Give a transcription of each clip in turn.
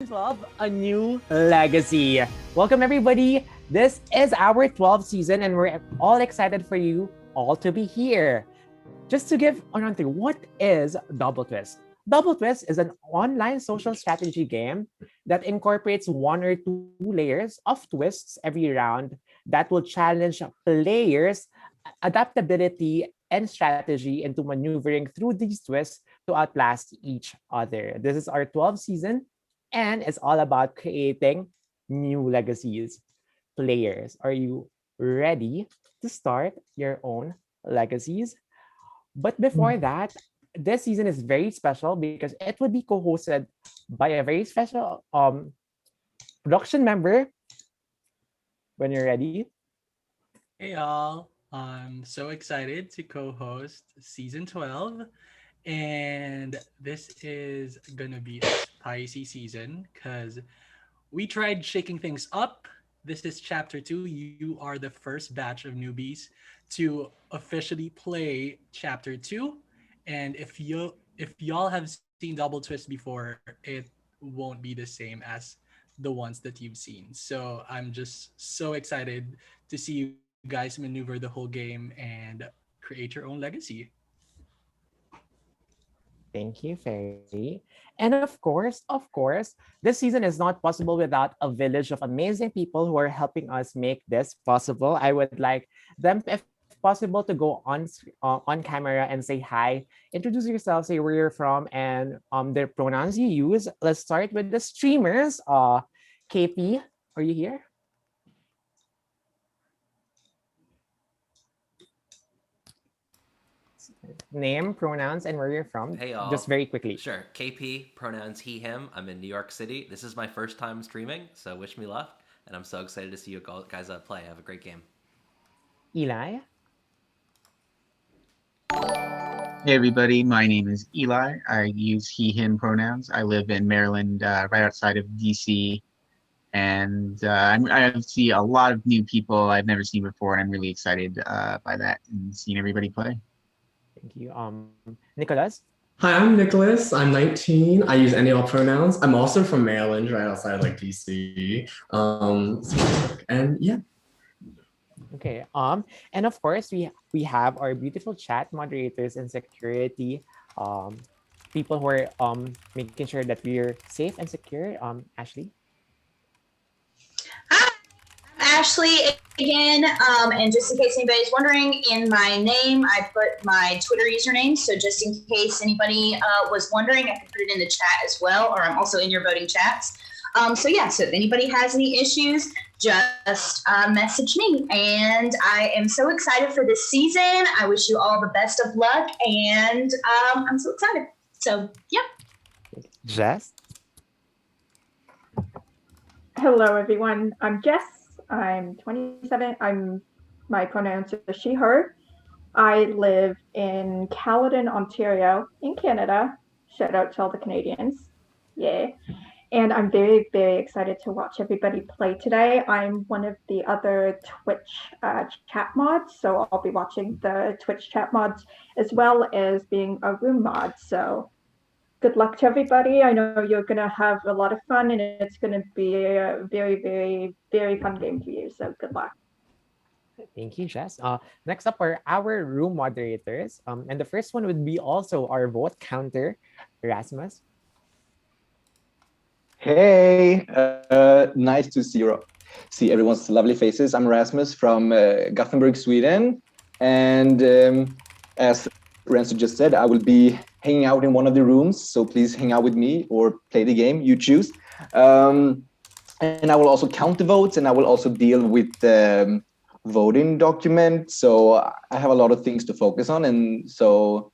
12, a new legacy. Welcome, everybody. This is our 12th season, and we're all excited for you all to be here. Just to give a run through, what is Double Twist? Double Twist is an online social strategy game that incorporates one or two layers of twists every round that will challenge players' adaptability and strategy into maneuvering through these twists to outlast each other. This is our 12th season, and it's all about creating new legacies. Players, are you ready to start your own legacies? But before that, this season is very special because it would be co-hosted by a very special production member. When you're ready. Hey y'all, I'm so excited to co-host season 12 and this is gonna be a spicy season because we tried shaking things up. This is chapter 2. You are the first batch of newbies to officially play chapter 2, and if y'all have seen Double Twist before, it won't be the same as the ones that you've seen. So I'm just so excited to see you guys maneuver the whole game and create your own legacy. Thank you, Fairy. And of course, this season is not possible without a village of amazing people who are helping us make this possible. I would like them, if possible, to go on camera and say hi, introduce yourself, say where you're from, and the pronouns you use. Let's start with the streamers. KP, are you here? Name, pronouns, and where you're from. Hey Just y'all. very quickly. Sure. KP, pronouns he, him. I'm in New York City. This is my first time streaming, so wish me luck. And I'm so excited to see you guys play. Have a great game. Eli. Hey everybody, my name is Eli. I use he, him pronouns. I live in Maryland, right outside of DC, and I see a lot of new people I've never seen before, and I'm really excited by that and seeing everybody play. Thank you. Nicholas. Hi, I'm Nicholas. I'm 19. I use any all pronouns. I'm also from Maryland, right outside like DC. And yeah. Okay. And of course, we have our beautiful chat moderators and security, people who are making sure that we're safe and secure. Ashley. Hi, I'm Ashley again. And just in case anybody's wondering, in my name, I put my Twitter username. So just in case anybody was wondering, I can put it in the chat as well, or I'm also in your voting chats. So if anybody has any issues, just message me. And I am so excited for this season. I wish you all the best of luck, and I'm so excited. So yeah. Jess. Hello, everyone. I'm Jess. I'm 27. My pronouns are she, her. I live in Caledon, Ontario, in Canada. Shout out to all the Canadians. Yeah. And I'm very, very excited to watch everybody play today. I'm one of the other Twitch chat mods, so I'll be watching the Twitch chat mods as well as being a room mod. So good luck to everybody. I know you're going to have a lot of fun, and it's going to be a very, very, very fun game for you. So good luck. Thank you, Jess. Next up are our room moderators. And the first one would be also our vote counter, Erasmus. Hey, nice to see everyone's lovely faces. I'm Rasmus from Gothenburg, Sweden, and as Renzo just said, I will be hanging out in one of the rooms. So please hang out with me or play the game you choose. And I will also count the votes, and I will also deal with the voting document. So I have a lot of things to focus on, and so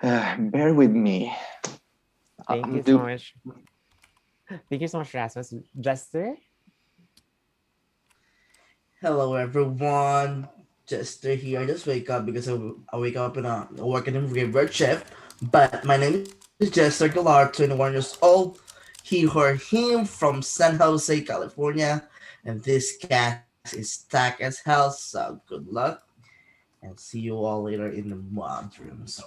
bear with me. Thank you so much. Thank you so much, Rasmus. Jester? Hello, everyone. Jester here. I just wake up because I wake up in a working in graveyard shift. But my name is Jester Galar, 21 years old. He, her, him from San Jose, California. And this cast is stacked as hell, so good luck. And see you all later in the mod rooms.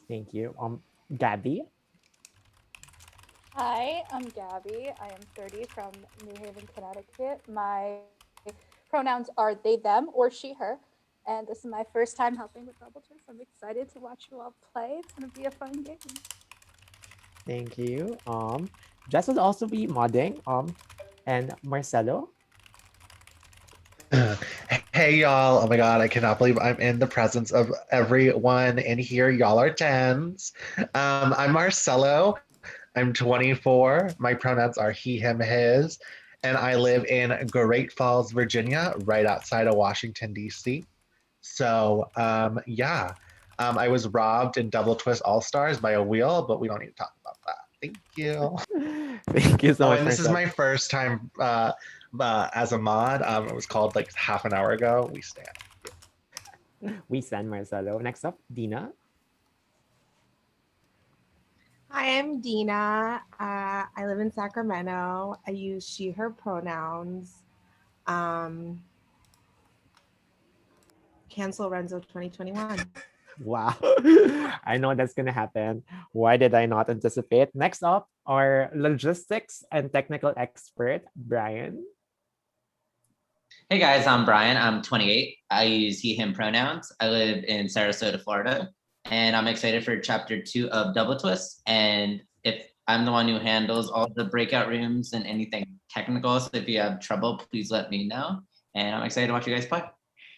Thank you. Gabby? Hi, I'm Gabby. I am 30 from New Haven, Connecticut. My pronouns are they, them, or she, her. And this is my first time helping with Double Twist. I'm excited to watch you all play. It's going to be a fun game. Thank you. Jess will also be modding. And Marcelo. Hey y'all, oh my god, I cannot believe I'm in the presence of everyone in here. Y'all are tens. I'm Marcelo. I'm 24. My pronouns are he, him, his. And I live in Great Falls, Virginia, right outside of Washington, D.C. So, yeah, I was robbed in Double Twist All Stars by a wheel, but we don't need to talk about that. Thank you. Thank you so Oh, much, and this is Marcelo. my first time as a mod. It was called like half an hour ago. We stand. We send Marcelo. Next up, Dina. Hi, I'm Dina. I live in Sacramento. I use she, her pronouns. Cancel Renzo 2021. Wow. I know that's going to happen. Why did I not anticipate? Next up, our logistics and technical expert, Brian. Hey guys, I'm Brian. I'm 28. I use he, him pronouns. I live in Sarasota, Florida, and I'm excited for chapter 2 of Double Twist. And if I'm the one who handles all the breakout rooms and anything technical, so if you have trouble, please let me know. And I'm excited to watch you guys play.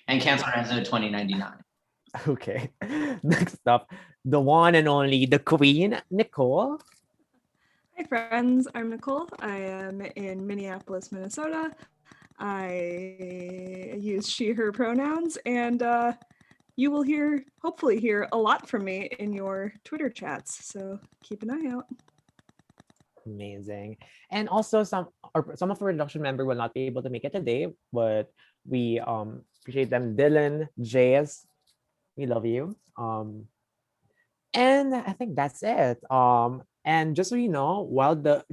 And cancel Renzo 2099. Okay. Next up, the one and only, the queen, Nicole. Hi friends, I'm Nicole. I am in Minneapolis, Minnesota. I use she, her pronouns, and you will hopefully hear a lot from me in your Twitter chats. So keep an eye out. Amazing. And also some of our production member will not be able to make it today, but we appreciate them. Dylan, Jace, we love you. And I think that's it. And just so you know,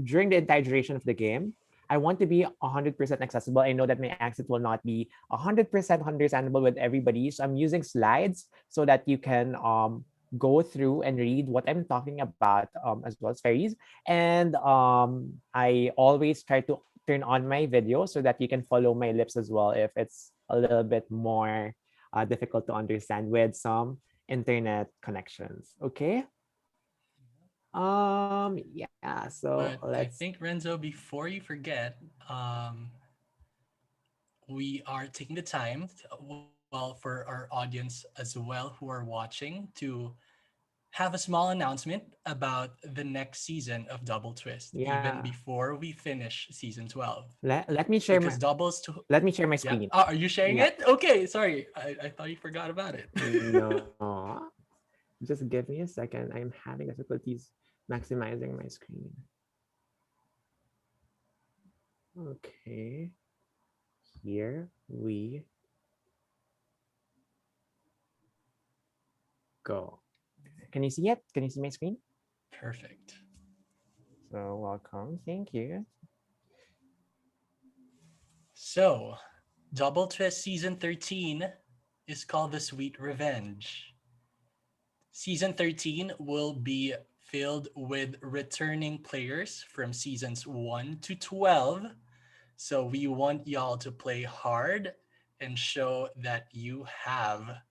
during the entire duration of the game, I want to be 100% accessible. I know that my accent will not be 100% understandable with everybody. So I'm using slides so that you can go through and read what I'm talking about, as well as fairies. And I always try to turn on my video so that you can follow my lips as well if it's a little bit more difficult to understand with some internet connections. Okay. Yeah, so But I let's think Renzo, before you forget, we are taking the time well for our audience as well who are watching to have a small announcement about the next season of Double Twist, even before we finish season 12. let me share because let me share my yeah. screen. Oh, are you sharing it? Okay, sorry. I thought you forgot about it. No. Just give me a second. I'm having difficulties maximizing my screen. Okay. Here we go. Can you see it? Can you see my screen? Perfect. So welcome. Thank you. So, Double Twist Season 13 is called The Sweet Revenge. Season 13 will be filled with returning players from seasons 1 to 12. So we want y'all to play hard and show that you have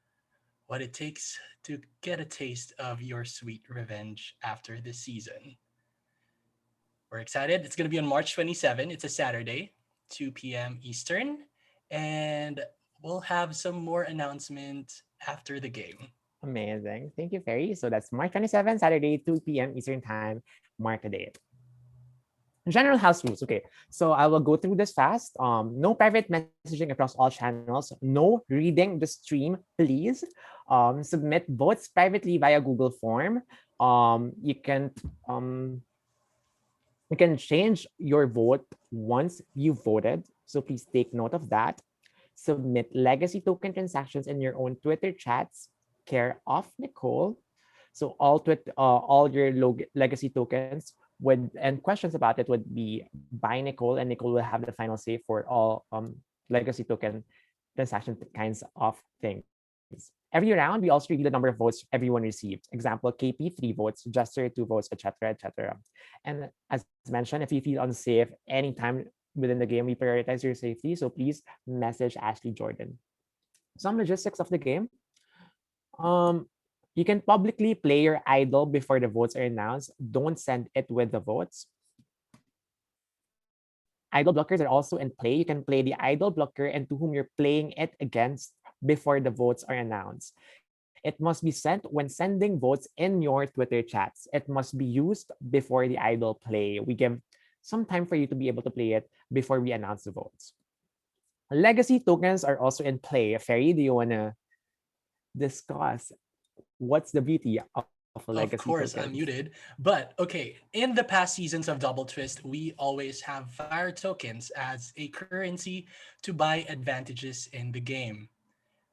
what it takes to get a taste of your sweet revenge after this season. We're excited. It's going to be on March 27. It's a Saturday, 2 p.m. Eastern. And we'll have some more announcements after the game. Amazing. Thank you, Ferry. So that's March 27, Saturday, 2 p.m. Eastern Time. Mark a date. General house rules. Okay, so I will go through this fast. No private messaging across all channels. No reading the stream, please. Submit votes privately via Google form. You can change your vote once you voted. So please take note of that. Submit legacy token transactions in your own Twitter chats, care of Nicole. So all your legacy tokens and questions about it would be by Nicole, and Nicole will have the final say for all legacy token transaction kinds of things. Every round, we also reveal the number of votes everyone received. Example, KP 3 votes, Jester 2 votes, etc., etc. And as mentioned, if you feel unsafe anytime within the game, we prioritize your safety. So please message Ashley Jordan. Some logistics of the game. You can publicly play your idol before the votes are announced. Don't send it with the votes. Idol blockers are also in play. You can play the idol blocker and to whom you're playing it against before the votes are announced. It must be sent when sending votes in your Twitter chats. It must be used before the idol play. We give some time for you to be able to play it before we announce the votes. Legacy tokens are also in play. Ferry, do you want to discuss what's the beauty of legacy Of course, tokens? I'm muted. But okay, in the past seasons of Double Twist, we always have fire tokens as a currency to buy advantages in the game.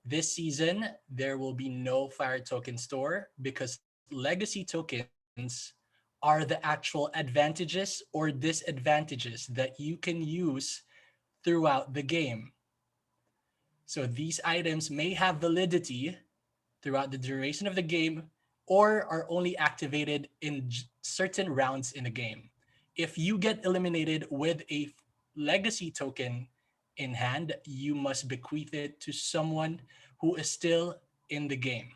This season, there will be no fire token store because legacy tokens are the actual advantages or disadvantages that you can use throughout the game. So these items may have validity throughout the duration of the game or are only activated in certain rounds in the game. If you get eliminated with a legacy token in hand, you must bequeath it to someone who is still in the game.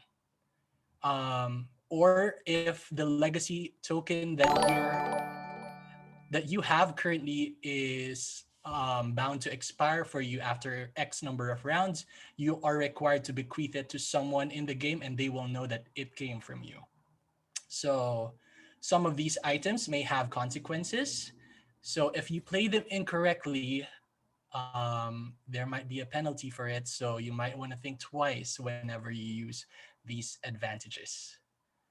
Or if the legacy token that you have currently is bound to expire for you after X number of rounds, you are required to bequeath it to someone in the game and they will know that it came from you. So some of these items may have consequences. So if you play them incorrectly, there might be a penalty for it. So you might want to think twice whenever you use these advantages.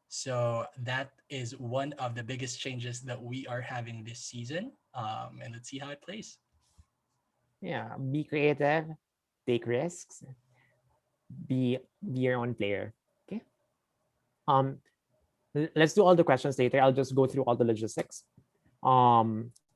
So that is one of the biggest changes that we are having this season. And let's see how it plays. Yeah, be creative, take risks, be your own player. Okay. Um, let's do all the questions later. I'll just go through all the logistics.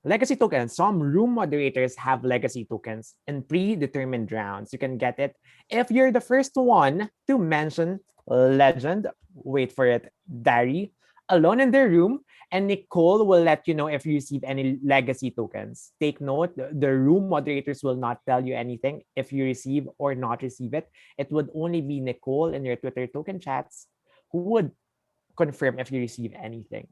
Legacy tokens. Some room moderators have legacy tokens in predetermined rounds. You can get it if you're the first one to mention legend. Wait for it, Dari, alone in their room, and Nicole will let you know if you receive any legacy tokens. Take note, the room moderators will not tell you anything if you receive or not receive it. It would only be Nicole in your Twitter token chats who would confirm if you receive anything.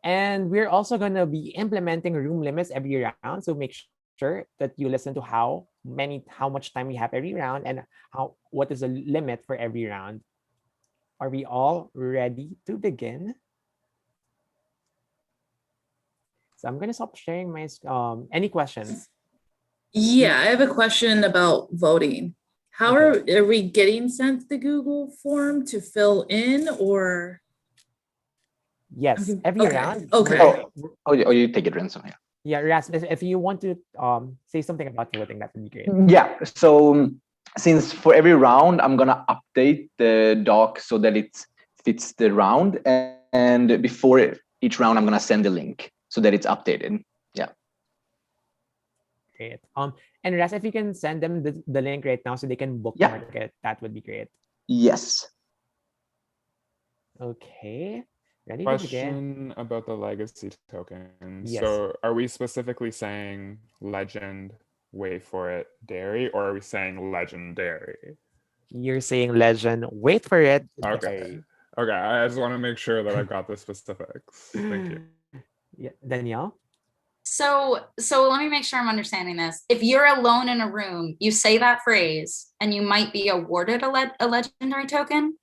And we're also going to be implementing room limits every round. So make sure that you listen to how much time we have every round and what is the limit for every round. Are we all ready to begin? So I'm going to stop sharing my any questions? Yeah, I have a question about voting. How are we getting sent the Google form to fill in or? Yes, every round. Okay. Oh, you take it, Renzo. Yeah. Yeah, Rasmus, if you want to say something about voting, that would be great. Yeah. So since for every round, I'm gonna update the doc so that it fits the round, and before each round, I'm gonna send the link so that it's updated. Yeah. Great. And Ras, if you can send them the link right now so they can bookmark it, that would be great. Yes. Okay. Ready Question about the legacy token. Yes. So are we specifically saying legend, wait for it, dairy, or are we saying legendary? You're saying legend, wait for it. Okay. Dairy. Okay, I just want to make sure that I've got the specifics. Thank you. Yeah, Danielle? So let me make sure I'm understanding this. If you're alone in a room, you say that phrase and you might be awarded a legendary token?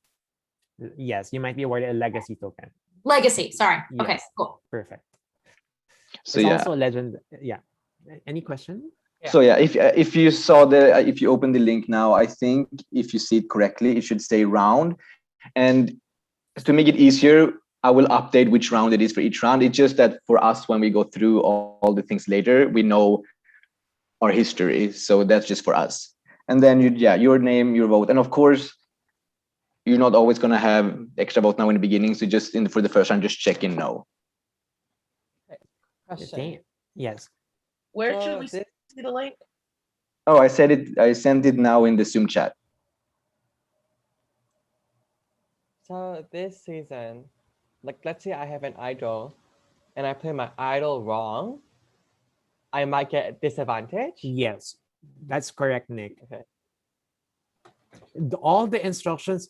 Yes, you might be awarded a legacy token. Legacy, sorry. Yes. Okay, cool. Perfect. So it's yeah. also a legend. Yeah. Any question? So yeah, if you saw if you open the link now, I think if you see it correctly, it should say round. And to make it easier, I will update which round it is for each round. It's just that for us, when we go through all the things later, we know our history. So that's just for us. And then your name, your vote, and of course, you're not always gonna have extra vote now in the beginning. So just for the first round, just check in no. Question. Yes. Where should we see the link? Oh, I sent it now in the Zoom chat. So this season, like let's say I have an idol and I play my idol wrong, I might get disadvantage. Yes, that's correct, Nick. Okay. All the instructions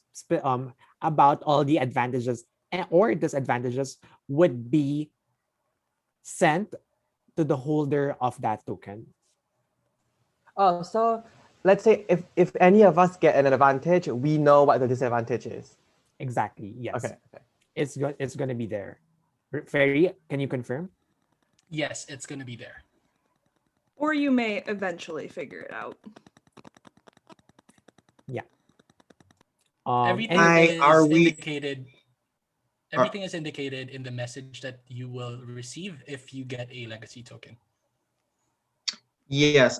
about all the advantages or disadvantages would be sent to the holder of that token. Oh, so let's say if any of us get an advantage, we know what the disadvantage is. Exactly. Yes. Okay. It's gonna be there. Fairy, can you confirm? Yes, it's going to be there. Or you may eventually figure it out. Yeah. Everything and- are we- indicated. Everything is indicated in the message that you will receive if you get a legacy token. Yes.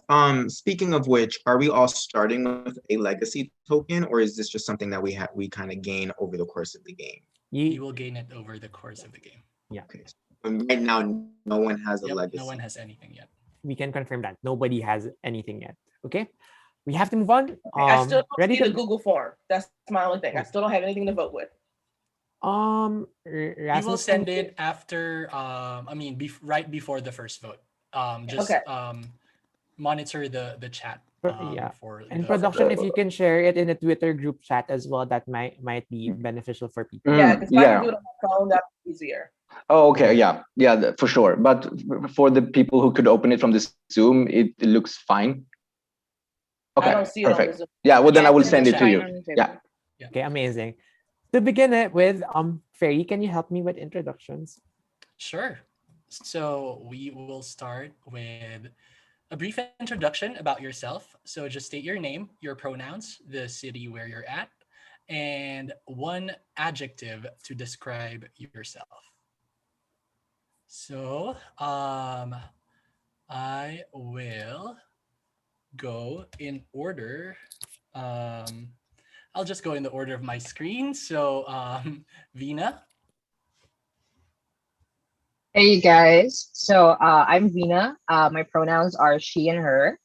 Speaking of which, are we all starting with a legacy token, or is this just something that we kind of gain over the course of the game? You will gain it over the course of the game. Yeah. Okay. And right now, no one has a Yep, legacy. no one has anything yet. We can confirm that nobody has anything yet. Okay, we have to move on. I still don't ready see to the Google form. That's my only thing. I still don't have anything to vote with. We will Rasmus, send it after. Right before the first vote. Just Okay. monitor the chat. Yeah. For And the production, first if you can share it in a Twitter group chat as well, that might be beneficial for people. Yeah, because if I yeah. can do it on my phone, that'd be easier. Oh, okay. Yeah. Yeah, for sure. But for the people who could open it from the Zoom, it looks fine. Okay. I don't see it on the Perfect. Zoom. Yeah. Well, then I Yeah, will it's send it to fine you. on the Zoom. Yeah. Okay, amazing. To begin it with, Fairy, can you help me with introductions? Sure. So we will start with a brief introduction about yourself. So just state your name, your pronouns, the city where you're at, and one adjective to describe yourself. So I will go in order. I'll just go in the order of my screen. So Vina. Hey guys, so I'm Vina. My pronouns are she and her.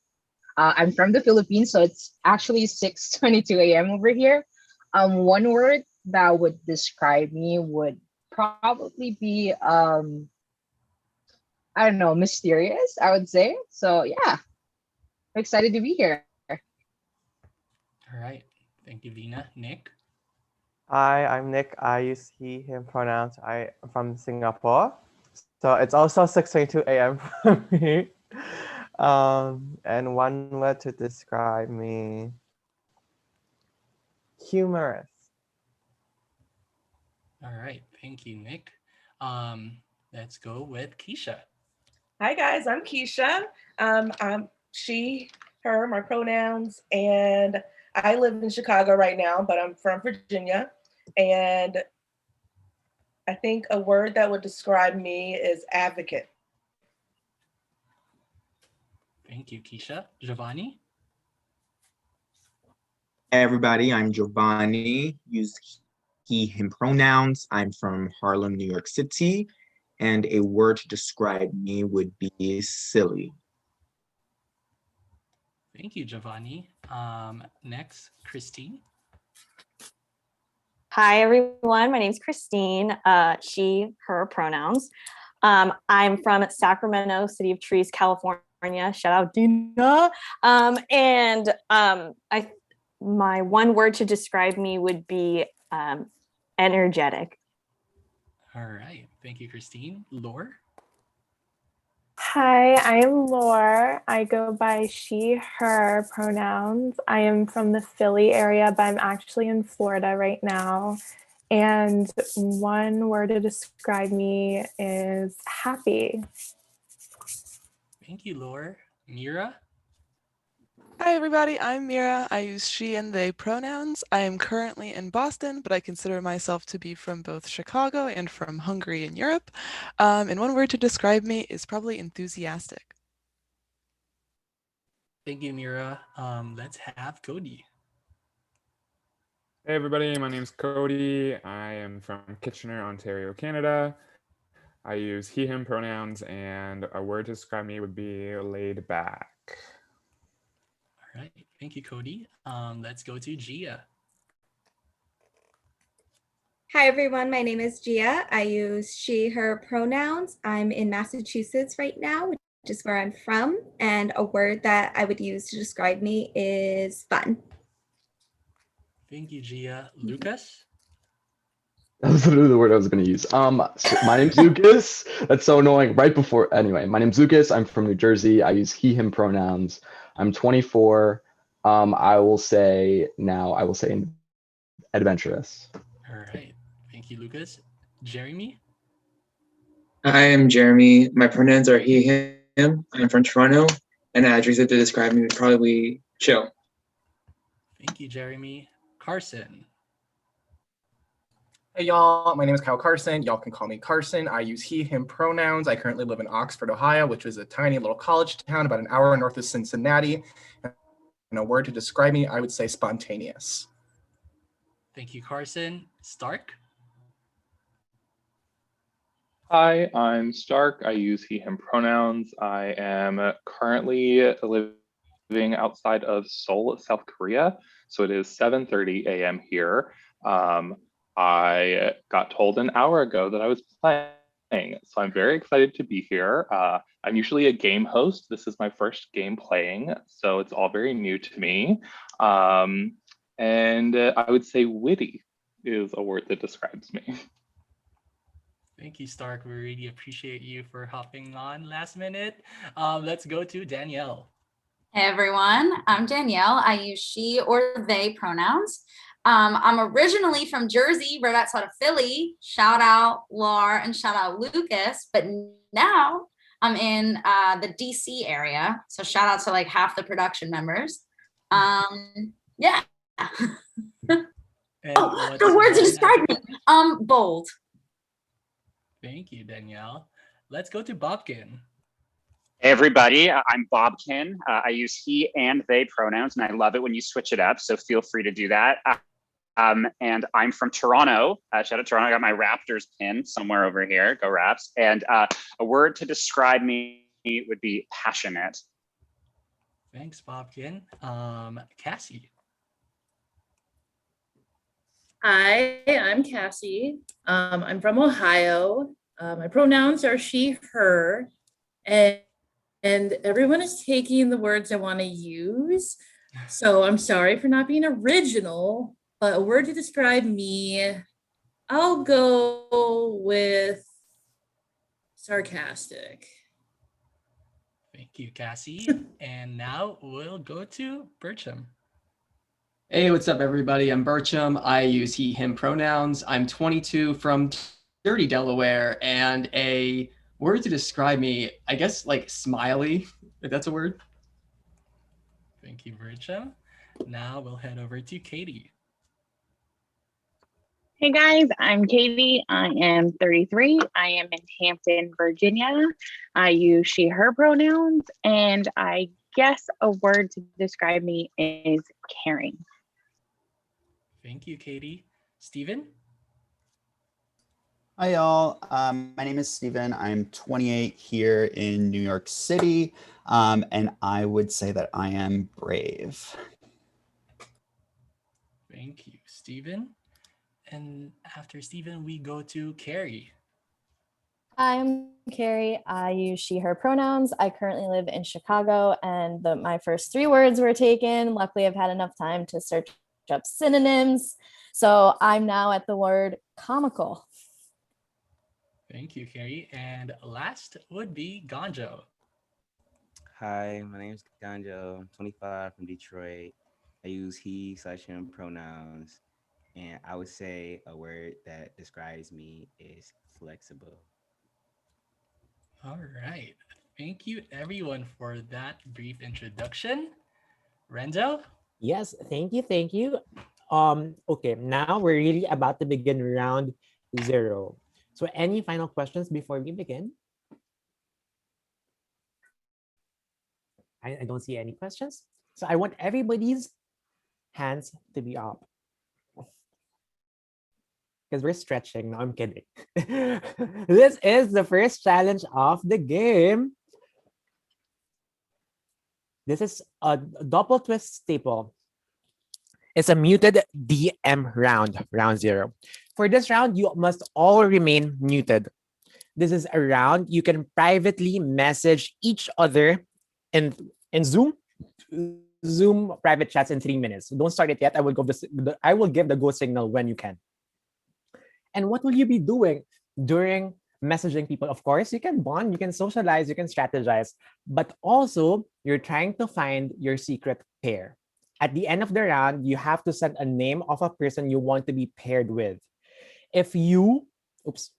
I'm from the Philippines, so it's actually 6:22 a.m. over here. One word that would describe me would probably be I don't know, mysterious, I would say. So yeah, I'm excited to be here. All right. Thank you, Vina. Nick. Hi, I'm Nick. I use he, him pronouns. I am from Singapore. So it's also 6:22 a.m. for me. And one word to describe me, humorous. All right. Thank you, Nick. Let's go with Keisha. Hi guys, I'm Keisha. I'm she, her, my pronouns, and I live in Chicago right now, but I'm from Virginia. And I think a word that would describe me is advocate. Thank you, Keisha. Giovanni. Hey everybody, I'm Giovanni. Use he, him pronouns. I'm from Harlem, New York City. And a word to describe me would be silly. Thank you, Giovanni. Next, Christine. Hi, everyone. My name's Christine. She, her pronouns. I'm from Sacramento, City of Trees, California. Shout out Dina. My one word to describe me would be energetic. All right. Thank you, Christine. Lore. Hi, I'm Lore. I go by she, her pronouns. I am from the Philly area, but I'm actually in Florida right now. And one word to describe me is happy. Thank you, Lore. Mira. Hi, everybody. I'm Mira. I use she and they pronouns. I am currently in Boston, but I consider myself to be from both Chicago and from Hungary in Europe. And one word to describe me is probably enthusiastic. Thank you, Mira. Let's have Cody. Hey everybody, my name's Cody. I am from Kitchener, Ontario, Canada. I use he, him pronouns, and a word to describe me would be laid back. All right. Thank you, Cody. Let's go to Gia. Hi, everyone. My name is Gia. I use she, her pronouns. I'm in Massachusetts right now, which is where I'm from. And a word that I would use to describe me is fun. Thank you, Gia. Lucas? That was literally the word I was going to use. So my name's Lucas. That's so annoying. Right before, anyway, my name's Lucas. I'm from New Jersey. I use he, him pronouns. I'm 24. I will say adventurous. All right. Thank you, Lucas. Jeremy? I am Jeremy. My pronouns are he, him. I'm from Toronto, and an adjective to describe me would probably be chill. Thank you, Jeremy. Carson? Hey y'all, my name is Kyle Carson. Y'all can call me Carson. I use he, him pronouns. I currently live in Oxford, Ohio, which is a tiny little college town about an hour north of Cincinnati. And a word to describe me, I would say spontaneous. Thank you, Carson. Stark? Hi, I'm Stark. I use he, him pronouns. I am currently living outside of Seoul, South Korea. So it is 7:30 a.m. here. I got told an hour ago that I was playing, so I'm very excited to be here. I'm usually a game host. This is my first game playing, so it's all very new to me. And I would say witty is a word that describes me. Thank you, Stark. We really appreciate you for hopping on last minute. Let's go to Danielle. Hey everyone, I'm Danielle. I use she or they pronouns. I'm originally from Jersey, right outside of Philly. Shout out Laura and shout out Lucas. But now I'm in the DC area. So shout out to like half the production members. Yeah. The word to describe me. Bold. Thank you, Danielle. Let's go to Bobkin. Hey everybody, I'm Bobkin. I use he and they pronouns, and I love it when you switch it up, so feel free to do that. And I'm from Toronto. Shout out Toronto. I got my Raptors pin somewhere over here. Go Raps. And a word to describe me would be passionate. Thanks, Bobkin. Cassie. Hi, I'm Cassie. I'm from Ohio. My pronouns are she, her, and everyone is taking the words I want to use. So I'm sorry for not being original, but a word to describe me, I'll go with sarcastic. Thank you, Cassie. And now we'll go to Bertram. Hey, what's up, everybody? I'm Bertram. I use he, him pronouns. I'm 22 from dirty Delaware, and a word to describe me, I guess, like smiley, if that's a word. Thank you, Bertram. Now we'll head over to Katie. Hey guys, I'm Katie. I am 33. I am in Hampton, Virginia. I use she, her pronouns, and I guess a word to describe me is caring. Thank you, Katie. Steven? Hi, y'all. My name is Steven. I'm 28 here in New York City, and I would say that I am brave. Thank you, Steven. And after Steven, we go to Carrie. I'm Carrie. I use she, her pronouns. I currently live in Chicago, and my first 3 words were taken. Luckily, I've had enough time to search up synonyms. So I'm now at the word comical. Thank you, Carrie. And last would be Ganjo. Hi, my name is Ganjo. I'm 25 from Detroit. I use he/him pronouns, and I would say a word that describes me is flexible. All right. Thank you, everyone, for that brief introduction. Renzo? Yes, thank you, thank you. Okay, now we're really about to begin round 0. So any final questions before we begin? I don't see any questions. So I want everybody's hands to be up. Because we're stretching. No, I'm kidding. This is the first challenge of the game. This is a double twist staple. is a muted DM round, round 0. For this round, you must all remain muted. This is a round you can privately message each other in Zoom private chats in 3 minutes. Don't start it yet. I will give the go signal when you can. And what will you be doing during messaging people? Of course, you can bond, you can socialize, you can strategize, but also you're trying to find your secret pair. At the end of the round, you have to send a name of a person you want to be paired with. If you, oops,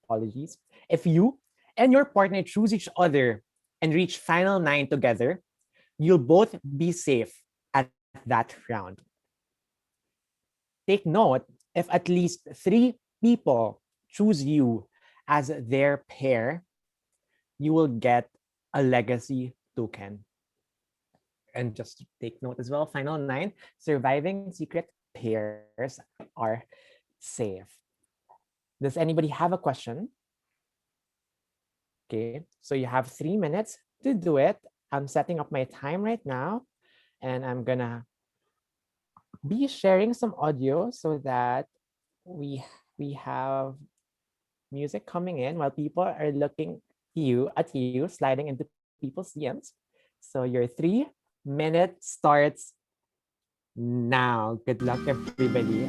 apologies. If you and your partner choose each other and reach final 9 together, you'll both be safe at that round. Take note, if at least 3 people choose you as their pair, you will get a legacy token. And just to take note as well, final 9, surviving secret pairs are safe. Does anybody have a question? Okay, so you have 3 minutes to do it. I'm setting up my time right now, and I'm gonna be sharing some audio so that we have music coming in while people are looking at you, sliding into people's DMs. So your 3 minute starts now. Good luck, everybody.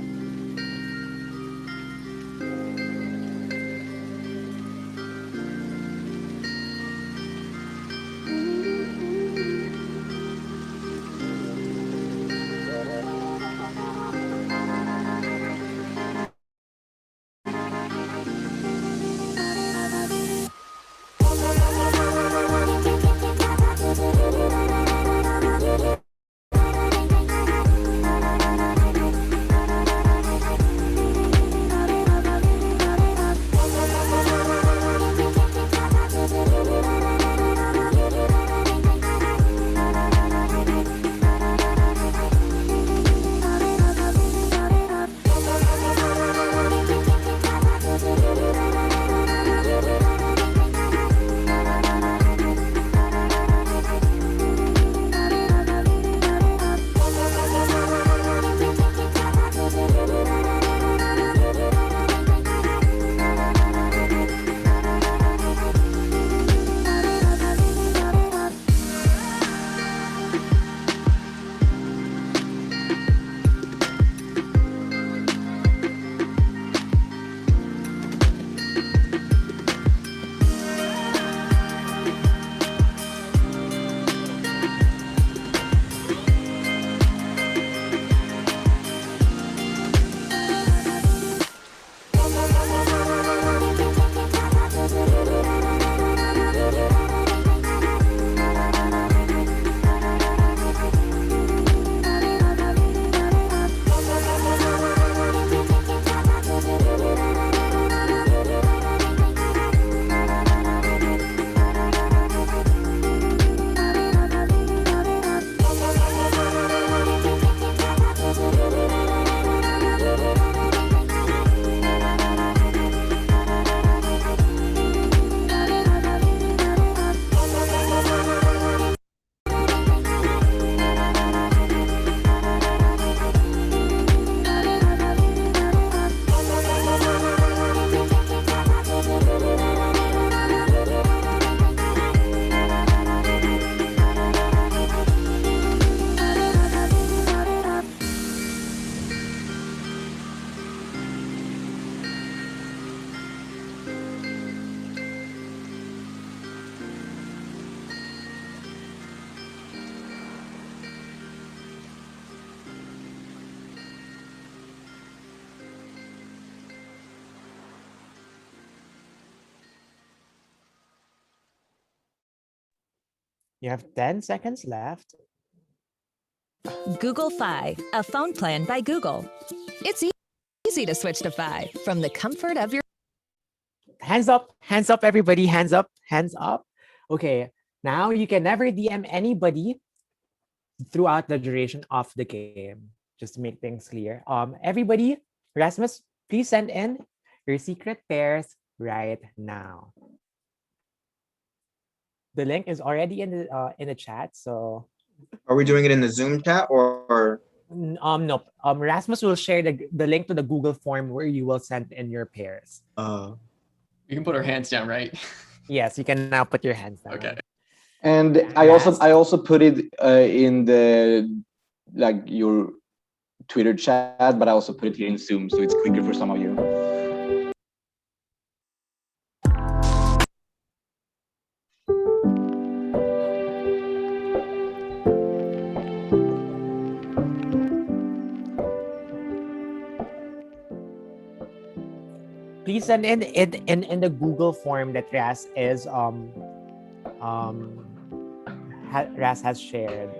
You have 10 seconds left. Google Fi, a phone plan by Google. It's easy to switch to Fi from the comfort of your... Hands up, everybody, hands up. Okay, now you can never DM anybody throughout the duration of the game. Just to make things clear. Everybody, Rasmus, please send in your secret pairs right now. The link is already in the chat, so... Are we doing it in the Zoom chat or No. Rasmus will share the link to the Google form where you will send in your pairs. We can put our hands down, right? Yes, you can now put your hands down. Okay. And I also put it in the like your Twitter chat, but I also put it here in Zoom, so it's quicker for some of you. Please send in the Google form that Ras has shared.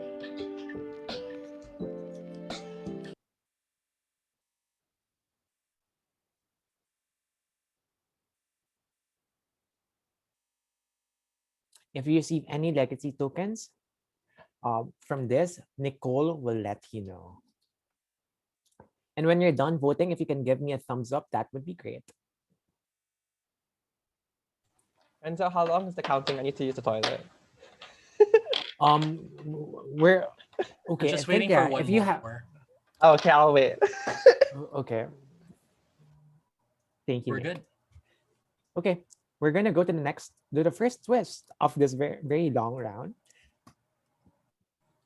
If you receive any legacy tokens from this, Nicole will let you know. And when you're done voting, if you can give me a thumbs up, that would be great. And so how long is the counting? I need to use the toilet. We're okay. We're just waiting for one if you more. Oh, okay, I'll wait. Okay. Thank you. We're Nick. good. Okay, we're gonna go to the first twist of this very, very long round.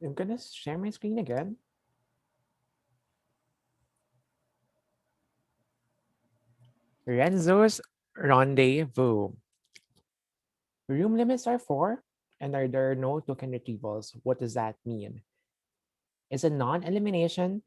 I'm gonna share my screen again. Renzo's Rendezvous. Room limits are 4, and are there no token retrievals? What does that mean? It's a non-elimination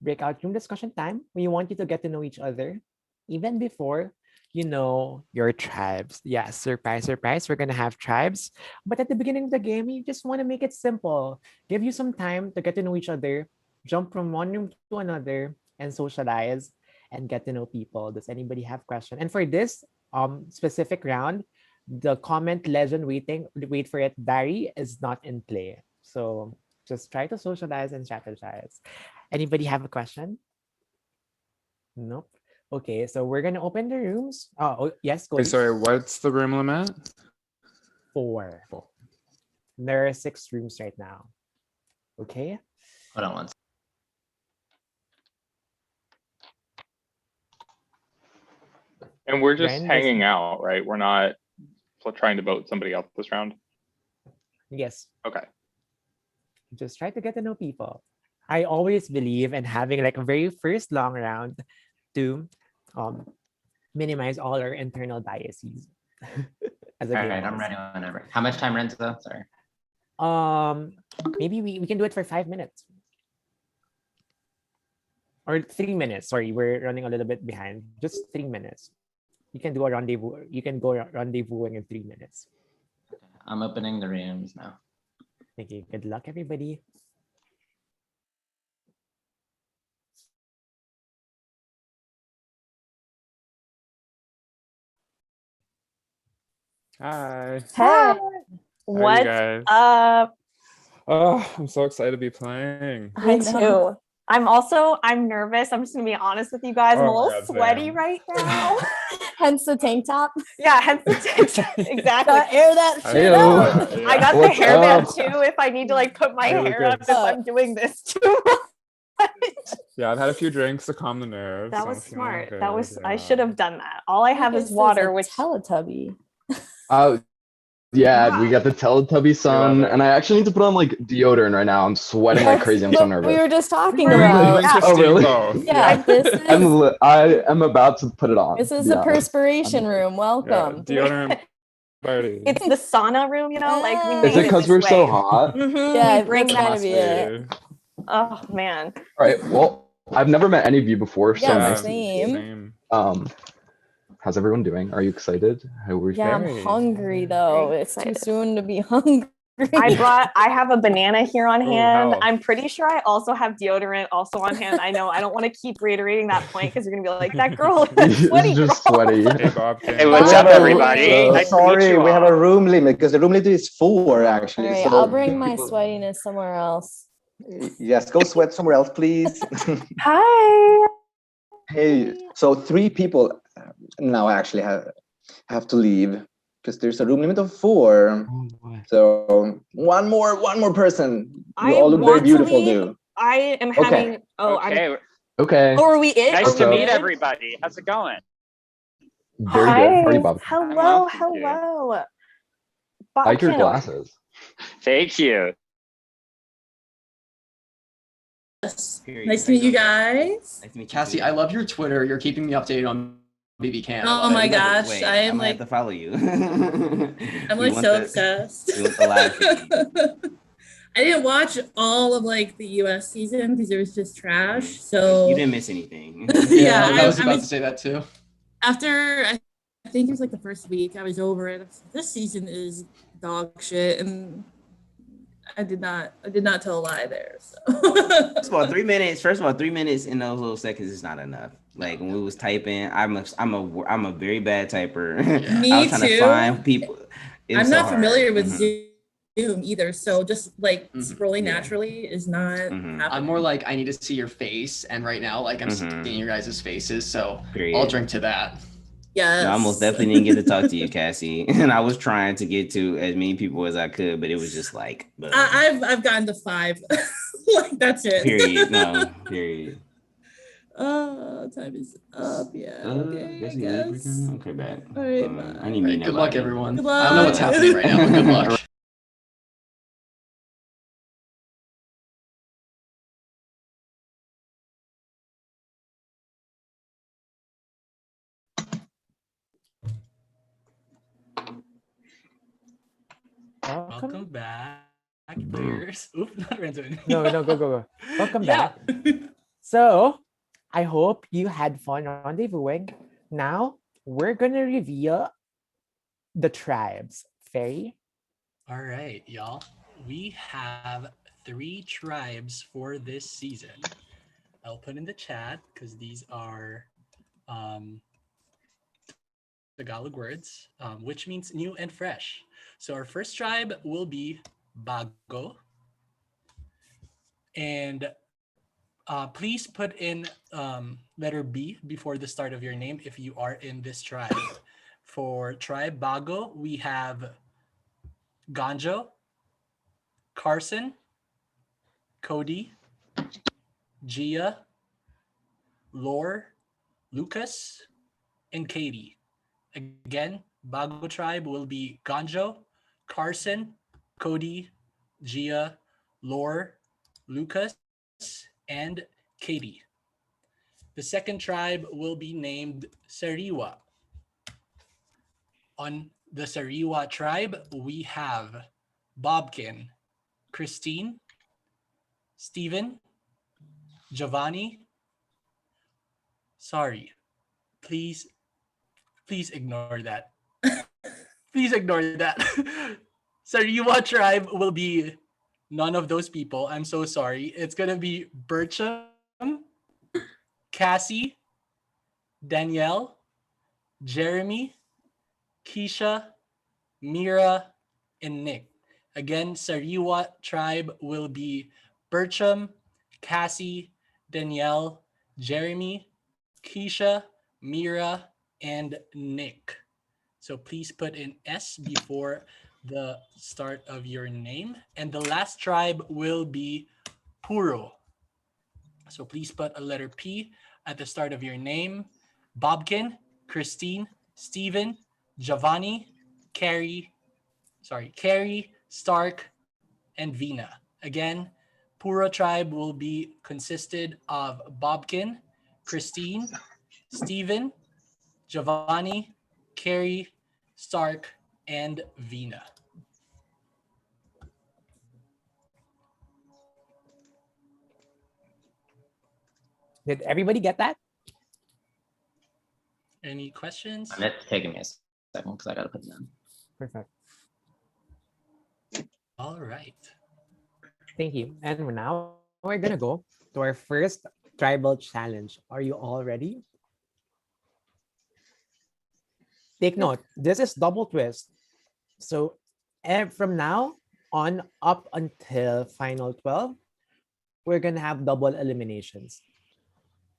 breakout room discussion time where we want you to get to know each other even before you know your tribes. Yes, surprise, surprise, we're gonna have tribes. But at the beginning of the game, you just want to make it simple. Give you some time to get to know each other, jump from one room to another, and socialize and get to know people. Does anybody have questions? And for this specific round, the comment legend wait for it, Barry, is not in play. So just try to socialize and strategize. Anybody have a question? Nope. Okay, so we're gonna open the rooms. Oh yes, go. Wait, sorry, what's the room limit? 4. There are 6 rooms right now. Okay. Hold on one second. And we're just Ren, hanging out, right? We're not trying to vote somebody else this round. Yes. Okay. Just try to get to know people. I always believe in having like a very first long round to minimize all our internal biases. As a All game right, I'm host. ready whenever. How much time, Renzo? Sorry. Maybe we can do it for 5 minutes. Or 3 minutes. Sorry, we're running a little bit behind. Just 3 minutes. You can do a rendezvous. You can go rendezvousing in 3 minutes. I'm opening the rooms now. Thank you. Good luck, everybody. Hi. Hey, How are you what's guys? up? Oh, I'm so excited to be playing. Me too. I'm nervous. I'm just gonna be honest with you guys. I'm a Oh my little God, sweaty same. right now. Hence the tank top. Yeah, hence the tank top. Exactly. Gotta air that shit out. I got the What's hairband up? too if I need to like put my Hey, hair up Lucas. if I'm doing this too much. Yeah, I've had a few drinks to calm the nerves. That so I'm was feeling smart. good, That was I yeah. should have done that. All I have Lucas is is water, a which Teletubby. Yeah, we got the Teletubby sun, it. and I actually need to put on like deodorant right now. I'm sweating like crazy. I'm so What nervous. we were just talking We're about. doing Oh, really? both. Yeah, this is I am about to put it on. this is to be a honest. perspiration room. Yeah, Welcome. deodorant party. it's in the sauna room, you know, like we Is made it it because this we're so way. hot? Yeah, We bring that's that. gotta be it. Oh man. All right. Well, I've never met any of you before, so Yeah, nice to meet you. same. How's everyone doing? Are you excited? How are we Yeah, I'm feeling? hungry though. It's too soon to be hungry. I have a banana here on hand. health. I'm pretty sure I also have deodorant also on hand. I know I don't want to keep reiterating that point because you're gonna be like, that girl is sweaty. Just sweaty. Hey, Bob. Hey, what's up, everybody? Nice to meet Sorry, you we have a all. room limit because the room limit is 4 actually. All right, So I'll bring my sweatiness somewhere else. yes, go sweat somewhere else, please. Hi. Hey, so 3 people now actually have to leave because there's a room limit of 4. So one more person. You all look very beautiful, too. I am Okay. having. Oh, Okay. Okay. Oh, are we it? Nice Are to we meet good? everybody. How's it going? Very good. How are you, Hi. Bob? I'm well, Hello. thank you. Hello. I like your Bobkin. glasses. Thank you. Period. Nice How to meet you doing, guys. Nice to meet you. Cassie, too. I love your Twitter. You're keeping me updated on BB Can. I Oh love my it. gosh, Wait, I I'm am gonna have like, to follow you. I'm We like want so the- obsessed. We want the live feed. I didn't watch all of like the US season because it was just trash. You So didn't miss anything. Yeah, I was I about mean, to say that too. after I think it was like the first week, I was over it. I was like, this season is dog shit, and I did not tell a lie there. So First of all, 3 minutes. First of all, 3 minutes in those little seconds is not enough. Like when we was typing, I'm a very bad typer. I Me was trying to too. find people. It was I'm so not hard. familiar with Mhm. Zoom either, so just like scrolling Yeah. naturally is not Mhm. happening. I'm more like I need to see your face, and right now, like I'm Mhm. seeing your guys' faces, so I'll Period. drink to that. Yes. No, I most definitely didn't get to talk to you, Cassie. And I was trying to get to as many people as I could, but it was just like, I've gotten to 5. Like that's it. period. No, period. Time is up. Yeah. Okay. Guess I we leave guess. again? Okay, bad. All right. I need to meet Good luck, nobody. everyone. Good I don't know what's luck. happening right now, but good luck. Welcome back, players. Oop, not Renzo. No, go. Welcome Yeah. back. So, I hope you had fun rendezvousing. Now, we're gonna reveal the tribes. Fairy? All right, y'all. We have 3 tribes for this season. I'll put in the chat because these are Tagalog words, which means new and fresh. So our first tribe will be Bago. And please put in letter B before the start of your name if you are in this tribe. For tribe Bago, we have Ganjo, Carson, Cody, Gia, Lore, Lucas, and Katie. Again, Bago tribe will be Ganjo, Carson, Cody, Gia, Lore, Lucas, and Katie. The second tribe will be named Sariwa. On the Sariwa tribe, we have Bobkin, Christine, Steven, Giovanni. Sorry, please ignore that. Please ignore that. Sariwa tribe will be none of those people. I'm so sorry. It's gonna be Bertram, Cassie, Danielle, Jeremy, Keisha, Mira, and Nick. Again, Sariwa tribe will be Bertram, Cassie, Danielle, Jeremy, Keisha, Mira, and Nick. So please put in S before the start of your name. And the last tribe will be Puro. So please put a letter P at the start of your name. Bobkin, Christine, Steven, Giovanni, Carrie, Stark, and Vina. Again, Puro tribe will be consisted of Bobkin, Christine, Steven, Giovanni, Carrie, Stark, and Vina. Did everybody get that? Any questions? It's taking me a second because I gotta put it in. Perfect. All right. Thank you. And now we're gonna go to our first tribal challenge. Are you all ready? Take note, this is double twist. So from now on up until final 12, we're gonna have double eliminations,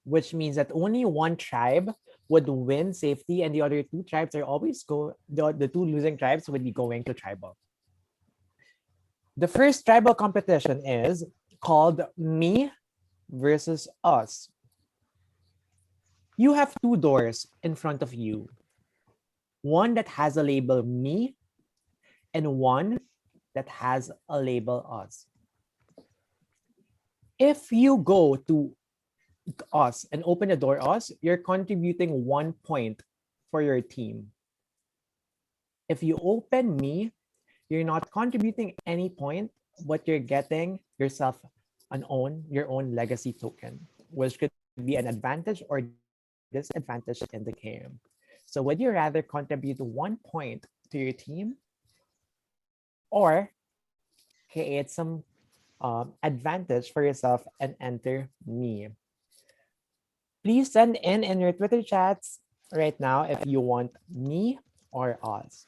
which means that only one tribe would win safety and the other 2 tribes are always the 2 losing tribes would be going to tribal. The first tribal competition is called Me versus Us. You have two doors in front of you. One that has a label Me and one that has a label Us. If you go to Us and open the door Us, you're contributing 1 point for your team. If you open Me, you're not contributing any point, but you're getting yourself your own legacy token, which could be an advantage or disadvantage in the game. So would you rather contribute 1 point to your team or create some advantage for yourself and enter Me? Please send in your Twitter chats right now if you want Me or Us.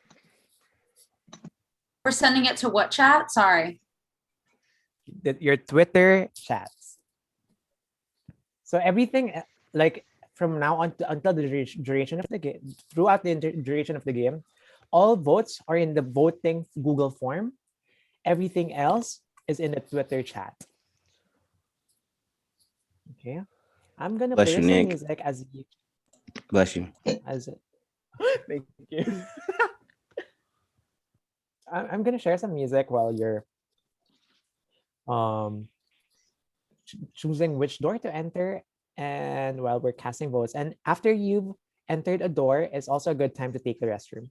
We're sending it to what chat? Sorry. Your Twitter chats. So everything like from now on until the duration of the game, throughout the duration of the game, all votes are in the voting Google form. Everything else is in the Twitter chat. Okay, I'm gonna Bless play you, some Nick. music as you. Bless you. As thank you. I'm gonna share some music while you're choosing which door to enter and while we're casting votes. And after you've entered a door, it's also a good time to take the restroom.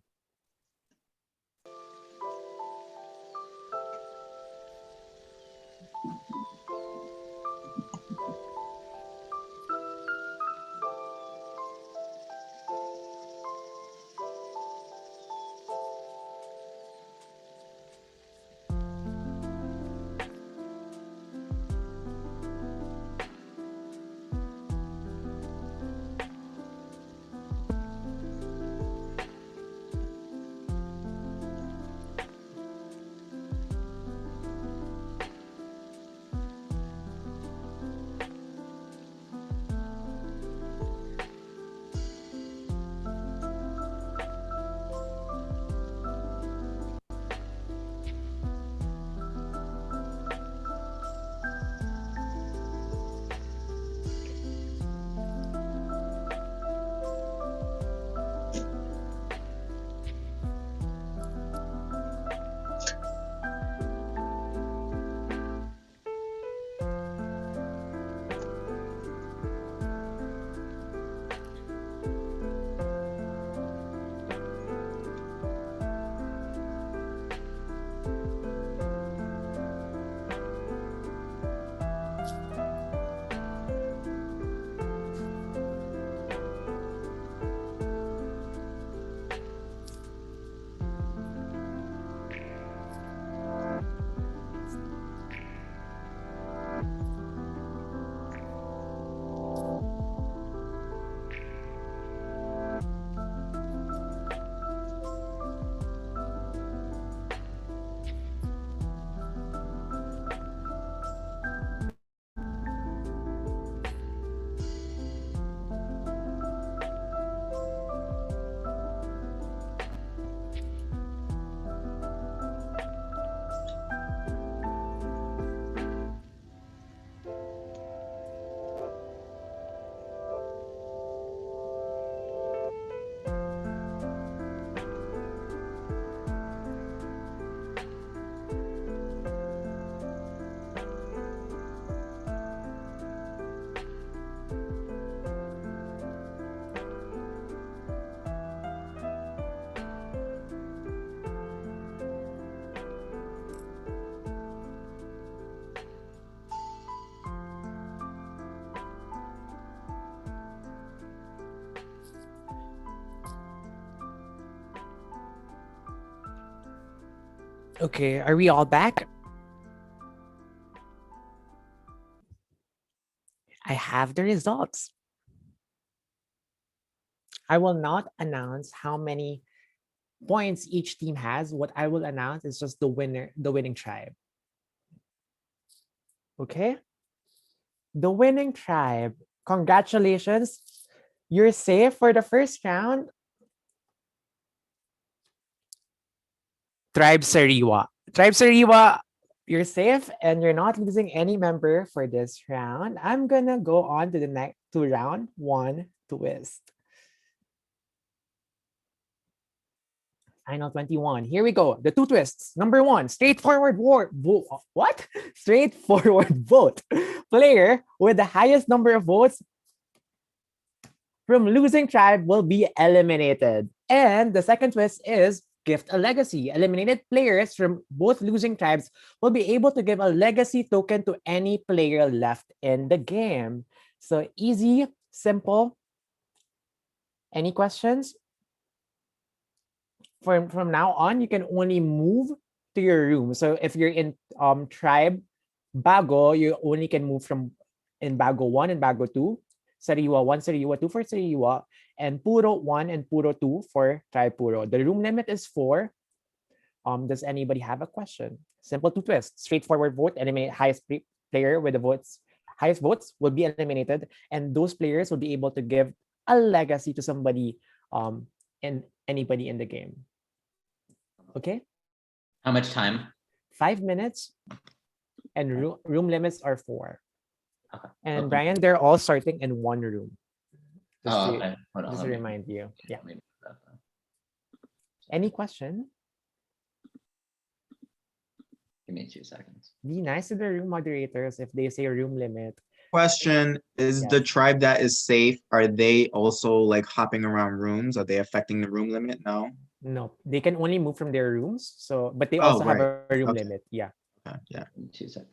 Okay, are we all back? I have the results. I will not announce how many points each team has. What I will announce is just the winning tribe. Okay? The winning tribe. Congratulations. You're safe for the first round. Tribe Sariwa. Tribe Sariwa, you're safe and you're not losing any member for this round, I'm gonna go on to the next to round one twist. Final 21. Here we go. The two twists. Number one, straightforward what? Straightforward vote. Player with the highest number of votes from losing tribe will be eliminated. And the second twist is gift a legacy. Eliminated players from both losing tribes will be able to give a legacy token to any player left in the game. So easy, simple. Any questions? From now on, you can only move to your room. So if you're in tribe Bago, you only can move from in Bago 1 and Bago 2. Sariwa 1, Sariwa 2 for Sariwa, and Puro 1 and Puro 2 for tribe Puro. The room limit is 4. Does anybody have a question? Simple two twists. Straightforward vote. Eliminate player with the highest votes will be eliminated, and those players will be able to give a legacy to somebody and anybody in the game. Okay. How much time? 5 minutes, and room limits are 4. Okay. And Brian, they're all starting in one room. Okay. Just to remind you. Yeah. Any question? Give me 2 seconds. Be nice to the room moderators if they say room limit. Question, is the tribe that is safe, are they also like hopping around rooms? Are they affecting the room limit? No. No, they can only move from their rooms. So, but they also have a room limit. Yeah. Yeah. 2 seconds.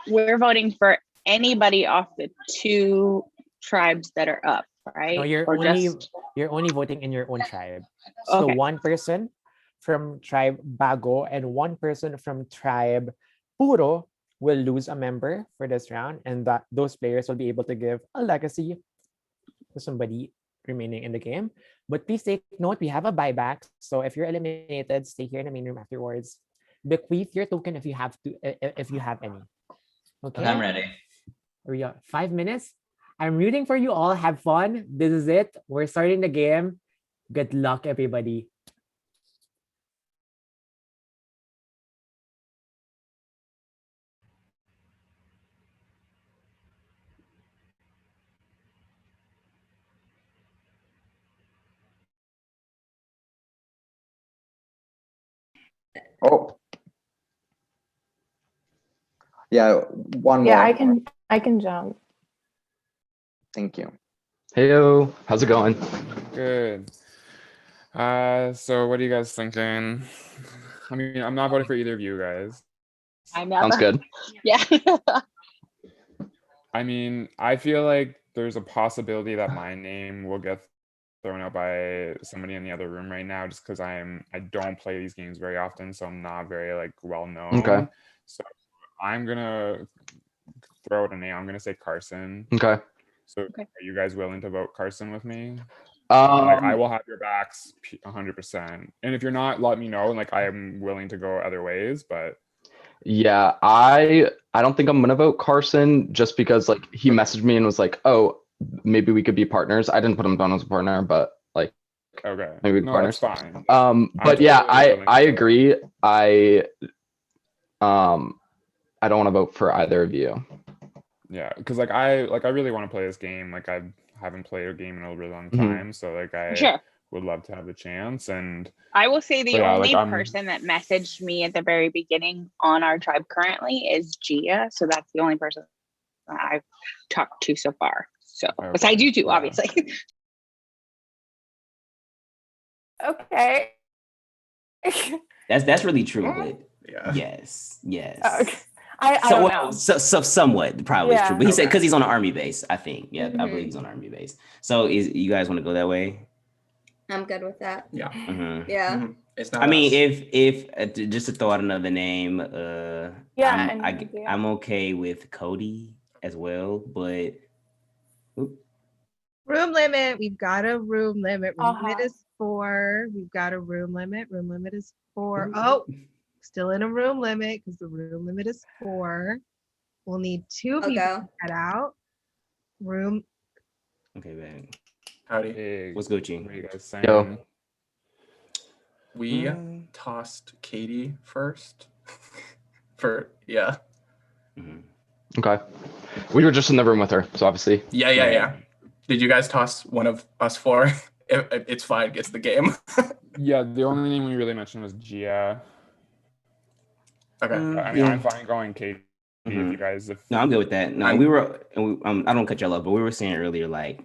We're voting for anybody off the 2 tribes that are up, right? No, you're only voting in your own tribe. So Okay. one person from tribe Bago and one person from tribe Puro will lose a member for this round, and that those players will be able to give a legacy to somebody remaining in the game. But please take note, we have a buyback. So if you're eliminated, stay here in the main room afterwards. Bequeath your token if you have to, if you have any. Okay. I'm ready. Are we 5 minutes? I'm rooting for you all. Have fun. This is it. We're starting the game. Good luck, everybody. Oh. Yeah, one more. Yeah, I can jump. Thank you. Heyo, how's it going? Good. So what are you guys thinking? I mean, I'm not voting for either of you guys. I never. Sounds good. Yeah. I mean, I feel like there's a possibility that my name will get thrown out by somebody in the other room right now, just because I don't play these games very often, so I'm not very like well known. Okay. So I'm gonna throw out a name. I'm gonna say Carson. Okay. So are you guys willing to vote Carson with me? Like I will have your backs 100%. And if you're not, let me know. Like I am willing to go other ways, but yeah, I don't think I'm gonna vote Carson just because like he messaged me and was like, oh, maybe we could be partners. I didn't put him down as a partner, but like okay, maybe we could be partners. That's fine. But yeah, I agree. I don't want to vote for either of you. Yeah, because like I really want to play this game. Like I haven't played a game in a really long time, so like I would love to have the chance. And I will say the only like, person that messaged me at the very beginning on our tribe currently is Gia. So that's the only person that I've talked to so far. So besides you two, obviously. Okay. That's really true, but yes. Okay. I So, don't well, know. so somewhat probably is Yeah. true, but he said because he's on an army base, I think. Yeah, I Mhm. believe he's on an army base. So you guys want to go that way? I'm good with that. Yeah. Mhm. Yeah. It's not I mean, us. if just to throw out another name, Yeah, I'm okay with Cody as well, but Room limit. We've got a room limit. Room limit Uh-huh. is 4. We've got a room limit. Room limit is 4. Oh, still in a room limit because the room limit is 4. We'll need 2 people to get out. Room. okay, man. Hey, What's Gucci? What are you guys saying? Yo. We tossed Katie first. Yeah. Okay. We were just in the room with her, so obviously. Yeah. Did you guys toss one of us four? It's fine. It's the game. Yeah, the only name we really mentioned was Gia. Okay. I mean, I'm fine going Katie if you guys. No, I'm good with that. No, I don't cut y'all off, but we were saying earlier, like,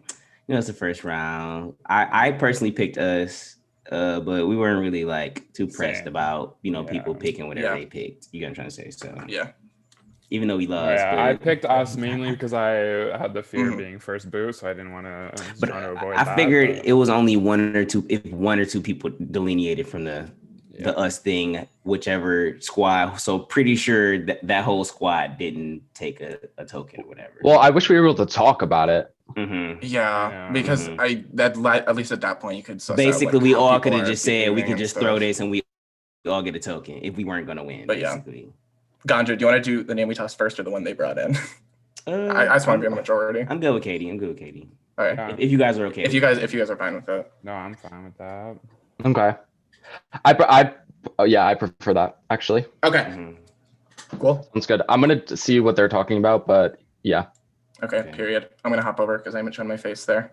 it's the first round. I personally picked us, but we weren't really like too pressed about people picking whatever they picked. You get what I'm trying to say? So yeah. Even though we lost, Yeah, but I picked us mainly because I had the fear of being first boot, so I didn't want to. But trying to avoid I that, figured it was only one or two people delineated from the us thing, whichever squad. So pretty sure that whole squad didn't take a token or whatever. Well, I wish we were able to talk about it. Yeah, because at least at that point you could suss Basically, out, like, we how all people could have are just said we behaving could and just stuff. throw this and we all get a token if we weren't gonna win. But basically. Ganja, do you want to do the name we tossed first or the one they brought in? I just want to be a majority. I'm good with Katie. All right. If you guys are okay. If you guys are fine with that. No, I'm fine with that. Okay. I prefer that actually. Okay. Cool. Sounds good. I'm gonna see what they're talking about, but yeah. Okay. Period. I'm gonna hop over because I haven't shown my face there.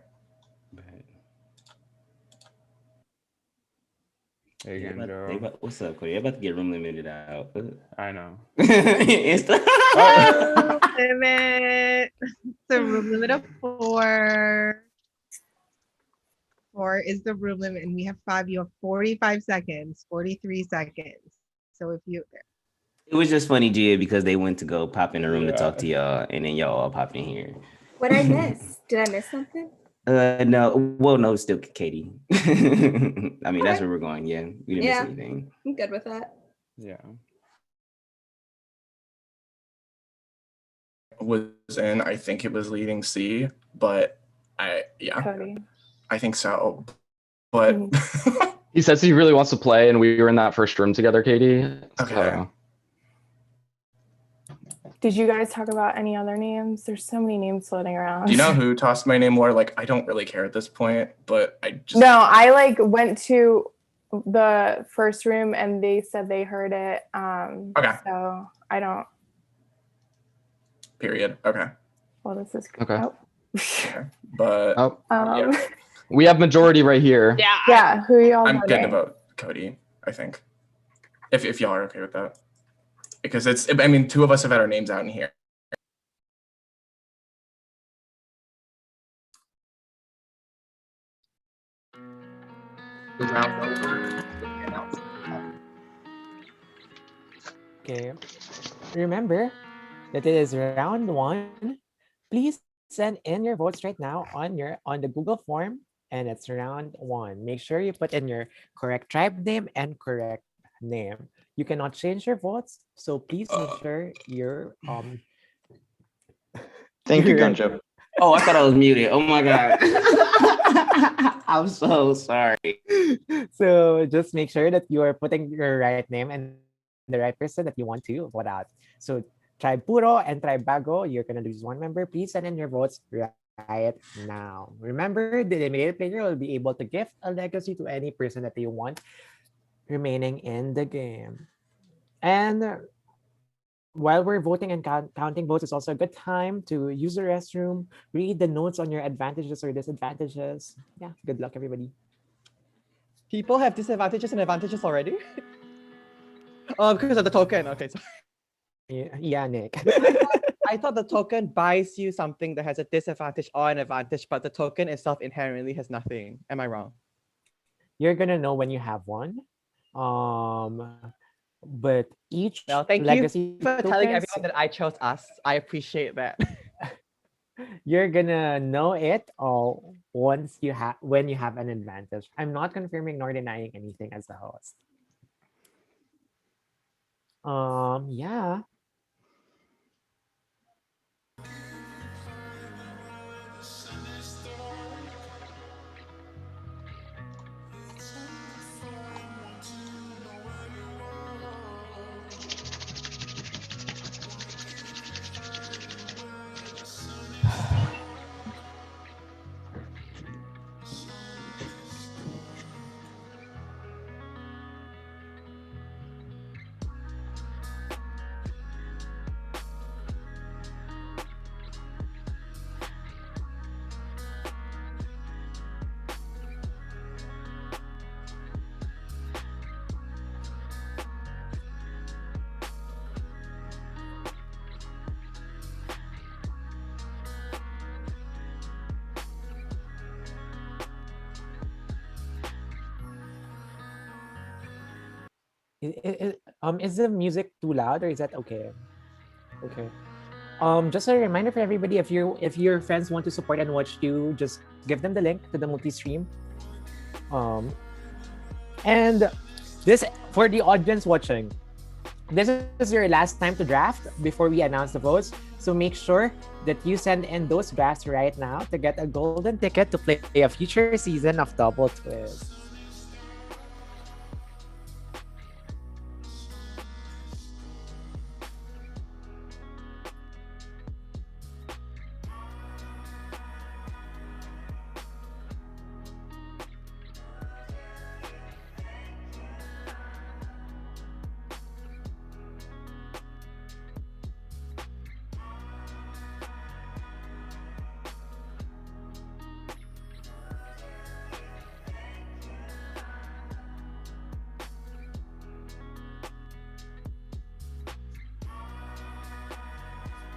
Hey again, Joe. What's up, Cody? I'm about to get room limited out. I know. Limit. The room limit of 4. 4 is the room limit, and we have 5. You have 45 seconds, 43 seconds. So if you It was just funny, Gia, because they went to go pop in the room to talk to y'all, and then y'all all popped in here. What I miss? Did I miss something? No. Well, no, still Katie. I mean, that's where we're going. Yeah, we didn't miss anything. I'm good with that. Yeah. Was in, I think it was leading C, but Cody. I think so. But He says he really wants to play, and we were in that first room together, Katie. Okay. So. Did you guys talk about any other names? There's so many names floating around. do you know who tossed my name, Laura? Like, I don't really care at this point, but I just No, I went to the first room and they said they heard it. Okay. So I don't. Period. Okay. Well, this is Okay. But We have majority right here. Yeah. Who y'all I'm good to voting? vote Cody, I think. If y'all are okay with that. Because I mean, 2 of us have had our names out in here. Okay. Remember that it is round 1. Please send in your votes right now on the Google form, and it's round 1. Make sure you put in your correct tribe name and correct name. You cannot change your votes, so please make sure you're Thank you, Ganja. Oh, I thought I was muted. Oh my god. I'm so sorry. So just make sure that you are putting your right name and the right person that you want to vote out. So Tribe Puro and Tribe Bago, you're gonna lose 1 member. Please send in your votes right now. Remember, the eliminated player will be able to gift a legacy to any person that they want remaining in the game. And while we're voting and counting votes, it's also a good time to use the restroom, read the notes on your advantages or disadvantages. Yeah, good luck, everybody. People have disadvantages and advantages already? Because of the token. Okay, sorry. Yeah, Nick. I thought the token buys you something that has a disadvantage or an advantage, but the token itself inherently has nothing. Am I wrong? You're gonna know when you have one. But each Thank legacy you for telling tokens, everyone that I chose us. I appreciate that. you're gonna know it all once when you have an advantage. I'm not confirming nor denying anything as the host. Yeah. Is the music too loud or is that okay? Okay. Just a reminder for everybody, if your friends want to support and watch you, just give them the link to the multi-stream. And this, for the audience watching, this is your last time to draft before we announce the votes. So make sure that you send in those drafts right now to get a golden ticket to play a future season of Double Twist.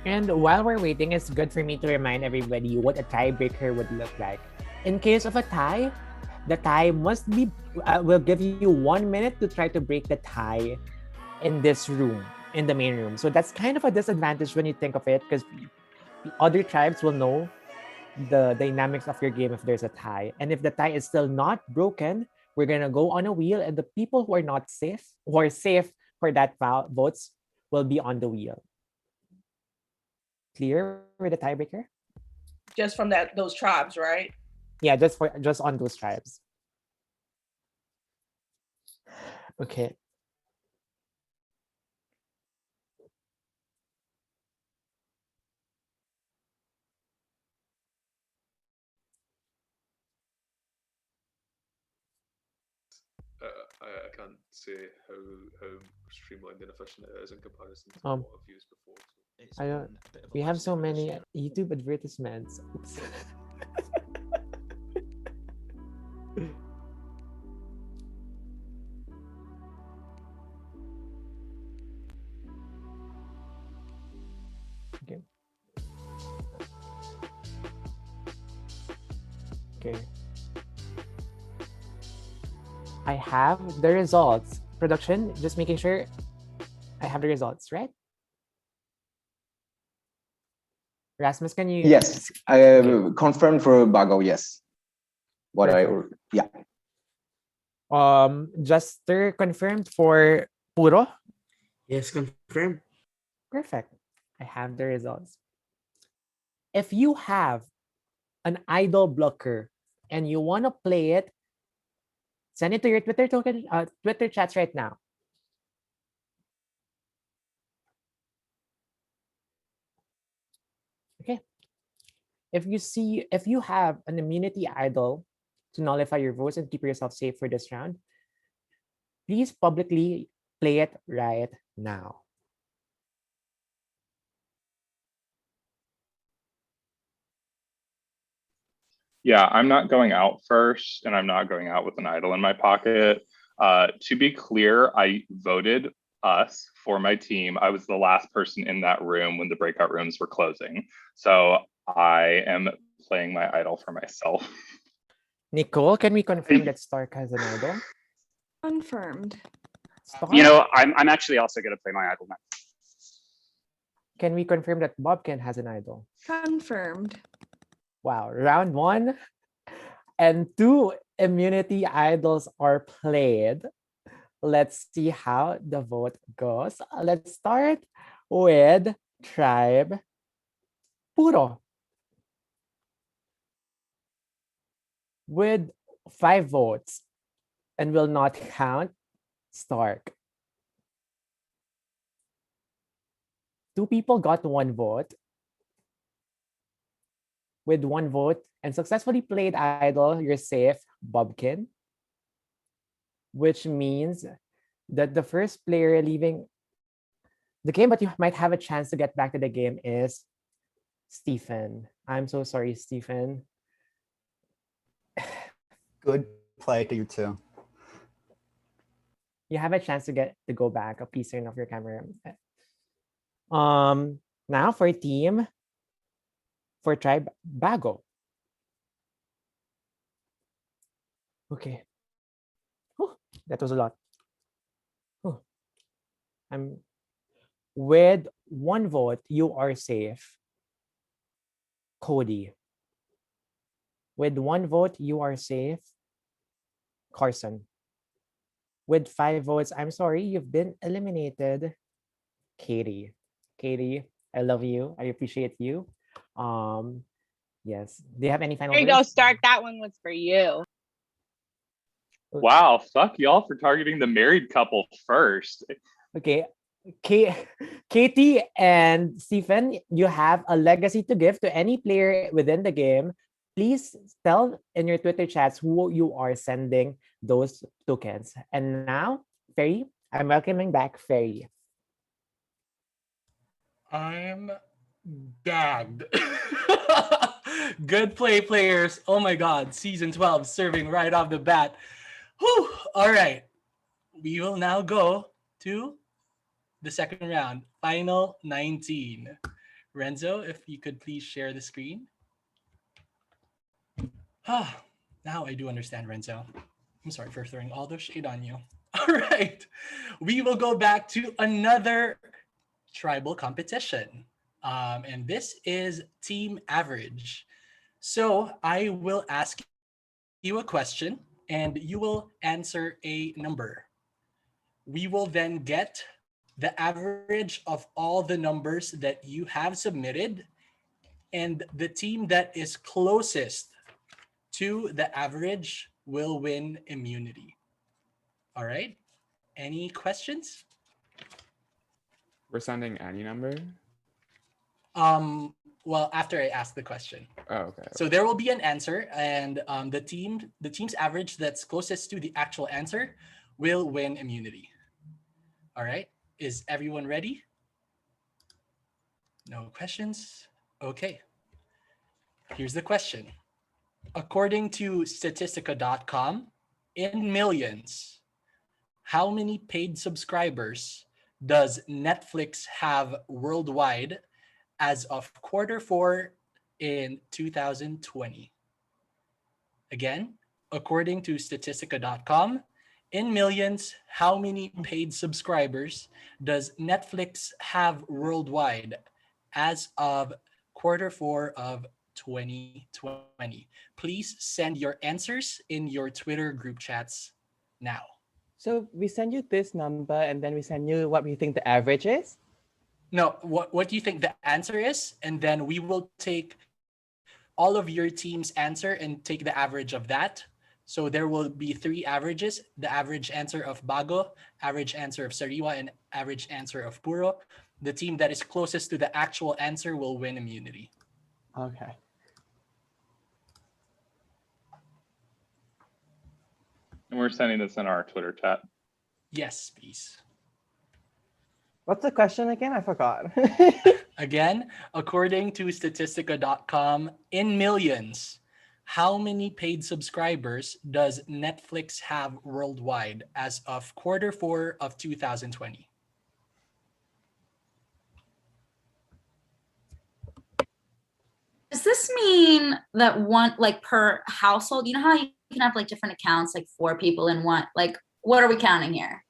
And while we're waiting, it's good for me to remind everybody what a tiebreaker would look like. In case of a tie, the tie must be, will give you 1 minute to try to break the tie in this room, in the main room. So that's kind of a disadvantage when you think of it, because other tribes will know the dynamics of your game if there's a tie. And if the tie is still not broken, we're gonna go on a wheel, and the people who are not safe, who are safe for that votes, will be on the wheel. Clear with the tiebreaker? Just from those tribes, right? Yeah, just on those tribes. Okay. I can't say how streamlined and efficient it is in comparison to what I've used before. So. I don't. We have so many YouTube advertisements. Oops. Okay. Okay. I have the results. Production, just making sure I have the results, right? Rasmus, can you? Yes, I confirmed for Bago. Yes. What Perfect. yeah. Juster confirmed for Puro. Yes, confirmed. Perfect. I have the results. If you have an idol blocker and you want to play it, send it to your Twitter token, Twitter chats right now. Okay. If you have an immunity idol to nullify your votes and keep yourself safe for this round, please publicly play it right now. Yeah, I'm not going out first, and I'm not going out with an idol in my pocket. To be clear, I voted us for my team. I was the last person in that room when the breakout rooms were closing. So I am playing my idol for myself. Nicole, can we confirm that Stark has an idol? Confirmed. Stark? You know, I'm actually also going to play my idol now. Can we confirm that Bobkin has an idol? Confirmed. Wow, round 1 and 2 immunity idols are played. Let's see how the vote goes. Let's start with Tribe Puro. With 5 votes and will not count Stark. 2 people got 1 vote. With 1 vote and successfully played idol, you're safe, Bobkin. Which means that the first player leaving the game, but you might have a chance to get back to the game, is Stephen. I'm so sorry, Stephen. Good play to you too. You have a chance to go back. Please turn off your camera. Now for team, for Tribe Bago. Okay. Oh, that was a lot. Oh. I'm with one vote, you are safe. Cody. With one vote, you are safe. Carson. With 5 votes, I'm sorry, you've been eliminated. Katie. Katie, I love you. I appreciate you. Yes. Do you have any final There you go, words? Stark. That one was for you. Wow, fuck y'all for targeting the married couple first. Okay. Katie and Stephen, you have a legacy to give to any player within the game. Please tell in your Twitter chats who you are sending those tokens. And now, Ferry, I'm welcoming back Ferry. I'm gagged. Good play, players. Oh my God, season 12 serving right off the bat. Whew. All right. We will now go to the second round, final 19. Renzo, if you could please share the screen. Now I do understand, Renzo. I'm sorry for throwing all the shade on you. All right. We will go back to another tribal competition. And this is team average. So I will ask you a question and you will answer a number. We will then get the average of all the numbers that you have submitted, and the team that is closest to the average will win immunity. All right. Any questions? We're sending any number? Well, after I ask the question. Oh, okay. So there will be an answer, and the team's average that's closest to the actual answer will win immunity. All right. Is everyone ready? No questions? Okay. Here's the question. According to Statistica.com, in millions, how many paid subscribers does Netflix have worldwide as of Q4 in 2020? Again, according to Statistica.com, in millions, how many paid subscribers does Netflix have worldwide as of Q4 of 2020? Please send your answers in your Twitter group chats now. So we send you this number and then we send you what we think the average is? No, what do you think the answer is? And then we will take all of your team's answer and take the average of that. So there will be 3 averages: the average answer of Bago, average answer of Sariwa, and average answer of Puro. The team that is closest to the actual answer will win immunity. Okay. And we're sending this in our Twitter chat. Yes, please. What's the question again? I forgot. Again, according to Statistica.com, in millions, how many paid subscribers does Netflix have worldwide as of Q4 of 2020? Does this mean that one, like per household, you know how you can have like different accounts, like 4 people in one, like what are we counting here?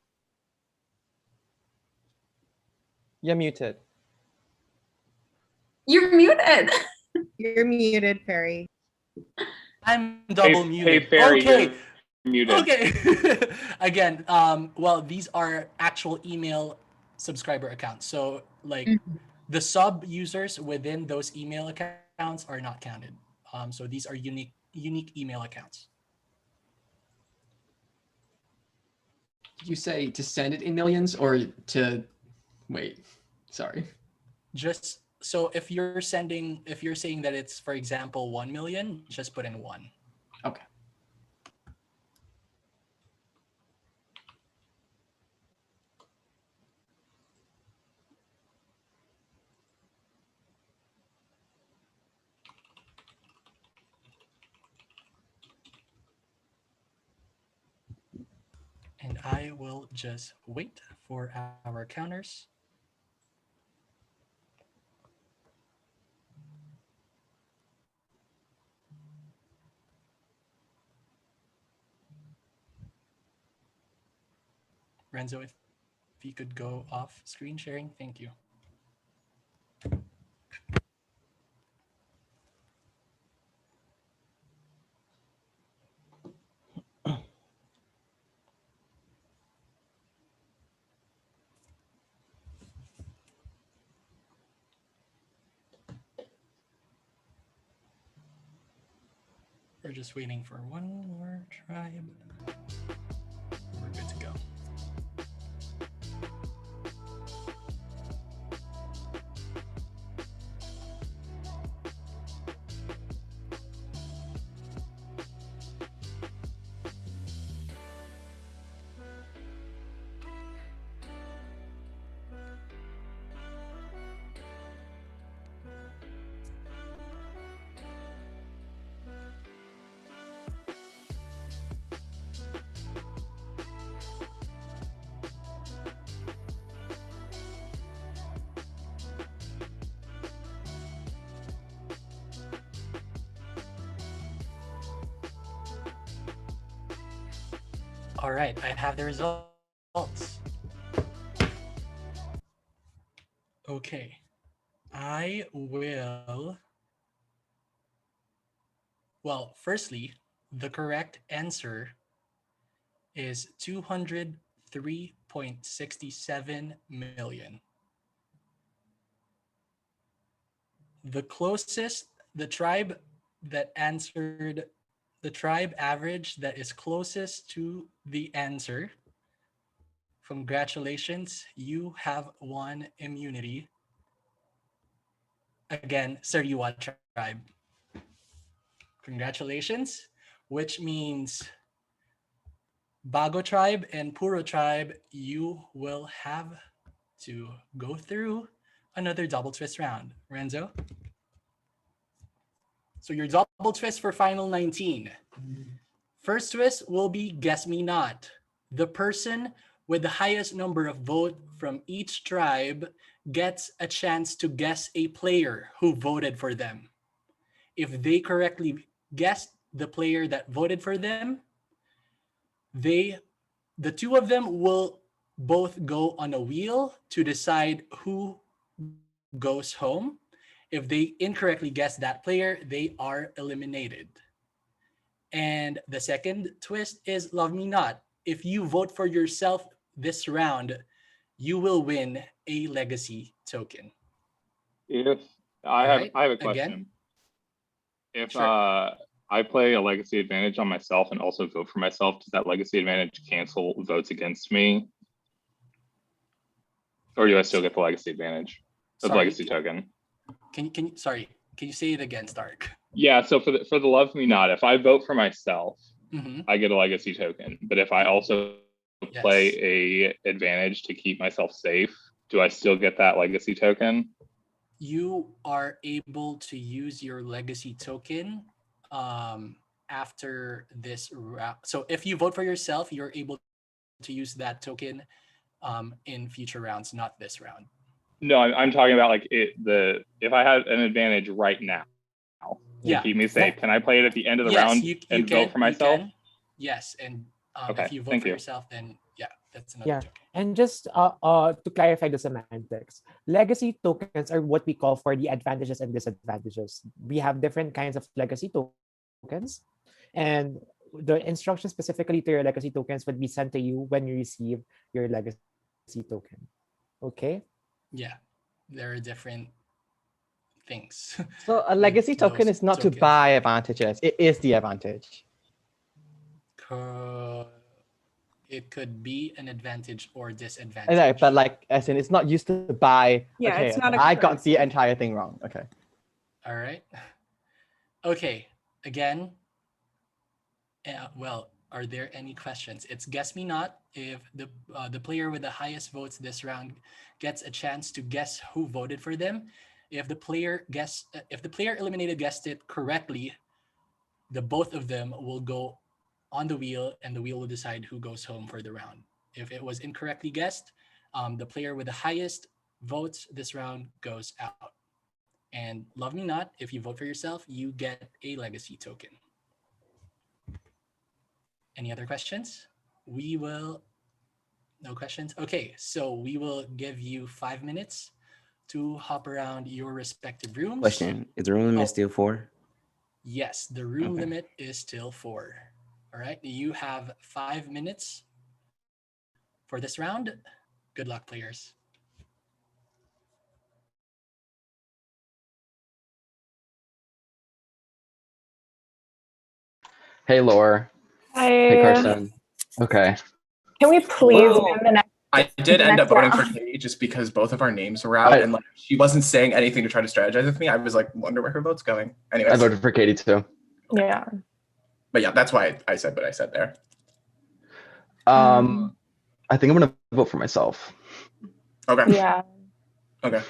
You're muted. You're muted. You're muted, Ferry. I'm double muted. Hey, Ferry, okay. you're muted. Okay. Again, well, these are actual email subscriber accounts. So like the sub users within those email accounts are not counted. So these are unique email accounts. Did you say to send it in millions or to wait? Sorry. Just so if you're saying that it's, for example, 1 million, just put in 1. Okay. And I will just wait for our counters. Renzo, If you could go off screen sharing, thank you. We're just waiting for one more tribe. We're good to go. All right, I have the results. Okay, I will. Well, firstly, the correct answer is 203.67 million. The closest, the tribe that answered, the tribe average that is closest to the answer. Congratulations, you have won immunity. Again, Sariwa tribe. Congratulations, which means Bago Tribe and Puro Tribe, you will have to go through another double twist round. Renzo? So your double twist for final 19. First twist will be Guess Me Not. The person with the highest number of votes from each tribe gets a chance to guess a player who voted for them. If they correctly guessed the player that voted for them, the two of them will both go on a wheel to decide who goes home. If they incorrectly guess that player, they are eliminated. And the second twist is Love Me Not. If you vote for yourself this round, you will win a legacy token. If I have Right? I have a question. Again? If Sure. I play a legacy advantage on myself and also vote for myself, does that legacy advantage cancel votes against me? Or do I still get the legacy advantage of Sorry? legacy token? Can you say it again, Stark? Yeah, so for the Love Me Not, if I vote for myself, Mhm. I get a legacy token. But if I also play a advantage to keep myself safe, do I still get that legacy token? You are able to use your legacy token after this round. So if you vote for yourself, you're able to use that token in future rounds, not this round. No, I'm talking about like if I had an advantage right now to keep me safe, can I play it at the end of the round and vote for myself? Yes, and Okay, if you vote thank for you. yourself, then yeah, that's another Yeah. token. And just to clarify the semantics, legacy tokens are what we call for the advantages and disadvantages. We have different kinds of legacy tokens, and the instructions specifically to your legacy tokens would be sent to you when you receive your legacy token. Okay? Yeah, there are different things. So a with legacy token those is not to tokens. buy advantages. It is the advantage. It could be an advantage or disadvantage. Right, but like as in it's not used to buy. Yeah, okay, it's not a I got the currency. entire thing wrong. Okay. All right. Okay. Again, well, are there any questions? It's Guess Me Not. If the player with the highest votes this round gets a chance to guess who voted for them. If the player eliminated guessed it correctly, the both of them will go on the wheel, and the wheel will decide who goes home for the round. If it was incorrectly guessed, the player with the highest votes this round goes out. And Love Me Not, if you vote for yourself, you get a legacy token. Any other questions? We will No questions? Okay, so we will give you 5 minutes to hop around your respective rooms. Question: Is the room limit still 4? Yes, the room Okay. limit is still 4. All right, you have 5 minutes for this round. Good luck, players. Hey, Laura. Hey, Hi. Carson. Okay. Can we please Whoa. win the next? I did the end up next voting for round? Katie just because both of our names were out and like she wasn't saying anything to try to strategize with me. I was like, wonder where her vote's going. Anyways. I voted for Katie too. Yeah. But yeah, that's why I said what I said there. I think I'm gonna vote for myself. Okay. Yeah. Okay.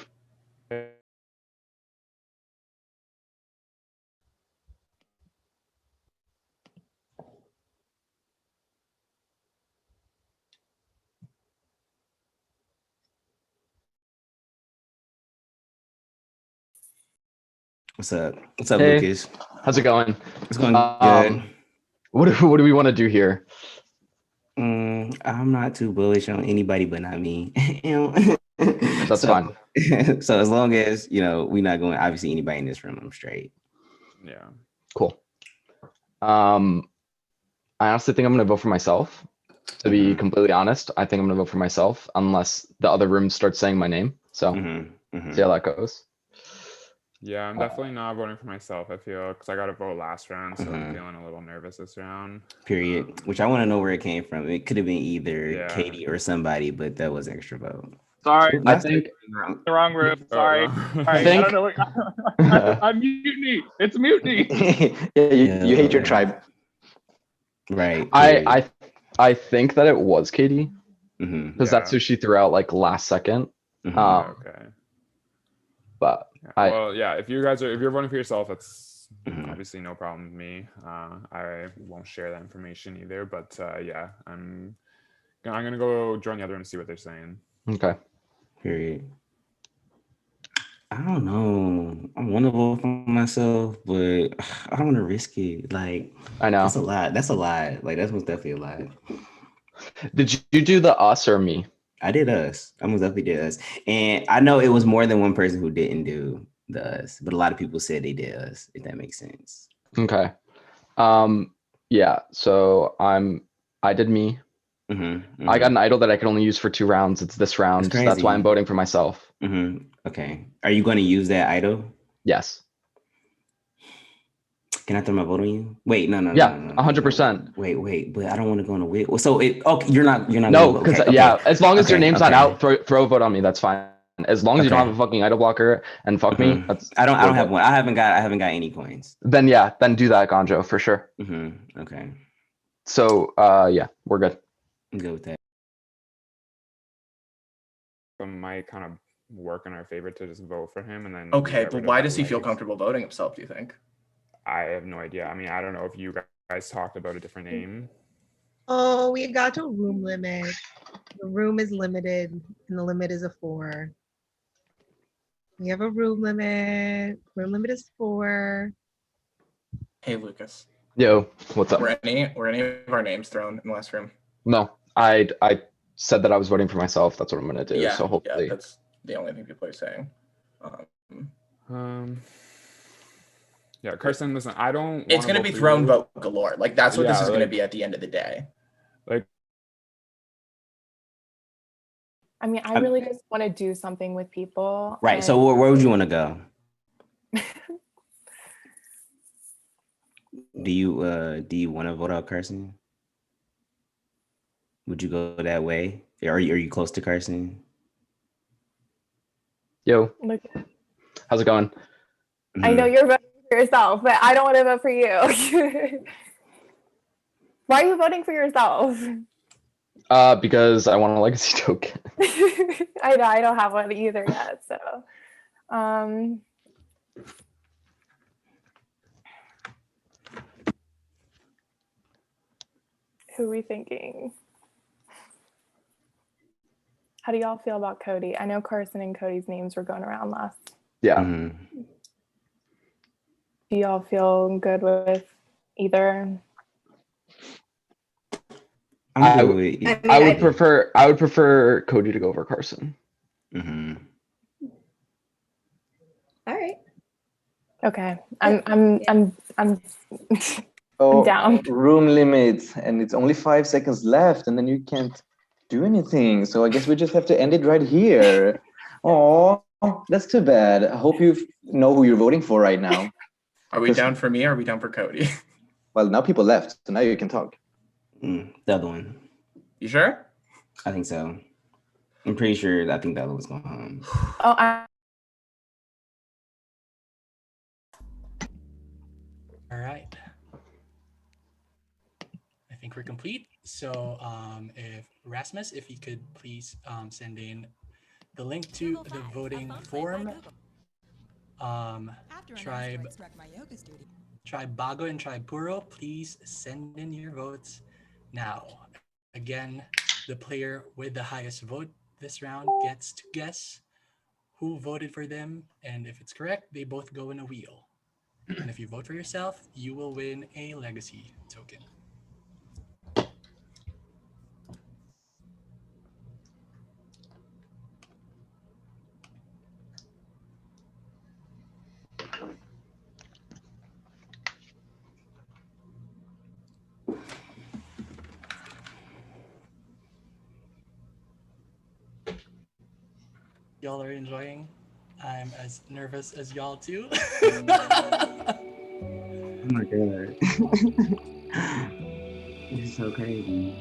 What's up? What's up, Hey, Lucas? how's it going? It's going good. What do we want to do here? I'm not too bullish on anybody, but not me. That's fine. So as long as we're not going, obviously anybody in this room, I'm straight. Yeah. Cool. I honestly think I'm gonna vote for myself. To be completely honest, I think I'm gonna vote for myself unless the other room starts saying my name. So see how that goes. Yeah, I'm definitely not voting for myself. I feel because I got to vote last round, so I'm feeling a little nervous this round. Period. Which I want to know where it came from. It could have been either Yeah. Katie or somebody, but that was extra vote. Sorry, I think the wrong room. Sorry. Sorry. think- I don't know what I'm mutiny. It's mutiny. Yeah, you hate your tribe. Right. I think that it was Katie because that's Yeah. who she threw out like last second. Okay. But Well, yeah. If you're voting for yourself, that's obviously no problem with me. I won't share that information either. But yeah, I'm gonna go join the other and see what they're saying. Okay. Period. I don't know. I want to vote for myself, but I don't want to risk it. Like, I know that's a lot. That's a lot. Like, that's most definitely a lot. Did you do the us or me? I did us. I most definitely did us, and I know it was more than one person who didn't do the us, but a lot of people said they did us. If that makes sense. Okay. Yeah. So I did me. I got an idol that I can only use for 2 rounds. It's this round. So that's why I'm voting for myself. Okay. Are you going to use that idol? Yes. Can I throw my vote on you? Wait, no. Yeah, 100%. Wait, but I don't want to go on a wait. So you're not. No, gonna, because okay, yeah, as long as your okay, name's not out, throw a vote on me. That's fine. As long as you don't have a fucking idol blocker and fuck me, that's. I don't have one. I haven't got any coins. Then do that, Gonjo, for sure. Okay. So yeah, we're good. I'm good with that. It might kind of work in our favor to just vote for him and then. Okay, but why does he feel comfortable voting himself, do you think? I have no idea. I mean, I don't know if you guys talked about a different name. Oh, we got to room limit. The room is limited and the limit is a 4. We have a room limit. Room limit is 4. Hey, Lucas. Yo, what's up? Were any of our names thrown in the last room? No, I said that I was voting for myself. That's what I'm gonna do. Yeah, so hopefully. yeah, that's the only thing people are saying. Yeah, Carson, listen, I don't. It's gonna be thrown vote galore. Like that's what this is gonna be at the end of the day. Like, I mean, I really just want to do something with people. Right. So where would you want to go? Do you want to vote out Carson? Would you go that way? Are you close to Carson? Yo. Look. How's it going? I know you're voting for yourself, but I don't want to vote for you. Why are you voting for yourself? Because I want a legacy token. I know I don't have one either yet. So, who are we thinking? How do y'all feel about Cody? I know Carson and Cody's names were going around last. Yeah. Do y'all feel good with either? I, good w- with I would prefer Cody to go over Carson. Mm-hmm. All right. Okay. I'm Oh, down. room limits, and it's only 5 seconds left, and then you can't do anything. So I guess we just have to end it right here. Oh, that's too bad. I hope you know who you're voting for right now. Are we down for me or are we down for Cody? Well, now people left, so now you can talk. The other one. You sure? I think so. I'm pretty sure. I think the other one's going home. Oh, All right. I think we're complete. So if Rasmus, if you could please send in the link to the voting form. Tribe Bago and Tribe Puro, please send in your votes now. Again, the player with the highest vote this round gets to guess who voted for them, and if it's correct, they both go in a wheel. And if you vote for yourself, you will win a legacy token. Y'all are enjoying. I'm as nervous as y'all too. Oh my god. This is so crazy.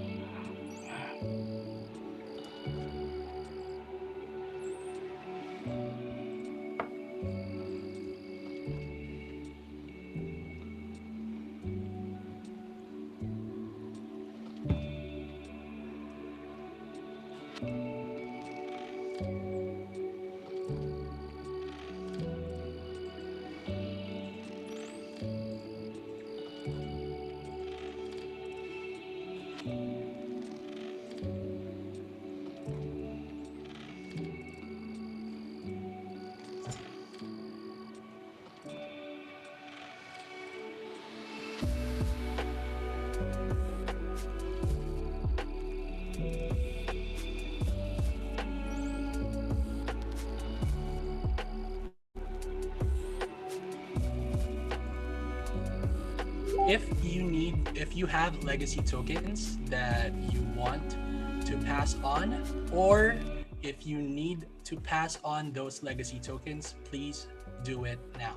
If you have legacy tokens that you want to pass on, or if you need to pass on those legacy tokens, please do it now.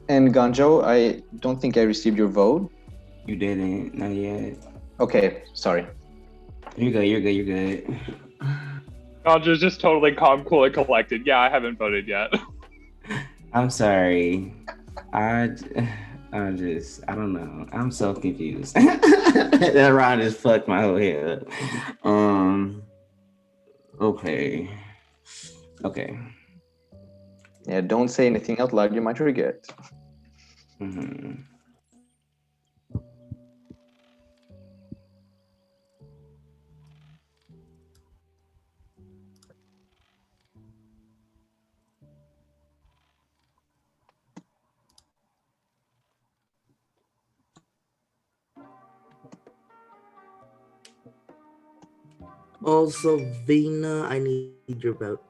And Ganjo, I don't think I received your vote. You didn't, not yet. Okay, sorry. You're good, you're good, you're good. Ganjo's just totally calm, cool, and collected. Yeah, I haven't voted yet. I'm sorry. I don't know. I'm so confused. That round just fucked my whole head up. Okay. Yeah, don't say anything out loud, you might regret. Mm-hmm. Also, Vina, I need your vote.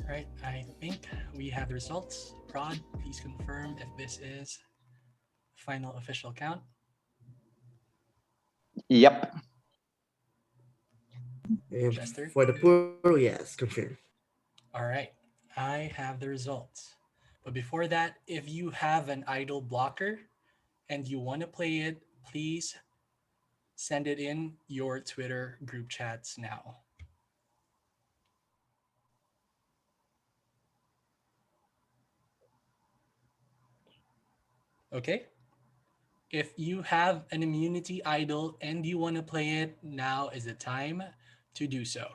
All right, I think we have the results. Prod, please confirm if this is final official count. Yep. Chester? For the Puro, yes, confirm. All right, I have the results. But before that, if you have an idol blocker and you want to play it, please send it in your Twitter group chats now. Okay? If you have an immunity idol and you want to play it, now is the time to do so.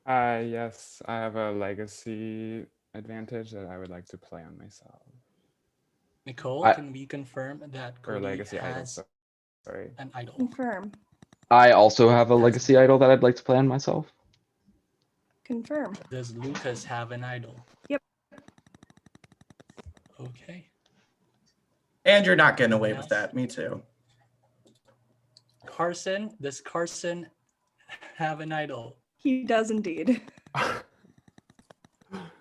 Yes, I have a legacy advantage that I would like to play on myself. Nicole, can we confirm that Or Cody legacy idol, has sorry. an idol? Confirm. I also have a legacy idol that I'd like to play on myself. Confirm. Does Lucas have an idol? Yep. Okay. And you're not getting away with that. Me too. Carson, does Carson have an idol? He does indeed.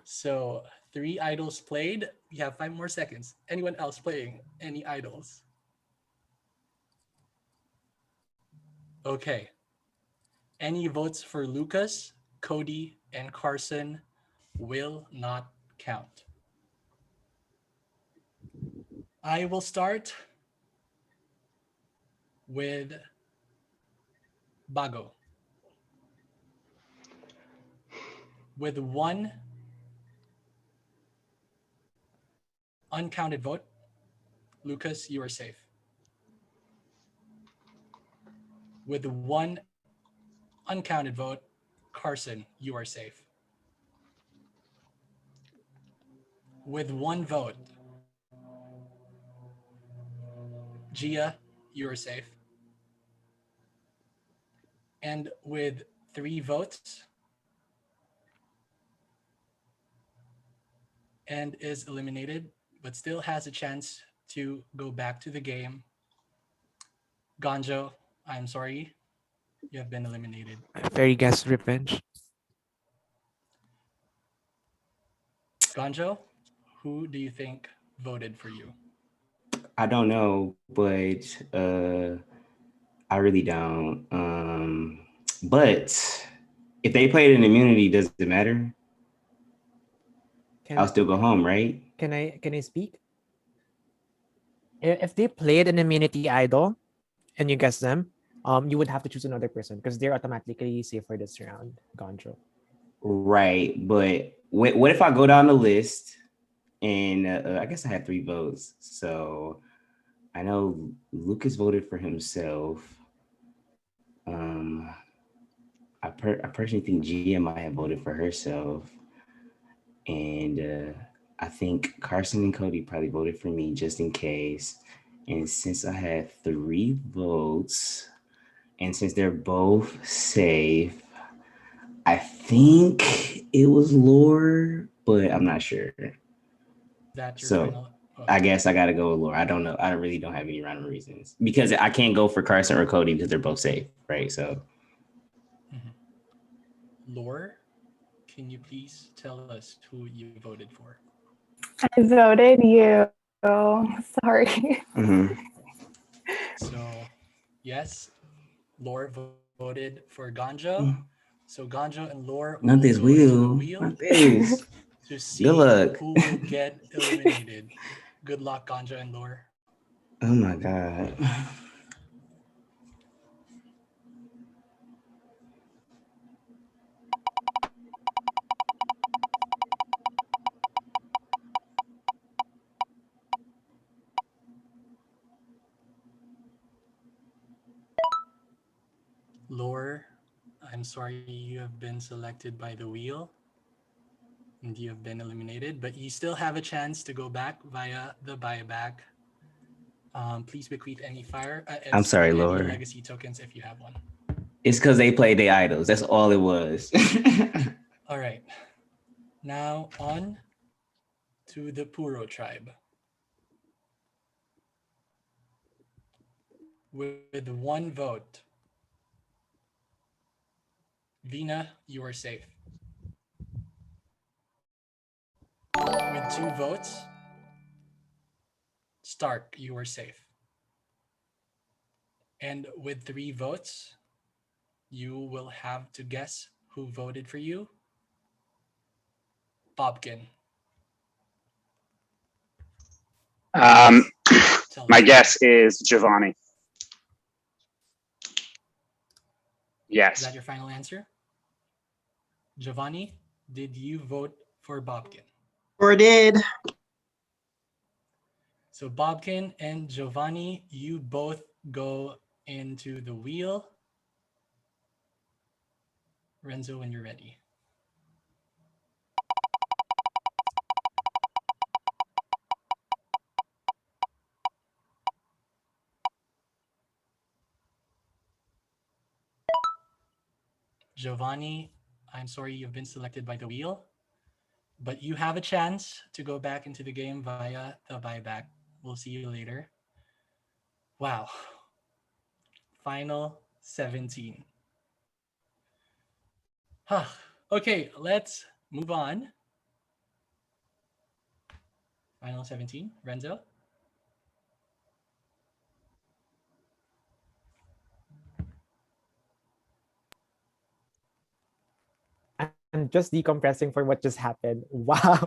So 3 idols played. We have 5 more seconds. Anyone else playing any idols? Okay. Any votes for Lucas, Cody, and Carson will not count. I will start with Bago. With 1 uncounted vote, Lucas, you are safe. With 1 uncounted vote, Carson, you are safe. With 1 vote, Gia, you are safe. And with 3 votes, and is eliminated, but still has a chance to go back to the game. Ganjo, I'm sorry, you have been eliminated. Fairy guest revenge. Ganjo, who do you think voted for you? I don't know, but I really don't. But if they played an immunity, does it matter? I'll still go home, right? Can I speak? If they played an immunity idol and you guess them, you would have to choose another person because they're automatically safe for this round, Gonjo. Right, but what if I go down the list and I guess I had 3 votes, so I know Lucas voted for himself. I personally think Gia might have voted for herself, and I think Carson and Cody probably voted for me just in case. And since I had 3 votes, and since they're both safe, I think it was Lore, but I'm not sure. That's your So final. I guess I gotta go with Lore. I don't know. I really don't have any random reasons because I can't go for Carson or Cody because they're both safe, right? So Lore, can you please tell us who you voted for? I voted you. Sorry. So, yes, Lore voted for Ganjo. So Ganjo and Lore will not this go into the wheel. wheel Not this. to see Good luck. who will get eliminated. Good luck, Ganjo and Lore. Oh my God. Lore, I'm sorry you have been selected by the wheel and you have been eliminated, but you still have a chance to go back via the buyback. Please bequeath any I'm sorry, any Lore. legacy tokens if you have one. It's because they played their idols. That's all it was. All right. Now on to the Puro tribe. With 1 vote, Vina, you are safe. With 2 votes, Stark, you are safe. And with 3 votes, you will have to guess who voted for you. Bobkin. My guess is Giovanni. Is Yes. that your final answer? Giovanni, did you vote for Bobkin? Or did. So Bobkin and Giovanni, you both go into the wheel. Renzo, when you're ready. Giovanni, I'm sorry you've been selected by the wheel, but you have a chance to go back into the game via the buyback. We'll see you later. Wow. Final 17. Huh. Okay, let's move on. Final 17. Renzo? I'm just decompressing for what just happened. Wow.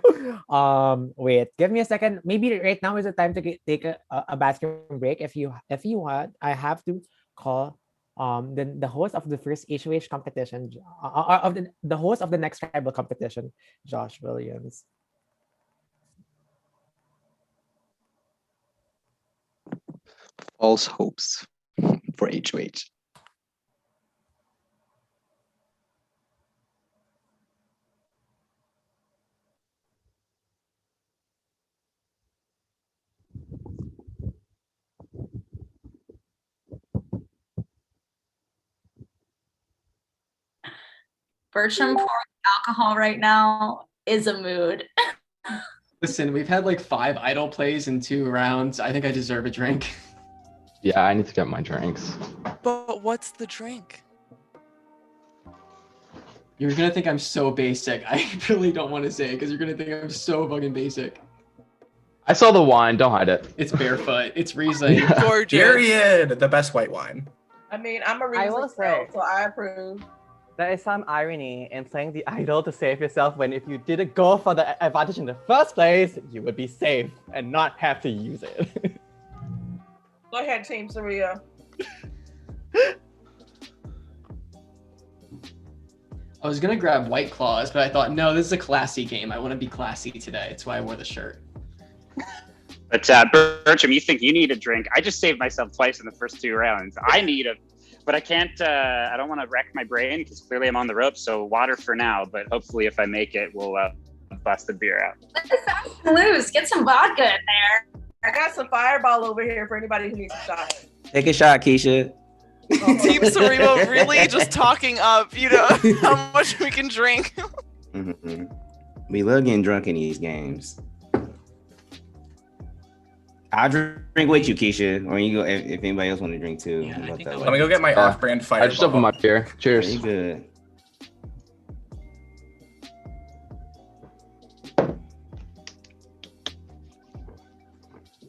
Wait, give me a second. Maybe right now is the time to take a bathroom break. If you want, I have to call the host of the first HOH competition, of the host of the next tribal competition, Josh Williams. False hopes for HOH. Bertram pouring alcohol right now is a mood. Listen, we've had like 5 idle plays in 2 rounds. I think I deserve a drink. Yeah, I need to get my drinks. But what's the drink? You're gonna think I'm so basic. I really don't want to say it because you're gonna think I'm so fucking basic. I saw the wine. Don't hide it. It's barefoot. It's Riesling. Gorgeous. Period. The best white wine. I mean, I'm a I will Riesling say- girl, so I approve. There is some irony in playing the idol to save yourself when if you didn't go for the advantage in the first place, you would be safe and not have to use it. Go ahead, Team Saria. I was gonna grab White Claws, but I thought, no, this is a classy game. I want to be classy today. That's why I wore the shirt. But Bertram, you think you need a drink? I just saved myself twice in the first 2 rounds. I need a, but I can't. I don't want to wreck my brain because clearly I'm on the ropes. So water for now. But hopefully, if I make it, we'll bust the beer out. Lose, get some vodka in there. I got some Fireball over here for anybody who needs a shot. Take a shot, Keisha. Team Sarima really just talking up, how much we can drink. Mm-hmm. We love getting drunk in these games. I'll drink with you, Keisha, or you go if anybody else want to drink too. Yeah, I think Let me go get my off-brand Fireball. I just opened my beer. Cheers. You good.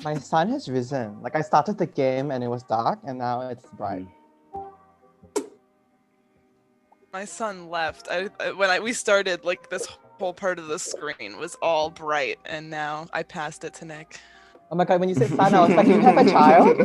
My sun has risen. Like I started the game and it was dark and now it's bright. My son left. When we started, like this whole part of the screen was all bright, and now I passed it to Nick. Oh my god, when you said sun, I was like, you have a child?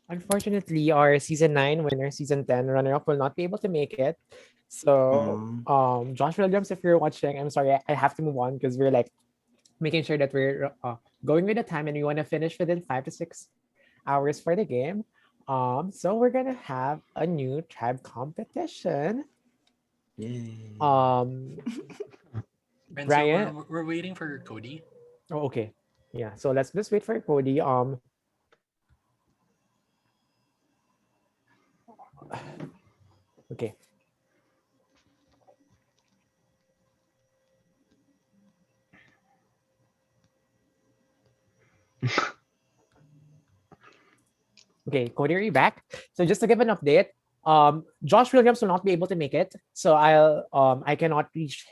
Unfortunately, our season 9 winner, season 10 runner-up will not be able to make it. So, Josh Williams, if you're watching, I'm sorry, I have to move on because we're like making sure that we're going with the time and we want to finish within 5 to 6 hours for the game. So we're gonna have a new tribe competition. Yay. Renzo, Brian, we're waiting for Cody. oh, okay, yeah. So let's just wait for Cody. Okay. Okay, Cody, are you back? So just to give an update, Josh Williams will not be able to make it. So I cannot reach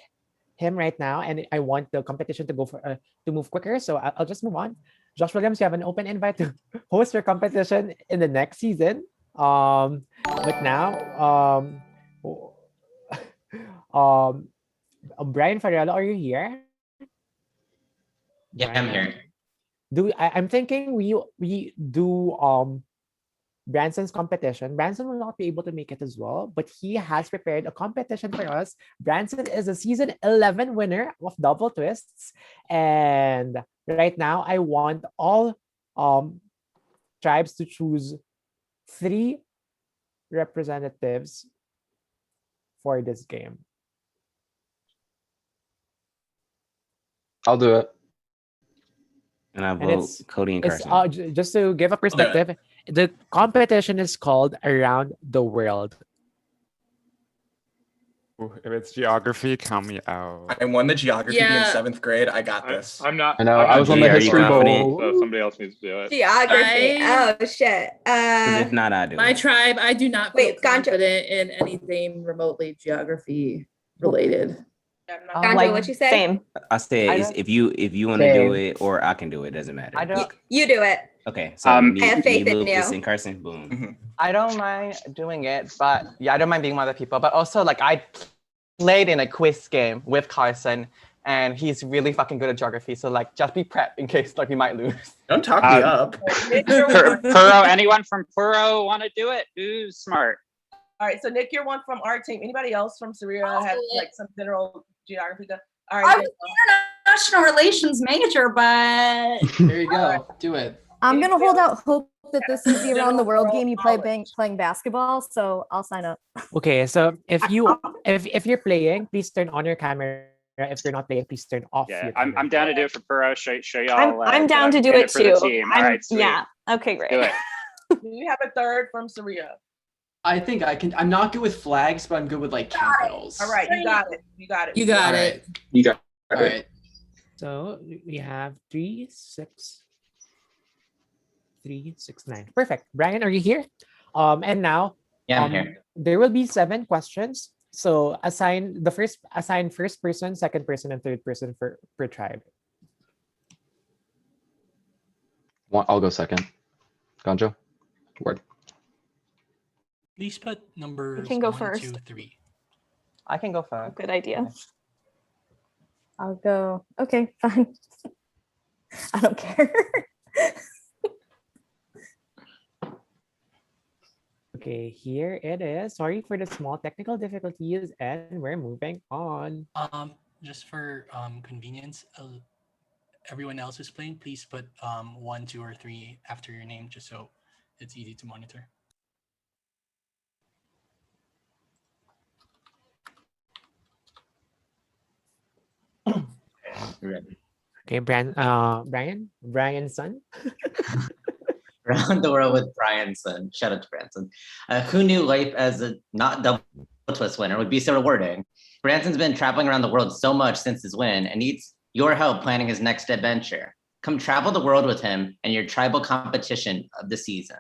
him right now, and I want the competition to go for to move quicker. So I'll just move on. Josh Williams, you have an open invite to host your competition in the next season. But now, Brian Farella, are you here? Yeah, I'm here. I'm thinking we do Branson's competition. Branson will not be able to make it as well, but he has prepared a competition for us. Branson is a season 11 winner of Double Twists, and right now I want all tribes to choose 3 representatives for this game. I'll do it. And I vote Cody and Carson. Just to give a perspective, the competition is called Around the World. If it's geography, count me out. I won the geography in Yeah. 7th grade. I got this. I'm not. I know. I'm I was on the history bowl. So somebody else needs to do it. Geography. Oh shit. 'Cause if not, I do My it. tribe, I do not feel Wait, Ganjo. confident in anything remotely geography related. Ganjo, what you say? Same. I said I is don't- if you want to do Same. it or I can do it, doesn't matter. I don't. You do it. Okay, so me, I have faith in Lucas, you. and Carson, boom. I don't mind doing it, but yeah, I don't mind being one of the people. But also, like, I played in a quiz game with Carson, and he's really fucking good at geography. So, like, just be prepped in case, like, we might lose. Don't talk me up. Puro, anyone from Puro want to do it? Ooh, smart. All right, so Nick, you're one from our team. Anybody else from Syria have like some general geography? All I right. was an international relations major, but There you go. Do it. I'm gonna hold out hope that this is the around the world game you play playing basketball, so I'll sign up. Okay, so if you're playing, please turn on your camera. If you're not playing, please turn off Yeah, your camera. I'm down to do it for Puro. Show y'all. I'm down to do in it for the too. team. All right, sweet. Yeah. Okay, great. Do it. Do you have a third from Syria? I think I can. I'm not good with flags, but I'm good with like capitals. All right, you got it. You got it. You got All it. right. You got All right. So we have 3, 6, 3, 6, 9. Perfect. Brian, are you here? And now, Yeah, I'm here. there will be 7 questions. So assign first person, second person, and third person per tribe. I'll go second. Ganjo, word. Please put numbers You can go 1, first. 2, 3. I can go first. Good idea. I'll go. Okay, fine. I don't care. Okay, here it is. Sorry for the small technical difficulties, and we're moving on. Just for convenience, everyone else who's playing, please put 1, 2, or 3 after your name, just so it's easy to monitor. Okay, Brian's son. Around the world with Bryanson. Shout out to Branson. Who knew life as a not double twist winner would be so rewarding? Branson's been traveling around the world so much since his win and needs your help planning his next adventure. Come travel the world with him and your tribal competition of the season.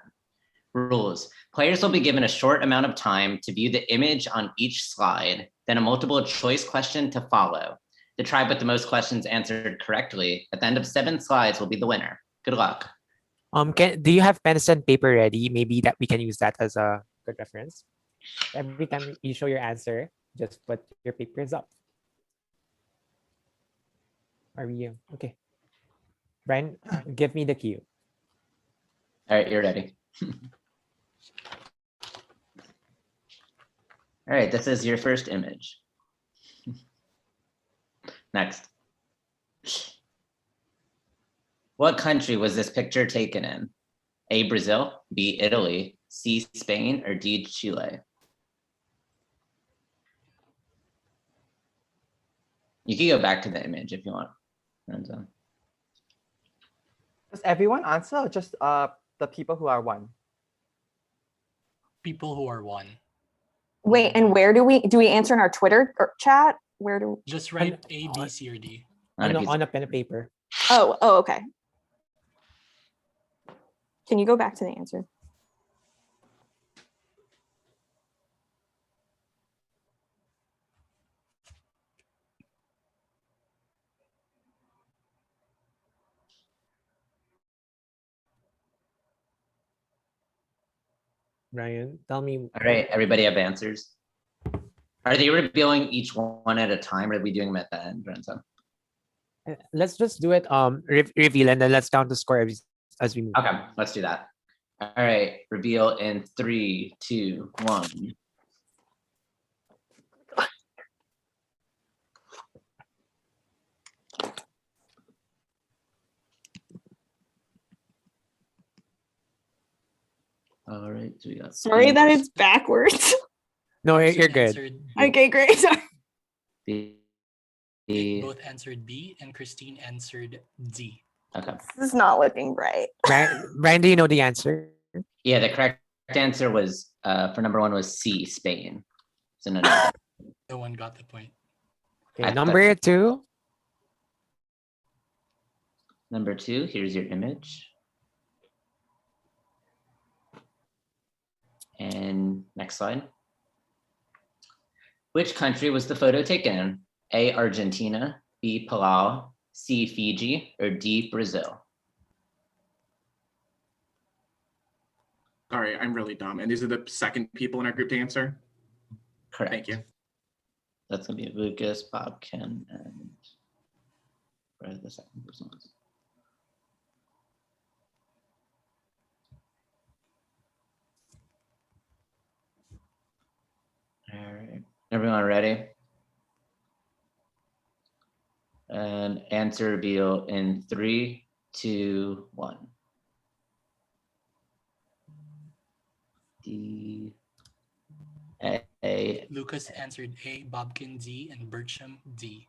Rules. Players will be given a short amount of time to view the image on each slide, then a multiple choice question to follow. The tribe with the most questions answered correctly at the end of 7 slides will be the winner. Good luck. Do you have pens and paper ready? Maybe that we can use that as a good reference. Every time you show your answer, just put your papers up. Are you okay? Brian, give me the cue. All right, you're ready. All right, this is your first image. Next. What country was this picture taken in? A, Brazil, B, Italy, C, Spain, or D, Chile? You can go back to the image if you want. Renzo. Does everyone answer or just the people who are one? People who are one. Wait, and where do we answer in our Twitter or chat? Where do Just write A, B, C, or D. On a pen and paper. Oh, okay. Can you go back to the answer? Brian, tell me. All right, everybody have answers. Are they revealing each one at a time, or are we doing them at the end, Renzo? Let's just do it. Reveal and then let's count the score as we move. Okay, let's do that. All right, reveal in 3, 2, 1. All right, so we got. Sorry that it's backwards. No, you're good. Answered Okay, great. Sorry. B. Both answered B, and Christine answered D. Okay. This is not looking right. Brian, do you know the answer? Yeah, the correct answer was for number 1 was C, Spain. So no. No one got the point. Okay, number 2. Number 2, here's your image. And next slide. Which country was the photo taken in? A, Argentina, B, Palau, C, Fiji, or D, Brazil? Sorry, I'm really dumb. And these are the second people in our group to answer? Correct. Thank you. That's gonna be Lucas, Bob, Ken, and where the second person was. All right, everyone ready? And answer reveal in 3, 2, 1. D, A. Lucas answered A, Bobkin D, and Bertram D.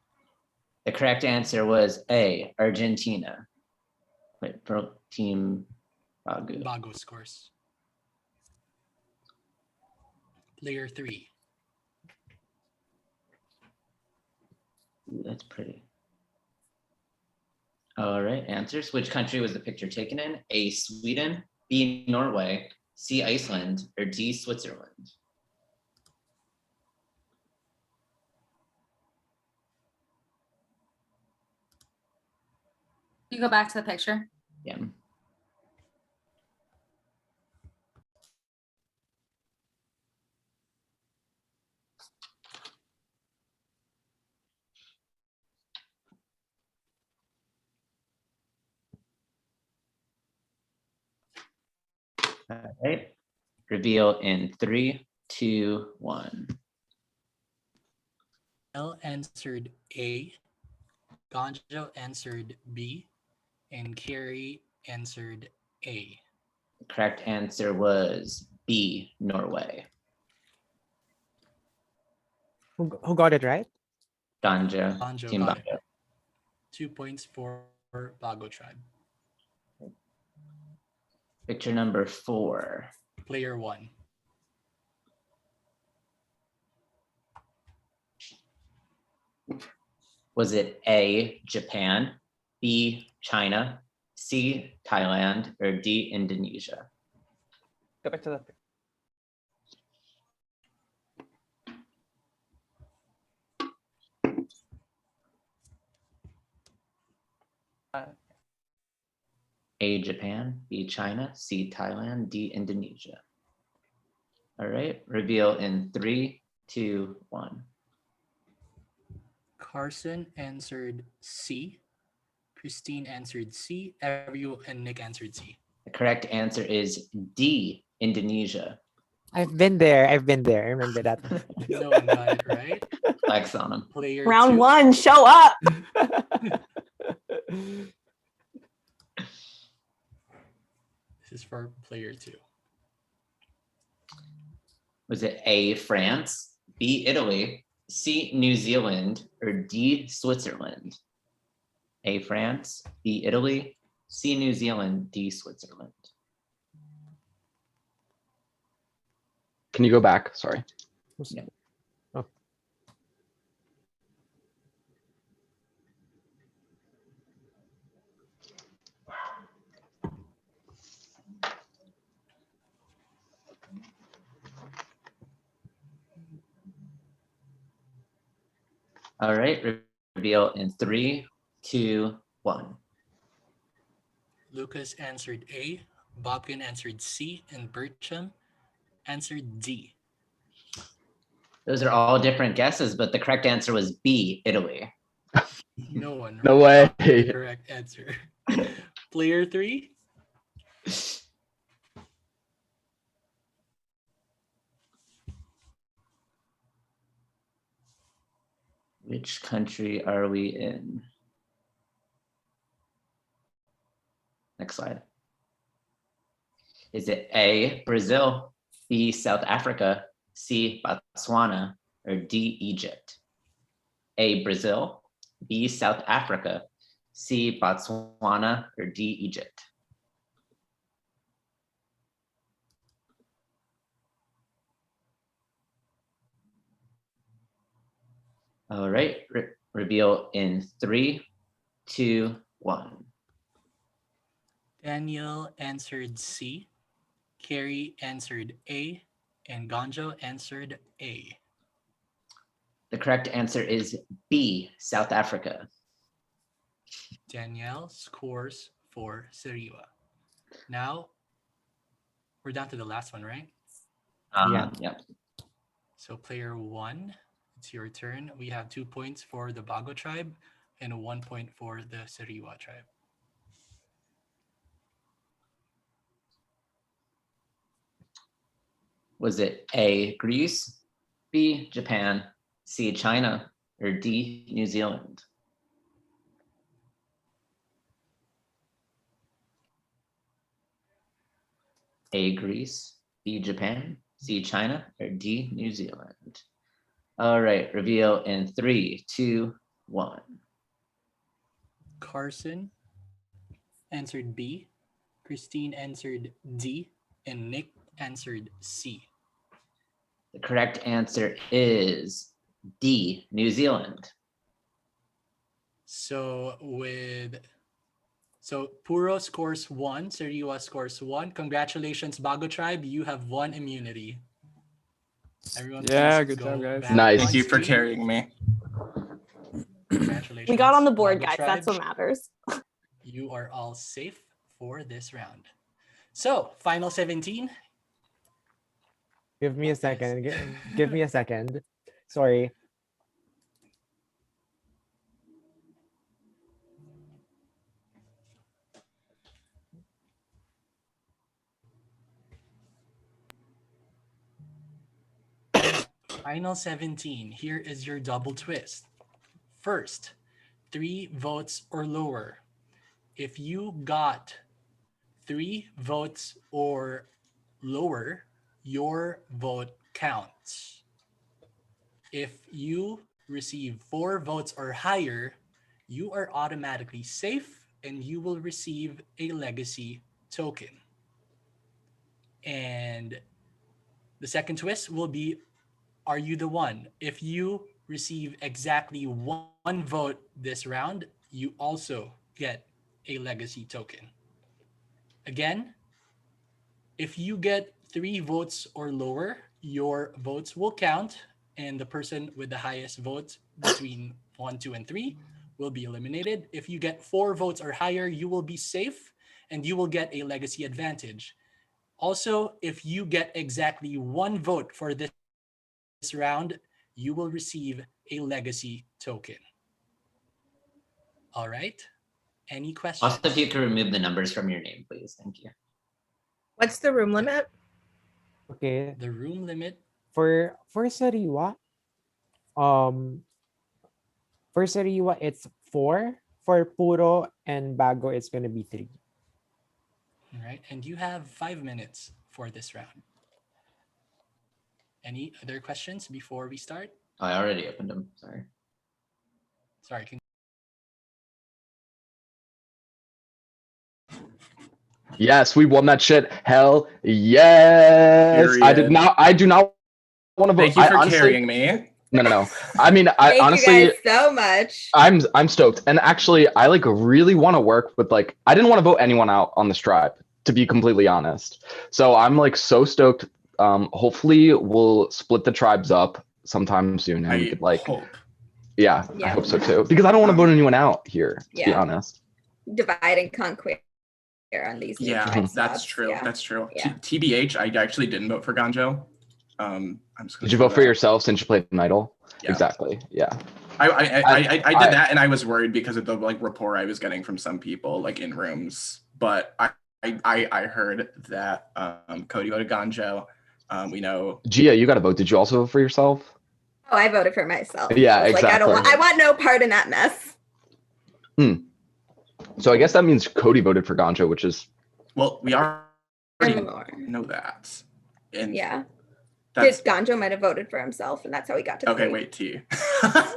The correct answer was A, Argentina. Wait, for team Bago. Bago scores. Player 3. Ooh, that's pretty. All right, answers. Which country was the picture taken in? A, Sweden, B, Norway, C, Iceland, or D, Switzerland? You go back to the picture. Yeah. All right. Reveal in 3, 2, 1. L answered A, Gonjo answered B, and Carrie answered A. The correct answer was B, Norway. Who got it right? Ganja, Gonjo Team got Bago. it. 2 points for Bago Tribe. Picture number 4. Player 1. Was it A, Japan, B, China, C, Thailand, or D, Indonesia? Go back to the. A, Japan, B, China, C, Thailand, D, Indonesia. All right, reveal in 3, 2, 1. Carson answered C. Christine answered C. Everyone and Nick answered C. The correct answer is D, Indonesia. I've been there. I remember that. No one got it right. Flex on them. Player Round 2. 1, show up. This is for player 2. Was it A, France, B, Italy, C, New Zealand, or D, Switzerland? A, France, B, Italy, C, New Zealand, D, Switzerland. Can you go back? Sorry. Yeah. Oh. All right, reveal in 3, 2, 1. Lucas answered A. Bobkin answered C. And Bertram answered D. Those are all different guesses, but the correct answer was B, Italy. No one. No way. got the correct answer. Player 3. Which country are we in? Next slide. Is it A, Brazil, B, South Africa, C, Botswana, or D, Egypt? A, Brazil, B, South Africa, C, Botswana, or D, Egypt? All right, reveal in 3, 2, 1. Daniel answered C. Carrie answered A. And Gonjo answered A. The correct answer is B, South Africa. Danielle scores for Sariwa. Now, we're down to the last one, right? Yep. So player 1, it's your turn. We have 2 points for the Bago tribe and 1 point for the Sariwa tribe. Was it A, Greece, B, Japan, C, China, or D, New Zealand? A, Greece, B, Japan, C, China, or D, New Zealand? All right, reveal in 3, 2, 1. Carson answered B. Christine answered D. And Nick answered C. The correct answer is D, New Zealand. So Puro scores 1, Sariwa scores 1. Congratulations, Bago Tribe. You have 1 immunity. Everyone, Yeah, please good go job, guys. back Nice. on Thank you for screen. carrying me. Congratulations. We got on the board, Bago guys. Tribe. That's what matters. You are all safe for this round. So, final 17. Give me a second. Give me a second. Sorry. Final 17. Here is your double twist. First, 3 votes or lower. If you got 3 votes or lower, your vote counts. If you receive 4 votes or higher, you are automatically safe and you will receive a legacy token. And the second twist will be, are you the one? If you receive exactly 1 vote this round, you also get a legacy token. Again, if you get 3 votes or lower, your votes will count, and the person with the highest votes between 1, 2, and 3 will be eliminated. If you get 4 votes or higher, you will be safe, and you will get a legacy advantage. Also, if you get exactly 1 vote for this round, you will receive a legacy token. All right. Any questions? Also, if you could remove the numbers from your name, please. Thank you. What's the room limit? Okay. The room limit For Sariwa, it's 4. For Puro and Bago, it's gonna be 3. All right. And you have 5 minutes for this round. Any other questions before we start? I already opened them. Sorry. Sorry. Yes, we won that shit. Hell yes. I do not want to vote. Thank you for honestly, carrying me. No. I mean, Thank honestly, you guys so much. I'm stoked. And actually, I really want to work with I didn't want to vote anyone out on this tribe, to be completely honest. So I'm so stoked. Hopefully we'll split the tribes up sometime soon and we could hope. Yeah, I hope so too. Because I don't want to vote anyone out here, to be honest. Divide and conquer. on these new Yeah, tribe that's stuff. true. Yeah. That's true. Yeah. TBH, I actually didn't vote for Ganjo. I'm just gonna Did you say vote for that. yourself since you played an idol? Yeah. Exactly. Yeah. I did that, and I was worried because of the like rapport I was getting from some people like in rooms. But I heard that Cody voted Ganjo. We know Gia, you got a vote. Did you also vote for yourself? Oh, I voted for myself. Yeah, I was like, exactly. I want no part in that mess. So I guess that means Cody voted for Ganjo, which is well, we already More. know that. And Yeah. that's Ganjo might have voted for himself, and that's how he got to okay. 3. Wait, T.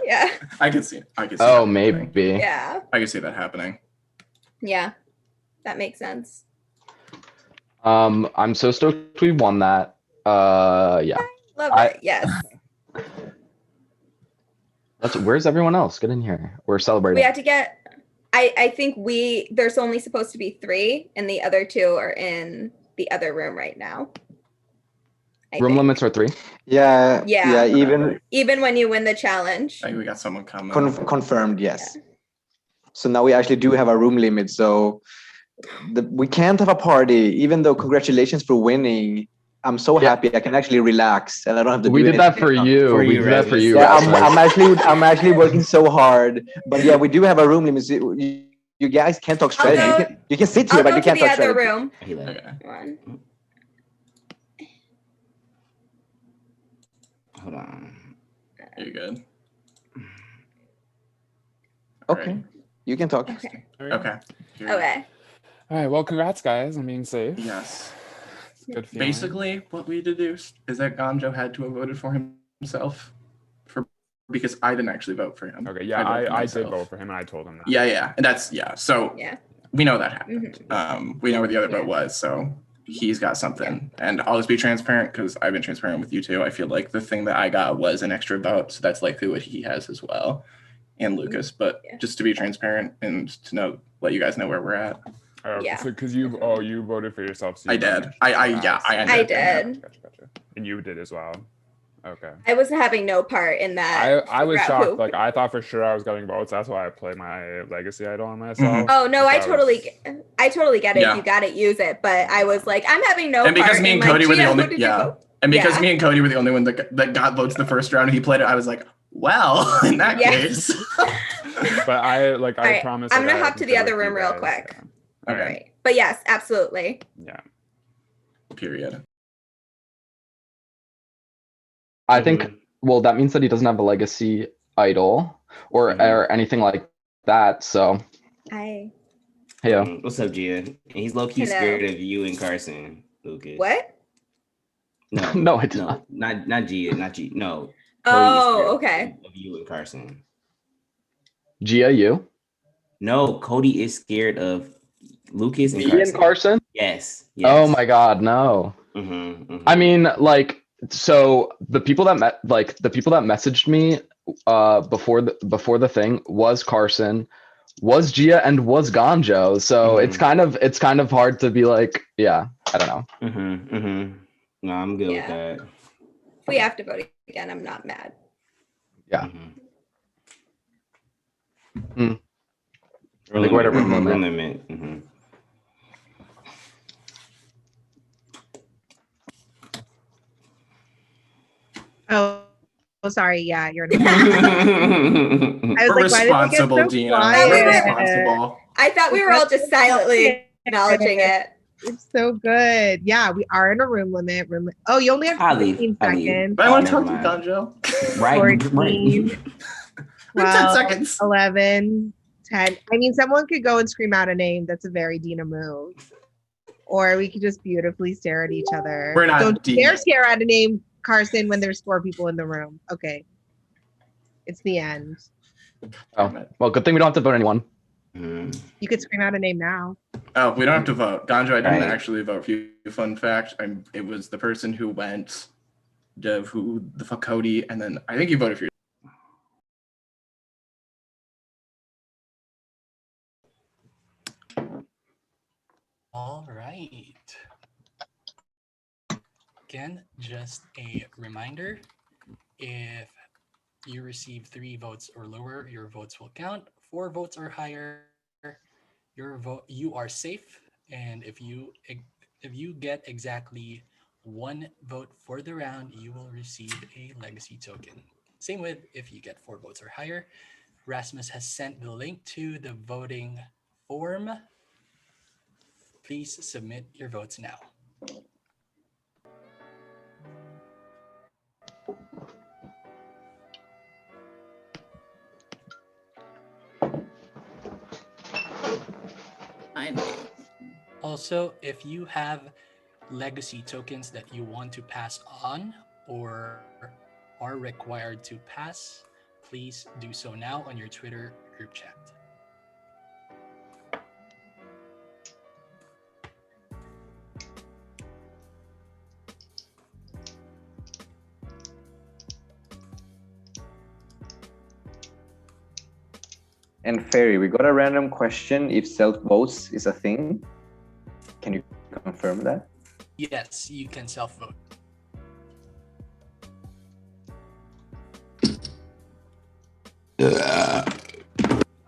Yeah. I can see. I can see. Oh, that maybe. happening. Yeah. I can see that happening. Yeah. That makes sense. I'm so stoked we won that. Yeah. Love it. Yes. Where's everyone else? Get in here. We're celebrating. We had to get. I think there's only supposed to be 3, and the other 2 are in the other room right now. Room limits are 3. Yeah. Yeah. Even when you win the challenge. We got someone coming. Confirmed. Yes. So now we actually do have a room limit. So we can't have a party, even though congratulations for winning. I'm so happy I can actually relax and I don't have to. We did that for you. We did that for you. Yeah, I'm actually working so hard. But yeah, we do have a room limit. So you guys can't talk strategy. You can sit here, but you can't talk strategy. I'll go to the other room. Okay. Hold on. You're good. Okay. You can talk. Okay. Okay. Okay. All right. Well, congrats, guys, on being safe. Yes. It's a good feeling. Basically, what we deduced is that Ganjo had to have voted for himself, because I didn't actually vote for him. Okay. Yeah, I did vote for him, and I told him that. Yeah, and that's So we know that happened. We know where the other vote was, so he's got something. And I'll just be transparent because I've been transparent with you too. I feel like the thing that I got was an extra vote, so that's likely what he has as well, and Lucas. But just to be transparent and to let you guys know where we're at. Oh, Yeah. so because you voted for yourself. So I you did. I did. Gotcha. And you did as well. Okay. I was having no part in that. I was figure out shocked. who. Like I thought for sure I was getting votes. That's why I played my legacy idol on myself. Oh no, I Because totally get it. Yeah. If you got it, use it. But I was like, I'm having no And because part. me and in, Cody like, were the Gia, who only did you vote? and because Yeah. me and Cody were the only one that got votes the first round, and he played it. I was like, well, in that Yeah. case. But I All right, promise. I'm like, gonna I hop to the consider other you room real guys, quick. yeah. Okay. Right. But yes, absolutely. Yeah. Period. I think. Well, that means that he doesn't have a legacy idol or anything like that. So. Hi. Hey. What's up, Gia? And he's low key Hello. scared of you and Carson, Lucas. What? No, No, I did not. Not Gia, not Gia. No. Oh, okay. Of you and Carson. Gia, you? No, Cody is scared of Lucas and Me Carson. and Carson? Yes. Oh my God, no. I mean, like, so the people that messaged me before the thing was Carson, was Gia, and was Ganjo. So it's kind of hard to be like, yeah, I don't know. No, I'm good with Yeah. that. If we have to vote again, I'm not mad. Yeah. Room Like, whatever limit. room Room limit. limit. Oh, sorry. Yeah, you're. I was We're like, why did they get responsible, so Gina. quiet? We're responsible. I thought we were all just silently acknowledging it. It's so good. Yeah, we are in a room limit. Oh, you only have 15 seconds. But I want to talk to you, Ganjo. Right. 14, 10 12, seconds. 11, 10. I mean, someone could go and scream out a name. That's a very Dina move. Or we could just beautifully stare at each other. We're not Don't Dina. dare scare out a name, Carson, when there's 4 people in the room. Okay. It's the end. Oh, well, good thing we don't have to vote anyone. You could scream out a name now. Oh, we don't have to vote. Ganjo, I didn't Right. actually vote for you. Fun fact, it was the person who went, who the fuck Cody, and then I think you voted for All right. Again, just a reminder, if you receive 3 votes or lower, your votes will count. 4 votes or higher, you are safe And if you get exactly 1 vote for the round, you will receive a legacy token. Same with if you get 4 votes or higher. Rasmus has sent the link to the voting form. Please submit your votes now. Also, if you have legacy tokens that you want to pass on or are required to pass, please do so now on your Twitter group chat. And Fairy, we got a random question if self votes is a thing. Can you confirm that? Yes, you can self-vote.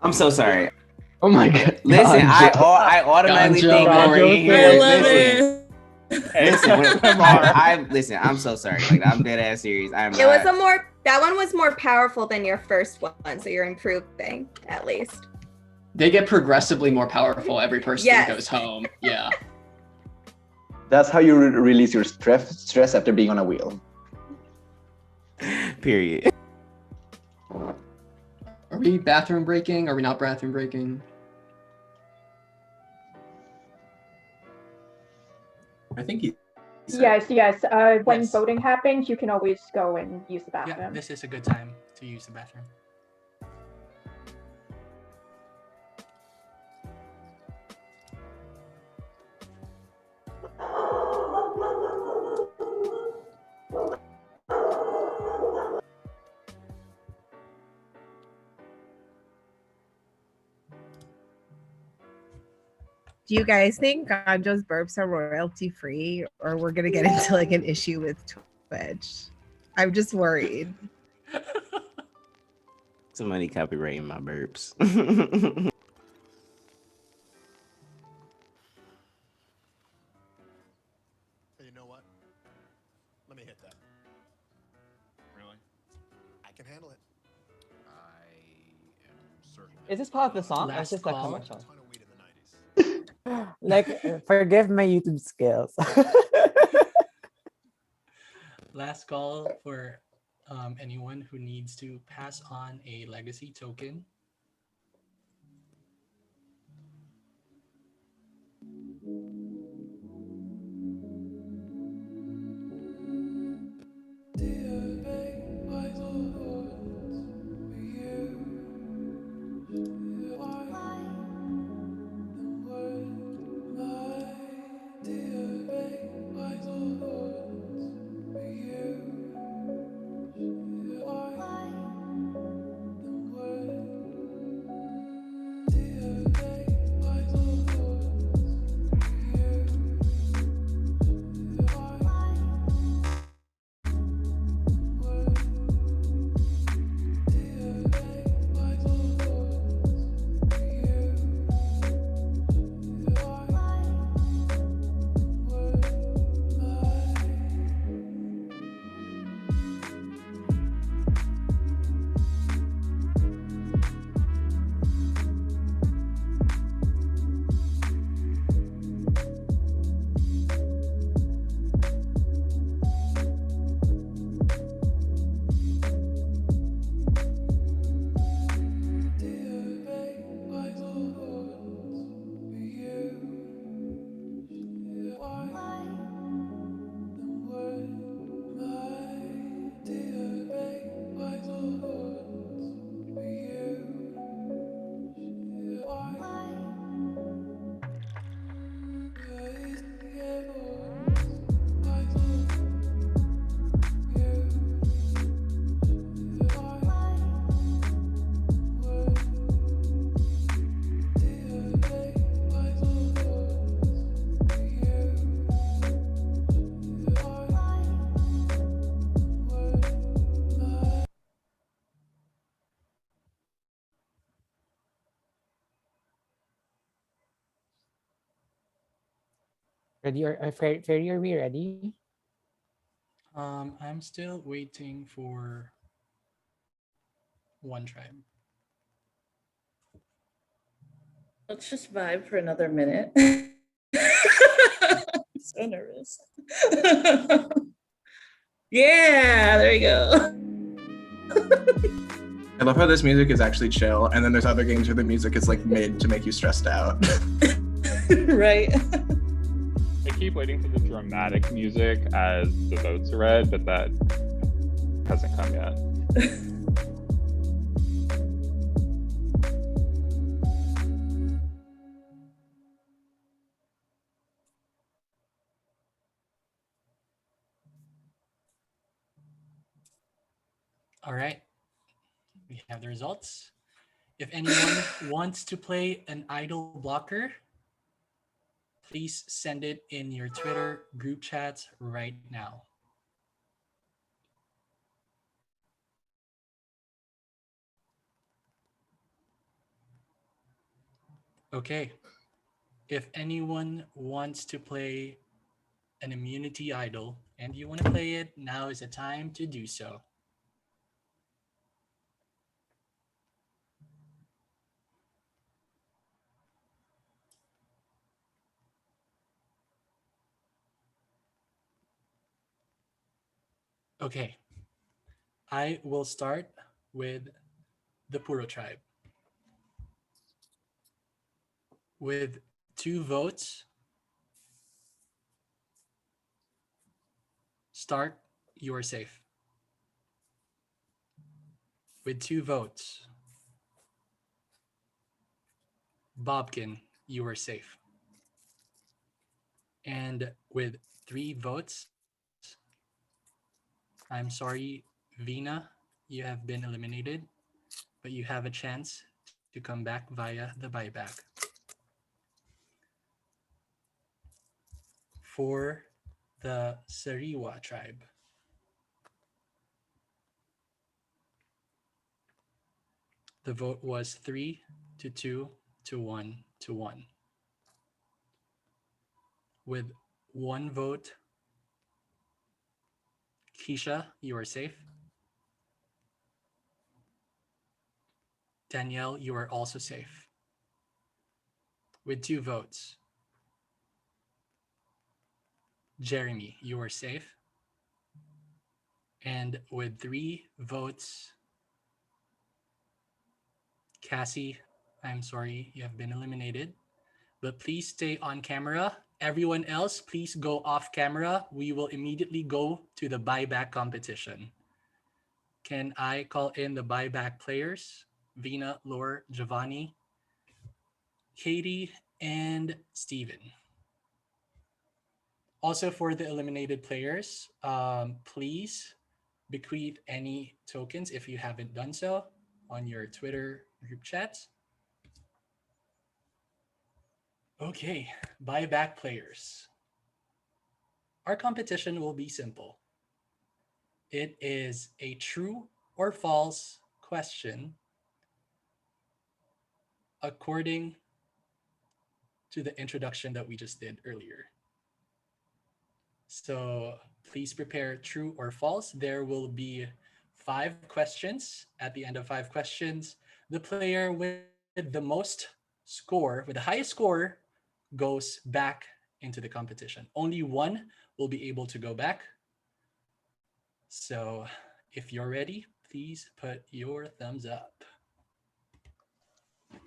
I'm so sorry. Oh my god. Listen, I automatically think over here. Listen, listen. I'm so sorry. Like I'm dead ass serious. I'm It was not. that one was more powerful than your first one, so you're improving at least. They get progressively more powerful every person Yes. goes home. Yeah. That's how you release your stress after being on a wheel. Period. Are we bathroom breaking? Are we not bathroom breaking? I think he. Yes. When Yes. voting happens, you can always go and use the bathroom. Yeah, this is a good time to use the bathroom. Do you guys think Ganjo's burps are royalty free, or we're gonna get into like an issue with Twitch? I'm just worried. Somebody copyrighting my burps. Hey, you know what? Let me hit that. Really? I can handle it. I am certain. Is this part of the song? Or is Last this like call. commercial? Like, forgive my YouTube skills. Last call for anyone who needs to pass on a legacy token. Ready or Fairy, are we ready? I'm still waiting for one tribe. Let's just vibe for another minute. I'm so nervous. Yeah, there you go. I love how this music is actually chill, and then there's other games where the music is like made to make you stressed out. Right. I keep waiting for the dramatic music as the votes are read, but that hasn't come yet. All right, we have the results. If anyone wants to play an idol blocker, please send it in your Twitter group chats right now. Okay, if anyone wants to play an immunity idol and you want to play it, now is the time to do so. Okay, I will start with the Puro tribe. With 2 votes, Stark, you are safe. With 2 votes, Bobkin, you are safe. And with 3 votes, I'm sorry, Vina, you have been eliminated, but you have a chance to come back via the buyback. For the Sariwa tribe, the vote was 3-2 to 1-1. With 1 vote, Keisha, you are safe. Danielle, you are also safe. With 2 votes, Jeremy, you are safe. And with 3 votes, Cassie, I'm sorry, you have been eliminated. But please stay on camera. Everyone else, please go off camera. We will immediately go to the buyback competition. Can I call in the buyback players? Vina, Laura, Giovanni, Katie, and Steven. Also for the eliminated players, please bequeath any tokens if you haven't done so on your Twitter group chats. Okay, buyback players. Our competition will be simple. It is a true or false question according to the introduction that we just did earlier. So please prepare true or false. There will be 5 questions. At the end of 5 questions, the player with the most score, with the highest score, goes back into the competition. Only one will be able to go back. So if you're ready, please put your thumbs up.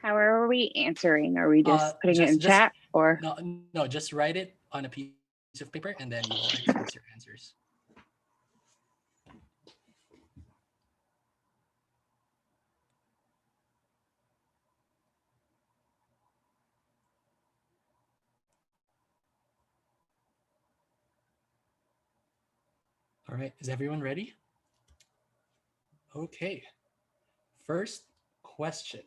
How are we answering? Are we just putting it in chat or? No, just write it on a piece of paper and then you will express your answers. All right, is everyone ready? Okay. First question.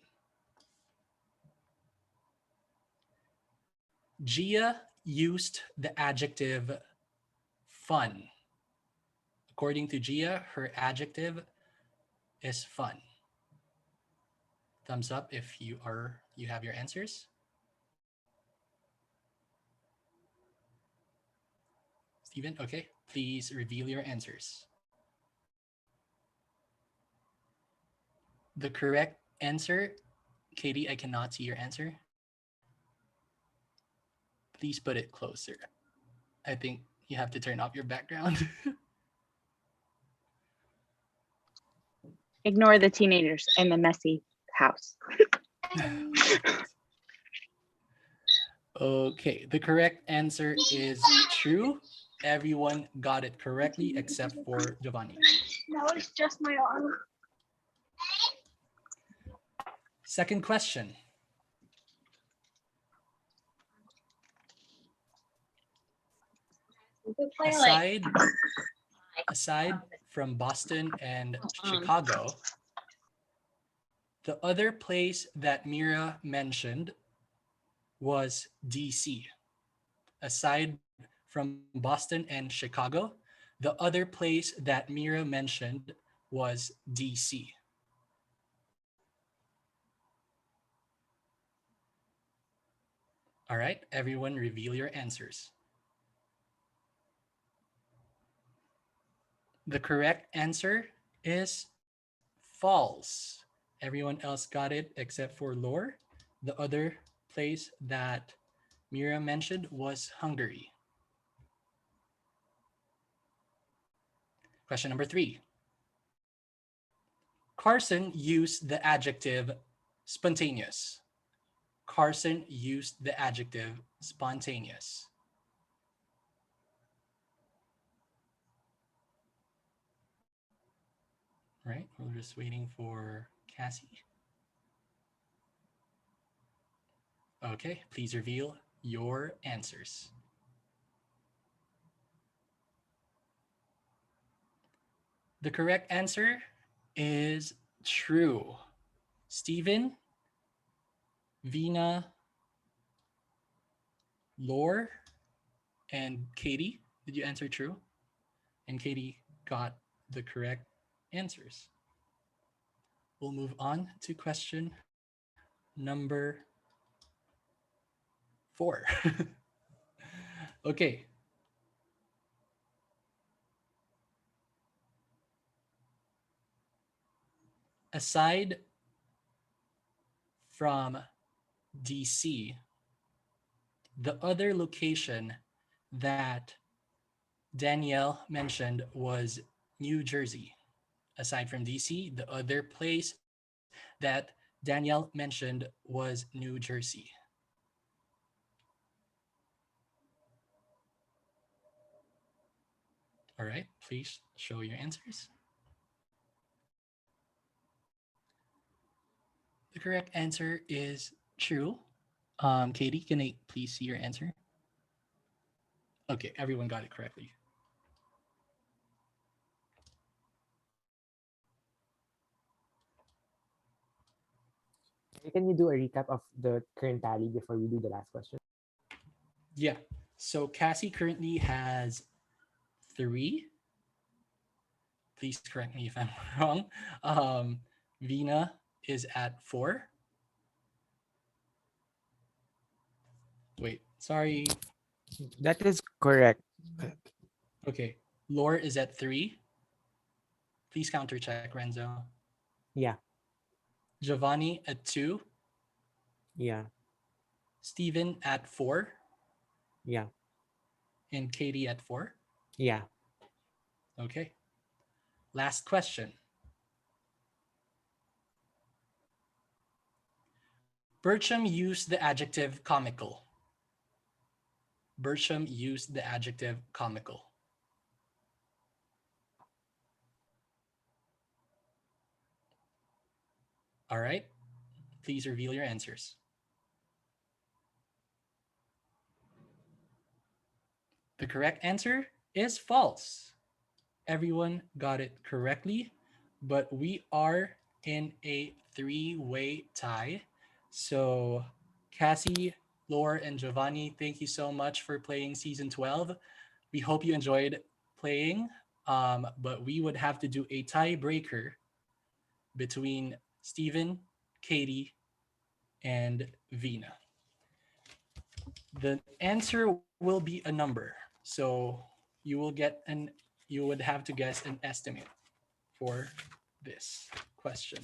Gia used the adjective fun. According to Gia, her adjective is fun. Thumbs up if you have your answers. Steven, okay. Please reveal your answers. The correct answer, Katie, I cannot see your answer. Please put it closer. I think you have to turn off your background. Ignore the teenagers in the messy house. Okay, the correct answer is true. Everyone got it correctly except for Giovanni. That was just my arm. Second question. Aside from Boston and Chicago, the other place that Mira mentioned was DC. Aside from Boston and Chicago, the other place that Mira mentioned was DC. All right, everyone reveal your answers. The correct answer is false. Everyone else got it except for Lore. The other place that Mira mentioned was Hungary. Question number 3. Carson used the adjective spontaneous. Carson used the adjective spontaneous. Right, we're just waiting for Cassie. Okay, please reveal your answers. The correct answer is true. Steven, Vina, Lore, and Katie, did you answer true? And Katie got the correct answers. We'll move on to question number 4. Okay. Aside from DC, the other location that Danielle mentioned was New Jersey. Aside from DC, the other place that Danielle mentioned was New Jersey. All right, please show your answers. The correct answer is true. Katie, can I please see your answer? Okay, everyone got it correctly. Can you do a recap of the current tally before we do the last question? Yeah. So Cassie currently has 3. Please correct me if I'm wrong. Vina is at 4. Wait, sorry. That is correct. Okay. Lore is at 3. Please counter check, Renzo. Yeah. Giovanni at 2. Yeah. Steven at 4. Yeah. And Katie at 4. Yeah. Okay. Last question. Bertram used the adjective comical. Bertram used the adjective comical. All right. Please reveal your answers. The correct answer is false. Everyone got it correctly, but we are in a 3-way tie. So Cassie, Lore, and Giovanni, thank you so much for playing season 12. We hope you enjoyed playing, but we would have to do a tiebreaker between Steven, Katie, and Vina. The answer will be a number. So you would have to guess an estimate for this question.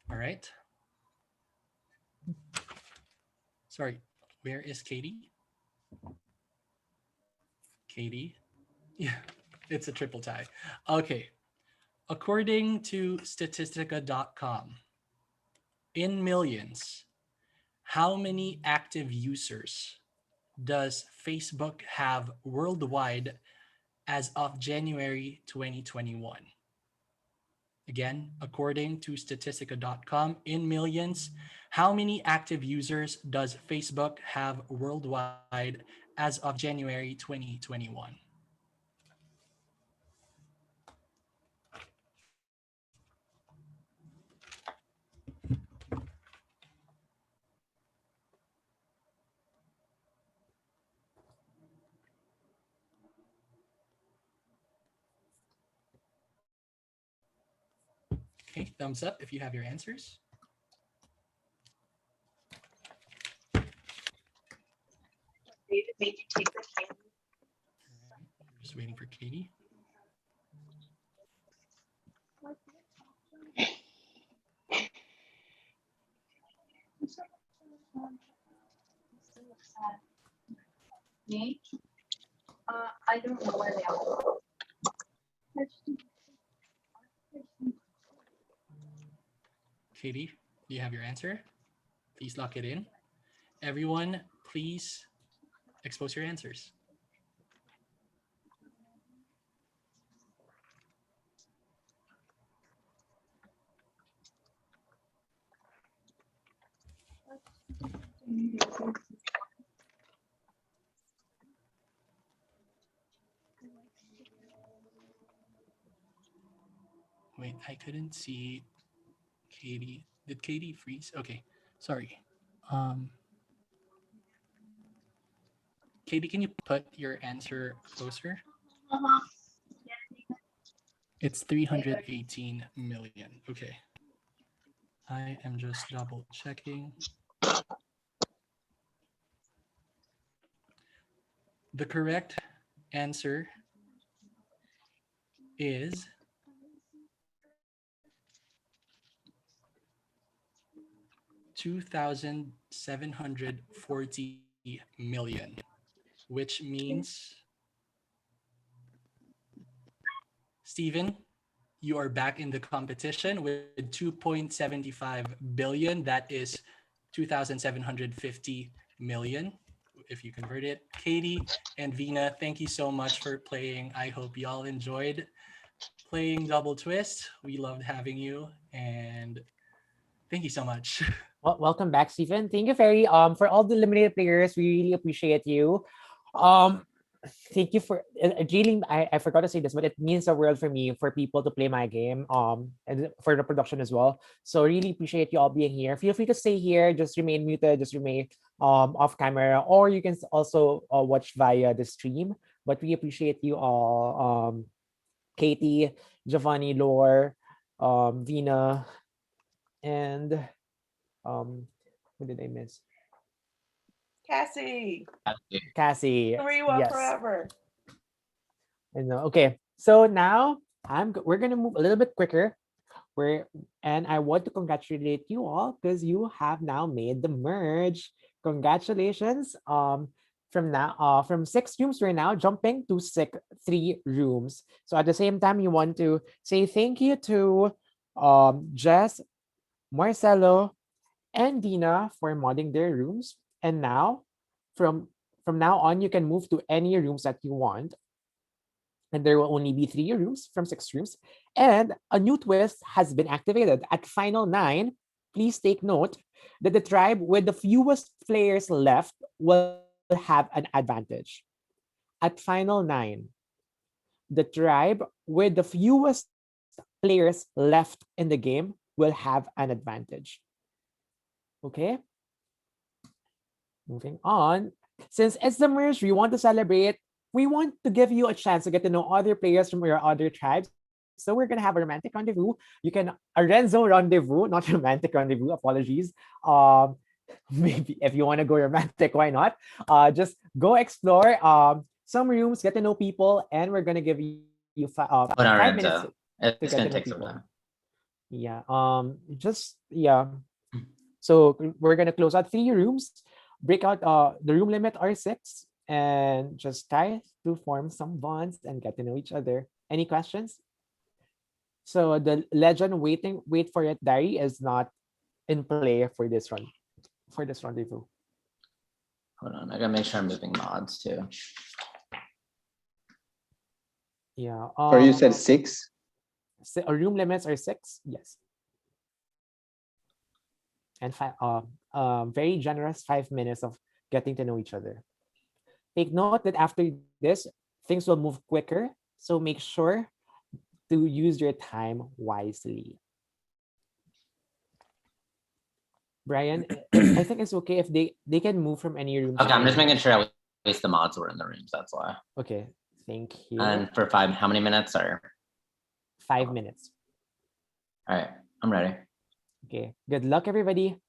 All right. Sorry, where is Katie? Katie? Yeah, it's a triple tie. Okay. According to statistica.com, in millions, how many active users does Facebook have worldwide as of January 2021? Again, according to statistica.com, in millions, how many active users does Facebook have worldwide as of January 2021? Okay, thumbs up if you have your answers. Just waiting for Katie. Me? I don't know where they are. Katie, do you have your answer? Please lock it in. Everyone, please expose your answers. Wait, I couldn't see Katie. Did Katie freeze? Okay, sorry. Katie, can you put your answer closer? It's 318 million. Okay. I am just double checking. The correct answer is $2,740 million, which means, Steven, you are back in the competition with 2.75 billion. That is 2,750 million if you convert it. Katie and Vina, thank you so much for playing. I hope y'all enjoyed playing Double Twist. We loved having you, and thank you so much. Well, welcome back, Stephen. Thank you for all the eliminated players. We really appreciate you. Thank you for really. I forgot to say this, but it means the world for me for people to play my game. And for the production as well. So really appreciate you all being here. Feel free to stay here. Just remain muted. Just remain off camera, or you can also watch via the stream. But we appreciate you all. Katie, Giovanni, Lore, Vina, and who did I miss? Cassie. Cassie. Sariwa Yes. forever. I know. Okay. So now we're gonna move a little bit quicker. And I want to congratulate you all because you have now made the merge. Congratulations. From 6 rooms, we're now jumping to 3 rooms. So at the same time, you want to say thank you to Jess, Marcelo, and Dina for modding their rooms. And now, from now on, you can move to any rooms that you want. And there will only be 3 rooms from 6 rooms. And a new twist has been activated. At Final 9, please take note that the tribe with the fewest players left will have an advantage. At Final 9, the tribe with the fewest players left in the game will have an advantage. Okay? Moving on. Since it's the merge, we want to celebrate. We want to give you a chance to get to know other players from your other tribes. So we're gonna have a romantic rendezvous. A Renzo rendezvous, not romantic rendezvous. Apologies. maybe if you want to go romantic, why not? Just go explore some rooms, get to know people, and we're gonna give you Hold on, 5 minutes Renzo. It's get gonna to know take some people. time. Yeah. So we're gonna close out 3 rooms, break out the room limit are 6, and just try to form some bonds and get to know each other. Any questions? So the legend wait for it diary is not in play for this rendezvous. Hold on, I gotta make sure I'm moving mods too. Yeah. Or you said 6? Room limits are 6. Yes. And very generous 5 minutes of getting to know each other. Take note that after this, things will move quicker. So make sure to use your time wisely. Brian, I think it's okay if they can move from any rooms. Okay, I'm just making sure at least the mods were in the rooms, that's why. Okay, thank you. And for 5, how many minutes are? 5 minutes. All right, I'm ready. Okay, good luck, everybody.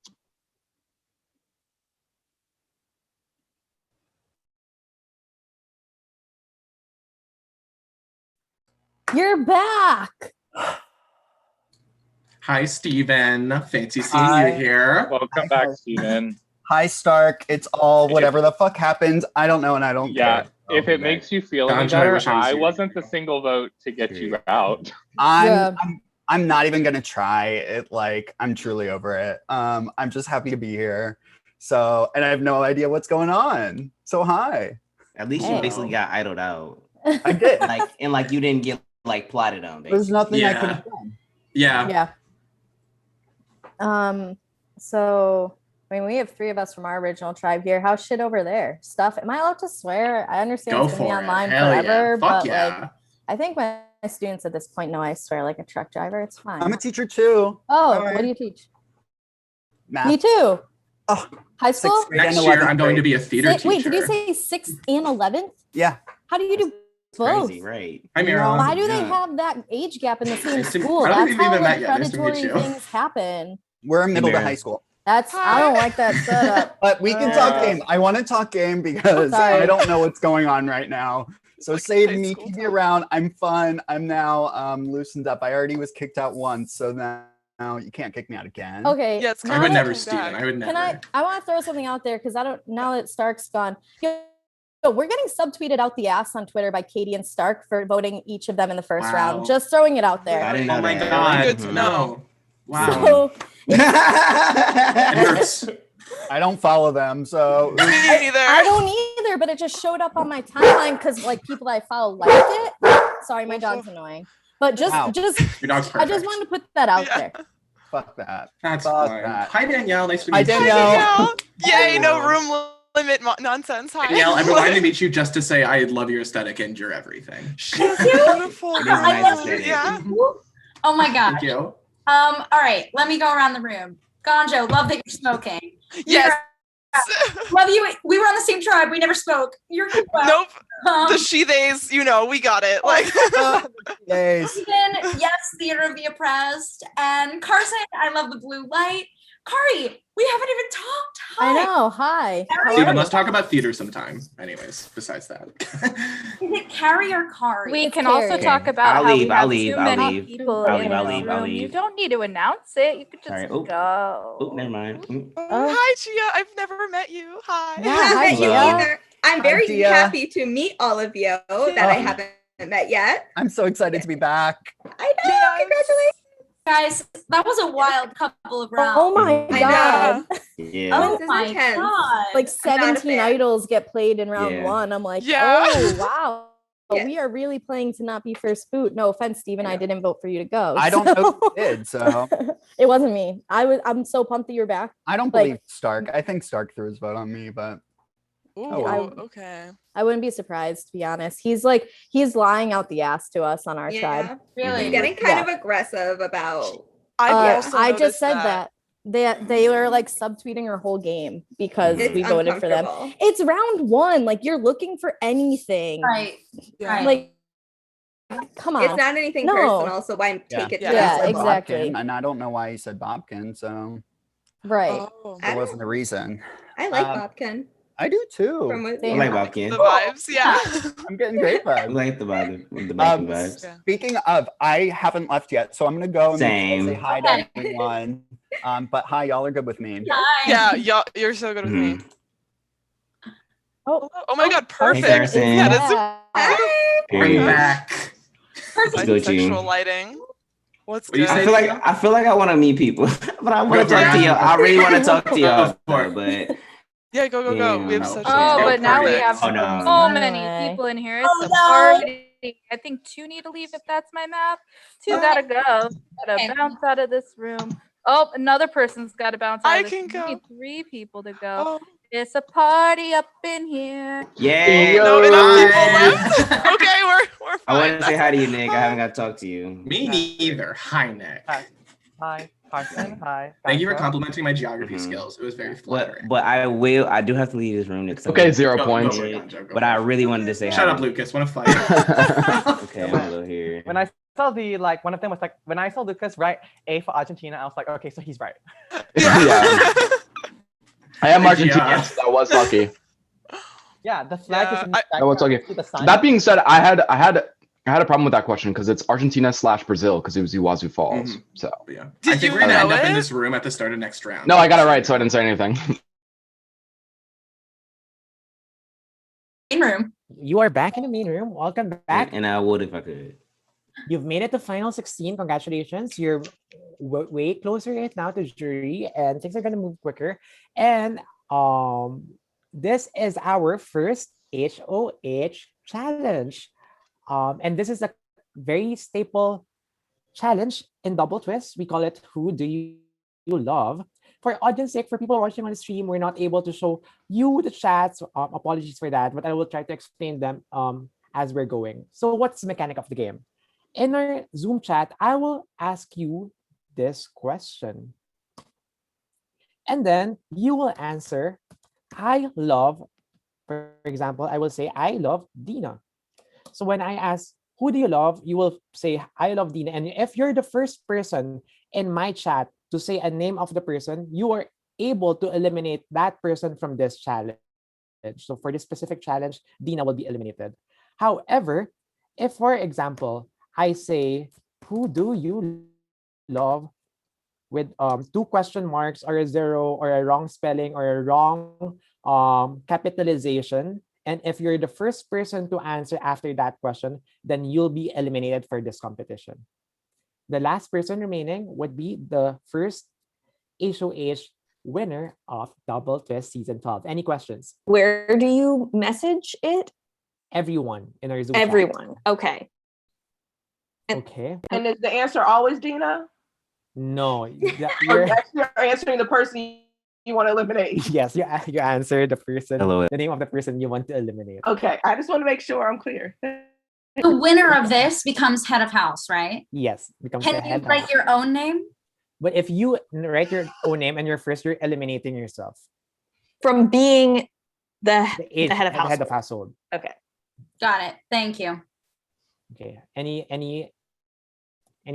You're back. Hi, Steven. Fancy seeing you here. Welcome back, Steven. Hi, Stark. It's all whatever the fuck happens. I don't know and I don't care. If it makes you feel any better, I wasn't the single vote to get you out. I'm not even gonna try it. Like, I'm truly over it. I'm just happy to be here. So, and I have no idea what's going on. So hi. At least you basically got idled out. I did. Like you didn't get like plotted on. Basically. There's nothing I could have done. Yeah. So I mean, we have 3 of us from our original tribe here. How's shit over there? Stuff. Am I allowed to swear? I understand it's gonna be online forever, but like, I think my students at this point know I swear like a truck driver. It's fine. I'm a teacher too. Oh, what do you teach? Math. Me too. Oh, high school. Next year, I'm going to be a theater teacher. Wait, did you say 6th and 11th? Yeah. How do you do both? Crazy, right? Hi, Mira. Why do they have that age gap in the same school? I don't That's think we've how even like met yet. Nice to meet predatory you. things happen. We're in middle to high school. I don't like that setup. But we can talk game. I want to talk game because Sorry. I don't know what's going on right now. So save me, keep me around. I'm fun. I'm now loosened up. I already was kicked out once, so now you can't kick me out again. Okay. Yes, I would never, Steven. I would never. I want to throw something out there because I don't, now that Stark's gone. We're getting subtweeted out the ass on Twitter by Katie and Stark for voting each of them in the first round. Just throwing it out there. I didn't know Oh my that. God. Good to know. Wow. So, It hurts. I don't follow them, so I don't either, but it just showed up on my timeline because like people I follow liked it. Sorry, my dog's annoying. But just Your dog's I just perfect. wanted to put that out there. Fuck that. That's Fuck fine. that. Hi, Danielle. Nice to Hi, meet you. Danielle. Yay, no room limit nonsense. Hi. Danielle, I've been wanting to meet you just to say I love your aesthetic and your everything. She's beautiful. It is a nice aesthetic. Yeah. Oh my god. Thank you. All right, let me go around the room. Gonjo, love that you're smoking. Yes. Love you. We were on the same tribe. We never spoke. You're Nope. The she theys, you know, we got it. Like Yes. Yes, Theater of the Oppressed. And Carson, I love the blue light. Kari, we haven't even talked. Hi. I know. Hi. Steven, let's talk about theater sometime. Anyways, besides that. Is it Carrie or Kari? We can also talk about I'll how leave, we I'll have leave, too I'll many leave. people I'll in leave, I'll the leave, I'll room. You leave. don't need to announce it. You could just Sorry. go. Oh, never mind. Hi, Gia. I've never met you. Hi. Yeah, I haven't hi, met you Gia. either. I'm very Gia. happy to meet all of you that I haven't met yet. I'm so excited to be back. I know. Congratulations. Guys, that was a wild couple of rounds. Oh my I god. Yeah. Oh This is my intense. god. Like I'm not a 17 fan. idols get played in round Yeah. 1. I'm like, Yeah. oh wow. Yeah. We are really playing to not be first boot. No offense, Steven. I didn't vote for you to go. I don't know who did, so It wasn't me. I'm so pumped that you're back. I don't Like- believe Stark. I think Stark threw his vote on me, but Ooh, well. okay. I wouldn't be surprised, to be honest. He's lying out the ass to us on our tribe. Really? He's getting kind of aggressive about. I've also I just noticed said that. They were like subtweeting our whole game because It's we voted for them. uncomfortable. It's round 1. Like you're looking for anything. Right. Yeah. Like, come on. It's not anything No. personal, so why take it to Yeah, that? exactly. Bobkin, and I don't know why he said Bobkin. So Right. There wasn't a reason. I like Bobkin. I do too. From what, I like Bobkin. The vibes, yeah. I'm getting great I vibes. like the Bobkin vibes. Speaking of, I haven't left yet, so I'm gonna go and make sure I say Same. hi to everyone. But hi, y'all are good with me. Yeah, you're so good with me. Oh my God, perfect. Carson. Yeah, that's Period. back. bisexual lighting. What's good? I feel like I want to meet people, but I want to talk to y'all. I really want to talk to y'all, but yeah, go. We have such. Oh, but now we have Oh, no. so many people in here. It's a party. I think 2 need to leave if that's my math. 2 gotta go. Gotta bounce out of this room. Oh, another person's got to bounce out. I of this can room. go. We need 3 people to go. It's a party up in here. yeah. No, enough people left. Okay, we're fine. I want to say hi to you, Nick. I haven't got to talk to you. Me neither. Hi, Nick. Hi, Carson. Hi. Thank you for Becca. complimenting my geography skills. It was very flattering. But I do have to leave this room next time. Okay, 0 points. But I really wanted to say hi. Shut up, Lucas. Want to fight? Okay, I'm gonna go here. When I saw one of them was like, when I saw Lucas write A for Argentina, I was like, okay, so he's right. Yeah. I am Argentina, so that was lucky. Yeah, the flag is in the That was lucky. to the sun. That being said, I had a problem with that question because it's Argentina/Brazil because it was Iguazu Falls. So yeah. I think we're gonna end up in this room at the start of next round. no, I got it right, so I didn't say anything. Main room. You are back in the main room. Welcome back. And I would if I could. You've made it to final 16. Congratulations. You're way closer right now to jury, and things are gonna move quicker. And this is our first HOH challenge. And this is a very staple challenge in Double Twist. We call it Who Do You Love? For audience sake, for people watching on the stream, we're not able to show you the chats. Apologies for that, but I will try to explain them as we're going. So what's the mechanic of the game? In our Zoom chat, I will ask you this question. And then you will answer, I love, for example, I will say, I love Dina. So when I ask, who do you love? You will say, I love Dina. And if you're the first person in my chat to say a name of the person, you are able to eliminate that person from this challenge. So for this specific challenge, Dina will be eliminated. However, if, for example, I say, who do you love with 2 question marks or a 0 or a wrong spelling or a wrong capitalization, and if you're the first person to answer after that question, then you'll be eliminated for this competition. The last person remaining would be the first HOH winner of Double Twist Season 12. Any questions? Where do you message it? Everyone in our Zoom Everyone. chat. Okay. Okay. And is the answer always Dina? No. Or you're answering the person you want to eliminate? Yes, you answer the person, Hello. the name of the person you want to eliminate. Okay, I just want to make sure I'm clear. The winner of this becomes head of house, right? Yes, becomes Can the you head write house. your own name? But if you write your own name and you're first, you're eliminating yourself. From being the The head of household. head of household. Okay. Got it. Thank you. Okay. Any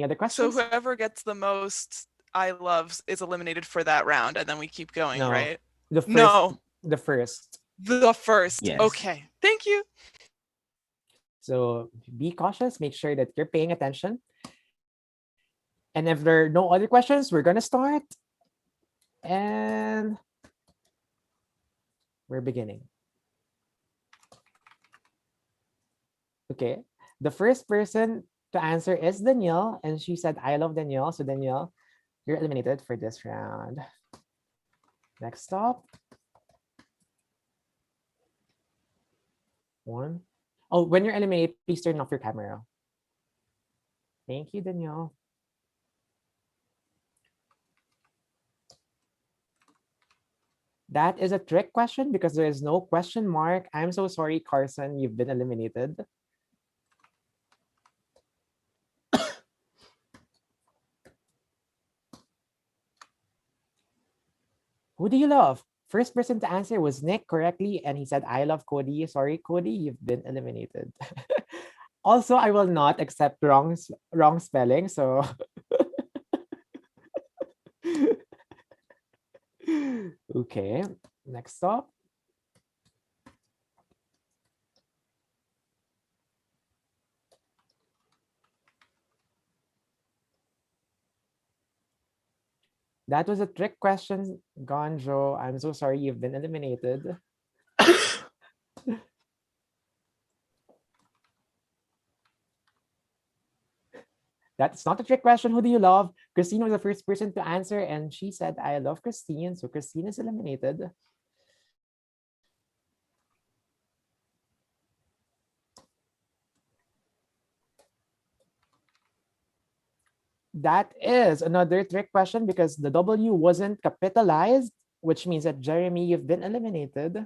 other questions? So whoever gets the most I loves is eliminated for that round, and then we keep going, No. right? The first, No. The first. The first. Yes. Okay. Thank you. So be cautious. Make sure that you're paying attention. And if there are no other questions, we're gonna start. And we're beginning. Okay. The first person to answer is Danielle, and she said, I love Danielle. So Danielle, you're eliminated for this round. Next stop. One. Oh, when you're eliminated, please turn off your camera. Thank you, Danielle. That is a trick question because there is no question mark. I'm so sorry, Carson, you've been eliminated. Who do you love? First person to answer was Nick correctly, and he said, I love Cody. Sorry, Cody, you've been eliminated. Also, I will not accept wrong spelling, so Okay, next up. That was a trick question, Gonjo. I'm so sorry you've been eliminated. That's not a trick question. Who do you love? Christine was the first person to answer, and she said, I love Christine. So Christine is eliminated. That is another trick question because the W wasn't capitalized, which means that Jeremy, you've been eliminated.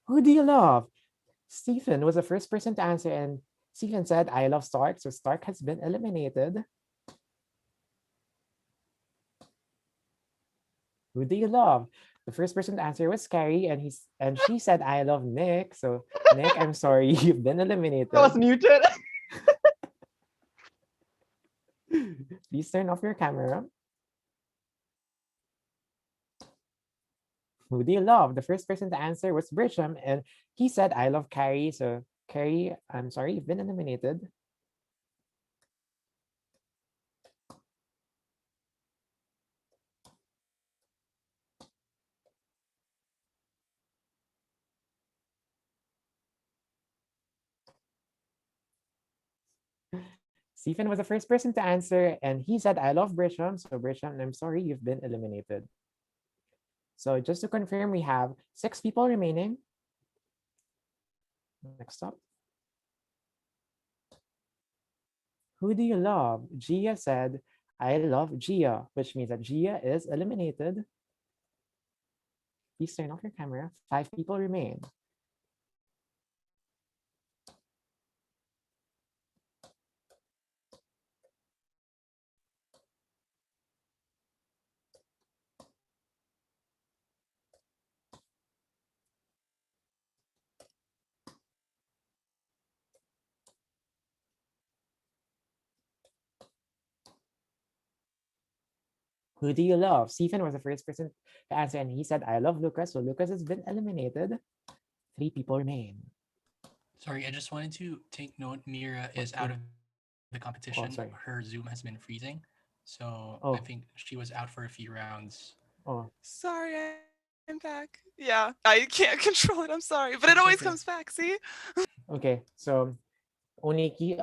Who do you love? Stephen was the first person to answer, and Stephen said, I love Stark. So Stark has been eliminated. Who do you love? The first person to answer was Carrie, and she said, I love Nick. So Nick, I'm sorry, you've been eliminated. I was muted. Please turn off your camera. Who do you love? The first person to answer was Bertram, and he said, I love Carrie. So Carrie, I'm sorry, you've been eliminated. Stephen was the first person to answer, and he said, I love Bertram. So Bertram, I'm sorry, you've been eliminated. So just to confirm, we have 6 people remaining. Next up. Who do you love? Gia said, I love Gia, which means that Gia is eliminated. Please turn off your camera. 5 people remain. Who do you love? Stephen was the first person to answer, and he said, I love Lucas. So Lucas has been eliminated. 3 people remain. Sorry, I just wanted to take note. Mira is out of the competition. sorry. Her Zoom has been freezing. So I think she was out for a few rounds. Sorry, I'm back. Yeah, I can't control it. I'm sorry, but it always comes back. See? Okay, so only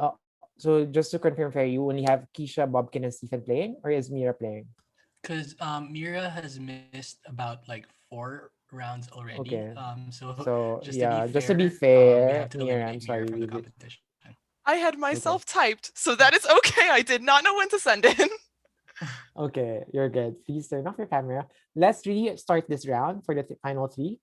so just to confirm for you, only have Keisha, Bobkin, and Stephen playing, or is Mira playing? Because Mira has missed about like 4 rounds already. Okay. So just to be we fair, have to Mira, eliminate I'm sorry. Mira from the competition. I had myself typed, so that is okay. I did not know when to send in. Okay, you're good. Please turn off your camera. Let's really start this round for the final 3.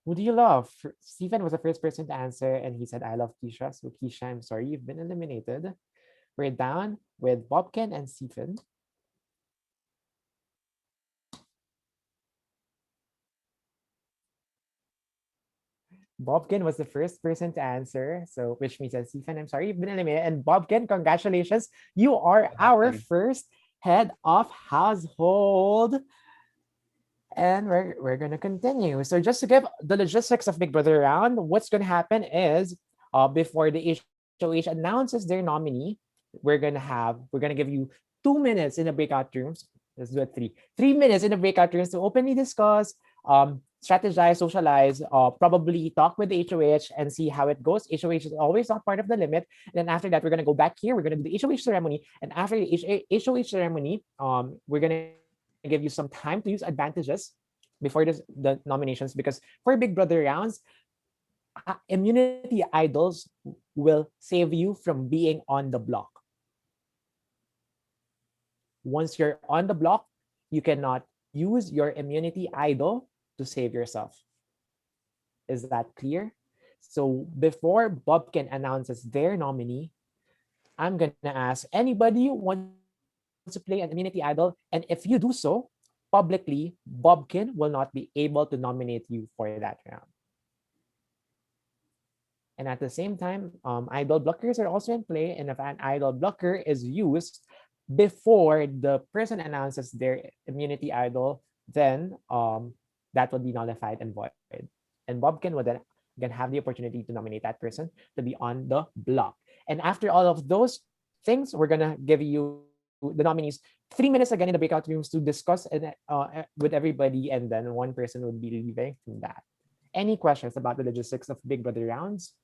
Who do you love? Stephen was the first person to answer, and he said, I love Keisha. So Keisha, I'm sorry, you've been eliminated. We're down with Bobkin and Stephen. Bobkin was the first person to answer, so which means that Stephen, I'm sorry, you've been eliminated. And Bobkin, congratulations, you are our first head of household. And we're gonna continue. So just to give the logistics of Big Brother round, what's gonna happen is before the HOH announces their nominee, we're gonna give you 2 minutes in the breakout rooms. Let's do it 3 minutes in the breakout rooms to openly discuss, strategize, socialize, probably talk with the HOH and see how it goes. HOH is always not part of the limit. And then after that, we're gonna go back here. We're gonna do the HOH ceremony, and after the HOH ceremony, we're gonna give you some time to use advantages before the nominations, because for Big Brother rounds, immunity idols will save you from being on the block. Once you're on the block, you cannot use your immunity idol to save yourself. Is that clear? So before Bobkin announces their nominee, I'm gonna ask anybody who wants to play an immunity idol, and if you do so publicly, Bobkin will not be able to nominate you for that round. And at the same time, idol blockers are also in play, and if an idol blocker is used before the person announces their immunity idol, then that would be nullified and void. And Bobkin would then again have the opportunity to nominate that person to be on the block. And after all of those things, we're gonna give you the nominees 3 minutes again in the breakout rooms to discuss with everybody, and then one person would be leaving from that. Any questions about the logistics of Big Brother rounds?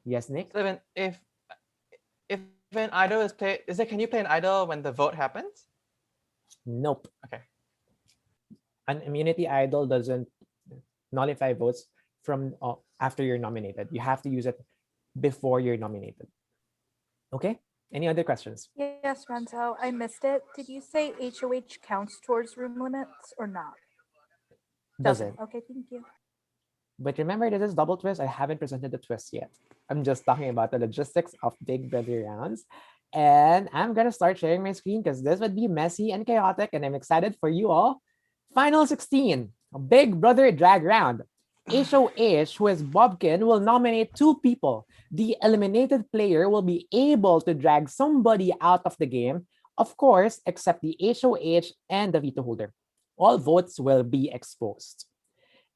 Yes, Nick? So if an idol is played, can you play an idol when the vote happens? Nope. Okay. An immunity idol doesn't nullify votes from after you're nominated. You have to use it before you're nominated. Okay? Any other questions? Yes, Renzo, I missed it. Did you say HOH counts towards room limits or not? Doesn't. Okay, thank you. But remember, this is double twist. I haven't presented the twist yet. I'm just talking about the logistics of Big Brother rounds. And I'm going to start sharing my screen because this would be messy and chaotic, and I'm excited for you all. Final 16, Big Brother drag round. HOH, who is Bobkin, will nominate 2 people. The eliminated player will be able to drag somebody out of the game, of course, except the HOH and the veto holder. All votes will be exposed.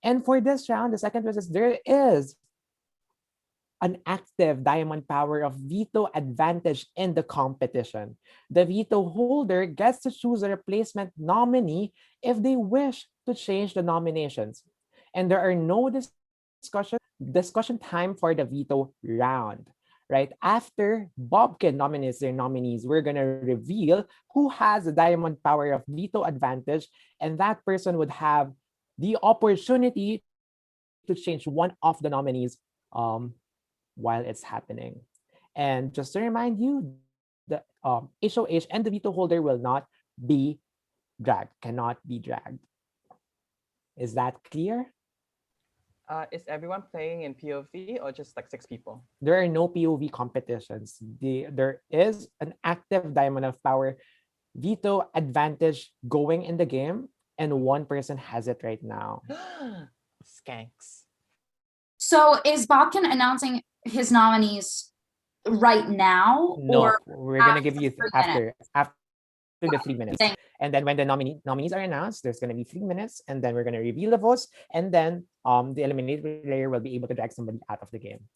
And for this round, the second twist is there is an active diamond power of veto advantage in the competition. The veto holder gets to choose a replacement nominee if they wish to change the nominations. And there are no discussion time for the veto round. Right after Bobkin nominates their nominees, we're gonna reveal who has the diamond power of veto advantage, and that person would have the opportunity to change one of the nominees while it's happening. And just to remind you, the HOH and the veto holder will not be dragged, cannot be dragged. Is that clear? Is everyone playing in POV or just like 6 people? There are no POV competitions. There is an active diamond of power veto advantage going in the game, and one person has it right now. Skanks. So is Bobkin announcing his nominees right now? No, or we're gonna give you after the 3 minutes. Thank And then when the nominees are announced, there's gonna be 3 minutes, and then we're gonna reveal the votes, and then the eliminated player will be able to drag somebody out of the game.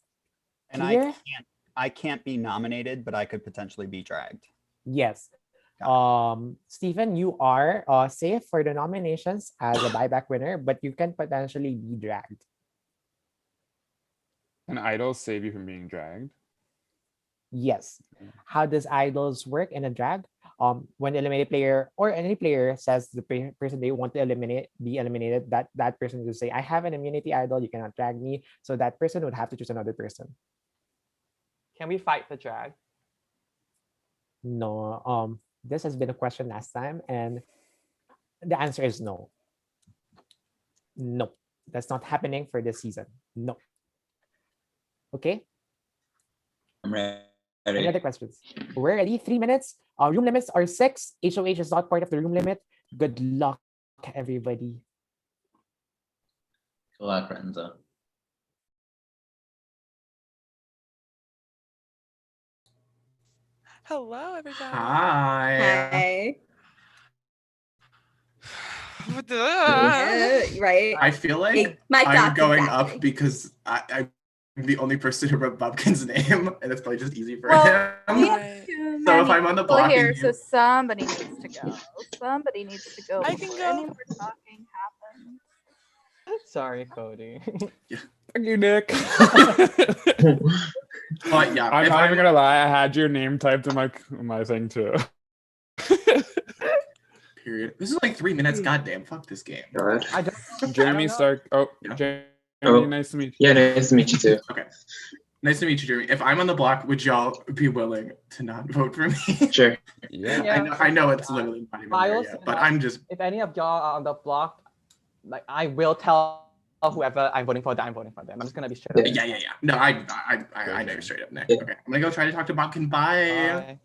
And I can't be nominated, but I could potentially be dragged. Yes. Stephen, you are safe for the nominations as a buyback winner, but you can potentially be dragged. Can idols save you from being dragged? Yes. How does idols work in a drag? When the eliminated player or any player says the person they want to be eliminated, that person will say, I have an immunity idol, you cannot drag me. So that person would have to choose another person. Can we fight the drag? No. This has been a question last time, and the answer is no. No, that's not happening for this season. No. Okay. I'm ready. Any other questions? We're ready. 3 minutes. Room limits are 6. HOH is not part of the room limit. Good luck, everybody. Good luck, Renzo. Hello, everybody. Hi. Right. I feel like My I'm thoughts going exactly. up because I'm the only person who wrote Bobkin's name, and it's probably just easy for Well, him. we have too So if many I'm on the people block, here, and so somebody needs to go. Somebody needs to go I can before go. any more talking happens. Sorry, Cody. Thank you, Nick. But yeah, I'm if not I'm- even gonna lie. I had your name typed in my thing too. period. This is like 3 minutes. Goddamn, fuck this game. Jeremy Stark. Oh, Yeah. Jeremy, Oh, nice to meet you. Yeah, nice to meet you too. Okay. Nice to meet you, Jeremy. If I'm on the block, would y'all be willing to not vote for me? Sure. Yeah. I know it's literally not even there yet, but I'm just. If any of y'all are on the block, like I will tell whoever I'm voting for that I'm voting for them. I'm just gonna be straight up. Yeah. No, I know you're straight up, Nick. Okay, I'm gonna go try to talk to Bobkin. Bye.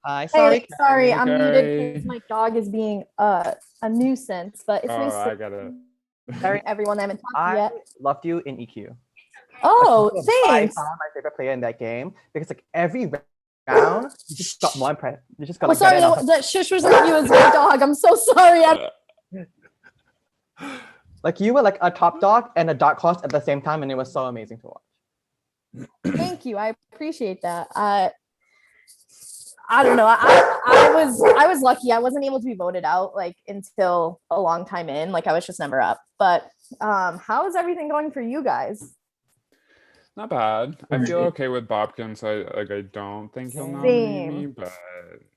Hi. Hey, sorry, I'm muted because my dog is being a nuisance. But it's nice I got it. everyone I haven't talked to yet. Loved you in EQ. Oh, Like, thanks. by far my favorite player in that game because like every round you just got more impressed. You just got. Oh, Like, sorry, better that shush was not you as my dog. I'm so sorry. Like you were like a top dog and a dark horse at the same time, and it was so amazing to watch. Thank you. I appreciate that. I don't know. I was lucky. I wasn't able to be voted out like until a long time in. Like I was just never up. But how is everything going for you guys? Not bad. I feel okay with Bobkin, so I don't think he'll nominate me, but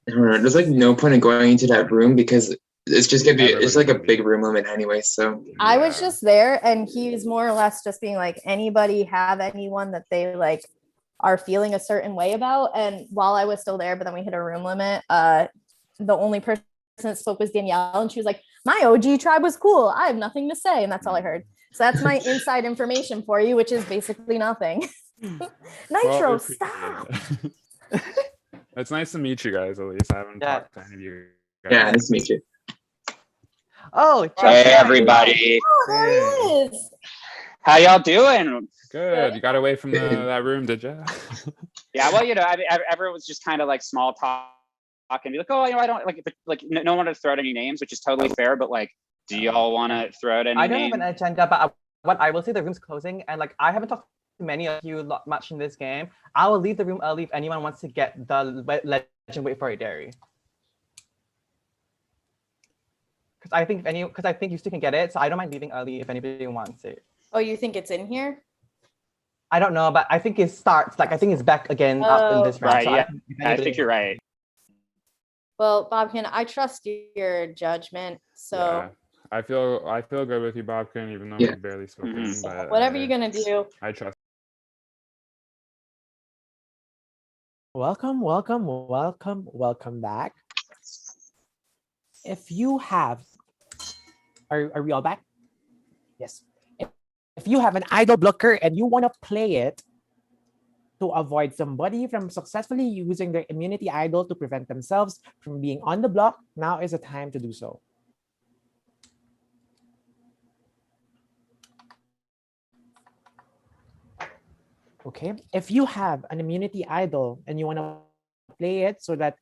I don't know. There's like no point in going into that room because it's just gonna be it's like a big room limit anyway. So I was just there, and he's more or less just being like, anybody have anyone that they like are feeling a certain way about? And while I was still there, but then we hit a room limit, the only person that spoke was Danielle, and she was like, my OG tribe was cool. I have nothing to say, and that's all I heard. So that's my inside information for you, which is basically nothing. Nitro, well, stop. It's nice to meet you guys. At least I haven't talked to any of you guys. yeah, nice to meet you. Oh, hey everybody! Oh, there he is. How y'all doing? Good. You got away from that room, did you? Yeah, well, you know, everyone was just kind of like small talk and be like, oh, you know, I don't like no one wanted to throw out any names, which is totally fair. But like, do y'all want to throw out any? I don't have an agenda, but what I will say, the room's closing, and like I haven't talked to many of you much in this game. I will leave the room early if anyone wants to get the legend Wait for It Dairy. Because I think you still can get it, so I don't mind leaving early if anybody wants it. Oh, you think it's in here? I don't know, but I think it starts like I think it's back again up in this round. Right, so yeah, I think you're right. Well, Bobkin, I trust your judgment. So yeah. I feel good with you, Bobkin, even though we've barely spoken. But whatever you're gonna do, I trust. Welcome back. If you have, are we all back? Yes. If you have an idol blocker and you want to play it to avoid somebody from successfully using their immunity idol to prevent themselves from being on the block, now is the time to do so. Okay, if you have an immunity idol and you want to play it so that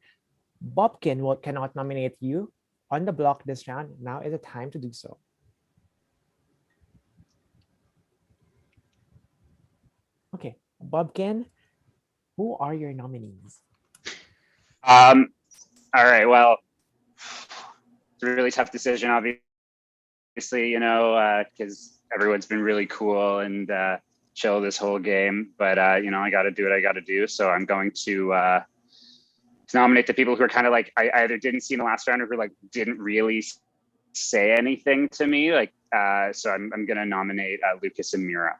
Bobkin cannot nominate you on the block this round, now is the time to do so. Okay, Bobkin, who are your nominees? All right, well, it's a really tough decision, obviously, you know, because everyone's been really cool and chill this whole game, but you know, I got to do what I got to do. So I'm going to nominate the people who are kind of like I either didn't see in the last round or who like didn't really say anything to me. Like, so I'm going to nominate Lucas and Mira.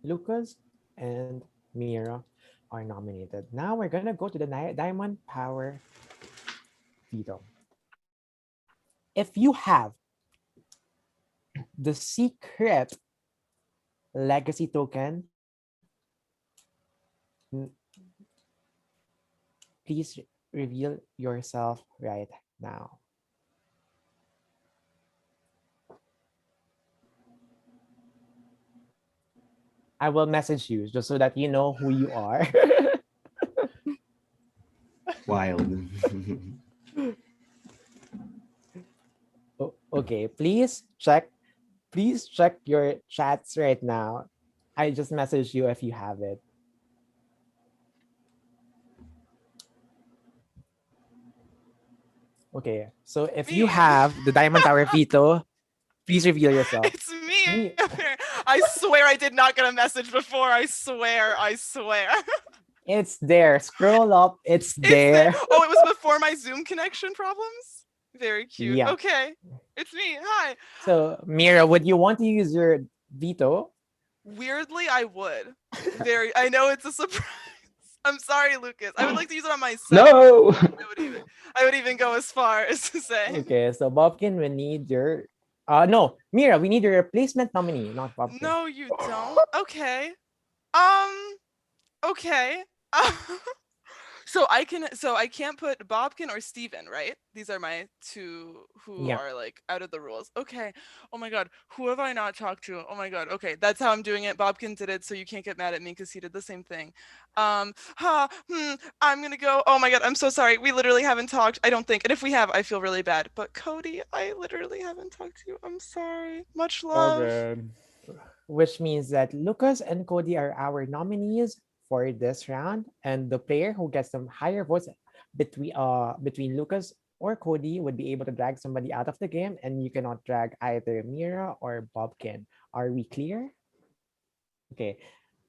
Lucas and Mira are nominated. Now we're gonna go to the Diamond Power veto. If you have the secret legacy token, please reveal yourself right now. I will message you just so that you know who you are. Wild. Okay, please check your chats right now. I just messaged you if you have it. Okay, so if you have the Diamond Tower veto, please reveal yourself. It's me. I swear I did not get a message before. I swear. It's there. Scroll up. It's there. Oh, it was before my Zoom connection problems? Very cute. Yeah. Okay. It's me. Hi. So, Mira, would you want to use your veto Weirdly, I would. I know it's a surprise. I'm sorry, Lucas. I would like to use it on myself. No. I would even go as far as to say. Okay, so Bobkin, we need your no, Mira, we need your replacement nominee, not Bobkin. No, you don't. Okay. Okay. So I can't put Bobkin or Steven, right? These are my two who Yeah. are like out of the rules. Okay. Oh my god. Who have I not talked to? Oh my god. Okay. That's how I'm doing it. Bobkin did it, so you can't get mad at me because he did the same thing. I'm gonna go. Oh my god, I'm so sorry. We literally haven't talked, I don't think. And if we have, I feel really bad. But Cody, I literally haven't talked to you. I'm sorry. Much love. All good. Which means that Lucas and Cody are our nominees for this round, and the player who gets the higher votes between Lucas or Cody would be able to drag somebody out of the game, and you cannot drag either Mira or Bobkin. Are we clear? Okay.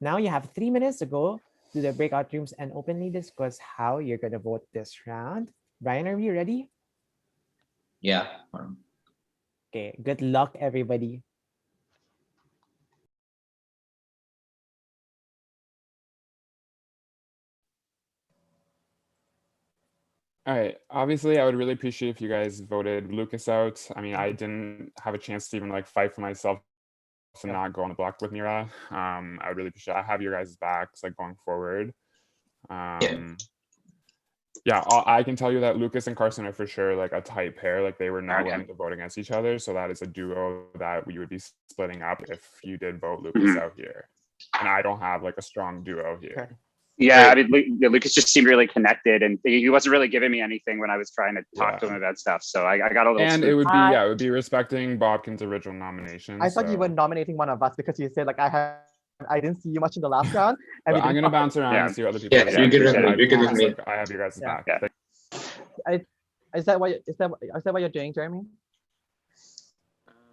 Now you have 3 minutes to go to the breakout rooms and openly discuss how you're gonna vote this round. Brian, are you ready? Yeah. Okay. Good luck, everybody. All right. Obviously, I would really appreciate if you guys voted Lucas out. I mean, I didn't have a chance to even like fight for myself to not go on the block with Mira. I would really appreciate. I have your guys' backs like going forward. Yeah, I can tell you that Lucas and Carson are for sure like a tight pair. Like they were not willing to vote against each other, so that is a duo that we would be splitting up if you did vote Lucas out here. And I don't have like a strong duo here. Yeah, I mean, Lucas just seemed really connected, and he wasn't really giving me anything when I was trying to talk to him about stuff. So I got a little. And it would be it would be respecting Bobkin's original nomination. I thought you were nominating one of us because you said like I didn't see you much in the last round. But I'm gonna bounce around and see what other people. Yeah, you're good with me. You're good with me. I have your guys' back. Is that what you're doing, Jeremy?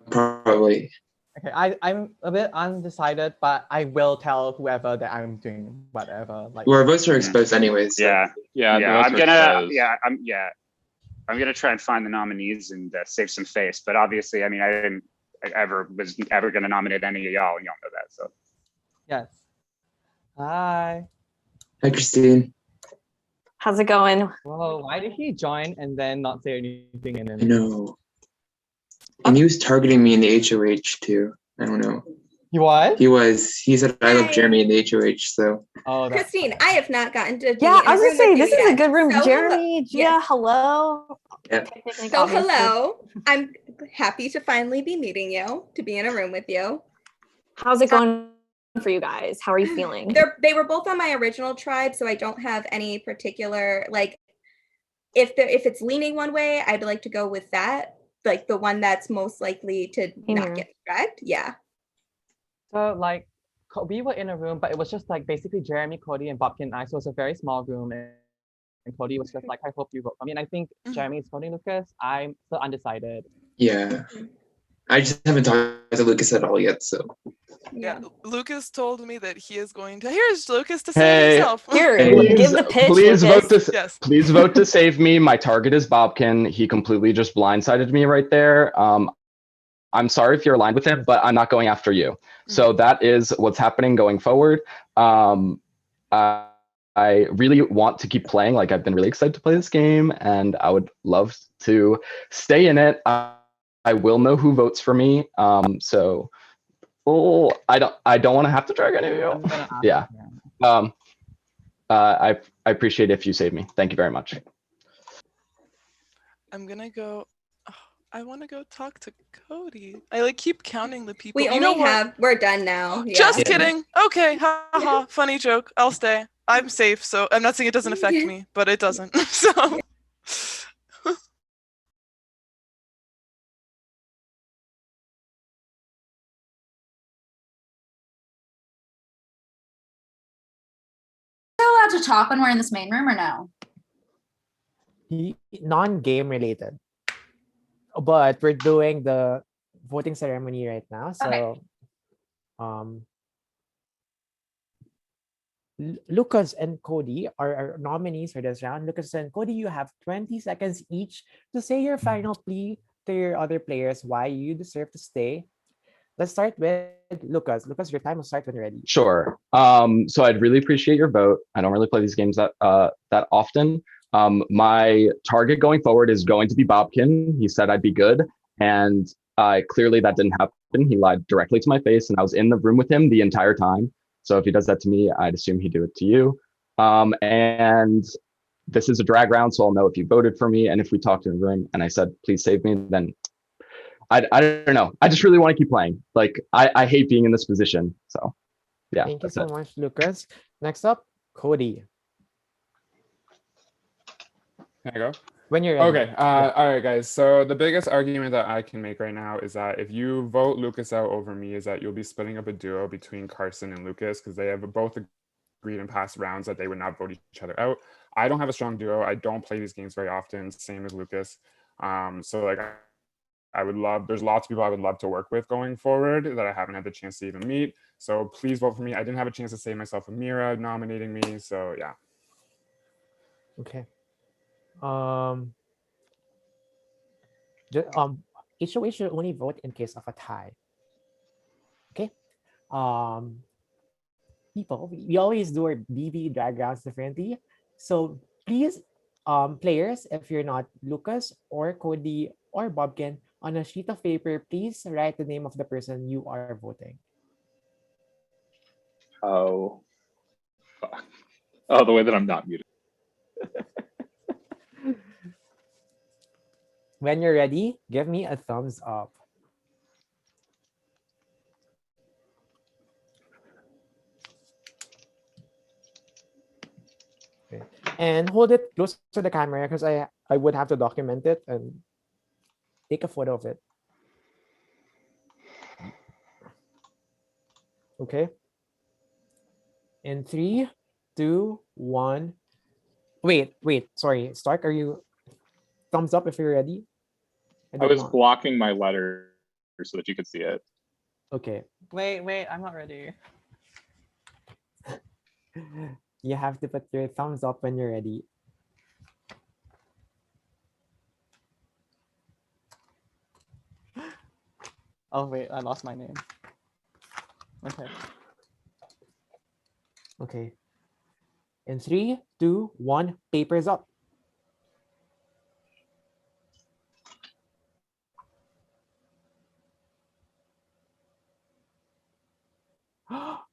Probably. Okay, I'm a bit undecided, but I will tell whoever that I'm doing whatever. Like, well, our votes are exposed anyways. So. I'm gonna try and find the nominees and save some face. But obviously, I mean, I was ever gonna nominate any of y'all, and y'all know that. So. Yes. Hi. Hi, Christine. How's it going? Whoa, why did he join and then not say anything? And then I know. And he was targeting me in the HOH too. I don't know. He was? He said I love Jeremy in the HOH, so. Oh, Christine, I have not gotten to. Yeah, I was gonna say this is a good room. So Jeremy, Gia, hello. Yeah. So hello. I'm happy to finally be meeting you, to be in a room with you. How's it going for you guys? How are you feeling? They were both on my original tribe, so I don't have any particular like. If it's leaning one way, I'd like to go with that. Like the one that's most likely to not get dragged. Yeah. So like we were in a room, but it was just like basically Jeremy, Cody, and Bobkin and I. So it was a very small room, and Cody was just like, I hope you vote for me. And I think Jeremy is voting Lucas. I'm still undecided. Yeah. I just haven't talked to Lucas at all yet, so. Yeah, Lucas told me that he is going to. Here's Lucas to save himself. Here, Please, give the pitch. Please Lucas. vote to please vote to save me. My target is Bobkin. He completely just blindsided me right there. I'm sorry if you're aligned with him, but I'm not going after you. So that is what's happening going forward. I really want to keep playing. Like I've been really excited to play this game, and I would love to stay in it. I will know who votes for me. So. Oh, I don't want to have to drag any of you. Yeah. I appreciate if you save me. Thank you very much. I'm gonna go. Oh, I want to go talk to Cody. I like keep counting the people. We're done now. Yeah. Just kidding. Okay, haha. Funny joke. I'll stay. I'm safe, so I'm not saying it doesn't affect me, but it doesn't. So. Allowed to talk when we're in this main room or no? Non-game related, but we're doing the voting ceremony right now. So, Lucas and Cody are our nominees for this round. Lucas and Cody, you have 20 seconds each to say your final plea to your other players why you deserve to stay. let's start with Lucas. Lucas, your time will start when you're ready. Sure. So I'd really appreciate your vote. I don't really play these games that often. My target going forward is going to be Bobkin. He said I'd be good, and clearly that didn't happen. He lied directly to my face, and I was in the room with him the entire time. So if he does that to me, I'd assume he'd do it to you. And this is a drag round, so I'll know if you voted for me. And if we talked in the room and I said, please save me, then I don't know. I just really want to keep playing. Like, I hate being in this position. So yeah. Thank you so much, Lucas. Next up, Cody. Can I go? When you're ready. Okay. All right, guys. So the biggest argument that I can make right now is that if you vote Lucas out over me, is that you'll be splitting up a duo between Carson and Lucas, because they have both agreed in past rounds that they would not vote each other out. I don't have a strong duo. I don't play these games very often, same as Lucas. So like, I would love, there's lots of people I would love to work with going forward that I haven't had the chance to even meet. So please vote for me. I didn't have a chance to save myself with Mira nominating me. So yeah. Okay. HOA should only vote in case of a tie. Okay. People, we always do our BB drag rounds differently. So please, players, if you're not Lucas or Cody or Bobkin, on a sheet of paper, please write the name of the person you are voting. Oh, fuck. Oh, the way that I'm not muted. When you're ready, give me a thumbs up. Okay. And hold it close to the camera because I would have to document it and take a photo of it. Okay. In 3, 2, 1. Wait. Sorry, Stark, are you thumbs up if you're ready? I was blocking my letter so that you could see it. Okay. Wait, I'm not ready. You have to put your thumbs up when you're ready. Oh wait, I lost my name. Okay. Okay. In 3, 2, 1, papers up.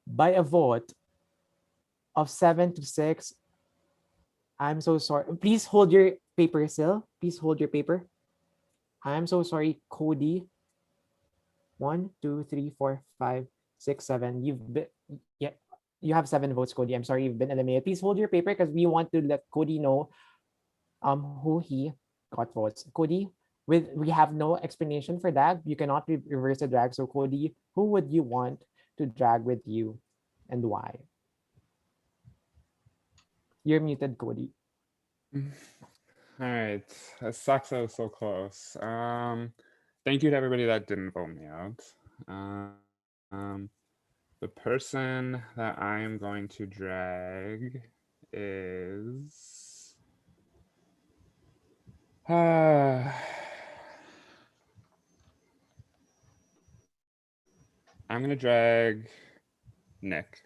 By a vote of 7 to 6, I'm so sorry. Please hold your paper still. Please hold your paper. I'm so sorry, Cody. 1, 2, 3, 4, 5, 6, 7. You have 7 votes, Cody. I'm sorry you've been eliminated. Please hold your paper because we want to let Cody know who he got votes. Cody, we have no explanation for that. You cannot reverse the drag. So Cody, who would you want to drag with you and why? You're muted, Cody. All right. That sucks I was so close. Thank you to everybody that didn't vote me out. The person that I am going to drag is I'm gonna drag Nick.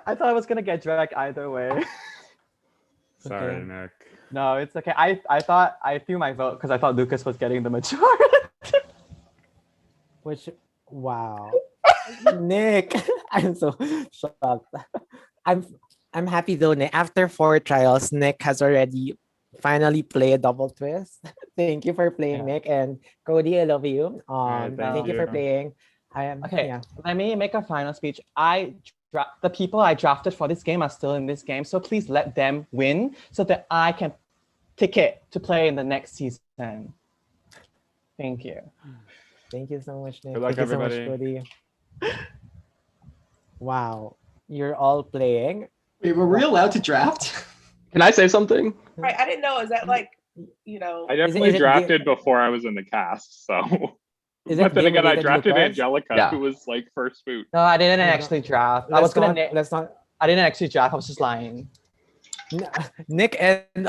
I thought I was gonna get dragged either way. Sorry, Okay. Nick. No, it's okay. I thought I threw my vote because I thought Lucas was getting the majority. Which, wow. Nick, I'm so shocked. I'm happy though, Nick. After 4 trials, Nick has already finally played double twist. Thank you for playing, Nick. And Cody, I love you. Thank you for playing. I am Okay, let me make a final speech. The people I drafted for this game are still in this game, so please let them win so that I can ticket to play in the next season. Thank you. Thank you so much, Nick. Good luck, Thank you so much, everybody. Cody. Wow, you're all playing. Wait, were we allowed to draft? Can I say something? Right, I didn't know. Is that like, you know? I definitely drafted before I was in the cast, so. But then again, I drafted Angelica, who was like first boot. No, I didn't actually draft. I was gonna. Let's not. I didn't actually draft. I was just lying. Nick and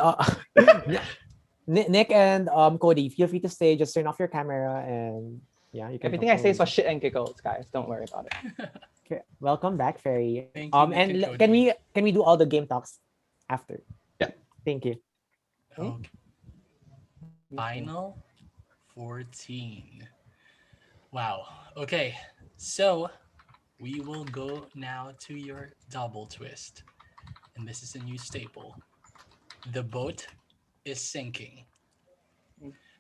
Nick and Cody, feel free to stay. Just turn off your camera and Yeah, you can. Everything I say is for shit and giggles, guys. Don't worry about it. Okay, welcome back, Fairy. Thank you, Nick And and Cody. can we do all the game talks after? Yeah. Thank you. Okay. Final 14. Wow. Okay. So we will go now to your double twist. And this is a new staple. The boat is sinking.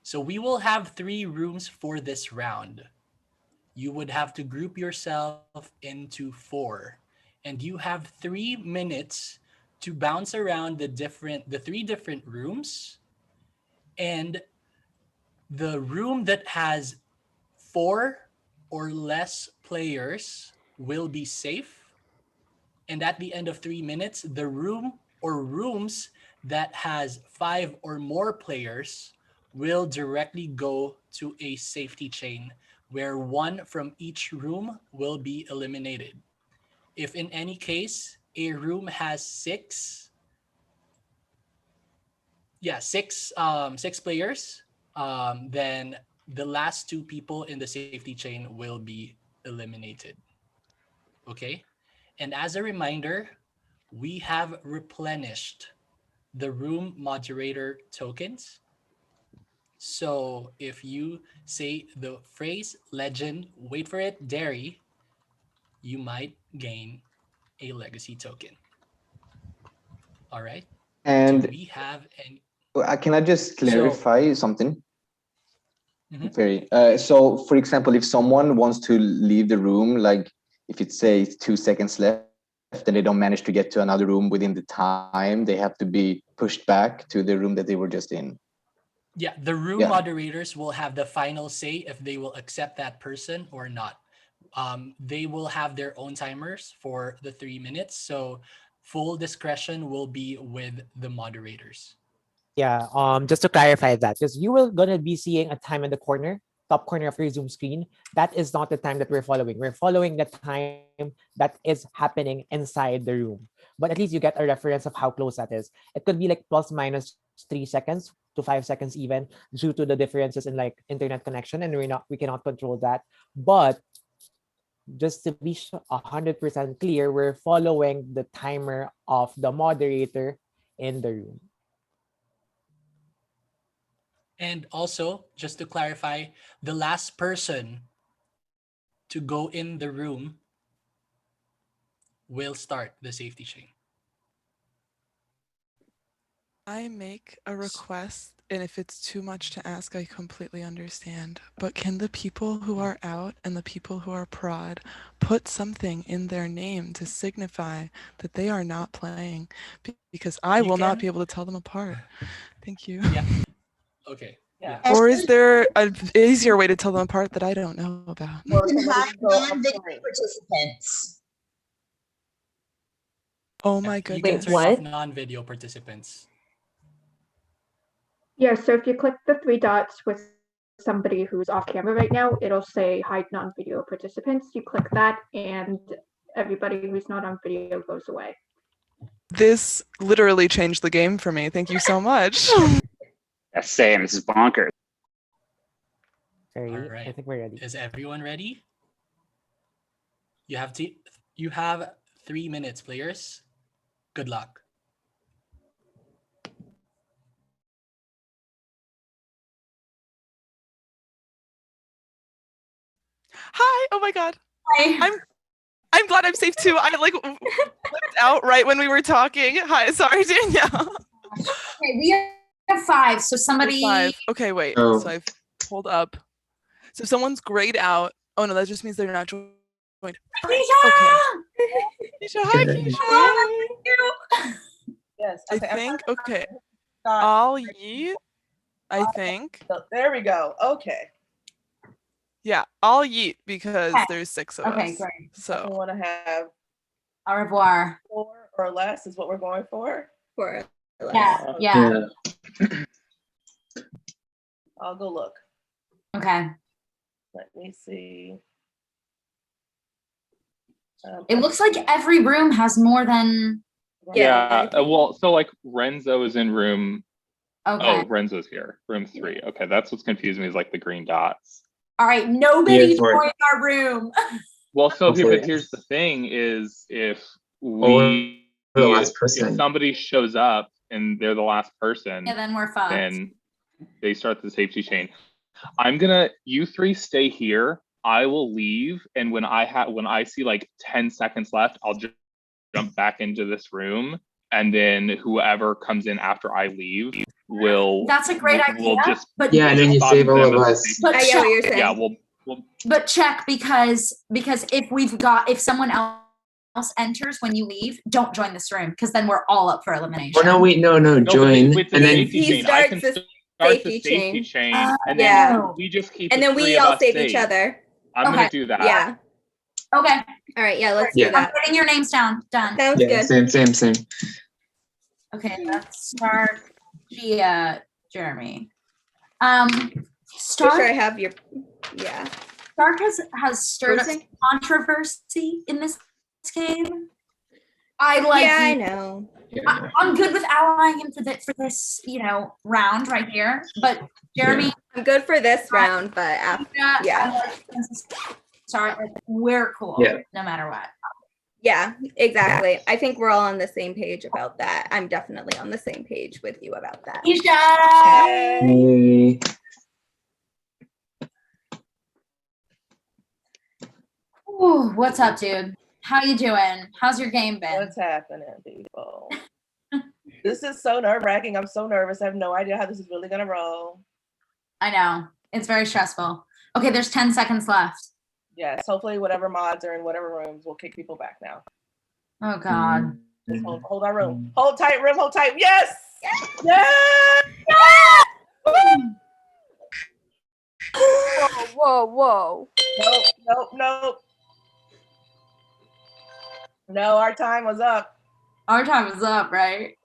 So we will have 3 rooms for this round. You would have to group yourself into 4. And you have 3 minutes to bounce around the 3 different rooms. And the room that has 4 or less players will be safe. And at the end of 3 minutes, the room or rooms that has 5 or more players will directly go to a safety chain where 1 from each room will be eliminated. If in any case a room has 6 players, then the last 2 people in the safety chain will be eliminated. Okay? And as a reminder, we have replenished the room moderator tokens. So if you say the phrase legend, wait for it, dairy, you might gain a legacy token. All right? And do we have any? can I just clarify something? Mhm. Very. So, for example, if someone wants to leave the room, like if it says 2 seconds left, and they don't manage to get to another room within the time, they have to be pushed back to the room that they were just in. Yeah, the room moderators will have the final say if they will accept that person or not. They will have their own timers for the 3 minutes. So full discretion will be with the moderators. Yeah, just to clarify that, because you will gonna be seeing a time in the top corner of your Zoom screen. That is not the time that we're following. We're following the time that is happening inside the room. But at least you get a reference of how close that is. It could be like plus minus 3 seconds to 5 seconds even, due to the differences in like internet connection, and we cannot control that. But just to be 100% clear, we're following the timer of the moderator in the room. And also, just to clarify, the last person to go in the room will start the safety chain. I make a request, and if it's too much to ask, I completely understand. But can the people who are out and the people who are prod put something in their name to signify that they are not playing? Because I will not be able to tell them apart. Thank you. Yeah. Okay. Yeah. Or is there an easier way to tell them apart that I don't know about? You can have non-video participants. Oh my You goodness. can turn off non-video participants. Yeah, so if you click the 3 dots with somebody who's off camera right now, it'll say hide non-video participants. You click that and everybody who's not on video goes away. This literally changed the game for me. Thank you so much. That's same. This is bonkers. All right. I think we're ready. Is everyone ready? You have 3 minutes, players. Good luck. Hi. Oh my God. Hi. I'm glad I'm safe too. I like flipped out right when we were talking. Hi. Sorry, Danielle. Okay, we have 5. So somebody. 5. Okay, wait. Oh. So I've pulled up. So if someone's grayed out. Oh no, that just means they're not joined. Okay. Keisha, hi, Keisha. Yes. I think. Okay. I'll yeet. I think. There we go. Okay. Yeah, I'll yeet because there's 6 of us. Okay, great. So we want to have Au revoir. 4 or less is what we're going for. Yeah. I'll go look. Okay. Let me see. It looks like every room has more than. Yeah. Well, so like Renzo is in room. Okay. Oh, Renzo's here. Room 3. Okay, that's what's confused me is like the green dots. All right, nobody join our room. Well, so here's the thing: is if the last person. if somebody shows up and they're the last person, yeah, then we're fucked. Then they start the safety chain. You three stay here. I will leave, and when I see like 10 seconds left, I'll just jump back into this room, and then whoever comes in after I leave will. That's a great idea. And then you save all of us. But I get what you're saying. Yeah, we'll but check because if someone else enters when you leave, don't join this room because then we're all up for elimination. Oh no, wait, no, join. With the And then safety chain, I can start the safety chain, and then we just keep. And then we all save each other. I'm gonna do that. Yeah. Okay. All right. Yeah. Let's do that. I'm putting your names down. Done. Sounds good. Same. Okay. Let's start. Jeremy. Stark. Sure, I have your. Yeah. Stark has stirred up controversy in this game. I know. I'm good with allying him for this, round right here. But Jeremy, I'm good for this round, but after, sorry, we're cool no matter what. Yeah, exactly. I think we're all on the same page about that. I'm definitely on the same page with you about that. Hey. Ooh, what's up, dude? How you doing? How's your game been? What's happening, people? This is so nerve-wracking. I'm so nervous. I have no idea how this is really gonna roll. I know. It's very stressful. Okay, there's 10 seconds left. Yes, hopefully whatever mods are in whatever rooms will kick people back now. Oh God. Just hold our room. Hold tight, room, hold tight. Yes! Yes! Whoa. Nope. No, our time was up. Our time is up, right?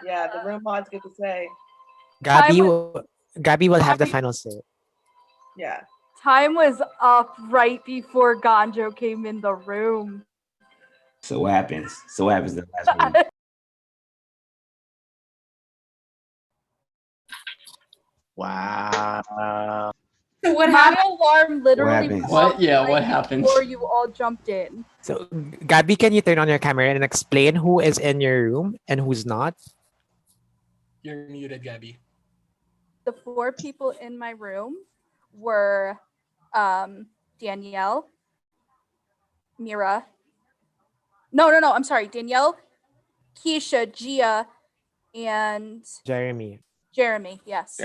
Yeah, the room mods get to say. Gabby will have the final say. Yeah. Time was up right before Ganjo came in the room. So what happens? The last room? Wow. So what My happened? alarm literally What happened? before you all jumped in. So, Gabby, can you turn on your camera and explain who is in your room and who's not? You're muted, Gabby. The 4 people in my room were Danielle, Mira. No, I'm sorry. Danielle, Keisha, Gia, and Jeremy. Yes.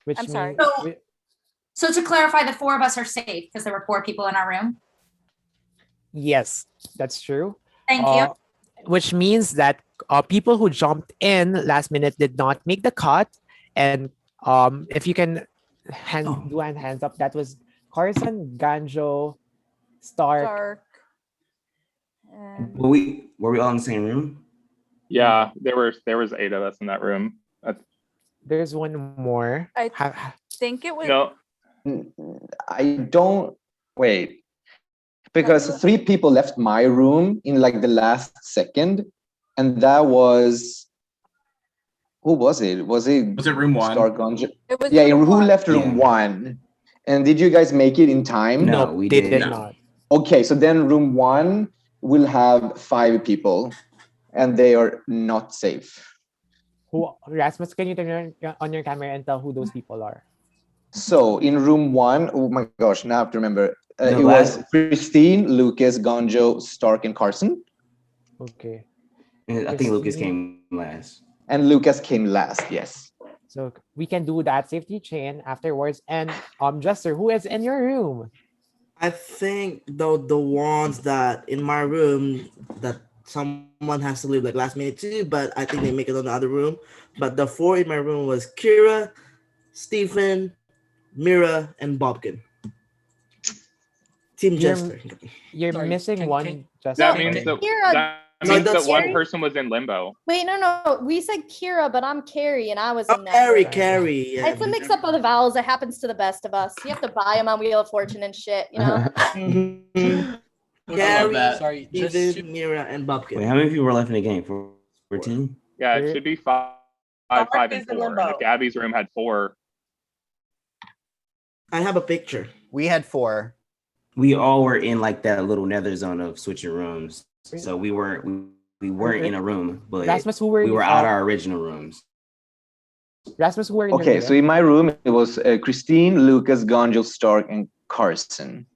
Which I'm sorry. So to clarify, the 4 of us are safe because there were 4 people in our room. Yes, that's true. Thank you. Which means that people who jumped in last minute did not make the cut. And if you can do a hands up, that was Carson, Ganjo, Stark. Were we all in the same room? Yeah, there was 8 of us in that room. There's one more. I think it was. No. I don't wait. Because 3 people left my room in like the last second, and that was who was it? Was it room 1? It was who left room 1? And did you guys make it in time? No, we did not. Okay, so then room 1 will have 5 people, and they are not safe. Who, Rasmus, can you turn on your camera and tell who those people are? So in room 1, oh my gosh, now I have to remember. It was Christine, Lucas, Ganjo, Stark, and Carson. Okay. And I think Lucas came last. And Lucas came last, yes. So we can do that safety chain afterwards. And Jester, who is in your room? I think the ones that in my room that someone has to leave like last minute too, but I think they make it on the other room. But the 4 in my room was Kira, Stephen, Mira, and Bobkin. Team Jester. You're missing one. Jester. That means that one person was in limbo. Wait, no. We said Kira, but I'm Carrie, and I was in that. Carrie. Yeah. It's a mix up of the vowels. It happens to the best of us. You have to buy them on Wheel of Fortune and shit, you know? Carrie, Steven, Mira, and Bobkin. Wait, how many people were left in the game? 14? Yeah, it should be 5, 5, and 4. Like Gabby's room had 4. I have a picture. We had 4. We all were in like that little nether zone of switching rooms. So we weren't in a room, but Rasmus, who were we you? were out our original rooms. Rasmus, who were in your Okay, room? so in my room it was Christine, Lucas, Gonjo, Stark, and Carson.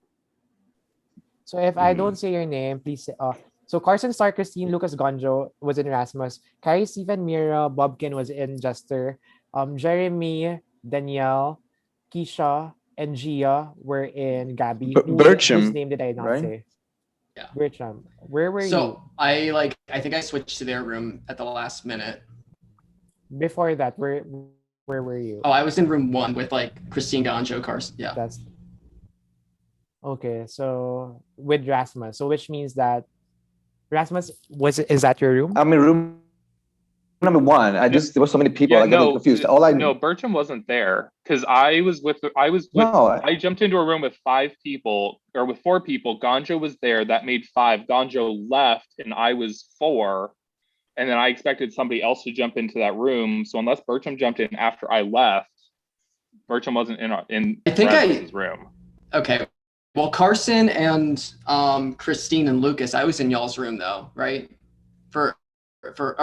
So if I don't say your name, please say, so Carson, Stark, Christine, Lucas, Gonjo was in Rasmus. Carrie, Stephen, Mira, Bobkin was in Jester. Jeremy, Danielle, Keisha, and Gia were in Gabby. Bertram, whose name did I not right? say? Yeah. Bertram. Where were you? So I think I switched to their room at the last minute. Before that, where were you? Oh, I was in room 1 with like Christine, Ganjo, Carson. Yeah. That's okay. So with Rasmus, so which means that Rasmus is that your room? I'm in room number 1. There were so many people. I got confused. No, Bertram wasn't there because I jumped into a room with 5 people or with 4 people. Gonjo was there. That made 5. Gonjo left and I was 4. And then I expected somebody else to jump into that room. So unless Bertram jumped in after I left, Bertram wasn't in Rasmus's room. Okay. Well, Carson and Christine and Lucas, I was in y'all's room though, right? Or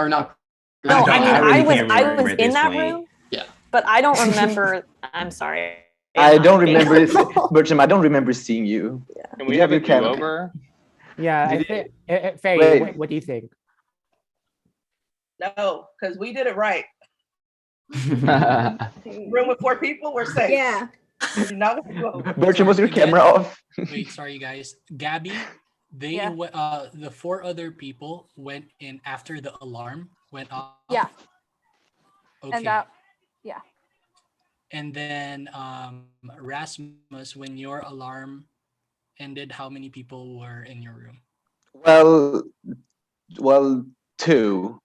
not. No, I was in that point. room. Yeah. But I don't remember. I'm sorry. I don't remember, Bertram. I don't remember seeing you. Yeah. Can we have a do-over? Yeah, I think. Faye, what do you think? No, because we did it right. Room with 4 people, we're safe. Yeah. Bertram, was your camera off? Wait, sorry, guys. Gabby, the 4 other people went in after the alarm went off. Yeah. Okay. And that, yeah. And then Rasmus, when your alarm ended, how many people were in your room? Well, 2.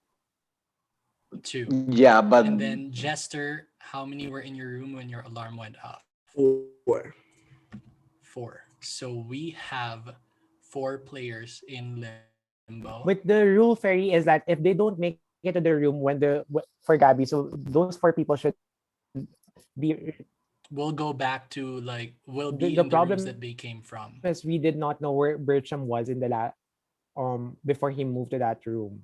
2. Yeah, but and then Jester, how many were in your room when your alarm went off? 4. 4. So we have 4 players in limbo. But the rule, Ferry, is that if they don't make it to the room for Gabby, so those 4 people should be. We'll go back to we'll be in the rooms that they came from. Because we did not know where Bertram was in the before he moved to that room.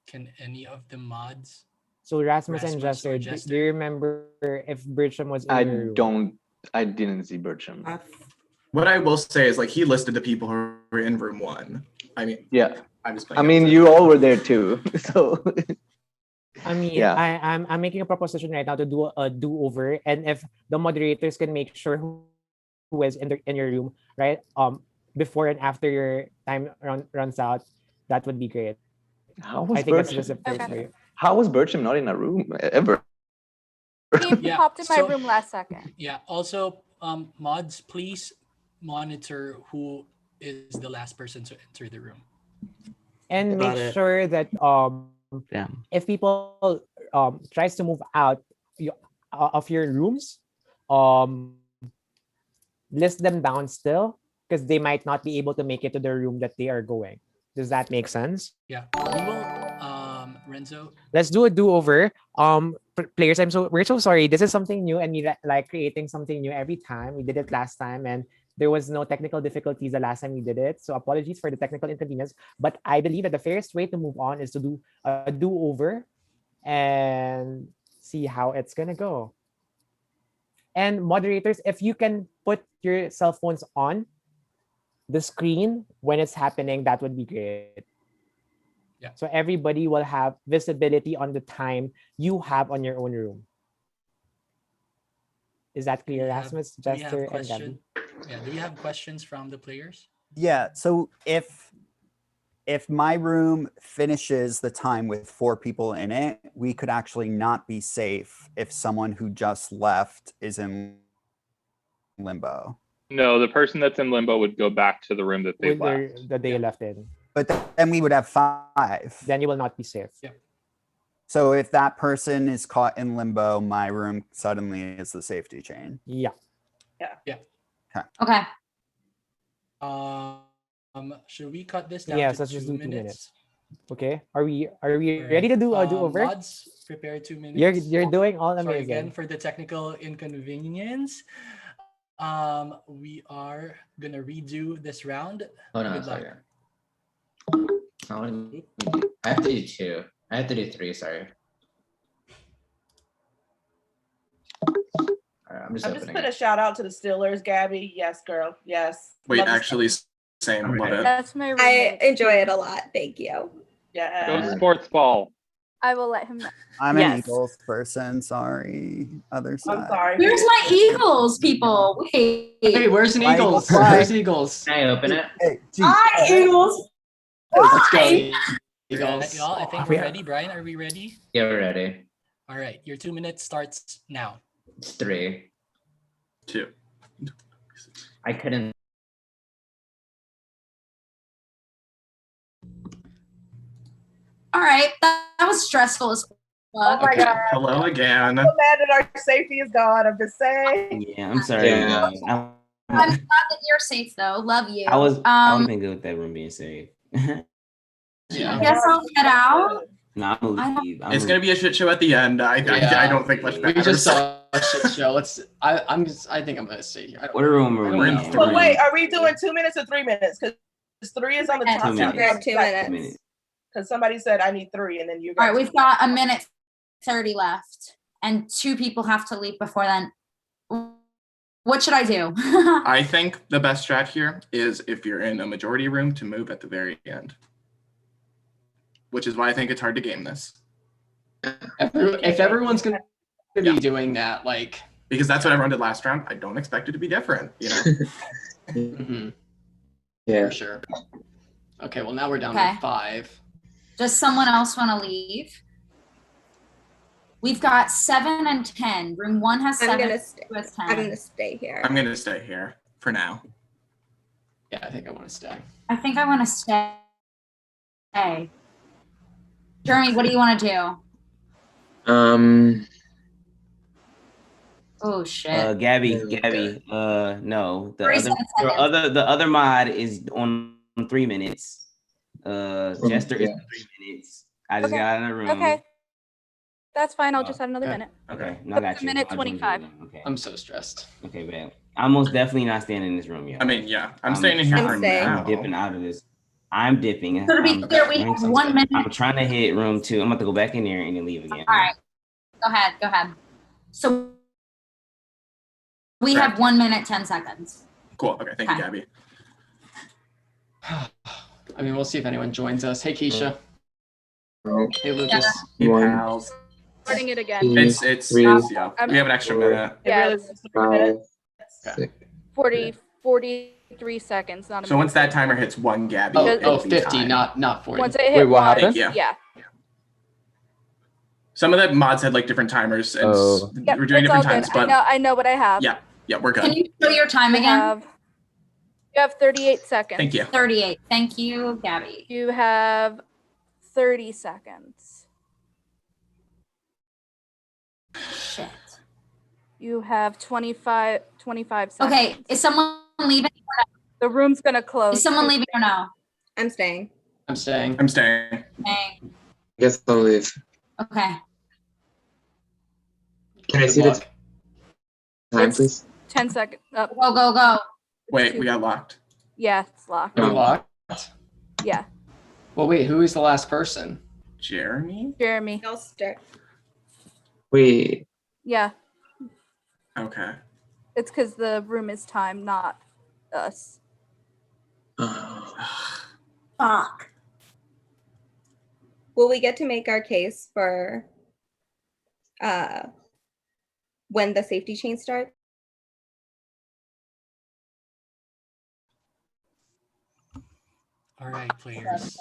Can any of the mods? So Rasmus and Jester, do you remember if Bertram was in your room? I didn't see Bertram. What I will say is he listed the people who were in room 1. I mean, yeah. I mean, you all were there too. So I mean, yeah. I'm making a proposition right now to do a do-over, and if the moderators can make sure who is in your room, right? Before and after your time runs out, that would be great. How was Bertram not in a room ever? He popped in my room last second. Yeah. Also, mods, please monitor who is the last person to enter the room, and make sure that if people tries to move out of your rooms, list them down still because they might not be able to make it to the room that they are going. Does that make sense? Yeah. We will, Renzo. Let's do a do-over. Players, we're so sorry. This is something new, and we like creating something new every time. We did it last time, and there was no technical difficulties the last time we did it. So apologies for the technical inconvenience. But I believe that the fairest way to move on is to do a do-over and see how it's gonna go. And moderators, if you can put your cell phones on the screen when it's happening, that would be great. Yeah. So everybody will have visibility on the time you have on your own room. Is that clear, Rasmus, Jester, and Gabby? Yeah. Do you have questions from the players? Yeah. So if my room finishes the time with 4 people in it, we could actually not be safe if someone who just left is in limbo. No, the person that's in limbo would go back to the room that they left. That they left in. But then we would have 5. Then you will not be safe. Yeah. So if that person is caught in limbo, my room suddenly is the safety chain. Yeah. Yeah. Okay. Should we cut this down? Yes, let's just do 2 minutes. Okay. Are we ready to do a do-over? Mods, Prepare 2 minutes. You're doing all Sorry again amazing. for the technical inconvenience. We are gonna redo this round. Oh no, Good luck. sorry. I have to do 2. I have to do 3, sorry. All right, I'm just I'm just opening putting it. a shout out to the Steelers, Gabby. Yes, girl. Yes. Wait, Love the actually, Steelers. same. Love it. That's my I roommate. enjoy it a lot. Thank you. Yeah. Go sports ball. I will let him know. I'm Yes. an Eagles person. Sorry. Other side. I'm sorry. Where's my Eagles, people? Wait. Hey, where's an My Eagles? Eagles. Where's Eagles? Can I open it? Hey, G. Hi, Eagles. Let's go, Alright, Eagles. y'all, I think we're ready. Brian, are we ready? Yeah, we're ready. All right, your 2 minutes starts now. It's 3. 2. I couldn't. All right, that was stressful as fuck. Oh my God. Hello again. I'm so mad that our safety is gone. I'm just saying. Yeah, I'm sorry. Yeah. I'm glad that you're safe though. Love you. I would have been good with that room being safe. I guess I'll head out. No, I'm gonna leave. It's gonna be a shit show at the end. I don't think much We matters. just saw a shit show. Let's. I think I'm gonna stay here. What room are we in? But wait, are we doing 2 minutes or 3 minutes? Because 3 is on the top. 2 minutes. We have 2 minutes. Because somebody said I need 3, and then you. All right, we've got a minute 30 left, and 2 people have to leave before then. What should I do? I think the best strat here is if you're in a majority room to move at the very end. Which is why I think it's hard to game this. If everyone's gonna be doing that, like because that's what everyone did last round. I don't expect it to be different, you know. Mm-hmm. Yeah. For sure. Okay, well now we're down Okay. to 5. Does someone else want to leave? We've got 7 and 10. Room 1 has 7. I'm gonna 2 has 10. I'm gonna stay here. I'm gonna stay here for now. Yeah, I think I want to stay. I think I want to stay. Jeremy, what do you want to do? Oh shit. Gabby, no. The 37 seconds. the other mod is on 3 minutes. Jester is 3 minutes. I just Okay. got out of the room. Okay. That's fine. I'll just add another minute. Okay, no, I got you. Minute I just wanted to 25. know. Okay. I'm so stressed. Okay, man. I'm most definitely not staying in this room yet. I mean, yeah, I'm staying in here for now. I'm dipping out of this. I'm dipping. So to be clear, we have 1 minute. I'm trying to hit room 2. I'm about to go back in there and then leave again. All right. Go ahead. So we have 1 minute, 10 seconds. Cool. Okay, thank you, Gabby. I mean, we'll see if anyone joins us. Hey, Keisha. Hey, Lucas. Hey, pals. Starting it again. It's yeah. We have an extra minute. Yeah, Okay. 43 seconds. Not a So once that timer hits 1, Gabby. Oh, it'll be 50, time. not 40. Once it hit what one, happened? Yeah. Some of the mods had like different timers, and Yep, we're doing it's all different times. good. But I know what I have. yeah, we're good. Can you show your time again? You have 38 seconds. Thank you. 38. Thank you, Gabby. You have 30 seconds. Shit. You have 25 seconds. Okay, is someone leaving? The room's gonna close. Is someone leaving or no? I'm staying. I'm staying. I'm staying. Okay. Guess I'll leave. Okay. Can I see the time, please? 10 seconds. Up. Go. Wait, we got locked. Yeah, it's locked. We're locked? Yeah. Well, wait, who is the last person? Jeremy? Jeremy. I'll start. Wait. Yeah. Okay. It's because the room is timed, not us. Fuck. Will we get to make our case for when the safety chain starts? All right, players.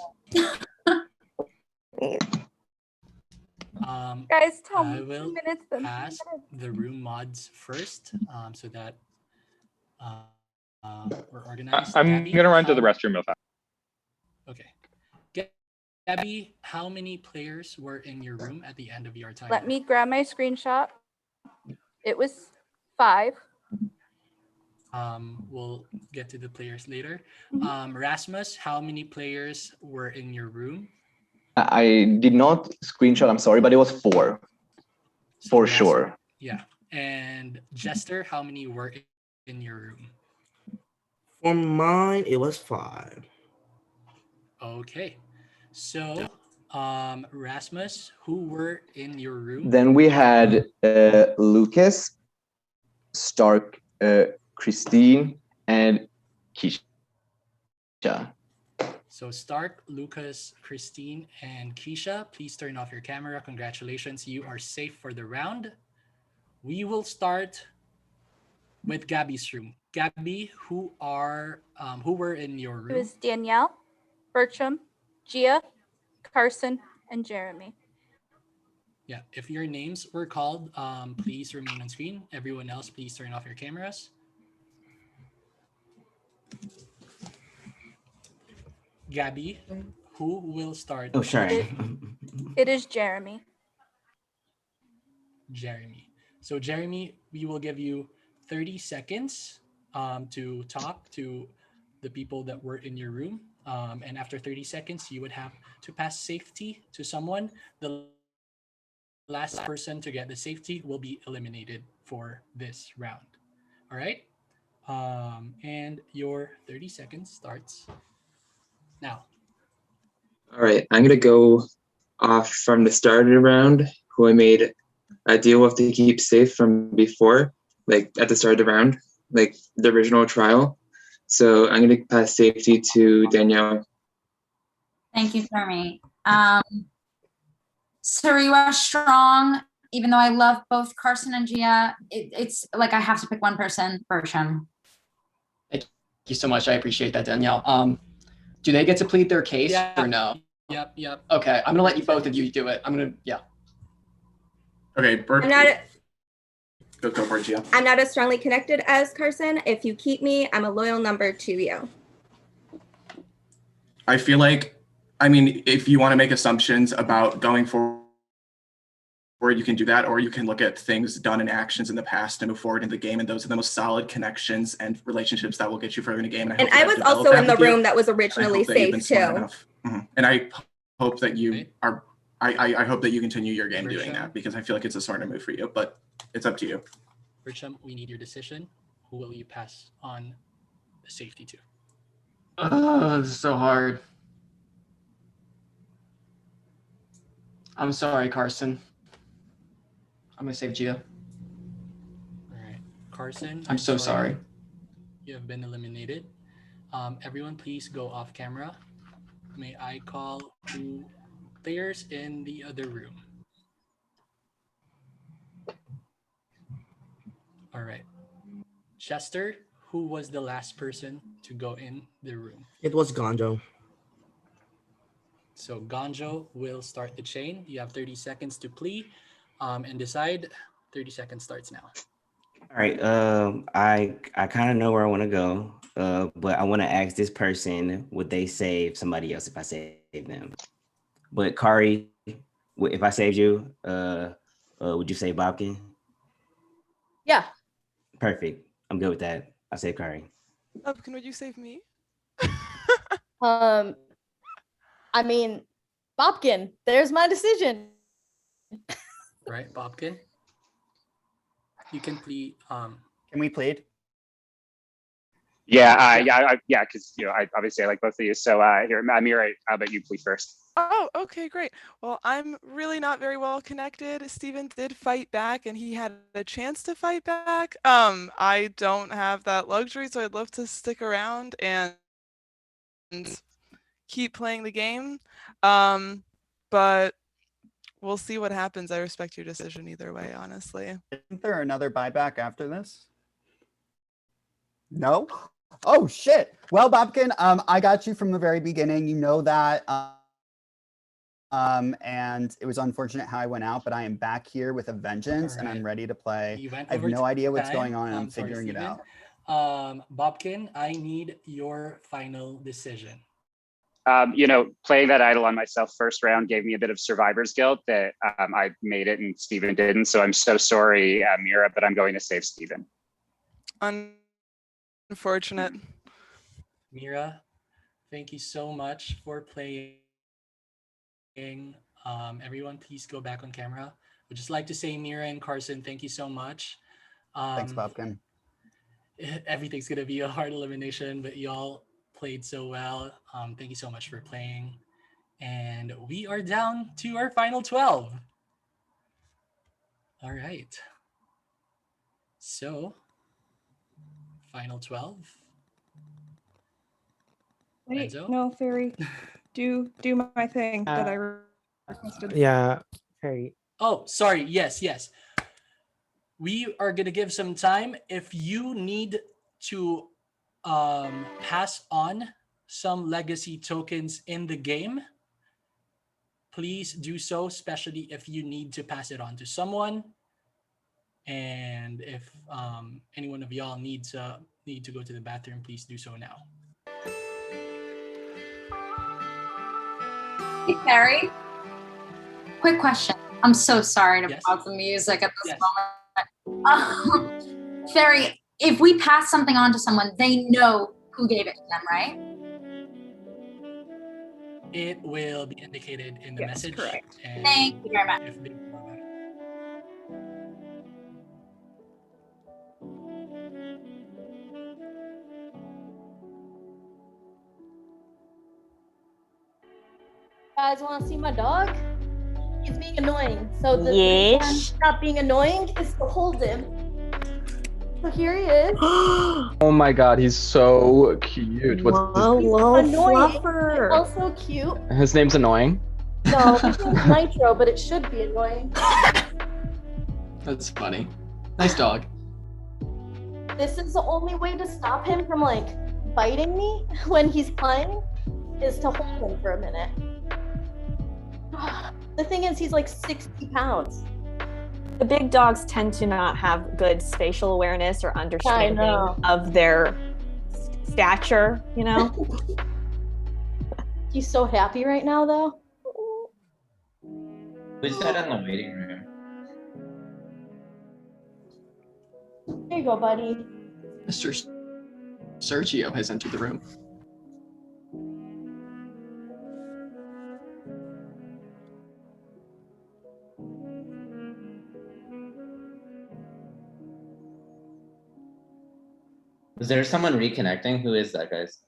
Guys, tell I me will 2 minutes. Then pass the room mods first, so that we're organized. I'm Gabby, gonna run to the how- restroom real fast. Okay. Gabby, how many players were in your room at the end of your time? let me grab my screenshot. It was 5. We'll get to the players later. Rasmus, how many players were in your room? I did not screenshot, I'm sorry, but it was 4. For sure. Yeah. And Jester, how many were in your room? For mine, it was 5. Okay. So, Rasmus, who were in your room? Then we had Lucas, Stark, Christine, and Keisha. So Stark, Lucas, Christine, and Keisha, please turn off your camera. Congratulations, you are safe for the round. We will start with Gabby's room. Gabby, who were in your room? It was Danielle, Bertram, Gia, Carson, and Jeremy. Yeah, if your names were called, please remain on screen. Everyone else, please turn off your cameras. Gabby, who will start? Oh, sorry. It is Jeremy. Jeremy. So Jeremy, we will give you 30 seconds to talk to the people that were in your room. And after 30 seconds, you would have to pass safety to someone. The last person to get the safety will be eliminated for this round. All right? And your 30 seconds starts now. All right, I'm gonna go off from the start of the round, who I made a deal with to keep safe from before, like at the start of the round, like the original trial. So I'm gonna pass safety to Danielle. Thank you, Jeremy. Sariwa strong, even though I love both Carson and Gia, it's like I have to pick one person, Bertram. Thank you so much. I appreciate that, Danielle. Do they get to plead their case or no? Yep. Okay, I'm gonna let you both of you do it. Okay, Bert. I'm not. Go for it, Gia. I'm not as strongly connected as Carson. If you keep me, I'm a loyal number to you. I feel like, I mean, if you want to make assumptions about going forward, you can do that, or you can look at things done in actions in the past to move forward in the game, and those are the most solid connections and relationships that will get you further in the game. And I was also in the room that was originally safe too. Mm-hmm. And I hope that you are. I hope that you continue your game doing that, because I feel like it's a smarter move for you. But it's up to you. Bertram, we need your decision. Who will you pass on the safety to? Oh, this is so hard. I'm sorry, Carson. I'm gonna save Gia. All right, Carson. I'm so sorry. You have been eliminated. Everyone, please go off camera. May I call two players in the other room? All right. Chester, who was the last person to go in the room? It was Gonjo. So Gonjo will start the chain. You have 30 seconds to plea and decide. 30 seconds starts now. All right. I kind of know where I want to go, but I want to ask this person: would they save somebody else if I save them? But Kari, if I saved you, would you save Bobkin? Yeah. Perfect. I'm good with that. I save Kari. Bobkin, would you save me? I mean, Bobkin, there's my decision. Right, Bobkin? You can plead. Can we plead? Yeah, because I obviously like both of you. So here, Amira, how about you plead first? Oh, okay, great. Well, I'm really not very well connected. Steven did fight back and he had a chance to fight back. I don't have that luxury, so I'd love to stick around and keep playing the game. But we'll see what happens. I respect your decision either way, honestly. Isn't there another buyback after this? No? Oh shit. Well, Bobkin, I got you from the very beginning. You know that. And it was unfortunate how I went out, but I am back here with a vengeance and I'm ready to play. I have no idea what's going on and I'm figuring it out. Bobkin, I need your final decision. Playing that idol on myself first round gave me a bit of survivor's guilt that I made it and Steven didn't. So I'm so sorry, Mira, but I'm going to save Steven. Unfortunate. Mira, thank you so much for playing. Everyone, please go back on camera. Would just like to say, Mira and Carson, thank you so much. Thanks, Bobkin. Everything's gonna be a hard elimination, but y'all played so well. Thank you so much for playing. And we are down to our final 12. All right. So, final 12. Wait, Renzo? no, Fairy. Do my thing that I requested. Yeah, Fairy. Oh, sorry. Yes. We are going to give some time. If you need to pass on some legacy tokens in the game, please do so, especially if you need to pass it on to someone. And if any one of y'all need to go to the bathroom, please do so now. Hey, Carrie. Quick question. I'm so sorry to pause the music at this moment. Ferry, if we pass something on to someone, they know who gave it to them, right? It will be indicated in the message. Correct. Thank you very much. If they know about it. Guys, want to see my dog? He's being annoying. So the reason stop being annoying is to hold him. So here he is. Oh my god, he's so cute. What's Annoying. He's also cute. his name's Annoying? No, his name's Nitro, but it should be annoying. That's funny. Nice dog. This is the only way to stop him from like biting me when he's playing is to hold him for a minute. The thing is, he's like 60 pounds. The big dogs tend to not have good spatial awareness or understanding of their stature, you know? He's so happy right now, though. Who's that in the waiting room? There you go, buddy. Mr. Sergio has entered the room. Is there someone reconnecting? Who is that, guys?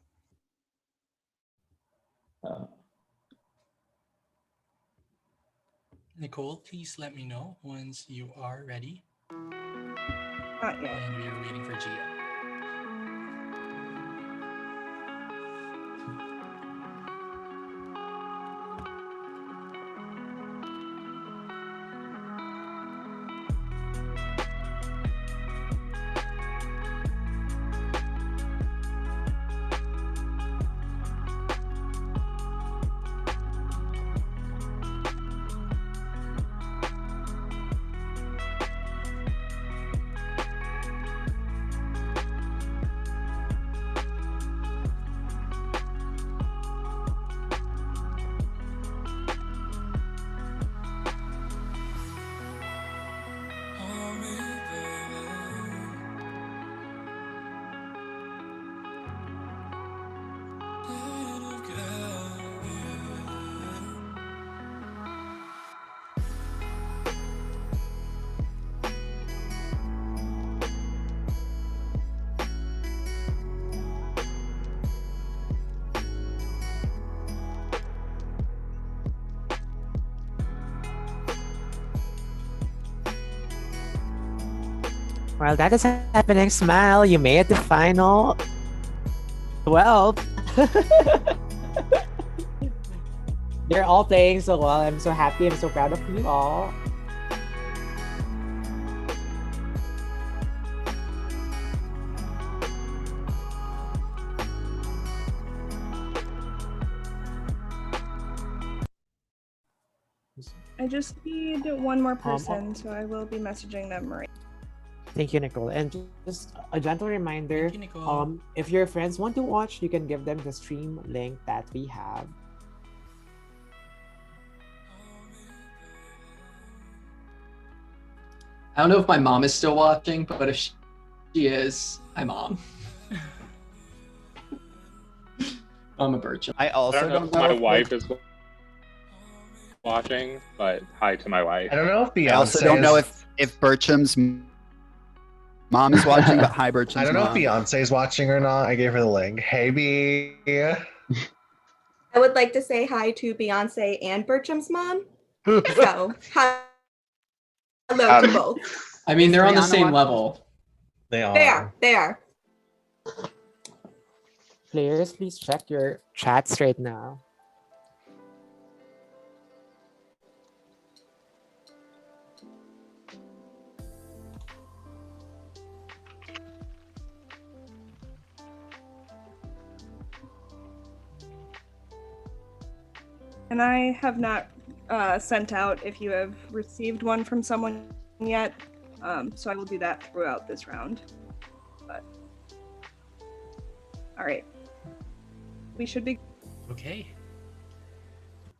Nicole, please let me know once you are ready. Not yet. And we are waiting for Gia. Well, that is happening. Smile, you made the final 12. They're all playing so well. I'm so happy. I'm so proud of you all. I just need one more person, so I will be messaging them right. Thank you, Nicole. And just a gentle reminder, Thank you, Nicole. if your friends want to watch, you can give them the stream link that we have. I don't know if my mom is still watching, but if she is, hi mom. I'm a virgin. I also I don't know if my wife is watching, but hi to my wife. I don't know if Beyonce. I also don't know if Bertram's mom is watching, but hi, Bertram's I don't know mom. if Beyonce's watching or not. I gave her the link. Hey, B. I would like to say hi to Beyonce and Bertram's mom. So, hello to both. I mean, they're on the Rihanna same watching? level. They are. They are. They are. Players, please check your chats right now. And I have not sent out if you have received one from someone yet, so I will do that throughout this round. But all right, we should be. Okay.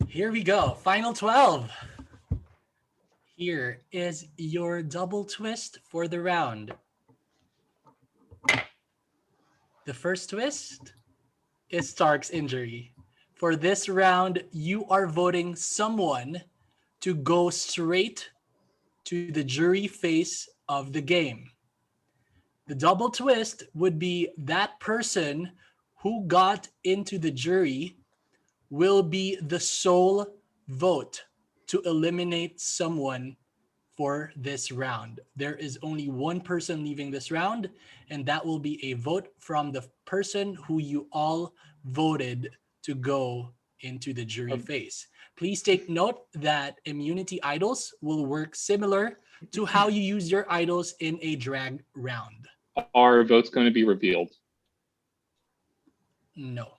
Here we go. Final 12. Here is your double twist for the round. The first twist is Stark's injury. For this round, you are voting someone to go straight to the jury phase of the game. The double twist would be that person who got into the jury will be the sole vote to eliminate someone for this round. There is only one person leaving this round, and that will be a vote from the person who you all voted to go into the jury phase. Please take note that immunity idols will work similar to how you use your idols in a drag round. Are votes going to be revealed? No.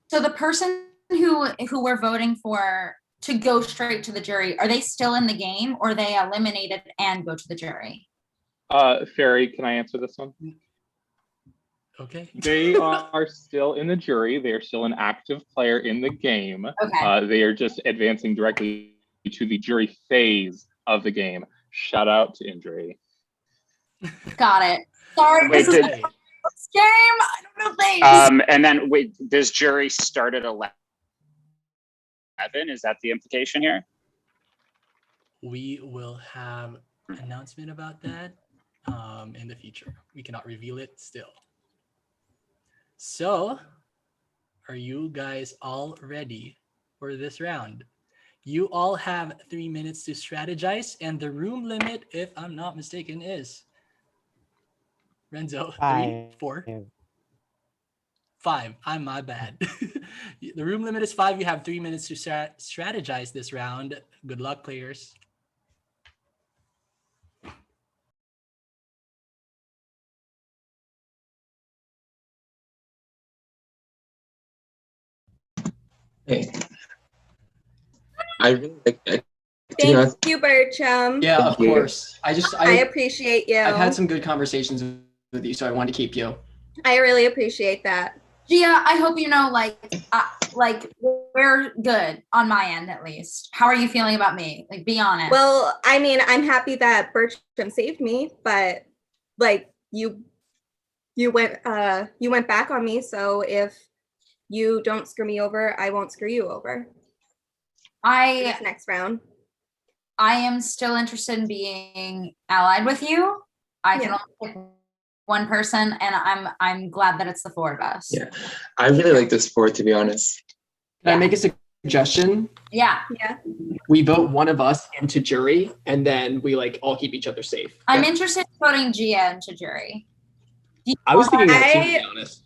So the person who we're voting for to go straight to the jury, are they still in the game or are they eliminated and go to the jury? Ferry, can I answer this one? Okay. They are still in the jury. They are still an active player in the game. Okay. They are just advancing directly to the jury phase of the game. Shout out to injury. Got it. Sorry, Wait, this is did- my first game. I don't know things. And then wait, does jury start at 11? Is that the implication here? We will have an announcement about that in the future. We cannot reveal it still. So, are you guys all ready for this round? You all have 3 minutes to strategize, and the room limit, if I'm not mistaken, is Renzo, 3, 4, 5. I'm my bad. The room limit is 5. You have 3 minutes to strategize this round. Good luck, players. Hey, I really like. Thank you, Bertram. Yeah, of course. I appreciate you. I've had some good conversations with you, so I want to keep you. I really appreciate that. Gia, I hope you know, like we're good on my end at least. How are you feeling about me? Like, be honest. Well, I mean, I'm happy that Bertram saved me, but like you went back on me. So if you don't screw me over, I won't screw you over. This next round. I am still interested in being allied with you. I can only pick one person, and I'm glad that it's the four of us. Yeah, I really like this sport, to be honest. Can I make a suggestion? Yeah. We vote one of us into jury, and then we like all keep each other safe. I'm interested in voting Gia into jury. I was thinking that too, to be honest.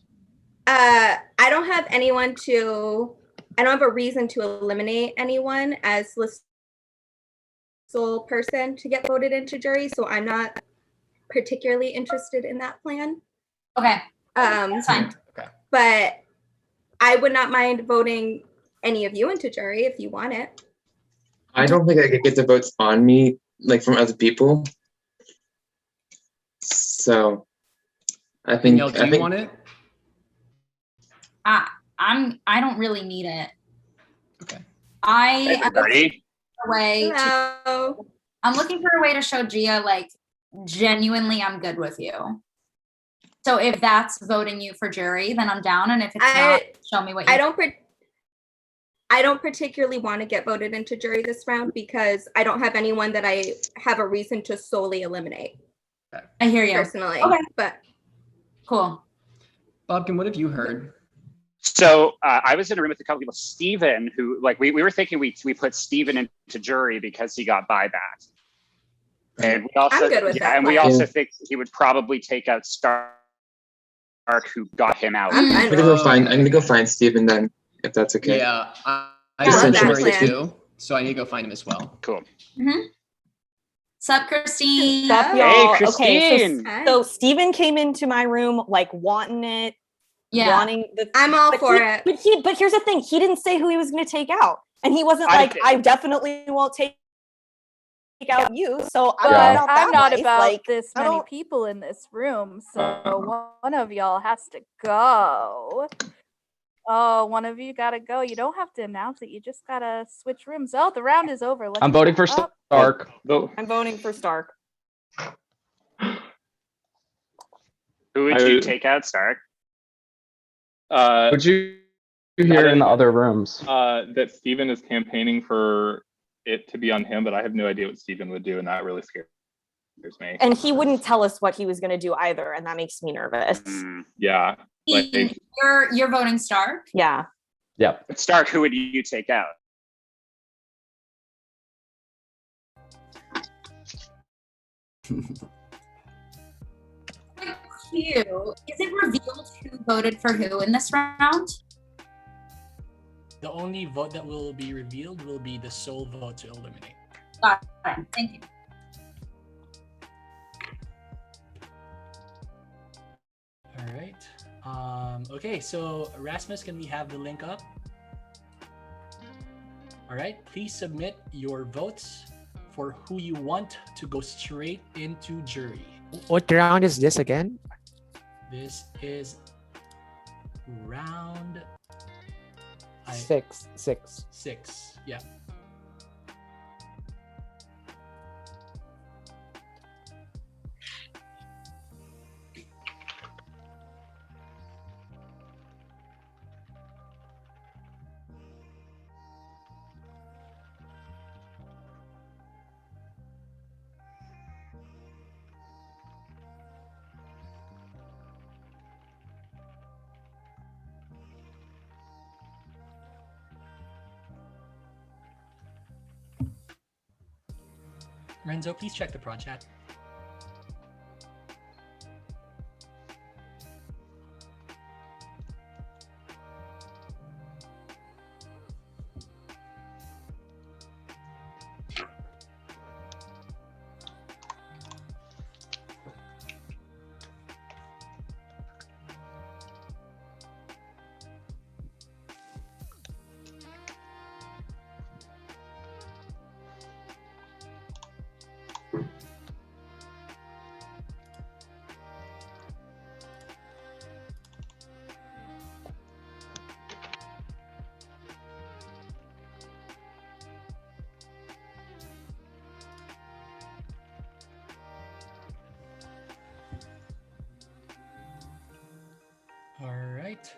I don't have I don't have a reason to eliminate anyone as the sole person to get voted into jury, so I'm not particularly interested in that plan. Okay. Fine. Okay. But I would not mind voting any of you into jury if you want it. I don't think I could get the votes on me, like from other people. So I think. Danielle, do you want it? I don't really need it. Okay. I'm Everybody. looking for a way to show Gia like genuinely I'm good with you. So if that's voting you for jury, then I'm down, and if it's not, show me what you I don't particularly want to get voted into jury this round because I don't have anyone that I have a reason to solely eliminate. I hear you. Personally. Okay. But Cool. Bobkin, what have you heard? So I was in a room with a couple people. Steven, who like we were thinking we put Steven into jury because he got buyback. And we also I'm good with that and we plan. also think he would probably take out Stark, who got him out. I'm gonna go find Steven then, if that's okay. Yeah, I Just love since jury you're- too, so I need to go find him as well. Cool. Sup, Christine? Sup, Hey, y'all. Christine. Okay, so Steven came into my room like wanting it. Yeah. Wanting the I'm all for it. But here's the thing, he didn't say who he was gonna take out. And he wasn't I like, did. I definitely won't take out you. So But I'm not nice. about Like, this I many don't- people in this room, so one of y'all has to go. Oh, one of you gotta go. You don't have to announce it. You just gotta switch rooms. Oh, the round is over. Let's I'm voting for wrap up. Stark. I'm voting for Stark. Who would you take out, Stark? Would you hear in the other rooms? That Steven is campaigning for it to be on him, but I have no idea what Steven would do, and that really scares me. And he wouldn't tell us what he was gonna do either, and that makes me nervous. Yeah. Like, You're voting Stark? Yeah. Yep. But Stark, who would you take out? Cute. Is it revealed who voted for who in this round? The only vote that will be revealed will be the sole vote to eliminate. Got it. Thank you. All right. Okay, so Rasmus, can we have the link up? All right, please submit your votes for who you want to go straight into jury. What round is this again? This is round Six. 6. Yeah. Renzo, please check the prod chat. All right.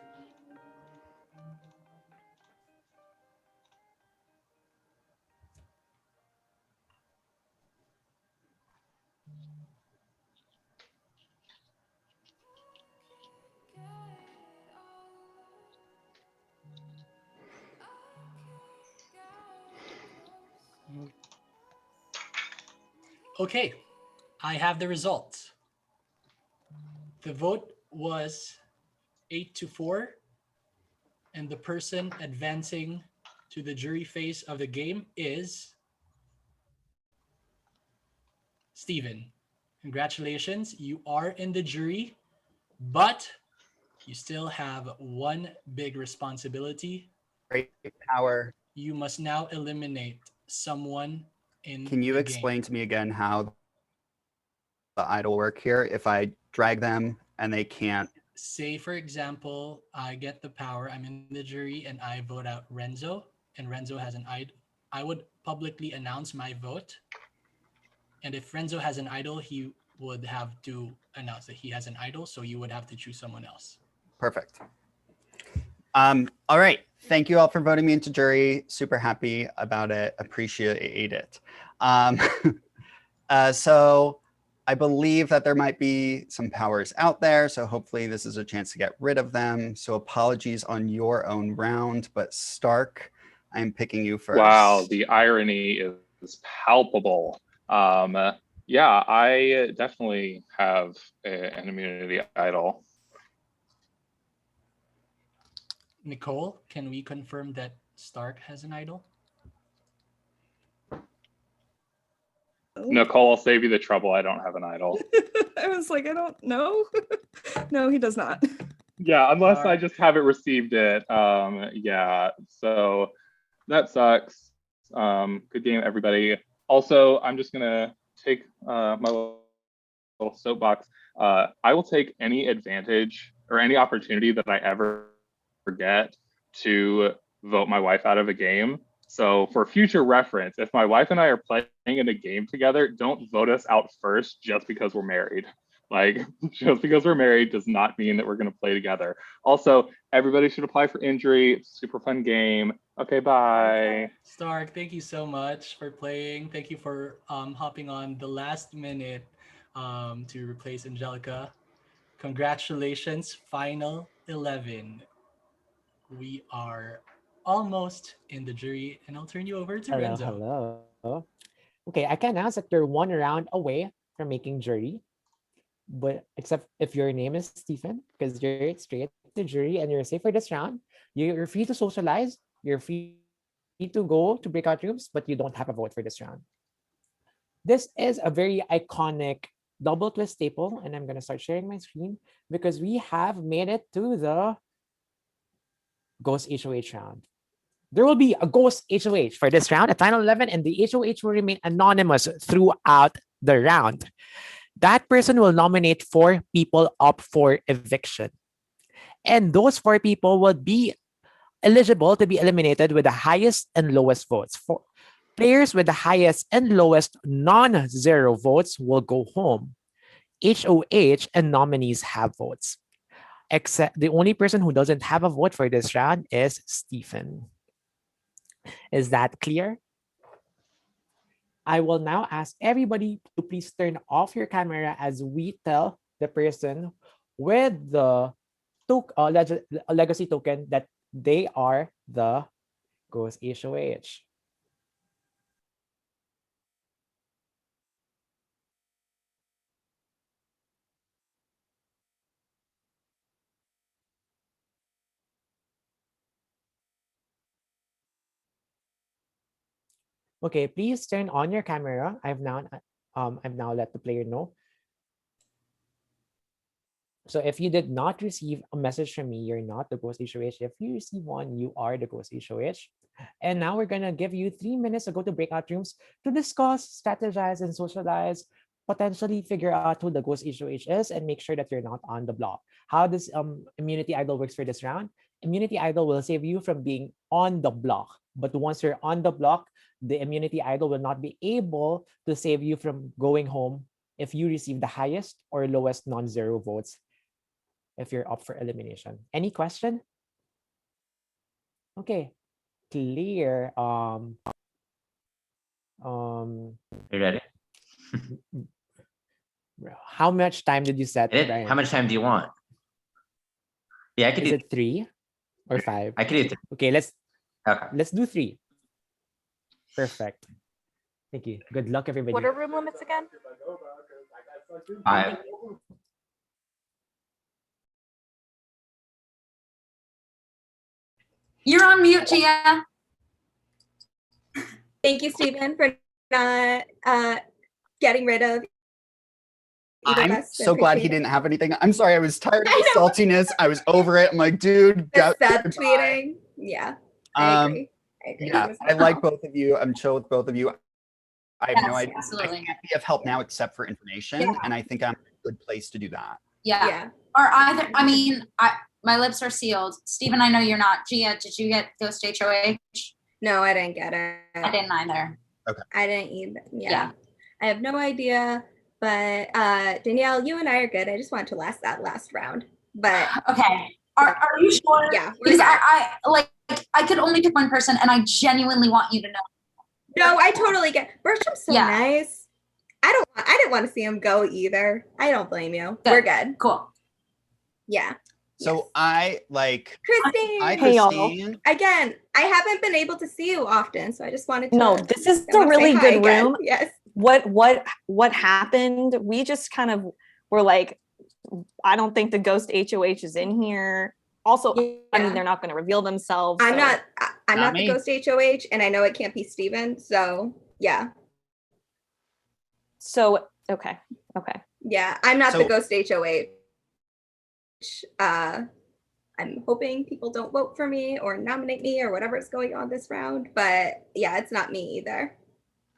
Okay, I have the results. The vote was 8-4, and the person advancing to the jury phase of the game is Steven. Congratulations, you are in the jury, but you still have one big responsibility. Great power. You must now eliminate someone in Can you the explain to me again how the idol work here? If I drag them and they can't. Say, for example, I get the power, I'm in the jury, and I vote out Renzo, and Renzo has an idol. I would publicly announce my vote. And if Renzo has an idol, he would have to announce that he has an idol, so you would have to choose someone else. Perfect. All right. Thank you all for voting me into jury. Super happy about it. Appreciate it. So I believe that there might be some powers out there. So hopefully this is a chance to get rid of them. So apologies on your own round, but Stark, I'm picking you first. Wow, the irony is palpable. Yeah, I definitely have an immunity idol. Nicole, can we confirm that Stark has an idol? Nicole, I'll save you the trouble. I don't have an idol. I was like, I don't know. No, he does not. Yeah, unless I just haven't received it. Yeah, so that sucks. Good game, everybody. Also, I'm just gonna take my little soapbox. I will take any advantage or any opportunity that I ever get to vote my wife out of a game. So for future reference, if my wife and I are playing in a game together, don't vote us out first just because we're married. Like, just because we're married does not mean that we're going to play together. Also, everybody should apply for injury. It's a super fun game. Okay, bye. Stark, thank you so much for playing. Thank you for hopping on the last minute to replace Angelica. Congratulations, final 11. We are almost in the jury, and I'll turn you over to Renzo. Hello. Okay, I can announce that you're one round away from making jury, but except if your name is Stephen, because you're straight to jury and you're safe for this round, you're free to socialize, you're free to go to breakout rooms, but you don't have a vote for this round. This is a very iconic double twist staple, and I'm going to start sharing my screen because we have made it to the Ghost HOH round. There will be a Ghost HOH for this round at final 11, and the HOH will remain anonymous throughout the round. That person will nominate 4 people up for eviction. And those 4 people will be eligible to be eliminated with the highest and lowest votes. For players with the highest and lowest non-zero votes will go home. HOH and nominees have votes. Except the only person who doesn't have a vote for this round is Stephen. Is that clear? I will now ask everybody to please turn off your camera as we tell the person with the legacy token that they are the Ghost HOH. Okay, please turn on your camera. I've now let the player know. So if you did not receive a message from me, you're not the Ghost HOH. If you receive one, you are the Ghost HOH. And now we're gonna give you 3 minutes to go to breakout rooms to discuss, strategize, and socialize, potentially figure out who the Ghost HOH is, and make sure that you're not on the block. How this immunity idol works for this round? Immunity idol will save you from being on the block. But once you're on the block, the immunity idol will not be able to save you from going home if you receive the highest or lowest non-zero votes if you're up for elimination. Any question? Okay, clear. You ready? How much time did you set, Brian? How much time do you want? Yeah, I could Is do it 3 or 5? I could do 3. Okay, let's do 3. Perfect. Thank you. Good luck, everybody. What are room limits again? 5. You're on mute, Gia. Thank you, Stephen, for not getting rid of. I'm so glad he didn't have anything. I'm sorry, I was tired of the saltiness. I was over it. I'm like, dude, Stop tweeting. Yeah, I agree. Yeah, I like both of you. I'm chill with both of you. I have no idea. Absolutely. I can't be of help now except for information, and I think I'm in a good place to do that. Yeah. Or either, I mean, my lips are sealed. Stephen, I know you're not. Gia, did you get Ghost HOH? No, I didn't get it. I didn't either. Okay. I didn't either. Yeah. I have no idea. But Danielle, you and I are good. I just wanted to last that last round. But okay. Are you sure? Yeah. Because I like I could only pick one person, and I genuinely want you to know. No, I totally get. Bertram's so Yeah. nice. I didn't want to see him go either. I don't blame you. We're good. Cool. Yeah. So I like Christine. Hi, Hey, y'all. Christine. Again, I haven't been able to see you often, so I just wanted to. No, this is I a wanna say really hi good again. room. Yes. What happened? We just kind of were like, I don't think the ghost HOH is in here. Also, I mean, they're not going to reveal themselves. I'm so- not. I'm Not not the me. ghost HOH, and I know it can't be Steven. So yeah. So okay. Yeah, I'm not the So- ghost HOH. I'm hoping people don't vote for me or nominate me or whatever's going on this round. But yeah, it's not me either.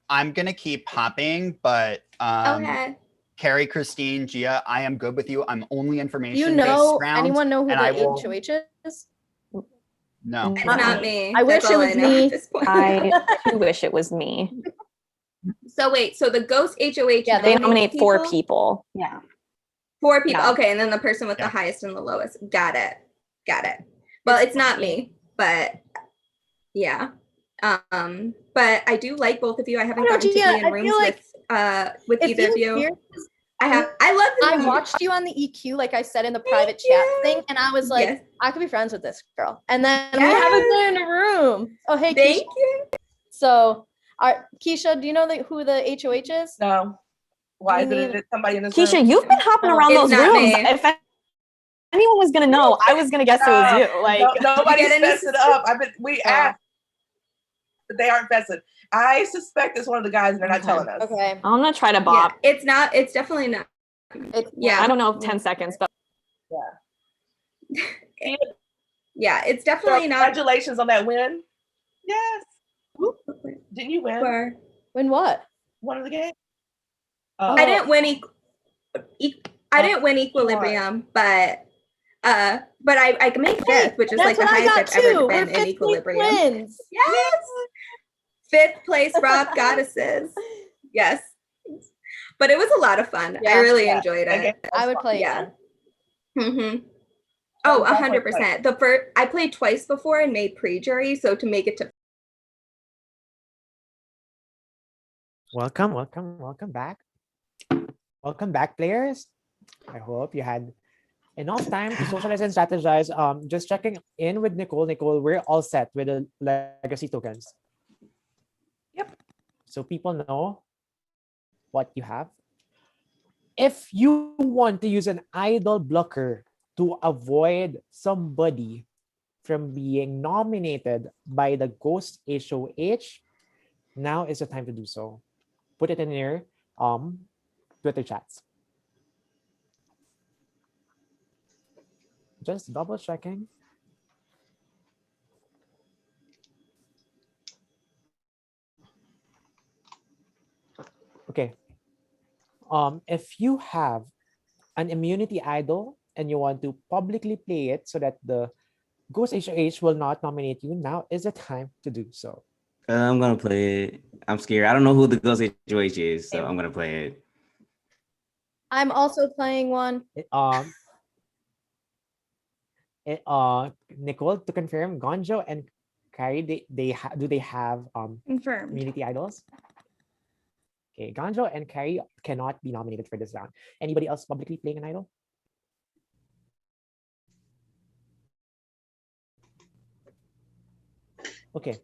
I'm gonna keep hopping, but Okay. Carrie, Christine, Gia, I am good with you. I'm only information. You know, based round, anyone know who and the I will, HOH is? No. It's not me. I wish That's it all was I know me. at this point. I do wish it was me. So wait, so the ghost HOH They nominate four people? people. Yeah. 4 people. Yeah. Okay, and then the person with the highest and the lowest. Got it. Well, it's not me, but yeah. But I do like both of you. I haven't gotten to be in rooms with if either of you you. hear I love I watched you on the EQ, like I said in the private chat thing, and I was like, Yes. I could be friends with this girl. And then we haven't been in a room. Oh, hey, Thank Keisha. you. So, Keisha, do you know who the HOH is? No. Why is Me it somebody in this Keisha, room? you've been hopping around It's those not rooms. me. If anyone was gonna know, I was gonna guess it was you. Like Nobody get any sets it up. We asked, but they aren't vested. I suspect it's one of the guys, and they're not telling us. Okay. I'm gonna try to bop. Yeah, it's not. It's definitely not. I don't know, 10 seconds, but Yeah, it's definitely not. Congratulations on that win. Yes. Didn't you win? Win what? One of the games. I didn't win. I didn't win Equilibrium, but I made fifth, which is That's like the what I highest got I've ever too. been We're in fifth place Equilibrium. twins. Yes. Fifth place, Rob Goddesses. Yes. But it was a lot of fun. I really enjoyed it. I would play Yeah. again. Mm-hmm. Oh, 100%. The first I played twice before and made pre-jury, so to make it to Welcome back. Welcome back, players. I hope you had enough time to socialize and strategize. Just checking in with Nicole. Nicole, we're all set with the legacy tokens. Yep. So people know what you have. If you want to use an idol blocker to avoid somebody from being nominated by the Ghost HOH, now is the time to do so. Put it in your Twitter chats. Just double checking. Okay. If you have an immunity idol and you want to publicly play it so that the Ghost HOH will not nominate you, now is the time to do so. I'm gonna play it. I'm scared. I don't know who the Ghost HOH is, so I'm gonna play it. I'm also playing one. Nicole, to confirm, Gonjo and Carrie, do they have Confirmed. immunity idols? Okay, Gonjo and Carrie cannot be nominated for this round. Anybody else publicly playing an idol? Okay,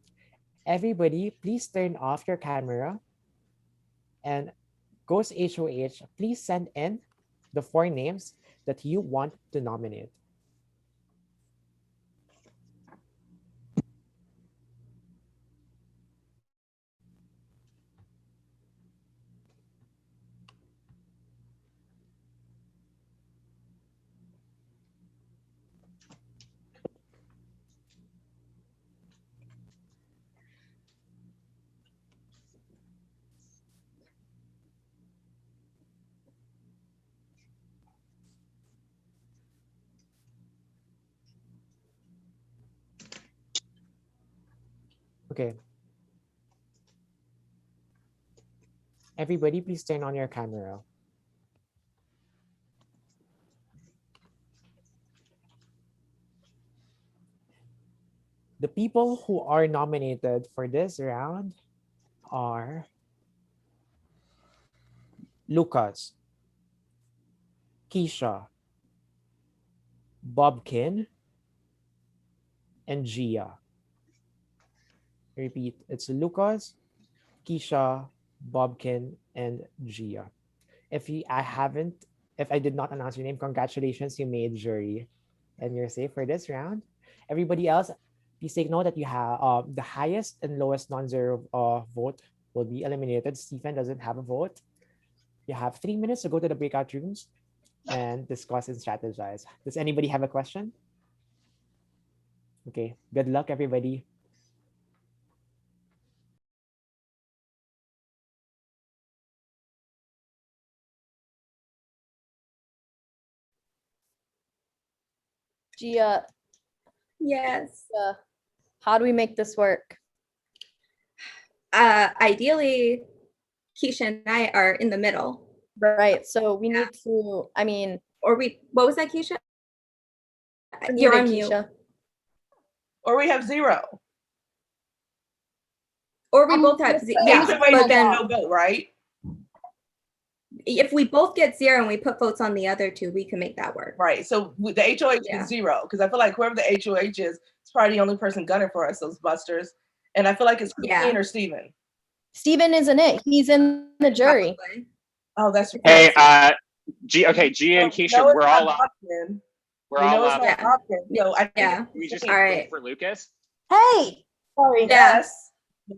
everybody, please turn off your camera. And Ghost HOH, please send in the 4 names that you want to nominate. Okay. Everybody, please turn on your camera. people who are nominated for this round are Lucas, Keisha, Bobkin, and Gia. Repeat, it's Lucas, Keisha, Bobkin, and Gia. If I did not announce your name, congratulations, you made jury, and you're safe for this round. Everybody else, please take note that you have the highest and lowest non-zero vote will be eliminated. Stephen doesn't have a vote. You have 3 minutes to go to the breakout rooms and discuss and strategize. Does anybody have a question? Okay, good luck, everybody. Gia. Yes. How do we make this work? Ideally, Keisha and I are in the middle. Right. So we need to, what was that, Keisha? You're on mute. Keisha. Or we have 0. Or we both have but then no vote, right? If we both get 0 and we put votes on the other 2, we can make that work. Right. So the HOH is 0 because I feel like whoever the HOH is probably the only person gunning for us, those busters. And I feel like it's Christine or Steven. Steven isn't it. He's in the jury. Oh, that's right. Hey, Gia and Keisha, we're all up. We're all up. So I think we just all right for Lucas. Hey. Sorry. Yes.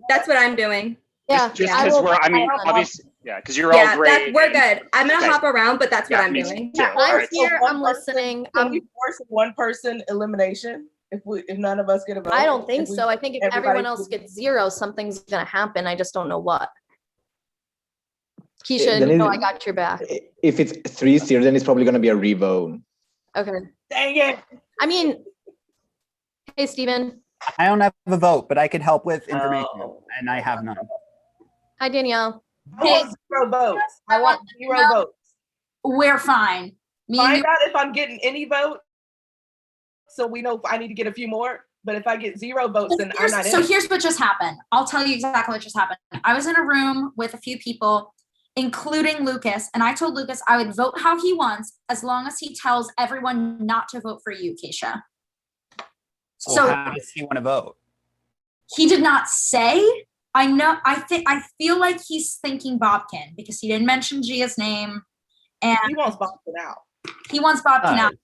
That's what I'm doing. Yeah. Just because obviously, because you're all great. We're good. I'm gonna hop around, but that's what I'm doing. Yeah, I'm here. I'm listening. Can we force one person elimination if none of us get a vote? I don't think so. I think if everyone else gets 0, something's gonna happen. I just don't know what. Keisha, I got your back. If it's 3-0, then it's probably gonna be a revote. Okay. Dang it. I mean, hey, Steven. I don't have a vote, but I could help with information, and I have none. Hi, Danielle. I want 0 votes. I want 0 votes. We're fine. Find out if I'm getting any vote, so we know if I need to get a few more. But if I get 0 votes, then I'm not in. So here's what just happened. I'll tell you exactly what just happened. I was in a room with a few people, including Lucas, and I told Lucas I would vote how he wants as long as he tells everyone not to vote for you, Keisha. So how does he want to vote? He did not say. I feel like he's thinking Bobkin because he didn't mention Gia's name, and he wants Bobkin out. He wants Bobkin out.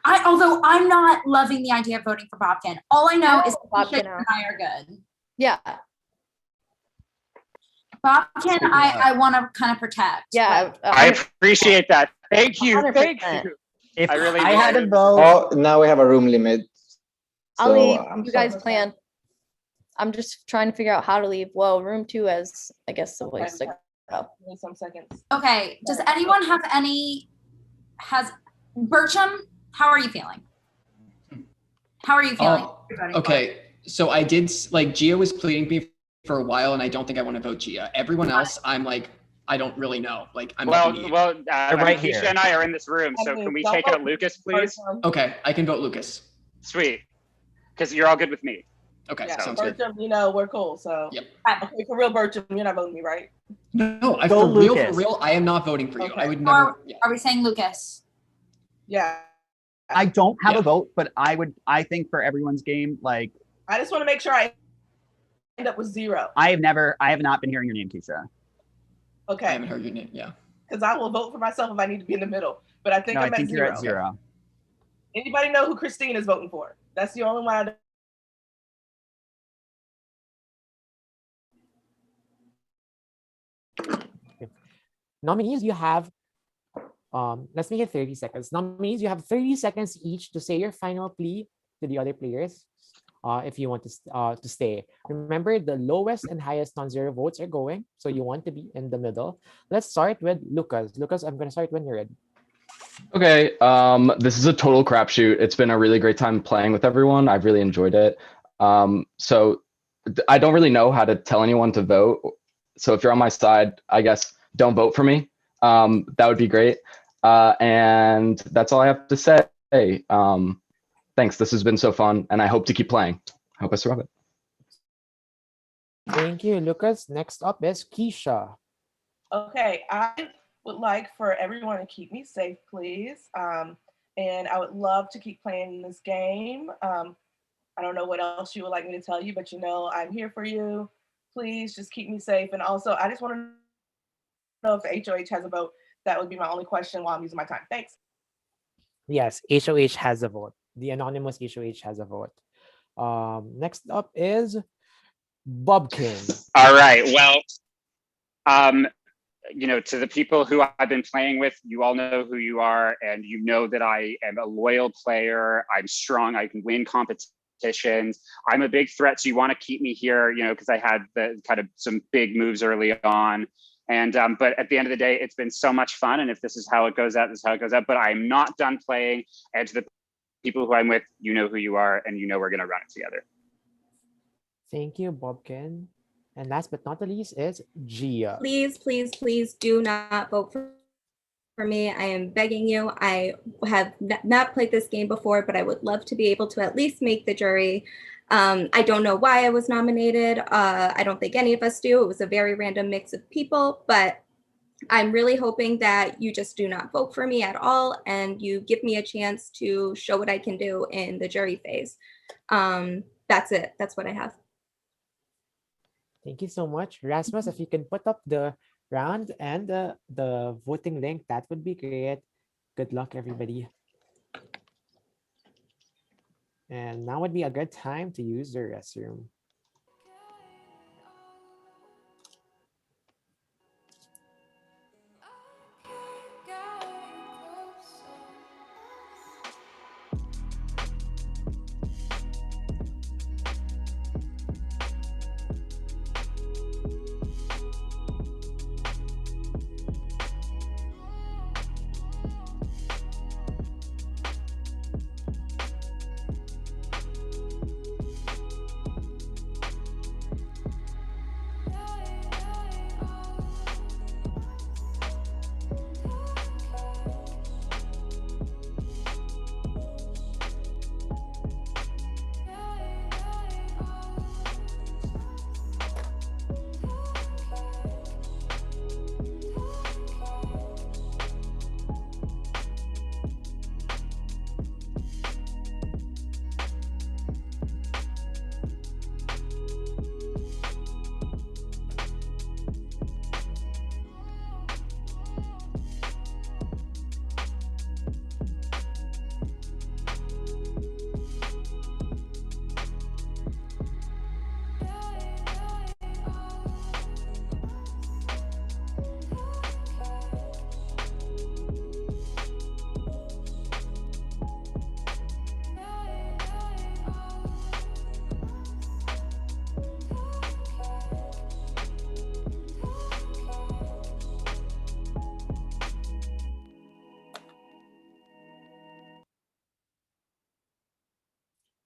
Although I'm not loving the idea of voting for Bobkin. All I know is Bobkin and I are good. Yeah. Bobkin, I want to kind of protect. Yeah. I appreciate that. Thank you. 100%. Thank you. If I really had a vote. Oh, now we have a room limit. I'll leave. You guys plan. I'm just trying to figure out how to leave. Well, room 2 has, I guess, the place to go. Some seconds. Okay. Does anyone have Bertram, how are you feeling? How are you feeling? Okay. So I did, Gia was pleading me for a while, and I don't think I want to vote Gia. Everyone else, I'm like, I don't really know. I'm right here. Keisha and I are in this room, so can we take out Lucas, please? Okay, I can vote Lucas. Sweet, because you're all good with me. Okay, sounds Bertram, good. We're cool. So yep. Okay, for real, Bertram, you're not voting me, right? No, for real, I am not voting for you. I would never. Are we saying Lucas? Yeah. I don't have a vote, but I think for everyone's game, I just want to make sure I end up with 0. I have not been hearing your name, Keisha. Okay. I haven't heard your name, yeah. Because I will vote for myself if I need to be in the middle. But I think I'm at 0. You're at 0. Anybody know who Christine is voting for? That's the only one I know. Nominees, you have, let's make it 30 seconds. Nominees, you have 30 seconds each to say your final plea to the other players if you want to stay. Remember, the lowest and highest non-zero votes are going, so you want to be in the middle. Let's start with Lucas. Lucas, I'm going to start when you're ready. Okay, this is a total crapshoot. It's been a really great time playing with everyone. I've really enjoyed it. So I don't really know how to tell anyone to vote. So if you're on my side, I guess don't vote for me. That would be great. And that's all I have to say. thanks. This has been so fun, and I hope to keep playing. I hope I survive it. Thank you, Lucas. Next up is Keisha. Okay, I would like for everyone to keep me safe, please. And I would love to keep playing this game. I don't know what else you would like me to tell you, but you know I'm here for you. Please just keep me safe. And also, I just want to know if the HOH has a vote. That would be my only question while I'm using my time. Thanks. Yes, HOH has a vote. The anonymous HOH has a vote. Next up is Bobkin. All right. Well, you know, to the people who I've been playing with, you all know who you are, and you know that I am a loyal player. I'm strong. I can win competitions. I'm a big threat, so you want to keep me here, you know, because I had the kind of some big moves early on. And but at the end of the day, it's been so much fun. And if this is how it goes out, this is how it goes out. But I'm not done playing. And to the people who I'm with, you know who you are, and you know we're going to run it together. Thank you, Bobkin. And last but not the least is Gia. Please, please, please do not vote for me. I am begging you. I have not played this game before, but I would love to be able to at least make the jury. I don't know why I was nominated. I don't think any of us do. It was a very random mix of people, but I'm really hoping that you just do not vote for me at all and you give me a chance to show what I can do in the jury phase. That's it. That's what I have. Thank you so much. Rasmus, if you can put up the round and the voting link, that would be great. Good luck, everybody. And now would be a good time to use the restroom.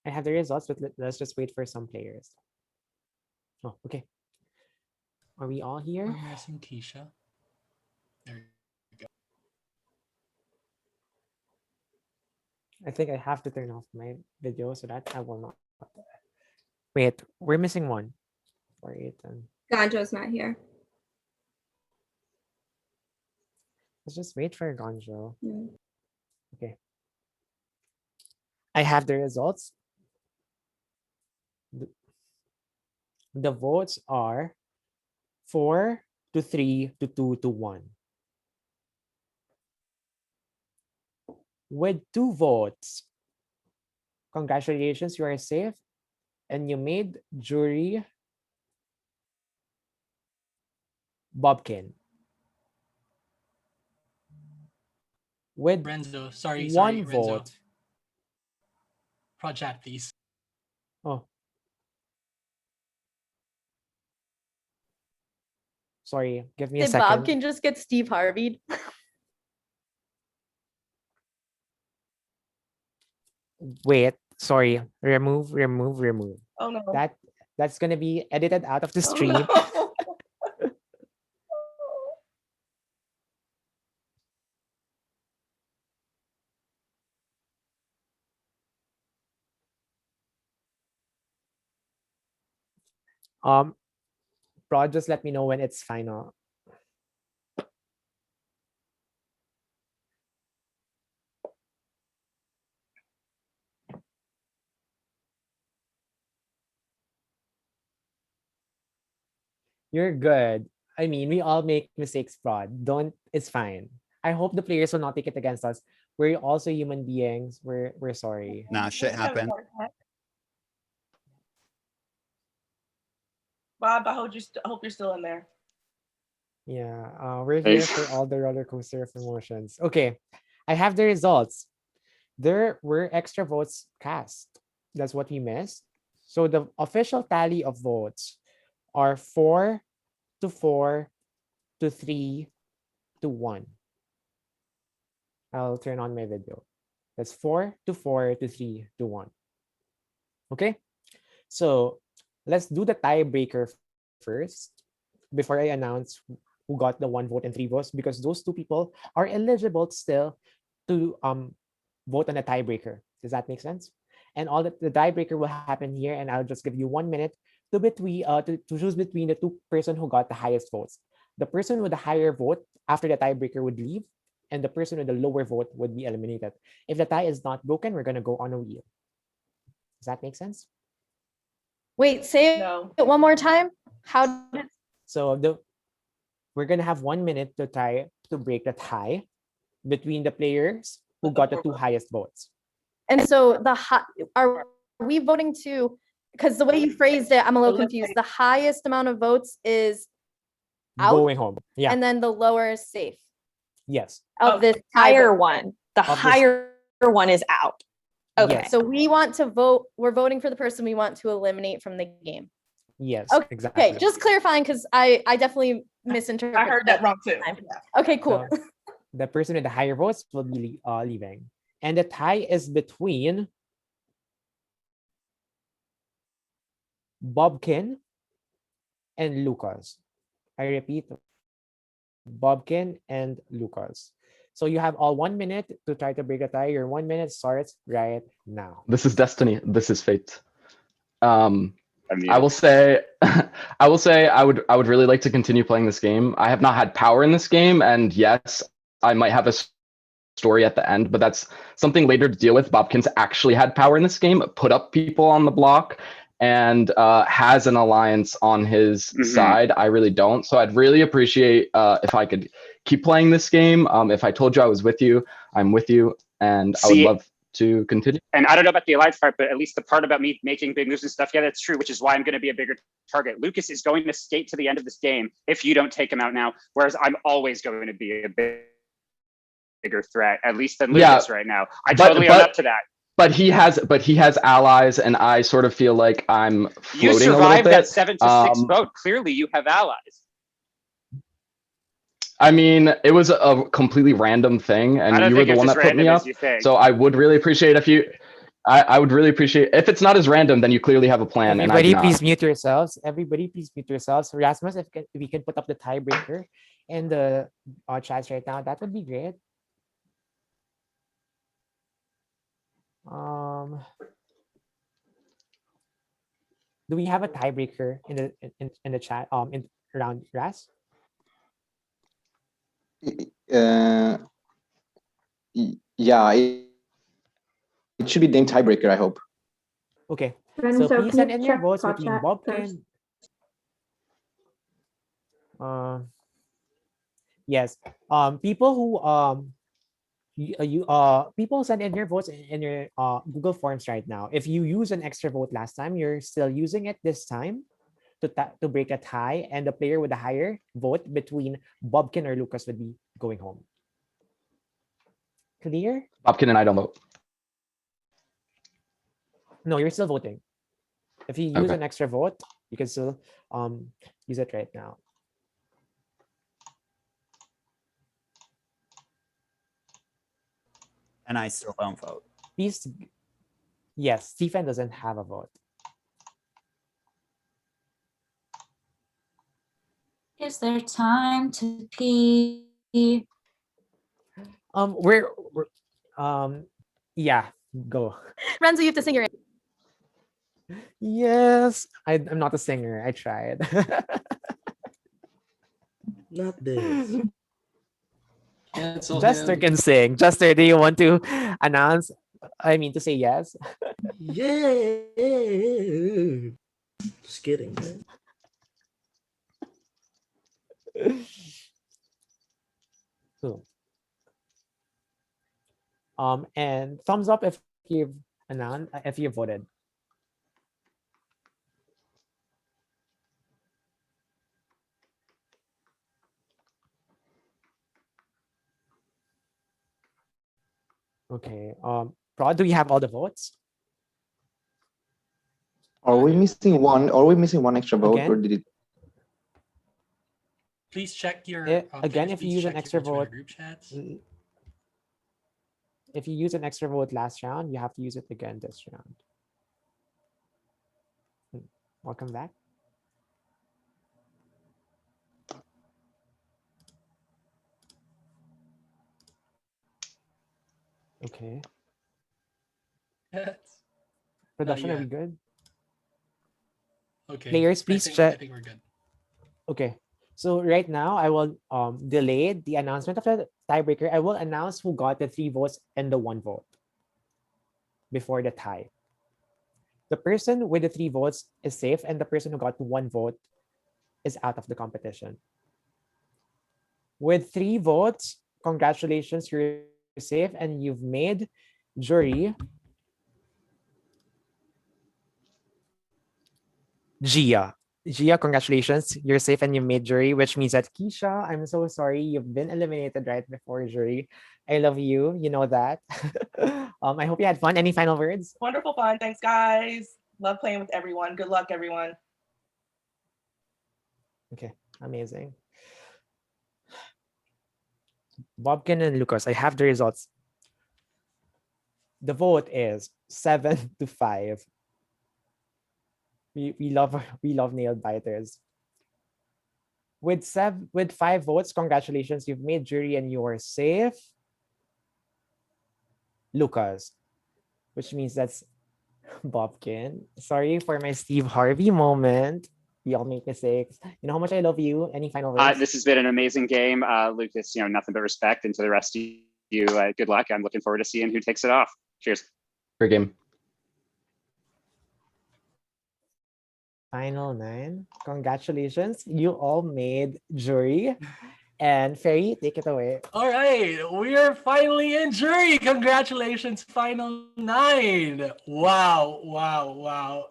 I have the results, but let's just wait for some players. Oh, okay. Are we all here? We're missing Keisha. There you go. I think I have to turn off my video so that I will not. Wait, we're missing one. For Ethan. Ganjo's not here. Let's just wait for Ganjo. Mm. Okay. I have the results. The votes are 4 to 3 to 2 to 1. With 2 votes, congratulations, you are safe and you made jury Bobkin. With Renzo, sorry, one Renzo. vote. Prod chat, please. Oh. Sorry, give me a Did second. Bobkin just get Steve Harvey'd? Wait, sorry. Remove. Oh no. That's gonna be edited out of the stream. Oh, no. Prod, just let me know when it's final. You're good. I mean, we all make mistakes, Prod. Don't, it's fine. I hope the players will not take it against us. We're also human beings. We're sorry. Nah, shit happened. Bob, I hope you're still in there. Yeah, we're here for all the roller coaster of emotions. Okay, I have the results. There were extra votes cast. That's what we missed. So the official tally of votes are 4 to 4 to 3 to 1. I'll turn on my video. That's 4 to 4 to 3 to 1. Okay, so let's do the tiebreaker first before I announce who got the 1 vote and 3 votes, because those 2 people are eligible still to vote on a tiebreaker. Does that make sense? And all the tiebreaker will happen here, and I'll just give you 1 minute to choose between the 2 person who got the highest votes. The person with the higher vote after the tiebreaker would leave, and the person with the lower vote would be eliminated. If the tie is not broken, we're gonna go on a wheel. Does that make sense? Wait, say it one more time. How did So we're gonna have 1 minute to try to break the tie between the players who got the 2 highest votes. And so are we voting to, because the way you phrased it, I'm a little confused. The highest amount of votes is out, going home. Yeah. And then the lower is safe. Yes. Of this higher one. The higher one is out. Okay. Yes. So we want to vote. We're voting for the person we want to eliminate from the game. Yes. Okay. Exactly. Okay. Just clarifying, because I definitely misinterpreted. I heard that wrong too. Okay. Cool. So the person with the higher votes will be leaving, and the tie is between Bobkin and Lucas. I repeat, Bobkin and Lucas. So you have all 1 minute to try to break a tie. Your 1 minute starts right now. This is destiny. This is fate. I will say, I would really like to continue playing this game. I have not had power in this game, and yes, I might have a story at the end, but that's something later to deal with. Bobkins actually had power in this game, put up people on the block, and has an alliance on his side. I really don't. So I'd really appreciate if I could keep playing this game. If I told you I was with you, I'm with you, and I would love to continue. And I don't know about the alliance part, but at least the part about me making big moves and stuff, yeah, that's true, which is why I'm going to be a bigger target. Lucas is going to skate to the end of this game if you don't take him out now, whereas I'm always going to be a bigger threat, at least than Lucas right now. I totally own up to that. But he has allies, and I sort of feel like I'm floating You survived a little bit. that 7 to 6 vote. Clearly, you have allies. I mean, it was a completely random thing, and you were the one that put me up. So I would really appreciate if you. I would really appreciate if it's not as random, then you clearly have a plan. Everybody, and I do please not. mute yourselves. Everybody, please mute yourselves. Rasmus, if we can put up the tiebreaker in the chats right now, that would be great. Do we have a tiebreaker in the chat in around Ras? Yeah, it should be named tiebreaker, I hope. Okay. Renzo, So please can send you in your check votes pod between chat Bobkin. Yes. People who people send in your votes in your Google Forms right now. If you use an extra vote last time, you're still using it this time to break a tie, and the player with the higher vote between Bobkin or Lucas would be going home. Clear? Bobkin and I don't vote. No, you're still voting. If you use an extra vote, you can still use it right now. And I still don't vote. Please, yes, Stephen doesn't have a vote. Is there time to pee? We're yeah, go. Renzo, you have to sing your. Yes. I'm not a singer. I tried. Not this. Cancel Jester him. can sing. Jester, do you want to announce? I mean, to say yes? Yeah. Just kidding, man. Cool. And thumbs up if you've announced, if you voted. Okay. Prod, do we have all the votes? Are we missing one? Are we missing one extra vote, or Again? did it? Please check your Again, players, if you please use an check extra your Twitter vote, group chats. if you use an extra vote last round, you have to use it again this round. Welcome back. Okay. Production, are we good? Okay. Players, please check. I think we're good. Okay. So right now, I will delay the announcement of the tiebreaker. I will announce who got the 3 votes and the 1 vote before the tie. The person with the 3 votes is safe, and the person who got 1 vote is out of the competition. With 3 votes, congratulations, you're safe, and you've made jury Gia. Gia, congratulations. You're safe and you made jury, which means that Keisha, I'm so sorry. You've been eliminated right before jury. I love you. You know that. I hope you had fun. Any final words? Wonderful fun. Thanks, guys. Love playing with everyone. Good luck, everyone. Okay, amazing. Bobkin and Lucas, I have the results. The vote is 7-5. We love nail biters. With 5 votes, congratulations, you've made jury and you are safe. Lucas, which means that's Bobkin. Sorry for my Steve Harvey moment. We all make mistakes. You know how much I love you. Any final words? This has been an amazing game, Lucas. Nothing but respect, and to the rest of you, good luck. I'm looking forward to seeing who takes it off. Cheers. Great game. Final 9. Congratulations. You all made jury. And Ferry, take it away. All right, we are finally in jury. Congratulations, final 9. Wow.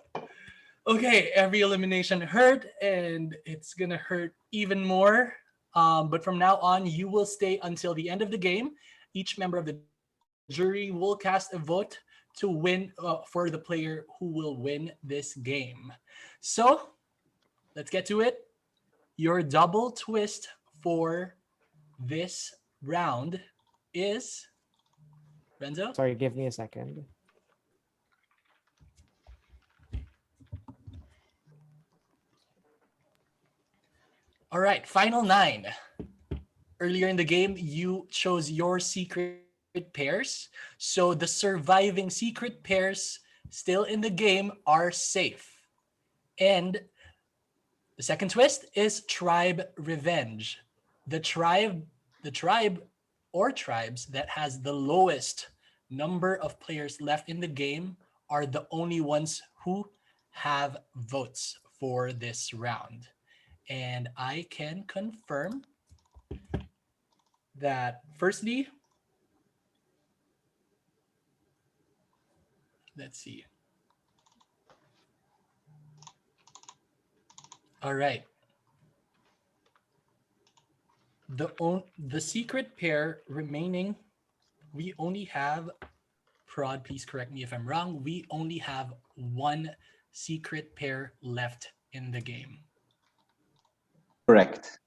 Okay, every elimination hurt, and it's gonna hurt even more. But from now on, you will stay until the end of the game. Each member of the jury will cast a vote to win for the player who will win this game. So let's get to it. Your double twist for this round is Renzo. Sorry, give me a second. All right, final 9. Earlier in the game, you chose your secret pairs. So the surviving secret pairs still in the game are safe. And the second twist is tribe revenge. The tribe or tribes that has the lowest number of players left in the game are the only ones who have votes for this round. And I can confirm that firstly, let's see. All right. The secret pair remaining, we only have, Prod, please correct me if I'm wrong, we only have 1 secret pair left in the game. Correct.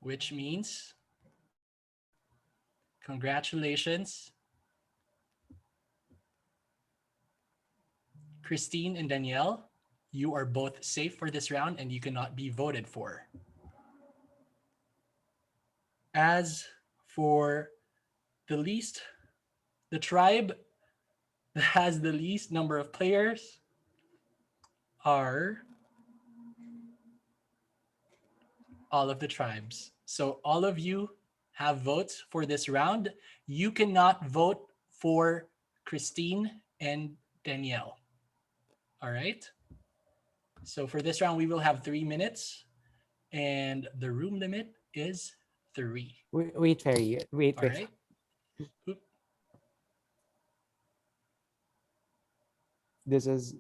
Which means, congratulations, Christine and Danielle, you are both safe for this round and you cannot be voted for. As for the tribe that has the least number of players are all of the tribes. So all of you have votes for this round. You cannot vote for Christine and Danielle. All right. So for this round, we will have 3 minutes, and the room limit is 3. Wait, Terry. Wait. All right. Oop. This is.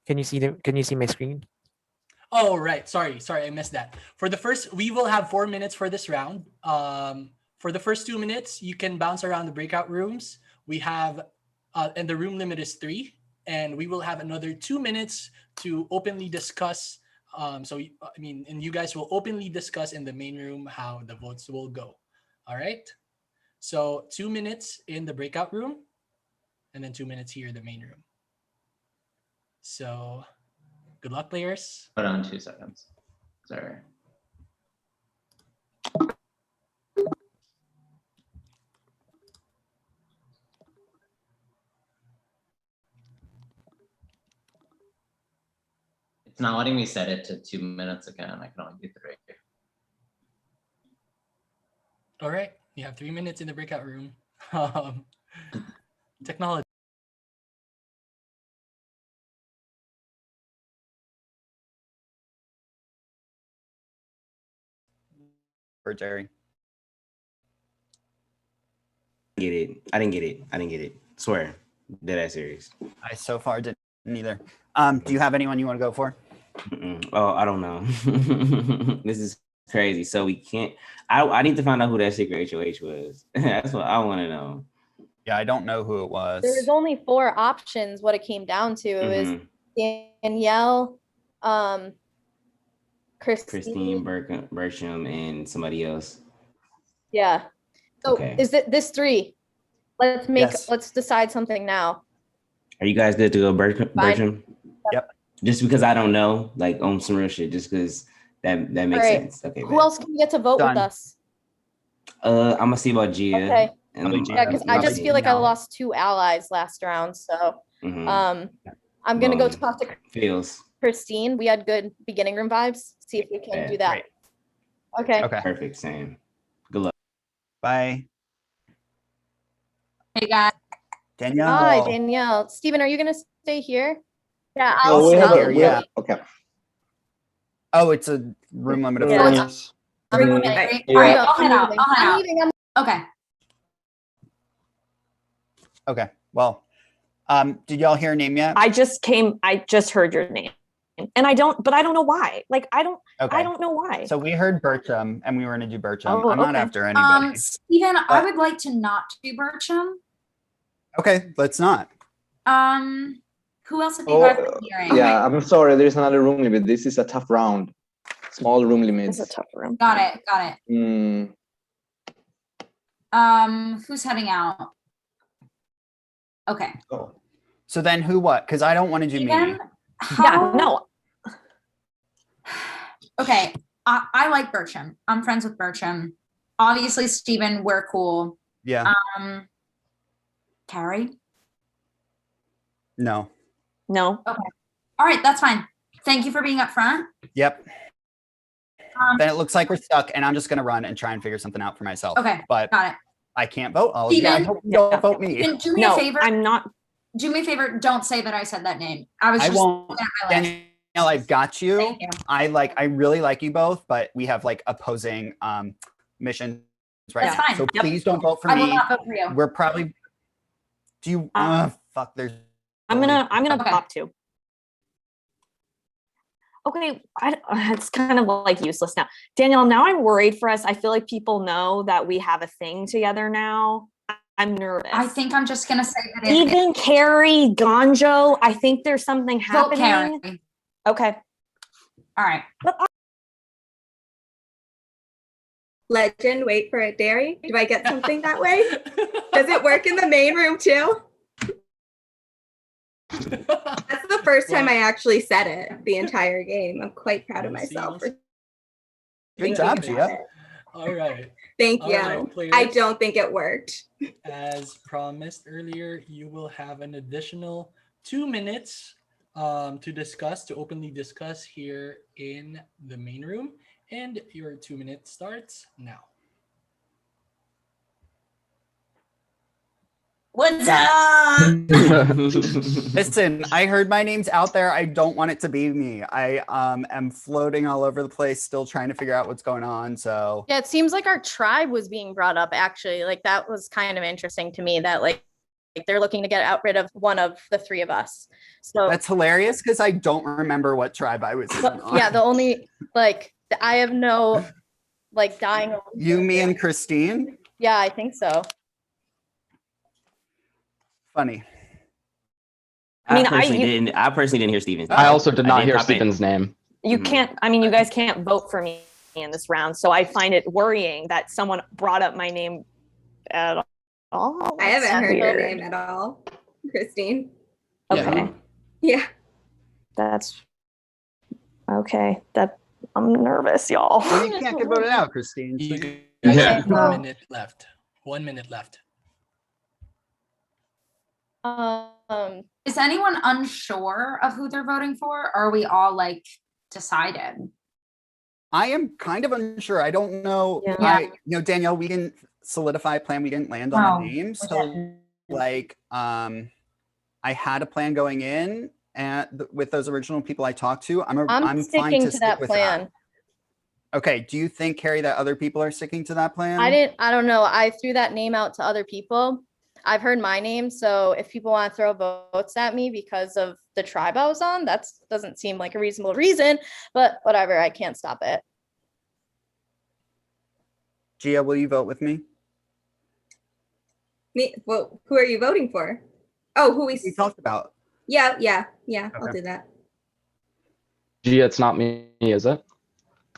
Can you see my screen? Oh, right. Sorry, I missed that. For the first, we will have 4 minutes for this round. For the first 2 minutes, you can bounce around the breakout rooms. We have, and the room limit is 3, and we will have another 2 minutes to openly discuss. And you guys will openly discuss in the main room how the votes will go. All right. So 2 minutes in the breakout room, and then 2 minutes here in the main room. So good luck, players. Hold on 2 seconds. Sorry. It's not letting me set it to 2 minutes again. I can only do 3. All right. You have 3 minutes in the breakout room. Technology. For Jerry. I didn't get it. Swear. Dead ass serious. I so far didn't either. Do you have anyone you want to go for? Oh, I don't know. This is crazy. So we can't. I need to find out who that secret HOH was. That's what I want to know. Yeah, I don't know who it was. There was only 4 options. What it came down to, it was Danielle, Christine Bertram, and somebody else. Yeah. So Okay. is it this 3? Let's decide something now. Are you guys good to go, Bertram? Yep. Just because I don't know, like on some real shit, just because that makes sense. Okay. Who else can get to vote with us? I'm gonna see about Gia. Okay. And Yeah, because I just feel like I lost 2 allies last round. So I'm gonna go talk to Christine. We had good beginning room vibes. See if we can do that. Great. Okay. Perfect. Same. Good luck. Bye. Hey guys. Danielle. Hi, Danielle. Steven, are you gonna stay here? Yeah, I'll stay here. Yeah. Okay. Oh, it's a room limit of 4. Yes. All right, I'll head out. I'm leaving. Okay. Okay. Well, did y'all hear a name yet? I just heard your name. And I don't know why. Like, I don't know why. So we heard Bertram and we were going to do Bertram. Oh, I'm not okay. after anybody. Steven, I would like to not do Bertram. Okay, let's not. Who else have you guys been hearing? Yeah, I'm sorry. There's another room limit. This is a tough round. Small room limits. It's a tough room. Got it. Who's heading out? Okay. So then who what? Because I don't want to do me. Yeah, no. Okay, I like Bertram. I'm friends with Bertram. Obviously, Steven, we're cool. Yeah. Carrie? No. No. Okay. All right, that's fine. Thank you for being up front. Yep. Then it looks like we're stuck, and I'm just going to run and try and figure something out for myself. Okay, but got it. I can't vote all of you. I hope you don't vote me. Do me a favor. I'm not. Do me a favor. Don't say that I said that name. I won't. Danielle, I've got you. Thank you. I really like you both, but we have like opposing missions right That's now. fine. So Yep. please don't vote for I me. will not vote for you. We're probably. Do you? Fuck. There's. I'm gonna Okay. pop 2. Okay, it's kind of like useless now. Danielle, now I'm worried for us. I feel like people know that we have a thing together now. I'm nervous. I think I'm just gonna say that Even Carrie, Gonjo, I think there's something Vote happening. Carrie. Okay. All right. Legend, wait for it, Dairy. Do I get something that way? Does it work in the main room too? That's the first time I actually said it the entire game. I'm quite proud of myself. For Good job, Gia. All right. Thank All you. right, I players. don't think it worked. As promised earlier, you will have an additional 2 minutes to openly discuss here in the main room. And your 2 minutes starts now. What's up? Listen, I heard my name's out there. I don't want it to be me. I am floating all over the place, still trying to figure out what's going on. So Yeah, it seems like our tribe was being brought up actually. Like that was kind of interesting to me that like they're looking to get rid of one of the three of us. So that's hilarious because I don't remember what tribe I was in. yeah, the only like I have no like dying. You, me, and Christine. Yeah, I think so. Funny. I personally didn't hear Steven's name. I also did not didn't hear pop in. Steven's name. You can't, I mean, you guys can't vote for me in this round. So I find it worrying that someone brought up my name at all. I haven't That's heard your weird. name at all, Christine. Okay. Yeah. That's okay. I'm nervous, y'all. Well, you can't get voted out, Christine. You So guys yeah. have 1 minute left. 1 minute left. Is anyone unsure of who they're voting for? Or are we all like decided? I am kind of unsure. I don't know. Yeah. Danielle, we didn't solidify a plan. We didn't land on a No, name. we So didn't. like, I had a plan going in with those original people I talked to. I'm fine sticking to to stick that with plan. that. Okay. Do you think, Carrie, that other people are sticking to that plan? I don't know. I threw that name out to other people. I've heard my name. So if people want to throw votes at me because of the tribe I was on, that doesn't seem like a reasonable reason, but whatever, I can't stop it. Gia, will you vote with me? Me? Well, who are you voting for? Oh, who we talked about. Yeah. I'll Okay. do that. Gia, it's not me, is it?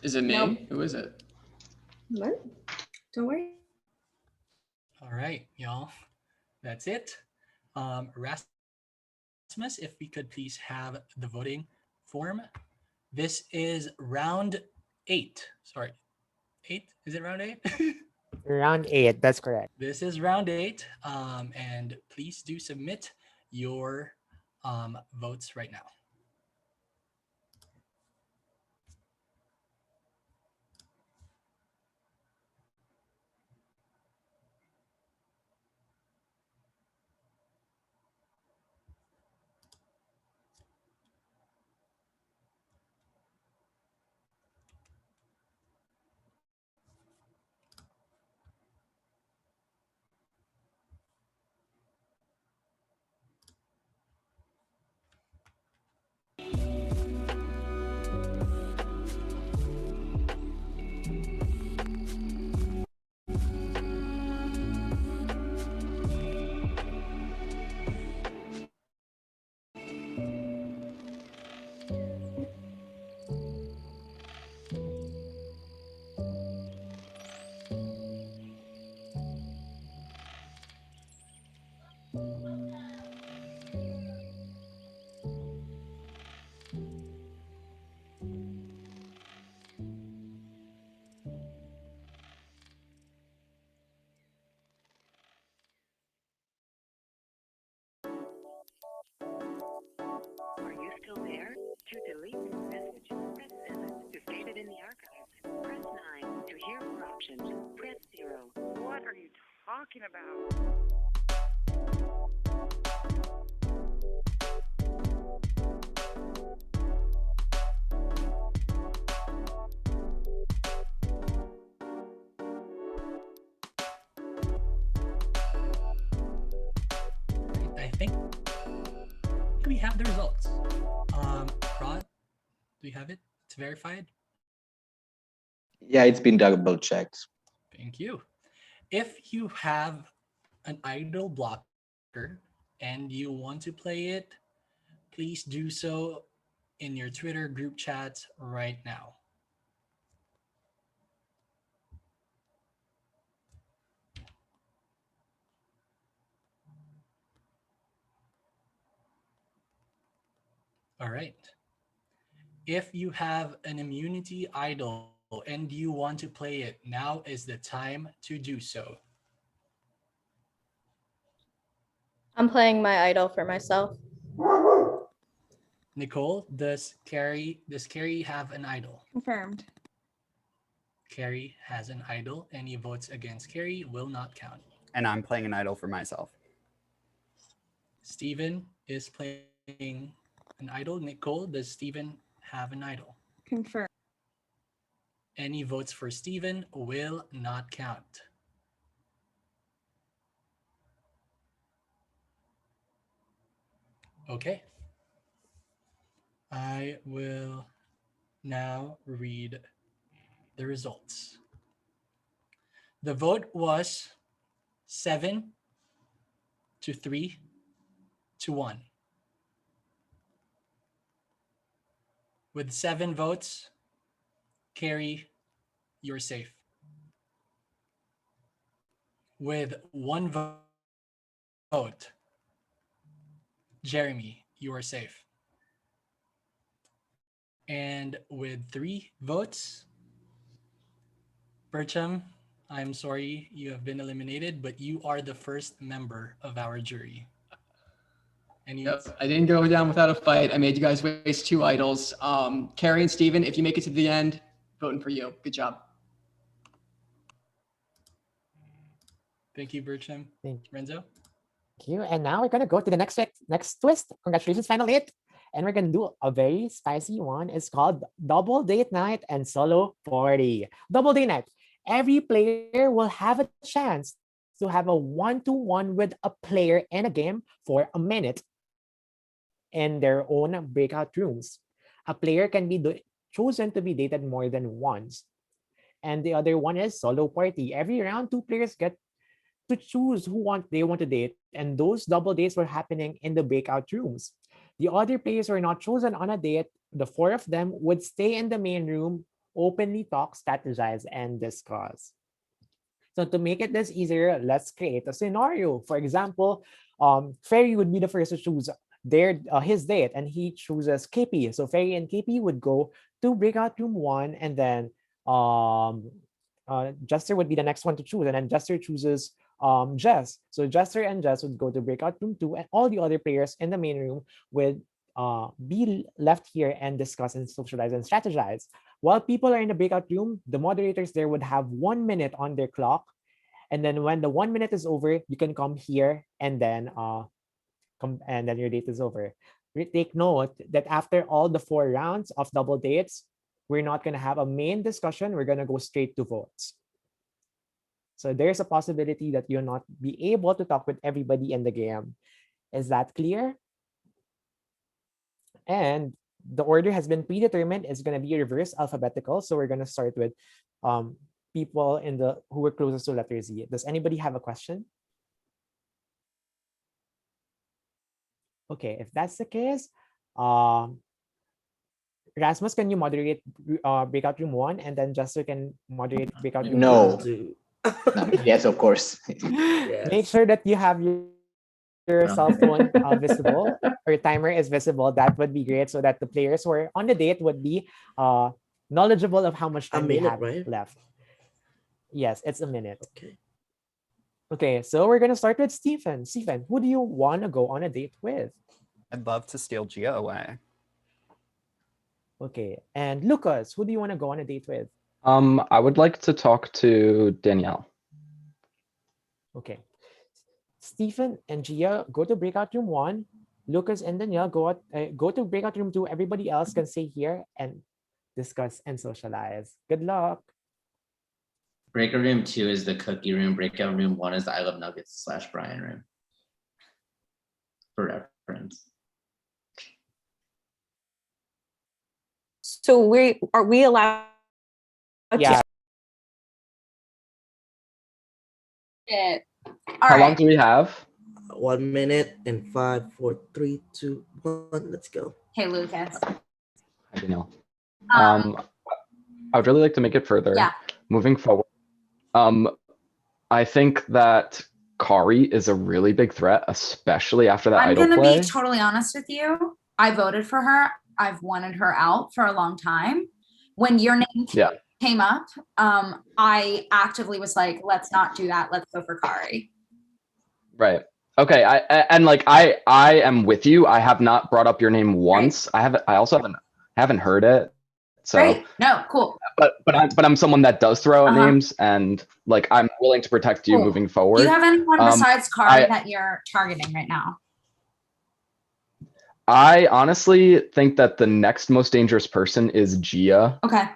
Is it me? No. Who is it? What? Don't worry. All right, y'all. That's it. Rasmus, if we could please have the voting form. This is round 8. Sorry, 8? Is it round 8? Round 8, that's correct. This is round 8. And please do submit your votes right now. Are you still there? To delete this message, press 7. To save it in the archives, press 9. To hear more options, press 0. What are you talking about? I think we have the results. Rod, do you have it? It's verified. Yeah, it's been double checked. Thank you. If you have an idle blocker and you want to play it, please do so in your Twitter group chats right now. All right. If you have an immunity idol and you want to play it, now is the time to do so. I'm playing my idol for myself. Nicole, does Carrie have an idol? Confirmed. Carrie has an idol. Any votes against Carrie will not count. And I'm playing an idol for myself. Steven is playing an idol. Nicole, does Steven have an idol? Confirmed. Any votes for Steven will not count. Okay. I will now read the results. The vote was 7-3 to 1. With 7 votes, Carrie, you're safe. With 1 vote, Jeremy, you are safe. And with 3 votes, Bertram, I'm sorry you have been eliminated, but you are the first member of our jury. And Yep, I didn't go down without a fight. I made you guys waste 2 idols. Carrie and Steven, if you make it to the end, voting for you. Good job. Thank you, Bertram. Renzo? Thank you. And now we're gonna go to the next twist. Congratulations, final 8. And we're gonna do a very spicy one. It's called Double Date Night and Solo Party. Double Date Night. Every player will have a chance to have a 1-to-1 with a player in a game for a minute in their own breakout rooms. A player can be chosen to be dated more than once. And the other one is Solo Party. Every round, 2 players get to choose who they want to date, and those double dates were happening in the breakout rooms. The other players were not chosen on a date. The 4 of them would stay in the main room, openly talk, strategize, and discuss. So to make it this easier, let's create a scenario. For example, Ferry would be the first to choose his date, and he chooses KP. So Ferry and KP would go to breakout room 1, and then Jester would be the next one to choose, and then Jester chooses Jess. So Jester and Jess would go to breakout room 2, and all the other players in the main room would be left here and discuss and socialize and strategize. While people are in the breakout room, the moderators there would have 1 minute on their clock, and then when the 1 minute is over, you can come here and then your date is over. Take note that after all the 4 rounds of double dates, we're not going to have a main discussion. We're going to go straight to votes. So there's a possibility that you'll not be able to talk with everybody in the game. Is that clear? And the order has been predetermined. It's going to be reverse alphabetical. So we're going to start with people who were closest to letter Z. Does anybody have a question? Okay, if that's the case, Rasmus, can you moderate breakout room 1, and then Jester can moderate breakout room 2? Yes, of course. Make sure that you have your cell phone visible, or timer is visible. That would be great, so that the players who are on the date would be knowledgeable of how much time they have left. Yes, it's a minute. Okay, so we're gonna start with Stephen. Stephen, who do you want to go on a date with? I'd love to steal Gia away. Okay, and Lucas, who do you want to go on a date with? I would like to talk to Danielle. Okay. Stephen and Gia go to breakout room 1. Lucas and Danielle go to breakout room 2. Everybody else can stay here and discuss and socialize. Good luck. Breakout room 2 is the cookie room. Breakout room 1 is the I Love Nuggets / Brian room. For reference. So are we allowed Yeah. How long do we have? 1 minute and 5, 4, 3, 2, 1. Let's go. Hey, Lucas. I don't know. I would really like to make it further. Yeah. Moving forward. I think that Kari is a really big threat, especially after that I'm idol gonna play. be totally honest with you. I voted for her. I've wanted her out for a long time. When your name came up, I actively was like, let's not do that. Let's go for Kari. Right. Okay. I am with you. I have not brought up your name once. Right. I also haven't heard it. So Right. No, cool. But I'm someone that does throw out Uh-huh. names, and like I'm willing to protect you Cool. moving forward. Do you have anyone besides Kari I- that you're targeting right now? I honestly think that the next most dangerous person is Gia. Okay.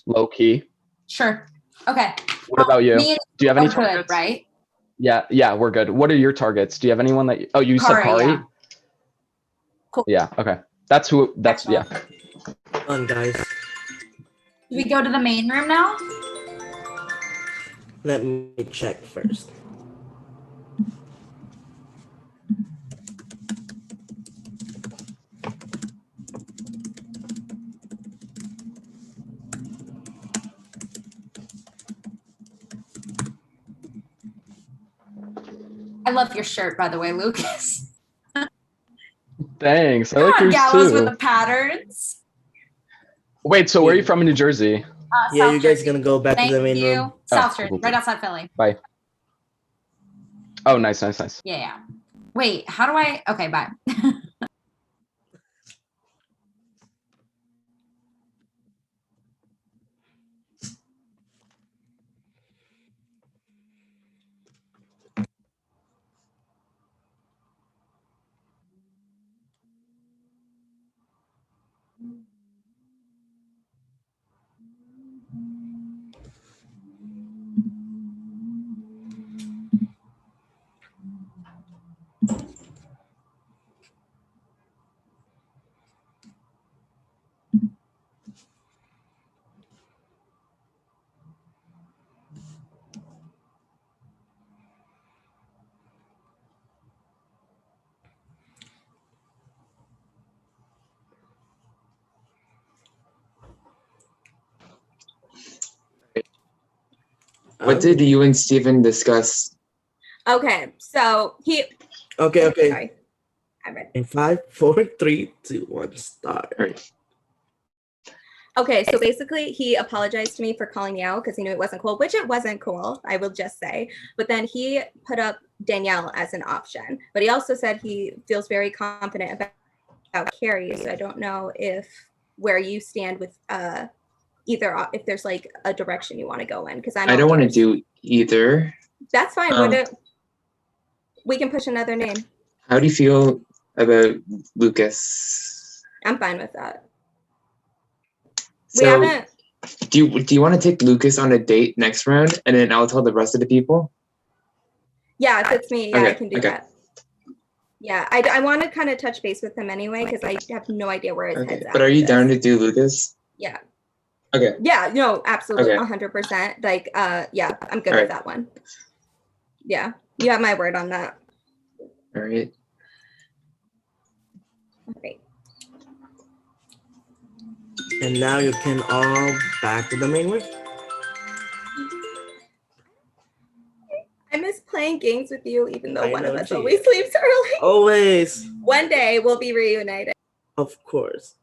Low key. Sure. Okay. What about you? Me and Do you have any are good, targets? right? Yeah, we're good. What are your targets? Do you have anyone that? Oh, you said Kari, Kari. yeah. Cool. Yeah. Okay. That's who. That's yeah. Come on, guys. Do we go to the main room now? Let me check first. I love your shirt, by the way, Lucas. Thanks. I Come like on, yours gallows too. with the patterns. Wait. So where are you from in New Jersey? Yeah, South you guys Jersey. gonna go back Thank to the main you. room? South cool, Jersey, cool, right cool. outside Philly. Bye. Oh, nice. Yeah, yeah. Wait, how do I? Okay, bye. What did you and Steven discuss? Okay, so he. Okay. Sorry. I'm ready. In 5, 4, 3, 2, 1, start. Okay, so basically he apologized to me for calling me out because he knew it wasn't cool, which it wasn't cool, I will just say. But then he put up Danielle as an option. But he also said he feels very confident about Carrie. So I don't know if where you stand with either, if there's like a direction you want to go in, because I don't want to do either. That's fine. We can push another name. How do you feel about Lucas? I'm fine with that. So, We haven't. Do you want to take Lucas on a date next round, and then I'll tell the rest of the people? Yeah, if it's me, yeah, Okay, I can do okay. that. Yeah, I want to kind of touch base with him anyway because I have no idea where his head's at. But are you with down this. to do Lucas? Yeah. Okay. Yeah, no, absolutely, Okay. 100%. Like, yeah, I'm good All with right. that one. Yeah, you have my word on that. All right. All right. And now you can all back to the main room. I miss playing games with you, even though I one of know, us Gia. always sleeps early. Always. One day we'll be reunited. Of course.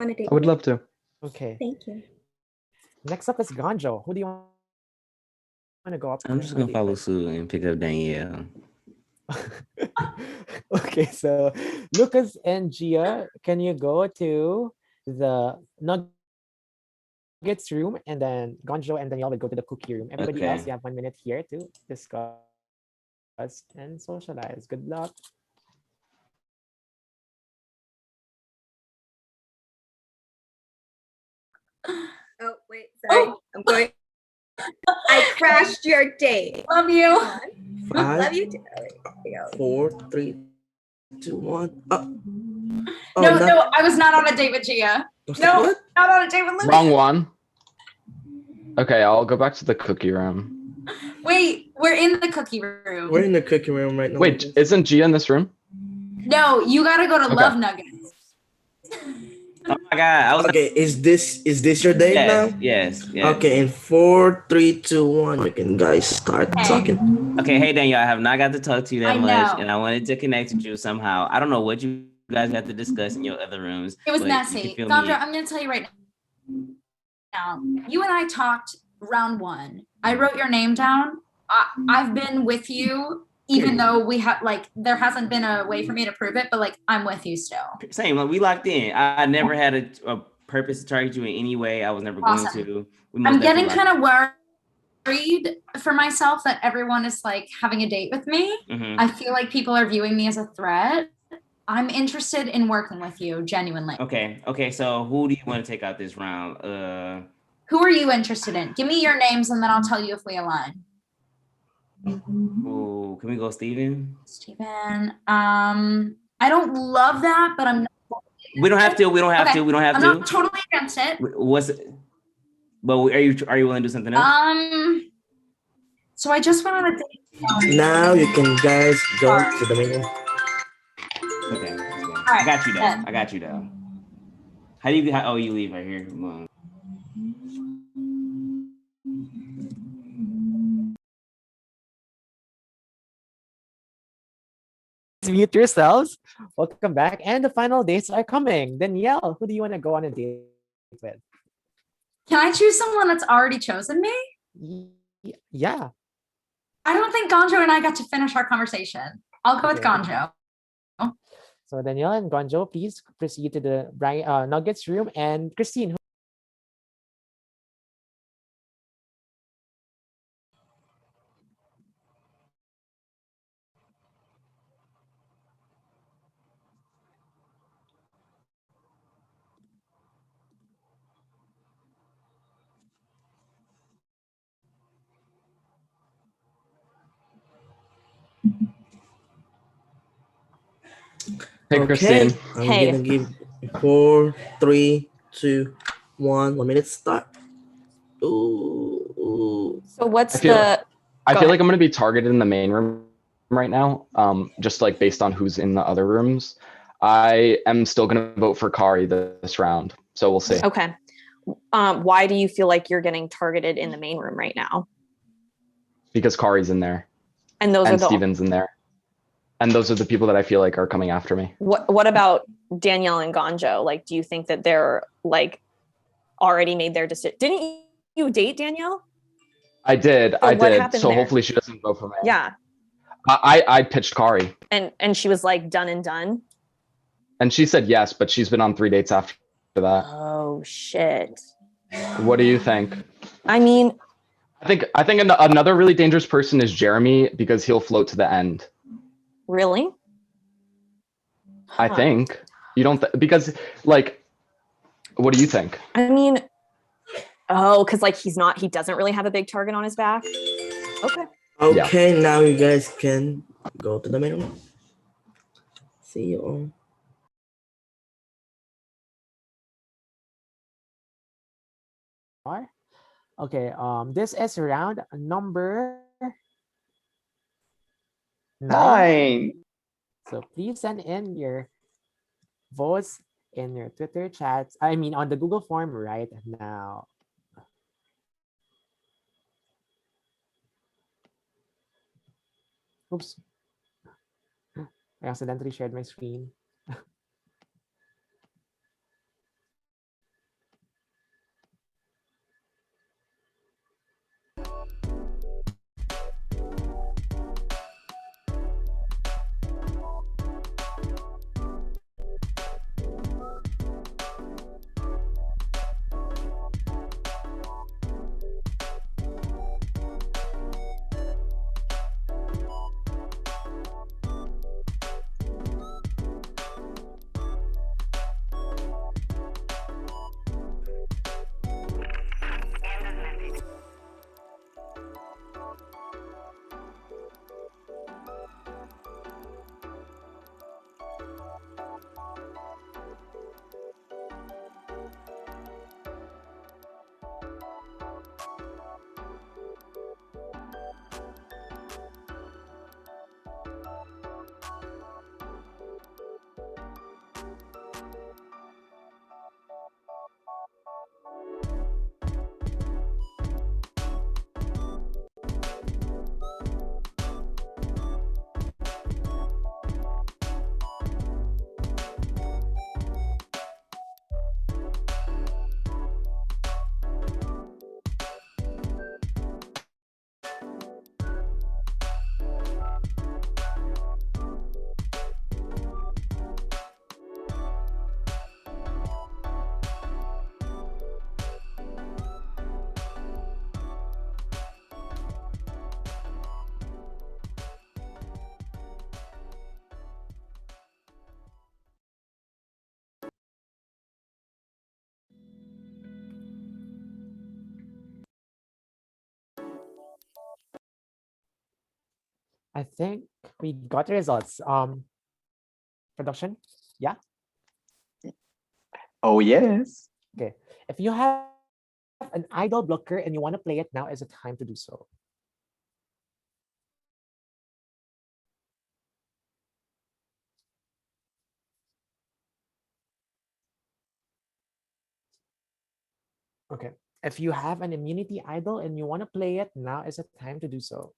On a date I would with love to. Okay. Thank you. Next up is Ganjo. Who do you want to go up? I'm just gonna follow suit and pick up Danielle. Okay, so Lucas and Gia, can you go to the Nuggets room, and then Ganjo and Danielle will go to the cookie room. Everybody Okay. else, you have 1 minute here to discuss and socialize. Good luck. Oh, wait, sorry. I'm going. I crashed your date. Love you. Love you too. Here we go. 4, 3, 2, 1. Oh, No, I was not on a date with Gia. No, What? not on a date with Lucas. Wrong one. Okay, I'll go back to the cookie room. Wait, we're in the cookie room. We're in the cookie room right now. Wait, isn't Gia in this room? No, you gotta go to Okay. Love Nuggets. Oh my God! I was Okay, is this your date now? Yes. Okay, in 4, 3, 2, 1, you can guys start talking. Okay, hey Daniel, I have not got to talk to you that I much, know. and I wanted to connect with you somehow. I don't know what you guys got to discuss in your other rooms. It was but you messy. can feel Sandra, me. I'm going to tell you right now. You and I talked round 1. I wrote your name down. I've been with you, even though we have there hasn't been a way for me to prove it, but I'm with you still. Same, like we locked in. I never had a purpose to target you in any way. I was never going to. I'm getting kind of worried for myself that everyone is having a date with me. Mhm. I feel like people are viewing me as a threat. I'm interested in working with you, genuinely. Okay. So who do you want to take out this round? Who are you interested in? Give me your names and then I'll tell you if we align. Ooh, can we go Steven? Steven. I don't love that, but I'm not. We don't have to. We don't have to. I'm not totally against it. What's it? But are you willing to do something else? So I just went on a date. Now you can guys go to the main room. Okay, let's go. I got you though. How do you? Oh, you leave right here. Come on. Mute yourselves. Welcome back. And the final dates are coming. Danielle, who do you want to go on a date with? Can I choose someone that's already chosen me? Yeah. I don't think Gonjo and I got to finish our conversation. I'll go with Gonjo. So Danielle and Gonjo, please proceed to the Nuggets room. And Christine. Hey, Christine. I'm gonna give 4, 3, 2, 1. 1 minute start. Ooh. So what's I feel like I'm gonna be targeted in the main room right now. Just based on who's in the other rooms. I am still gonna vote for Kari this round, so we'll see. Okay. Why do you feel like you're getting targeted in the main room right now? Because Kari's in there. And those are Steven's in there. And those are the people that I feel like are coming after me. What about Danielle and Gonjo? Do you think that they're already made their decision? Didn't you date Danielle? I did. So what happened So there? hopefully she doesn't vote for me. Yeah. I pitched Kari. And she was done and done. And she said yes, but she's been on 3 dates after that. Oh shit. What do you think? I mean, I think another really dangerous person is Jeremy because he'll float to the end. Really? I think. You don't because what do you think? I mean, because he doesn't really have a big target on his back. Okay, now you guys can go to the main room. See you all. Okay, this is round number 9. So please send in your votes in your Twitter chats. I mean, on the Google form right now. Oops. I accidentally shared my screen. I think we got the results. Production? Yeah? Oh, yes. Okay. If you have an idle blocker and you want to play it, now is the time to do so. Okay. If you have an immunity idol and you want to play it, now is the time to do so.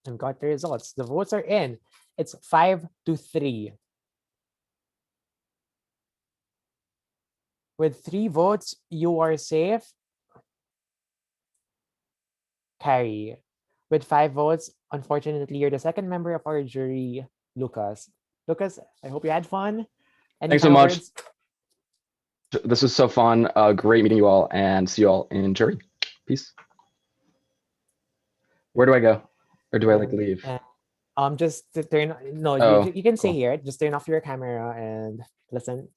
And got the results. The votes are in. It's 5-3. With 3 votes, you are safe. Carrie. With 5 votes, unfortunately, you're the second member of our jury, Lucas. Lucas, I hope you had fun. Any Thanks so final much. words? This was so fun. Great meeting you all, and see you all in jury. Peace. Where do I go? Or do I like leave? Just to turn. No, Oh, you can stay cool. here. Just turn off your camera and listen.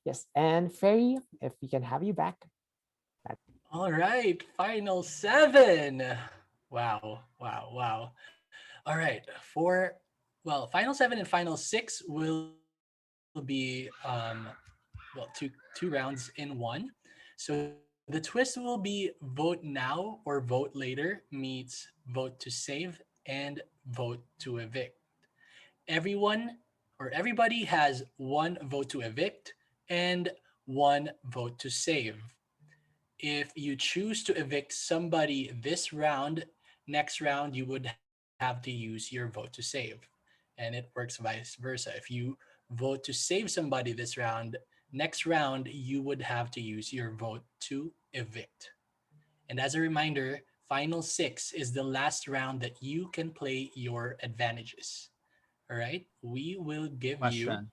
Yes, and Ferry, if we can have you back. All right, final 7. Wow, wow, wow. All right, final 7 and final 6 will be two rounds in one. So the twist will be vote now or vote later meets vote to save and vote to evict. Everybody has 1 vote to evict and 1 vote to save. If you choose to evict somebody this round, next round you would have to use your vote to save. And it works vice versa. If you vote to save somebody this round, next round you would have to use your vote to evict. And as a reminder, final 6 is the last round that you can play your advantages. All right, we will give you. Question.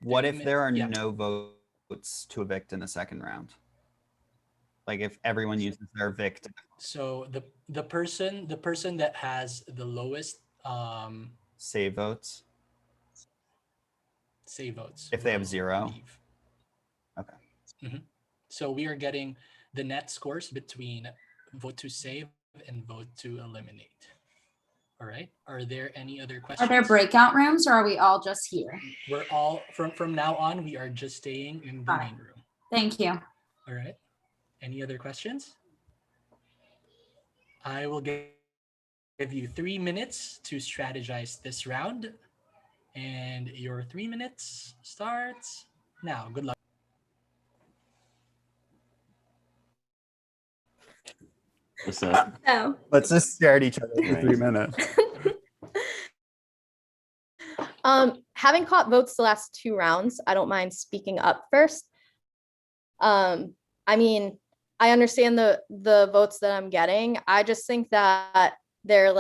What if there are no votes to evict in the second round? Like if everyone uses their evict. So the person that has the lowest save votes. Save votes. If they have 0. Leave. Okay. Mm-hmm. So we are getting the net scores between vote to save and vote to eliminate. All right. Are there any other questions? Are there breakout rooms, or are we all just here? We're all from now on. We are just staying in the main room. Thank you. All right. Any other questions? I will give you 3 minutes to strategize this round, and your 3 minutes starts now. Good luck. What's up? Oh. Let's just stare at each other for 3 minutes. Having caught votes the last 2 rounds, I don't mind speaking up first. I mean, I understand the votes that I'm getting. I just think that they're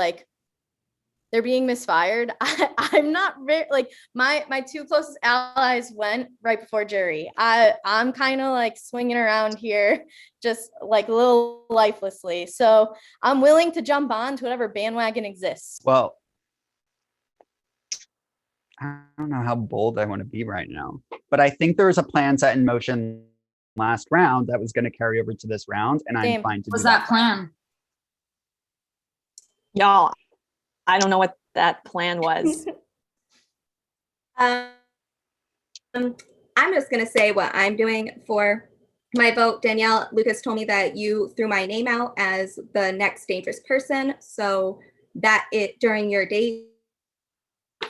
being misfired. I'm not very my 2 closest allies went right before jury. I'm kind of like swinging around here, just like a little lifelessly. So I'm willing to jump on to whatever bandwagon exists. Well, I don't know how bold I want to be right now, but I think there was a plan set in motion last round that was going to carry over to this round, and I'm fine to do that. What's that plan? Y'all, I don't know what that plan was. I'm just going to say what I'm doing for my vote. Danielle, Lucas told me that you threw my name out as the next dangerous person. So that during your date.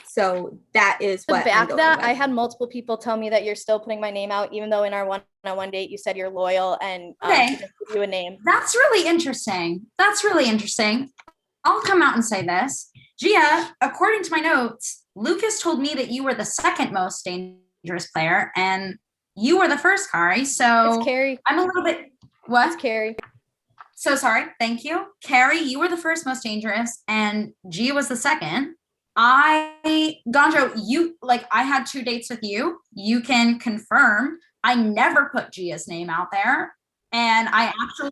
So that is what back that I had multiple people tell me that you're still putting my name out, even though in our one-on-one date you said you're loyal and Okay. give you a name. That's really interesting. I'll come out and say this. Gia, according to my notes, Lucas told me that you were the second most dangerous player and you were the first, Kari. So it's Carrie. I'm a little bit, what? It's Carrie. So sorry. Thank you. Carrie, you were the first most dangerous and Gia was the second. Gonjo, I had 2 dates with you. You can confirm. I never put Gia's name out there. And I actually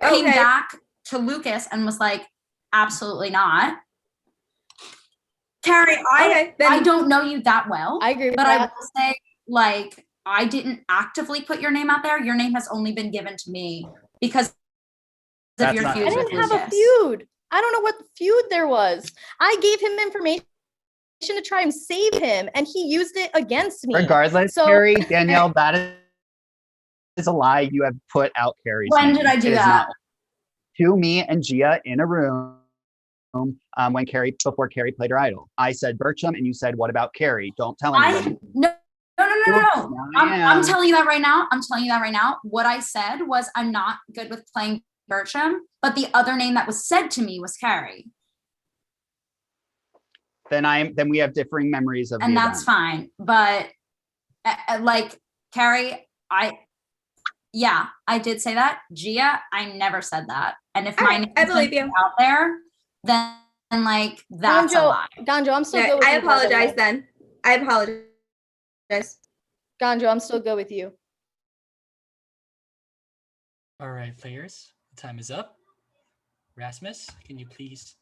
came back to Lucas and was like, absolutely not. Carrie, I don't know you that well. I agree with but that. I will say, I didn't actively put your name out there. Your name has only been given to me because of That's your not feud I with didn't have a Lucas. feud. I don't know what feud there was. I gave him information to try and save him, and he used it against me. Regardless, So Carrie, Danielle, that is a lie. You have put out Carrie's When name. did I do It is that? not to me and Gia in a room when before Carrie played her idol. I said Bertram, and you said, "What about Carrie? Don't tell anybody." No. Oops, I'm telling you that right now. I'm telling you that right now. What I said was I'm not good with playing Bertram, but the other name that was said to me was Carrie. Then we have differing memories of And the that's event. fine. But like Carrie, I did say that. Gia, I never said that. And if my name I believe is you. out there, then like that's a lie. Ganjo, I'm still Yeah, good with I you. by the apologize way. then. I apologize. Ganjo, I'm still good with you. All right, players, the time is up. Rasmus, can you please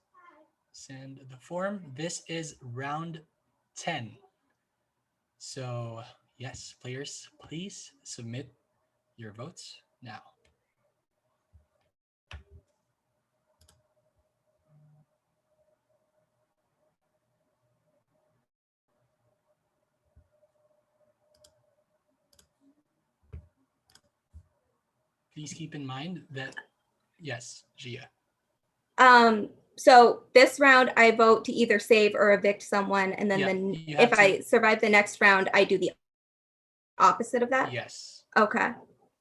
send the form? This is round 10. So, yes, players, please submit your votes now. Please keep in mind that, yes, Gia. So this round I vote to either save or evict someone, and then you have if I survive the next round, I do the opposite of that. Yes. Okay.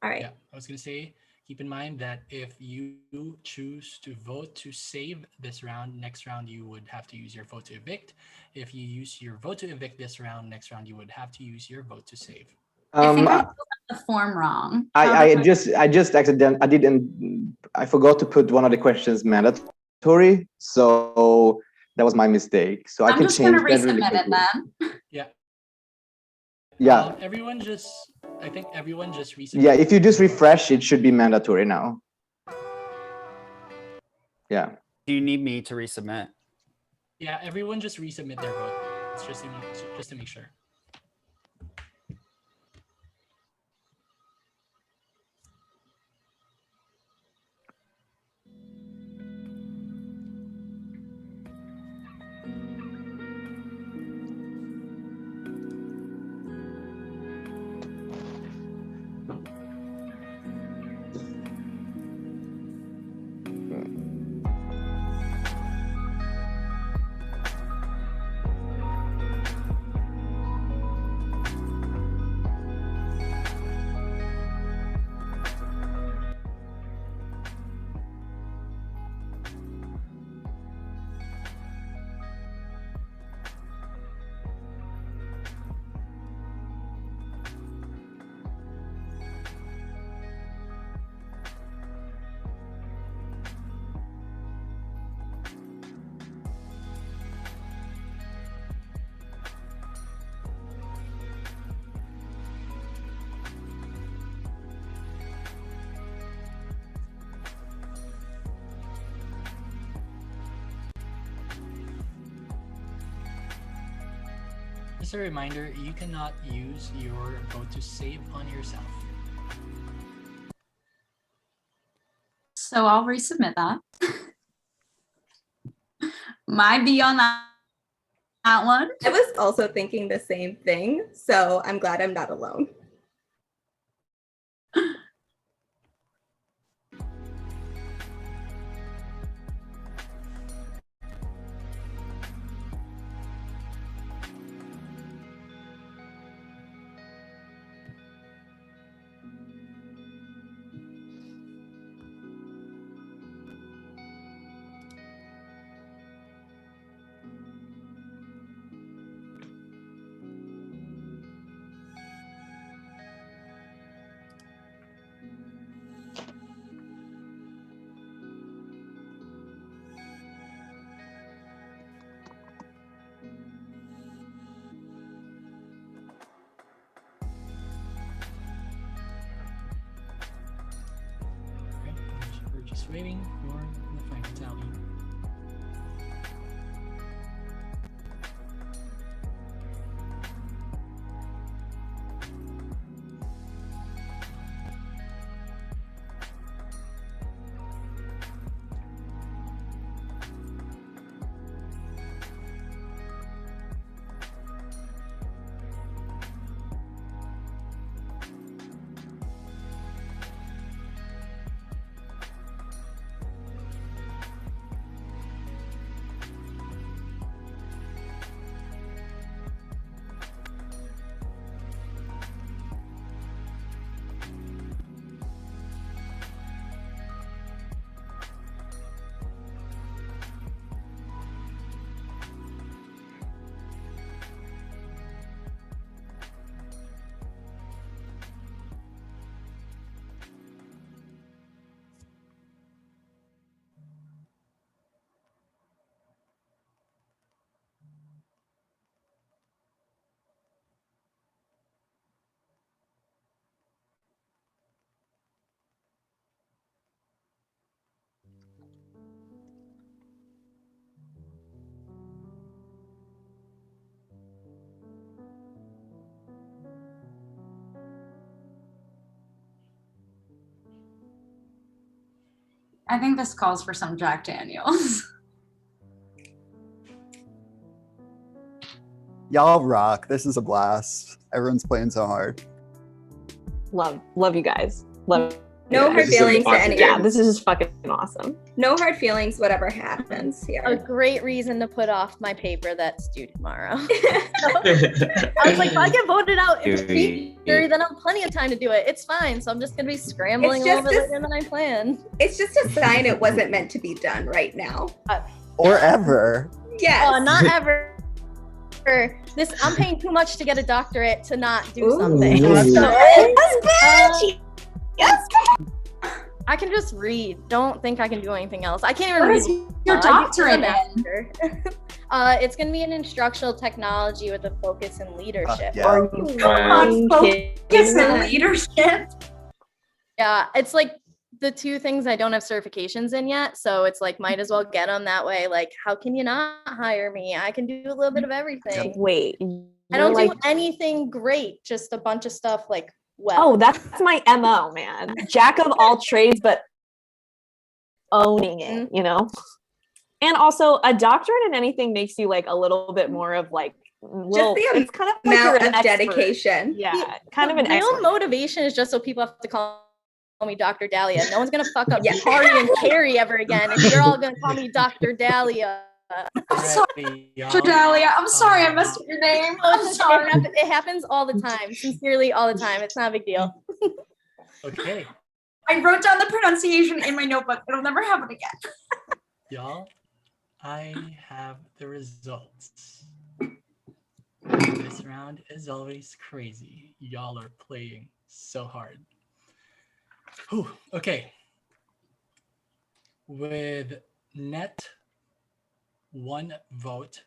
All right. Yeah, I was gonna say, keep in mind that if you choose to vote to save this round, next round you would have to use your vote to evict. If you use your vote to evict this round, next round you would have to use your vote to save. I think I filled out the form wrong. I forgot to put one of the questions mandatory, so that was my mistake. So I I'm can just change gonna that really resubmit it quickly. then. Yeah. Yeah, I think everyone just resubmit. yeah. If you just refresh, it should be mandatory now. Yeah. Do you need me to resubmit? Yeah, everyone just resubmit their vote. It's just to make sure. Just a reminder, you cannot use your vote to save on yourself. So I'll resubmit that. My be on that one. I was also thinking the same thing, so I'm glad I'm not alone. Okay, we're just waiting for the final tally. I think this calls for some Jack Daniels. Y'all rock. This is a blast. Everyone's playing so hard. Love you guys. Love. No hard feelings to anyone. Yeah, this is just fucking awesome. No hard feelings, whatever happens here. A great reason to put off my paper that's due tomorrow. I was like, if I get voted out in theory, then I'll have plenty of time to do it. It's fine. So I'm just gonna be scrambling a little bit later than I planned. It's just a sign it wasn't meant to be done right now. Or ever. Yes. Not ever. I'm paying too much to get a doctorate to not do something. Yes. I can just read. Don't think I can do anything else. I can't even What read. is your doctorate in? It's going to be in instructional technology with a focus in leadership. Yeah. Focus in leadership. Yeah, it's like the two things I don't have certifications in yet. So it's like, might as well get them that way. Like, how can you not hire me? I can do a little bit of everything. Wait. I don't do anything great, just a bunch of stuff like, oh, that's my MO, man. Jack of all trades, but owning it, you know? And also, a doctorate in anything makes you like a little bit more of like, it's kind of like you're an expert. Dedication. Yeah, kind of an real expert. motivation is just so people have to call me Dr. Dahlia. No one's gonna fuck up Party and Carrie ever again if you're all gonna call me Dr. Dahlia. I'm sorry, Dr. Dahlia. I'm sorry I messed up your name. I'm sorry. It happens all the time. Sincerely, all the time. It's not a big deal. Okay, I wrote down the pronunciation in my notebook. It'll never happen again. y'all, I have the results. This round is always crazy. Y'all are playing so hard. Whew, okay. With net 1 vote,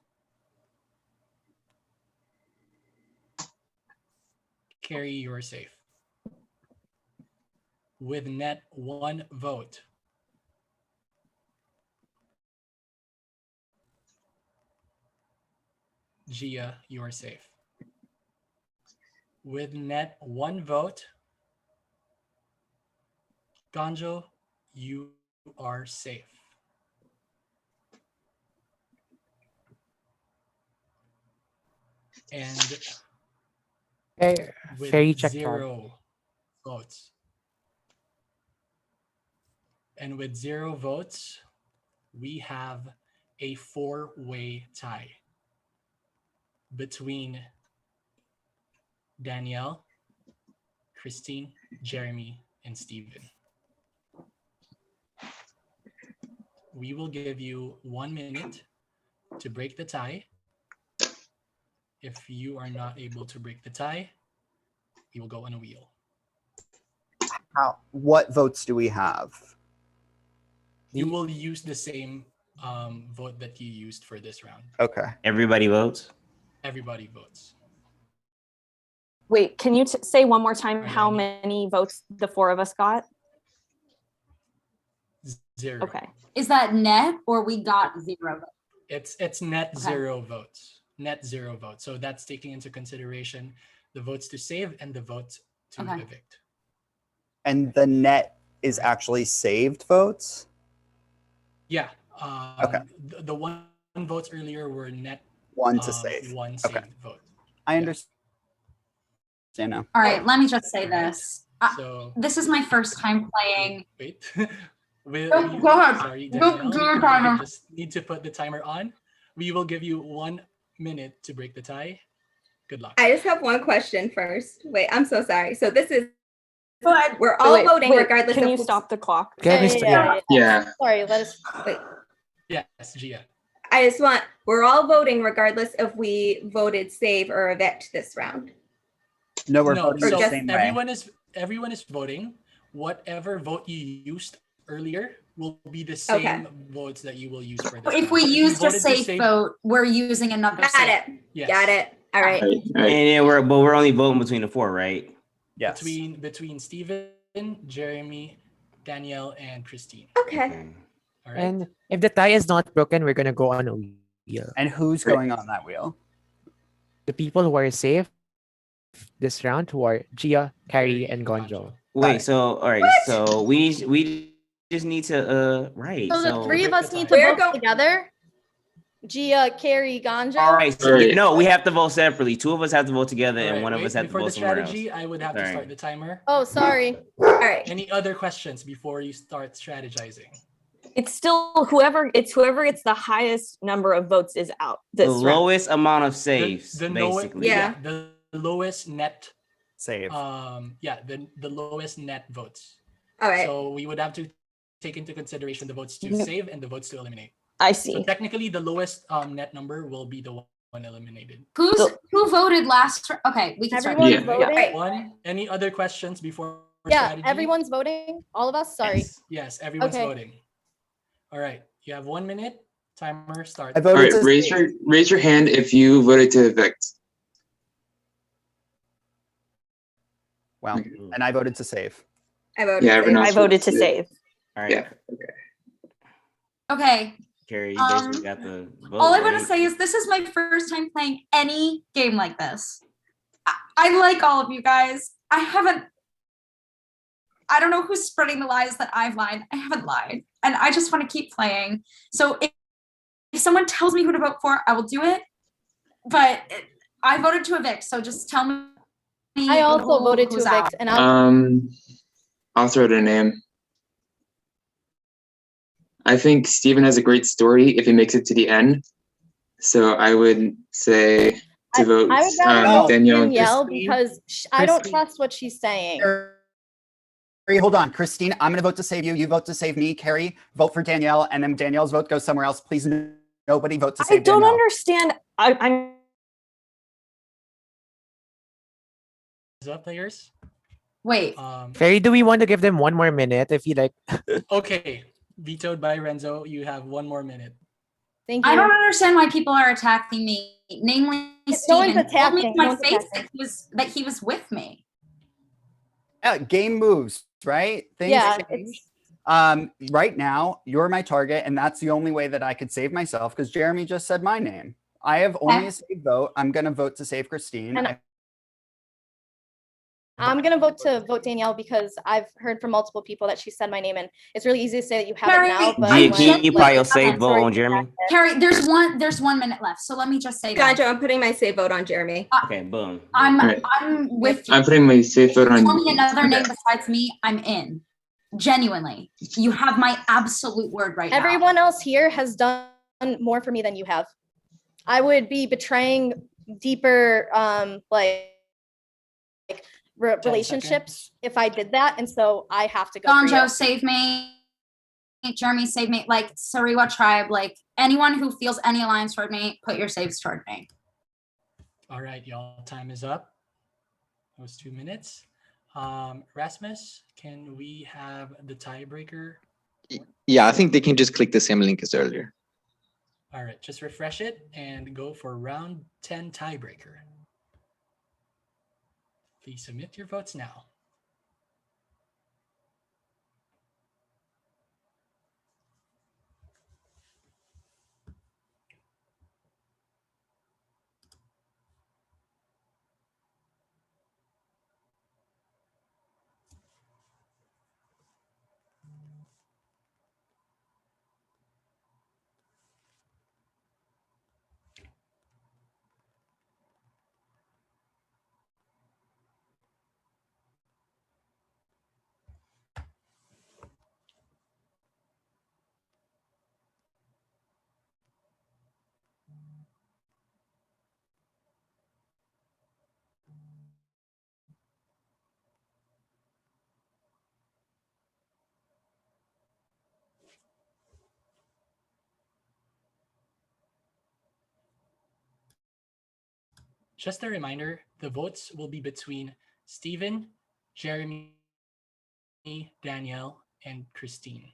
Carrie, you're safe. With net 1 vote, Gia, you are safe. With net 1 vote, Ganjo, you are safe. And with Fairy check 0 votes. And with 0 votes, we have a 4-way tie between Danielle, Christine, Jeremy, and Steven. We will give you 1 minute to break the tie. If you are not able to break the tie, you will go on a wheel. What votes do we have? You will use the same vote that you used for this round. Okay. Everybody votes? Everybody votes. Wait, can you say one more time how many votes the 4 of us got? 0. Okay. Is that net or we got 0 votes? It's net 0 votes. Net 0 votes. So that's taking into consideration the votes to save and the votes to evict. And the net is actually saved votes? Yeah. Okay. The 1 votes earlier were net 1 to save. 1 saved vote. I understand now. All right, let me just say this. So This is my first time playing. wait. Go ahead. Sorry, Do Danielle, your timer. we just need to put the timer on. We will give you 1 minute to break the tie. Good luck. I just have one question first. Wait, I'm so sorry. So this is, but we're all voting regardless Can of you who- stop the clock? Yeah. Sorry, let us. Wait. Yes, Gia. We're all voting regardless if we voted save or evict this round. No, we're voting so the same way. everyone is voting. Whatever vote you used earlier will be the same votes that you will use for this. If we round. used you a voted to safe save- vote, we're using another Got safe. it. Yes. Got it. All right. And then we're only voting between the 4, right? Yes. Between Steven, Jeremy, Danielle, and Christine. Okay. All right. And if the tie is not broken, we're gonna go on a wheel. And who's going on that wheel? The people who are safe this round, who are Gia, Carrie, and Gonjo. Wait, so all right, so we just need to right. So the So three of us need to vote together. Gia, Carrie, Ganja. all right. So, no, we have to vote separately. Two of us have to vote together, All and right, one of wait, us have to before vote the somewhere else. strategy, I would have to Sorry. start the timer. Oh, sorry. All right. Any other questions before you start strategizing? It's still whoever gets the highest number of votes is out. The This round. lowest amount of saves, The basically. the lowest net save. The lowest net votes. All right. So we would have to take into consideration the votes to save and the votes to eliminate. I see. So technically, the lowest net number will be the one eliminated. Who voted last? Okay, we can start. Everyone's voting. One. Any other questions before Yeah, strategy? everyone's voting. All of us. Sorry. Yes, everyone's Okay. voting. All right, you have 1 minute. Timer start. All right, raise your hand if you voted to evict. Well, and I voted to save. I voted. Yeah, everyone else I voted to save. All right. Yeah. Okay. Carrie, you basically got the vote. All I want to right? say is this is my first time playing any game like this. I like all of you guys. I don't know who's spreading the lies that I've lied. I haven't lied. And I just want to keep playing. So if someone tells me who to vote for, I will do it. But I voted to evict, so just tell me. I also voted to who's evict, out. and I'll throw out a name. I think Steven has a great story if he makes it to the end. So I would say to vote I would rather vote Danielle and Danielle Christine. because I don't trust what she's saying. Carrie, hold on. Christine, I'm going to vote to save you. You vote to save me. Carrie, vote for Danielle. And then Danielle's vote goes somewhere else. Please, nobody vote to save I don't Danielle. understand. I'm. Is up, players? Wait. Ferry, do we want to give them 1 more minute if you like? Okay, vetoed by Renzo. You have 1 more minute. Thank you. I don't understand why people are attacking me. Namely, No one's Steven told me to attacking. my No one's face attacking. that he was with me. Game moves, right? Things Yeah, change. Right now, you're my target, and that's the only way that I could save myself because Jeremy just said my name. I have only a save vote. I'm going to vote to save Christine. And I'm gonna vote Danielle because I've heard from multiple people that she said my name, and it's really easy to say that you have Carrie, it now. But Gia, when, can you probably like, save vote sorry, on Jeremy? Carrie, there's 1 minute left, so let me just say that. Ganja, I'm putting my save vote on Jeremy. Okay, boom. I'm Right. with you. I'm putting my safe vote on. Tell me another name besides me, I'm in. Genuinely. You have my absolute word right now. Everyone else here has done more for me than you have. I would be betraying deeper relationships if I did that, and so I have to go. for Gonjo, you. save me. Jeremy, save me. Like Sariwa Tribe, like anyone who feels any alliance toward me, put your saves toward me. All right, y'all. Time is up. That was 2 minutes. Rasmus, can we have the tiebreaker? Yeah, I think they can just click the same link as earlier. All right, just refresh it and go for round 10 tiebreaker. Please submit your votes now. Just a reminder, the votes will be between Steven, Jeremy, Danielle, and Christine.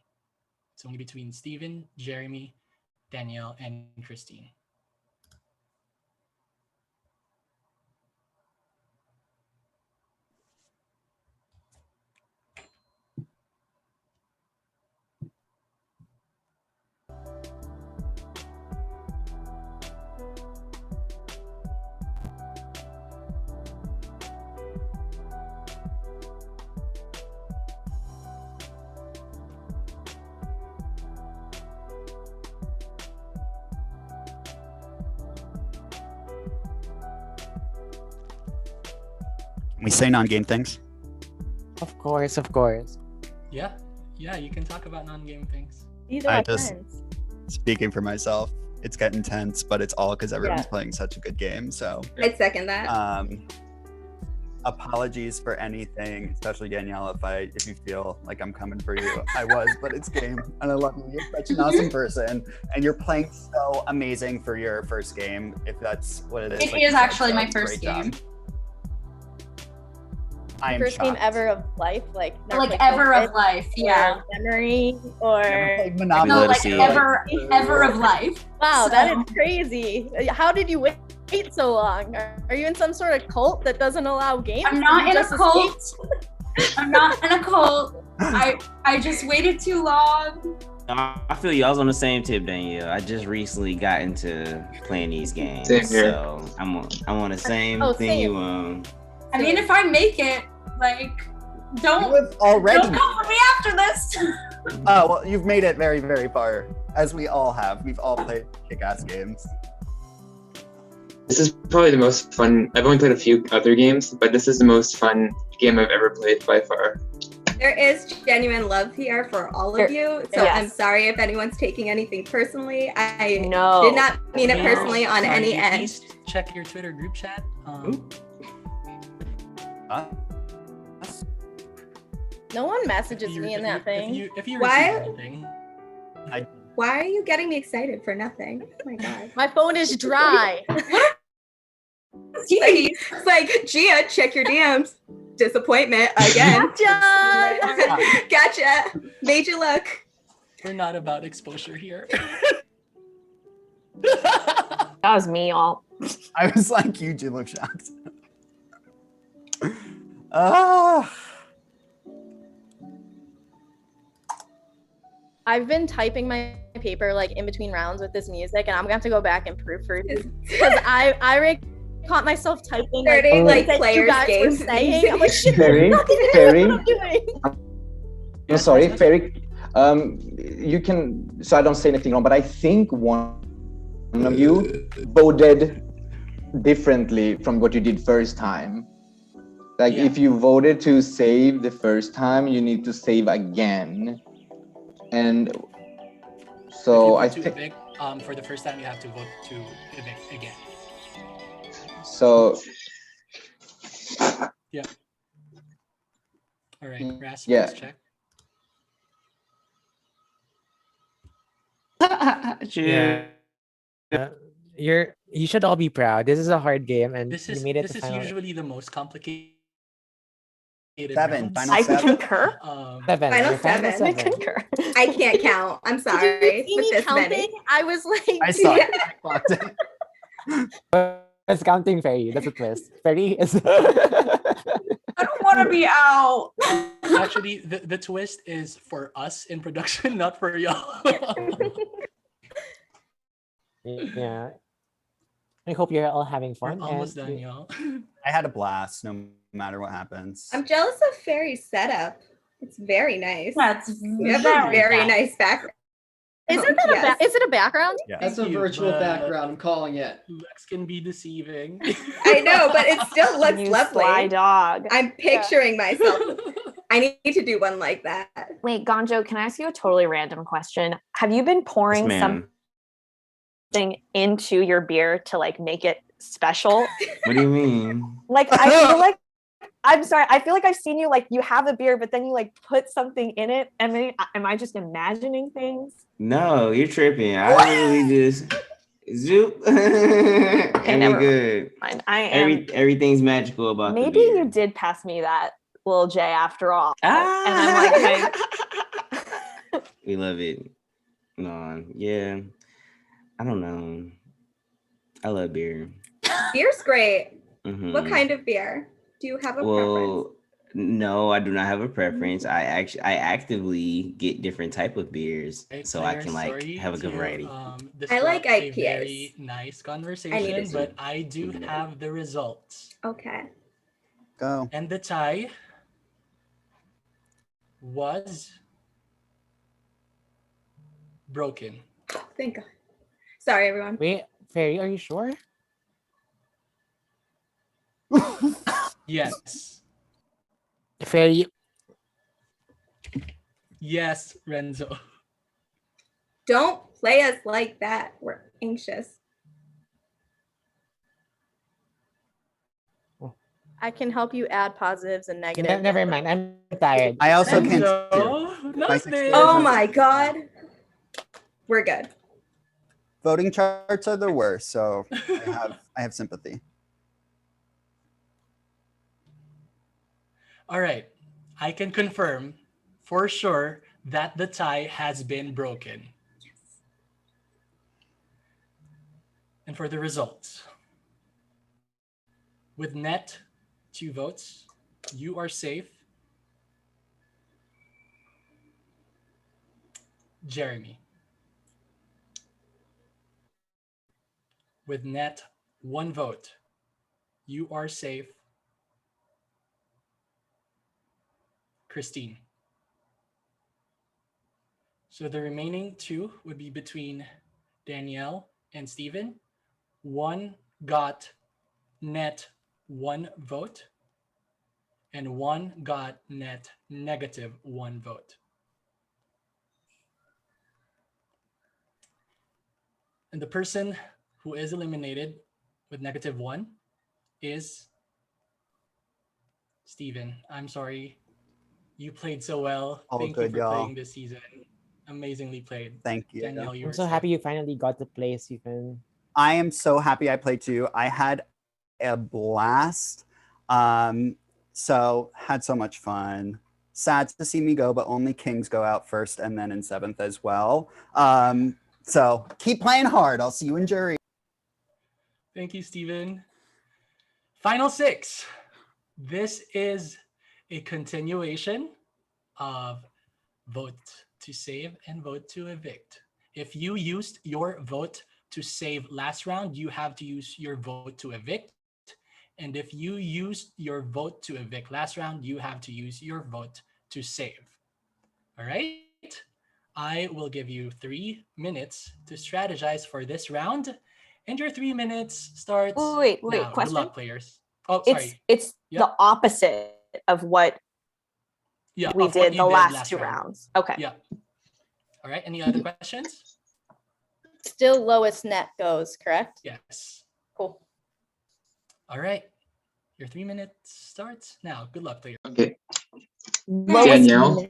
It's only between Steven, Jeremy, Danielle, and Christine. Can we say non-game things? Of course, of course. Yeah, you can talk about non-game things. These are I my just- friends. Speaking for myself, it's getting tense, but it's all because everyone's Yeah. playing such a good game. So I'd second that. apologies for anything, especially Danielle, if you feel like I'm coming for you. I was, but it's game, and I love you. You're such an awesome person, and you're playing so amazing for your first game. If that's what it is. It like is you said, actually so my first great job. game. I am First game shocked. ever of life, like never Like played ever of COVID, life, or yeah. memory, or played Monopoly. No, love to like see it. ever of life. wow, So- that is crazy. How did you wait so long? Are you in some sort of cult that doesn't allow games? I'm not You in a just cult. escaped? I'm not in a cult. I just waited too long. I feel you. I was on the same tip, Danielle. I just recently got into playing these games, Same here. so I'm on the same Oh, thing same. you I mean, if I make it, like, You don't have already. don't come for me after this. Oh well, you've made it very, very far, as we all have. We've all played kick-ass games. This is probably the most fun. I've only played a few other games, but this is the most fun game I've ever played by far. There is genuine love here for all of you, so Yes. I'm sorry if anyone's taking anything personally. I No. did not mean it Mayor, personally on sorry, any end. please check your Twitter group chat. No one messages you- me in if that you- thing. If you Why? receive anything, Why are you getting me excited for nothing? Oh my god. My phone is dry. It's like, Gia, check your DMs. Disappointment again. Gotcha. Gotcha. Made you look. we're not about exposure here. That was me, y'all. I was like, you do look shocked. Ah. I've been typing my paper like in between rounds with this music, and I'm gonna have to go back and proofread because I caught myself typing like, Starting, like, things that you players' guys were games. saying. I'm like, shit, Ferry, nothing to do with Ferry. what I'm doing. I'm sorry, Ferry. You can, so I don't say anything wrong, but I think one of you voted differently from what you did first time. Like if you voted to save the first time, you need to save again. And so I If you vote to think, evict, for the first time, you have to vote to evict again. so Yeah. All right, Ras, yeah. please check. Yeah. You should all be proud. This is a hard game, and This you is made it this to is final. usually the most complicated. Seven, rounds. final I seven? concur. Seven. Final You're final seven. seven. I can't count. I'm Did sorry. you see With me this counting? many. I was like, I saw it. I clocked it. It's counting Ferry. That's a twist. Ferry is. I don't want to be out. Actually, the twist is for us in production, not for y'all. Yeah. I hope you're all having fun. We're almost and done, y'all. I had a blast, no matter what happens. I'm jealous of Fairy's setup. It's very nice. That's You have a very nice background. Isn't that is it a background? Yeah. That's a Thank you, virtual but background. I'm calling it. Looks can be deceiving. I know, but it still looks You lovely. sly dog. I'm picturing myself. I need to do one like that. Wait, Gonjo, can I ask you a totally random question? Have you been pouring ma'am. something into your beer to like make it special? What do you mean? Like I feel like I'm sorry, I feel like I've seen you like you have a beer, but then you like put something in it. And then am I just imagining things? No, you're tripping. I really just zoop. Okay, and never we good. mind. I am Everything's magical about the maybe beer. you did pass me that little J after all. Ah. And I'm like, We love it. No, yeah. I don't know. I love beer. Beer's great. Mhm. What kind of beer? Do you have a preference? Well, no, I do not have a preference. I actively get different type of beers, so I can like Sorry have a good to, variety. I like disrupt a IPAs. very nice conversation, to. but I do have the results. Okay. Go. And the tie was broken. Thank God. Sorry, everyone. Wait, Ferry, are you sure? Yes. Fairy. Yes, Renzo. Don't play us like that. We're anxious. I can help you add positives and negatives. Never mind. I'm tired. I also can't Renzo, My Oh my God. We're good. voting charts are the worst, so I have sympathy. All right. I can confirm for sure that the tie has been broken. Yes. And for the results, with net 2 votes, you are safe. Jeremy. With net 1 vote, you are safe. Christine. So the remaining 2 would be between Danielle and Steven. 1 got net 1 vote, and 1 got net -1 vote. And the person who is eliminated with -1 is Steven. I'm sorry. You played so well. All Thank good, you for y'all. playing this season. Amazingly played. Thank you. Danielle, I'm so happy you finally got to play, Stephen. I am so happy I played too. I had a blast. So had so much fun. Sad to see me go, but only kings go out first and then in 7th as well. So keep playing hard. I'll see you in jury. Thank you, Steven. Final 6. This is a continuation of vote to save and vote to evict. If you used your vote to save last round, you have to use your vote to evict. And if you used your vote to evict last round, you have to use your vote to save. All right? I will give you 3 minutes to strategize for this round. And your 3 minutes starts Wait, now. question? Good luck, players. Oh, sorry. It's the opposite of what we of what did you the did last last 2 round. rounds. Okay. Yeah. All right. Any other questions? Still lowest net goes, correct? Yes. Cool. All right. Your 3 minutes starts now. Good luck, players. Okay. Danielle.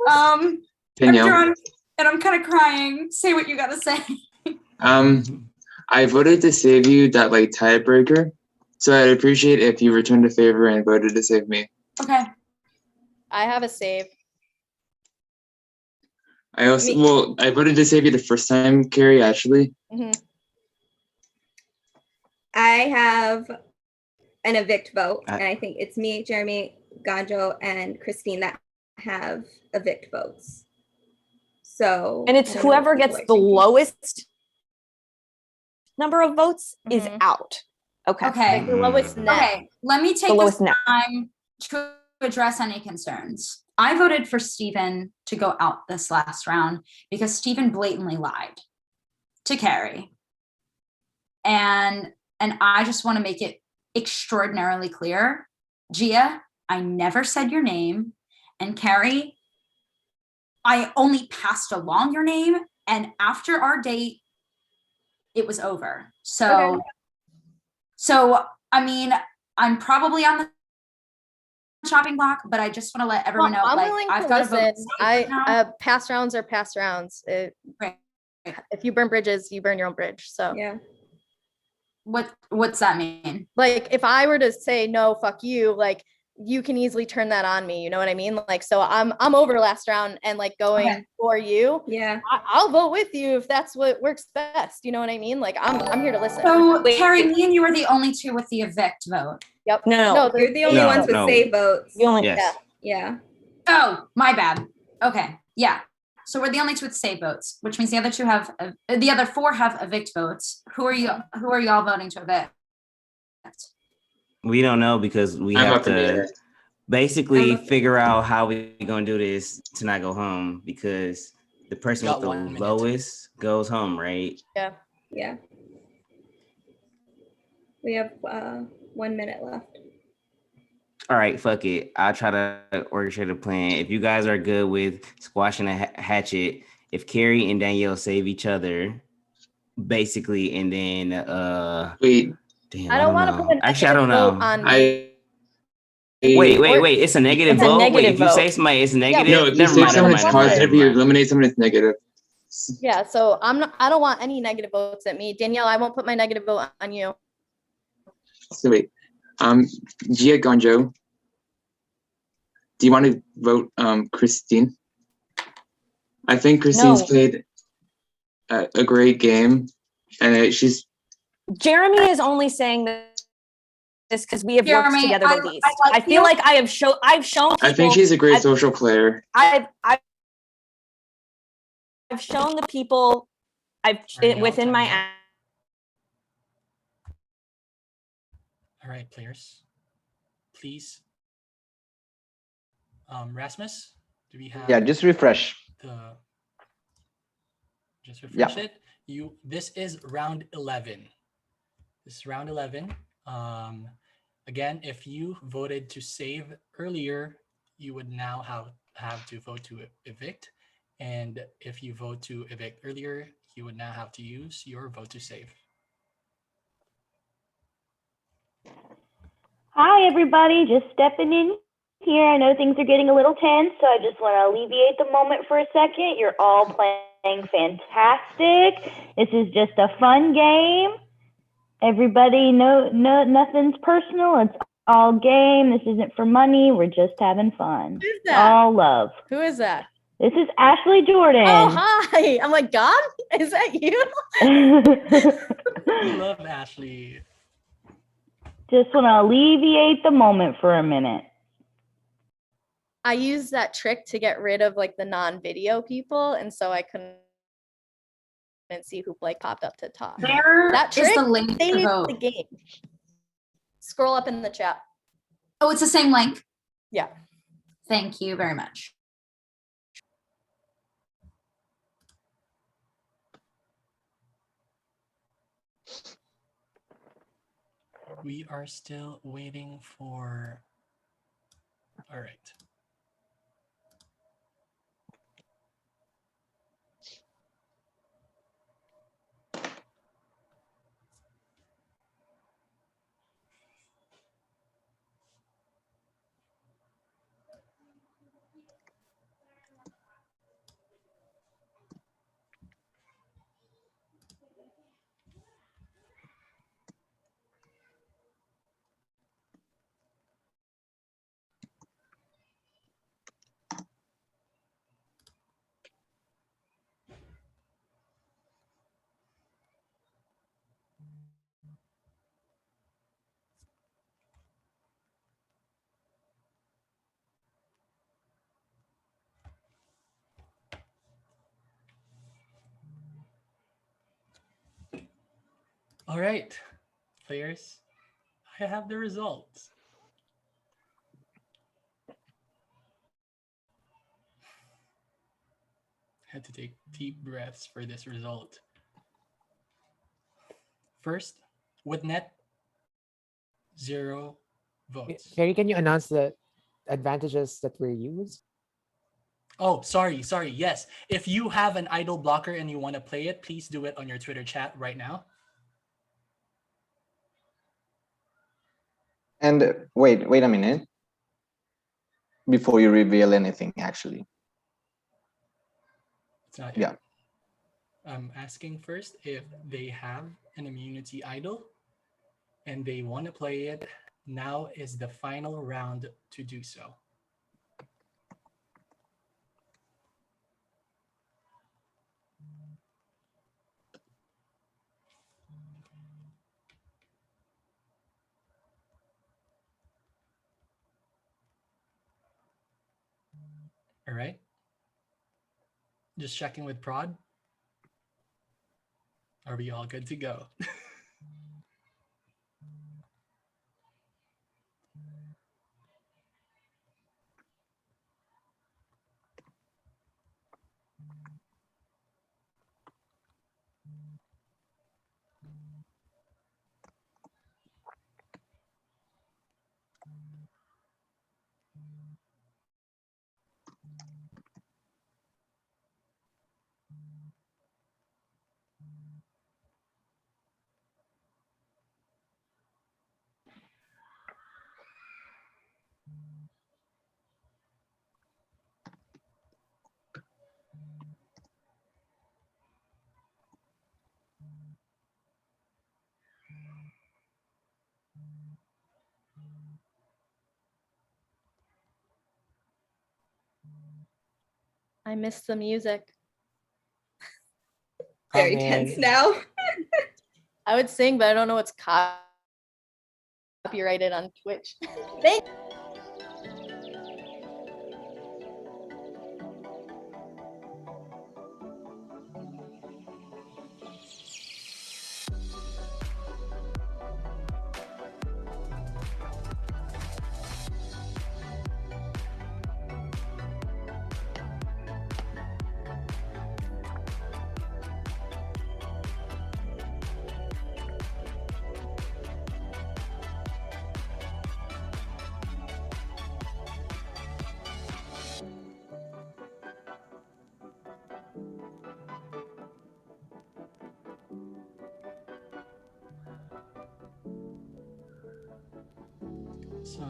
I'm Danielle. drunk and I'm kind of crying. Say what you gotta say. I voted to save you that like tiebreaker, so I'd appreciate if you returned a favor and voted to save me. Okay. I have a save. I voted to save you the first time, Carrie, actually. I have an evict vote, and I think it's me, Jeremy, Ganjo, and Christine that have evict votes. So, And it's whoever gets the lowest number of votes is out. Okay. Okay. Like the lowest net. Okay. Let me take The this lowest net. time to address any concerns. I voted for Stephen to go out this last round because Stephen blatantly lied to Carrie. And I just want to make it extraordinarily clear. Gia, I never said your name. And Carrie, I only passed along your name. And after our date, it was over. So, I mean, I'm probably on the chopping block, but I just want to let everyone know, I'm like, willing I've to got to vote. listen. Past rounds are past rounds. If you burn bridges, you burn your own bridge. So yeah. What's that mean? Like if I were to say no, fuck you, like you can easily turn that on me. You know what I mean? Like so I'm over last round and like going for you. Yeah. I'll vote with you if that's what works best. You know what I mean? Like I'm here to listen. So Carrie, me and you are the only two with the evict vote. Yep. No, you're the only ones with save votes. You only Yeah. Oh, my bad. Okay. Yeah. So we're the only two with save votes, which means the other two have the other 4 have evict votes. Who are y'all voting to evict? We don't know because we I'm have up in the to air. basically figure out how we gonna do this to not go home because the person with the lowest goes home, right? Yeah. Yeah. We have 1 minute left. All right, fuck it. I'll try to orchestrate a plan. If you guys are good with squashing a hatchet, if Carrie and Danielle save each other, basically, and then wait. damn, I don't want to put a Actually, I negative don't vote know. on me. Wait. It's a negative It's a vote. Wait, negative if you vote. say somebody, it's negative. No, if you Never save mind. someone, it's positive. You eliminate someone, it's negative. Yeah, so I don't want any negative votes at me. Danielle, I won't put my negative vote on you. So wait, Gia Gonjo, do you want to vote Christine? I think Christine's No. played a great game, and she's. Jeremy is only saying this because we have worked Jeremy, together the least. I like I feel you. like I've shown people. I think she's a great social player. I've shown the people within my All right, players, please. Rasmus, do we have? Yeah, just refresh. Just refresh Yeah. it. This is round 11. This is round 11. Again, if you voted to save earlier, you would now have to vote to evict. And if you vote to evict earlier, you would now have to use your vote to save. Hi, everybody. Just stepping in here. I know things are getting a little tense, so I just want to alleviate the moment for a second. You're all playing fantastic. This is just a fun game. Everybody, no, nothing's personal. It's all game. This isn't for money. We're just having fun. Who's that? All love. Who is that? This is Ashley Jordan. Oh, hi. I'm like, God, is that you? We love Ashley. Just want to alleviate the moment for a minute. I used that trick to get rid of like the non-video people, and so I couldn't see who like popped up to talk. There That is trick the link to saved vote. the game. Scroll up in the chat. Oh, it's the same link? Yeah. Thank you very much. We are still waiting for. All right. All right, players, I have the results. Had to take deep breaths for this result. First, with net 0 votes. Carrie, can you announce the advantages that were used? Oh, sorry. Yes. If you have an idle blocker and you want to play it, please do it on your Twitter chat right now. And wait a minute. Before you reveal anything, actually. It's not yet. Yeah. I'm asking first if they have an immunity idol and they want to play it. Now is the final round to do so. All right. Just checking with Prod. Are we all good to go? I miss the music. Very tense now. I would sing, but I don't know what's copyrighted on Twitch. Thank So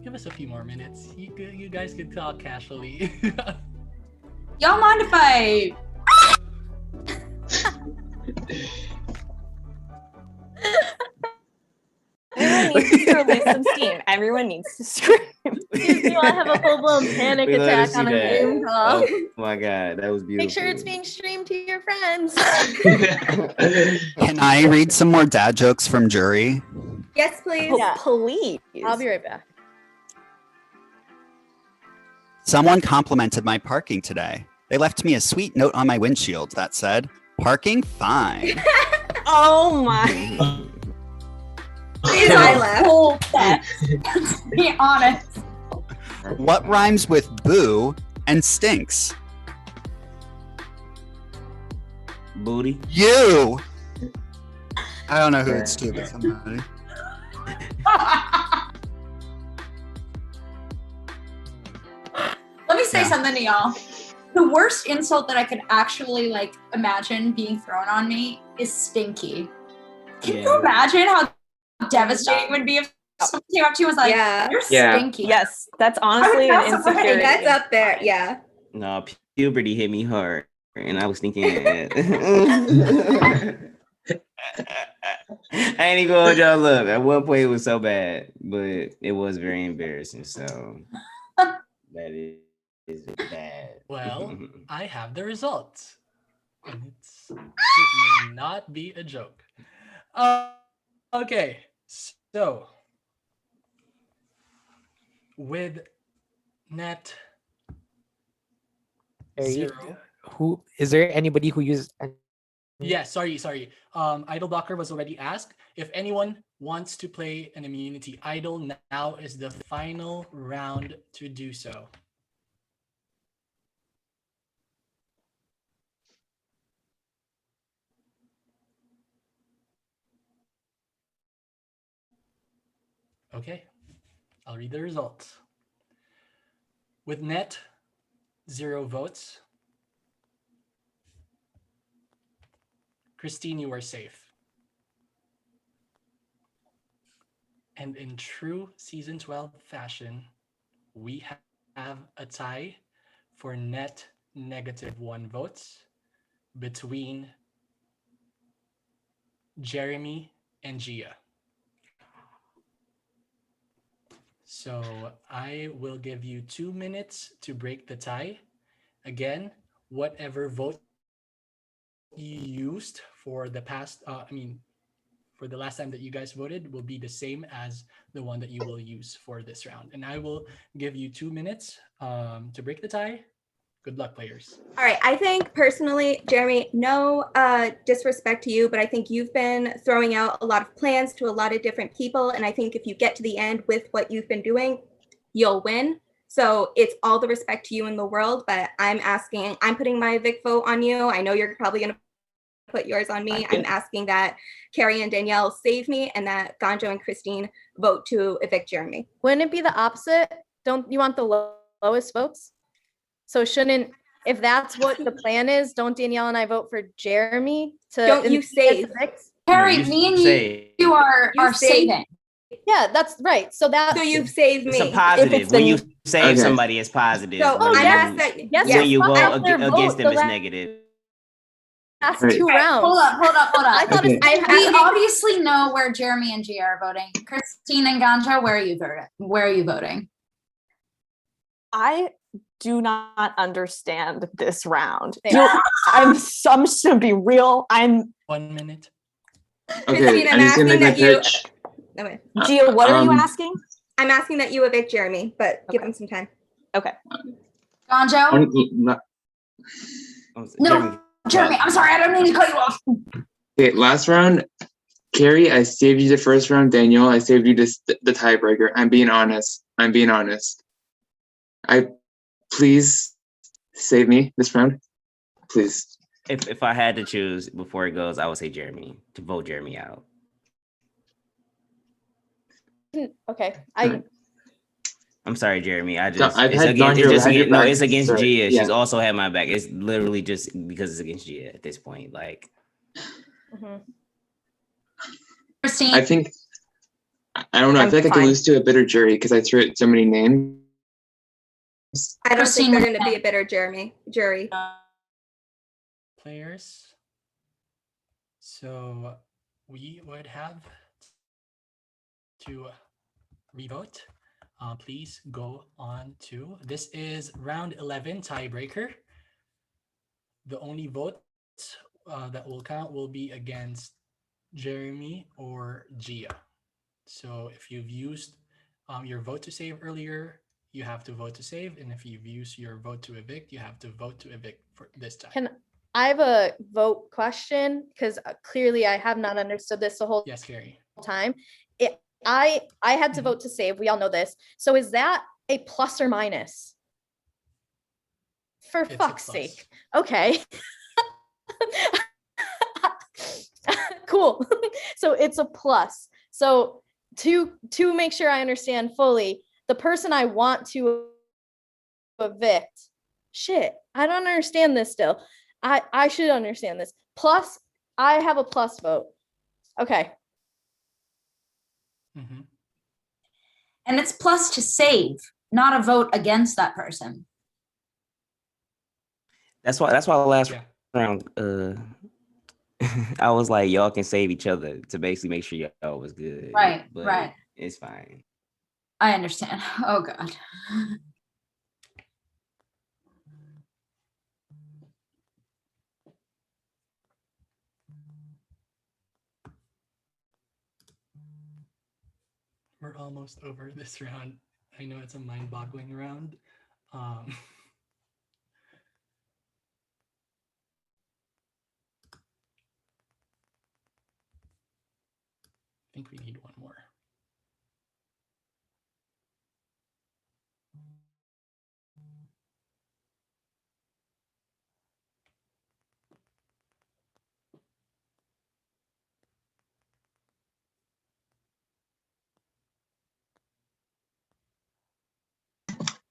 give us a few more minutes. You guys can talk casually. Y'all mind if I? Everyone needs to release some steam. Everyone needs to scream. Excuse me, I have a full-blown panic We love to attack see on a that. Zoom call. Oh my god, that was beautiful. Make sure it's being streamed to your friends. Can I read some more dad jokes from jury? Yes, please. Yeah. Please. I'll be right back. Someone complimented my parking today. They left me a sweet note on my windshield that said, "Parking fine." Oh my. Please, I laugh. Whole text. Let's be honest. What rhymes with boo and stinks? Booty. You. I don't know who it's to, but somebody. Let me say Yeah. something to y'all. The worst insult that I could actually like imagine being thrown on me is stinky. Can you imagine how devastating it would be if someone came up to you and was like, "You're stinky"? Yes, that's honestly an I would pass away. insecurity. That's up there. Yeah. No, puberty hit me hard, and I was thinking that. I ain't even gonna hold y'all up. At one point, it was so bad, but it was very embarrassing. So that is bad. Well, I have the results. And it may not be a joke. Okay, so with net zero. Who is there anybody who uses Yeah, sorry. Idol blocker was already asked. If anyone wants to play an immunity idol, now is the final round to do so. Okay, I'll read the results. With net 0 votes, Christine, you are safe. And in true season 12 fashion, we have a tie for net -1 votes between Jeremy and Gia. So I will give you 2 minutes to break the tie. Again, whatever vote you used for the past, for the last time that you guys voted will be the same as the one that you will use for this round. And I will give you 2 minutes to break the tie. Good luck, players. All right. I think personally, Jeremy, no disrespect to you, but I think you've been throwing out a lot of plans to a lot of different people. And I think if you get to the end with what you've been doing, you'll win. So it's all the respect to you in the world, but I'm putting my Vic vote on you. I know you're probably going to put yours on me. I'm asking that Carrie and Danielle save me and that Ganjo and Christine vote to evict Jeremy. Wouldn't it be the opposite? Don't you want the lowest votes? So shouldn't, if that's what the plan is, don't Danielle and I vote for Jeremy to? Don't you save? Harry, me and you are saving. Yeah, that's right. So you've saved me. It's a positive. When you save somebody, it's positive. So when I'm you, asked yes, when you yes, vote against them, it's negative. Last Right. 2 rounds. Hold up. I thought we obviously know where Jeremy and Gia are voting. Christine and Ganja, where are you voting? I do not understand this round. I'm just gonna be real. I'm 1 minute. Okay, Christine, I'm I'm just gonna asking make my that you. pitch. Okay. Gia, what are you asking? I'm asking that you evict Jeremy, but give him some time. Okay. Gonjo? No, Jeremy, I'm sorry, I don't mean to cut you off. Okay, last round, Carrie, I saved you the first round. Daniel, I saved you the tiebreaker. I'm being honest. Please save me this round, please. If I had to choose before it goes, I would say Jeremy, to vote Jeremy out. Okay, I'm sorry, Jeremy. I've had Daniel, it's against sorry. Gia. Yeah. She's also had my back. It's literally just because it's against Gia at this point. Like, Christine. I think I don't know. I feel like I could lose to a bitter jury because I threw out so many names. I don't Christine, think they're going to be a bitter jury. Players. So we would have to revote. Please go on to, this is round 11 tiebreaker. The only vote that will count will be against Jeremy or Gia. So if you've used your vote to save earlier, you have to vote to save. And if you've used your vote to evict, you have to vote to evict for this time. I have a vote question because clearly I have not understood this the whole time. I had to vote to save. We all know this. So is that a plus or minus? For fuck's sake. Okay. Cool. So it's a plus. So to make sure I understand fully, the person I want to evict, shit, I don't understand this still. I should understand this. Plus, I have a plus vote. Okay. And it's plus to save, not a vote against that person. that's why the last round, I was like, y'all can save each other to basically make sure y'all was good. Right, but right. It's fine. I understand. Oh God. We're almost over this round. I know it's a mind-boggling round. I think we need one more.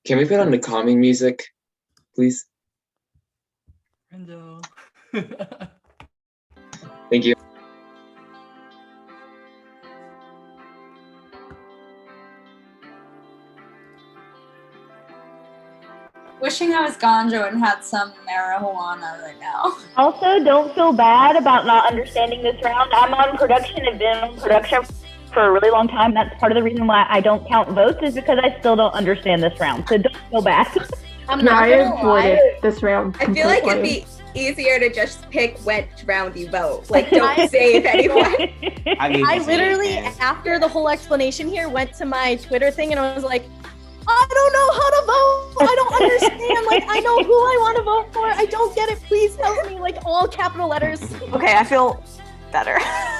Can we put on the calming music, please? Renzo. Thank you. Wishing I was Gonjo and had some marijuana right now. Also, don't feel bad about not understanding this round. I'm on production and been on production for a really long time. That's part of the reason why I don't count votes is because I still don't understand this round. So don't feel bad. I'm No, not I gonna avoided lie. this round. I feel like it'd completely. be easier to just pick which round you vote. Like, don't save anyone. I literally, after the whole explanation here, went to my Twitter thing and I was like, I don't know how to vote. I don't understand. Like, I know who I want to vote for. I don't get it. Please help me. Like, all capital letters. Okay, I feel better.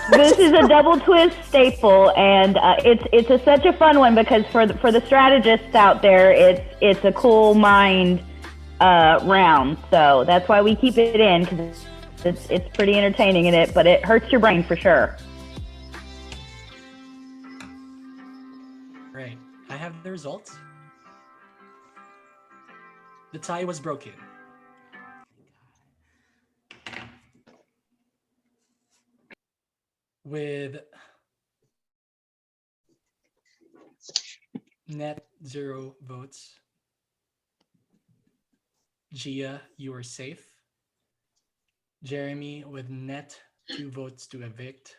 This is a double twist staple, and it's such a fun one because for the strategists out there, it's a cool mind round. So that's why we keep it in because it's pretty entertaining in it, but it hurts your brain for sure. Right. I have the results. The tie was broken. With net 0 votes. Gia, you are safe. Jeremy, with net 2 votes to evict,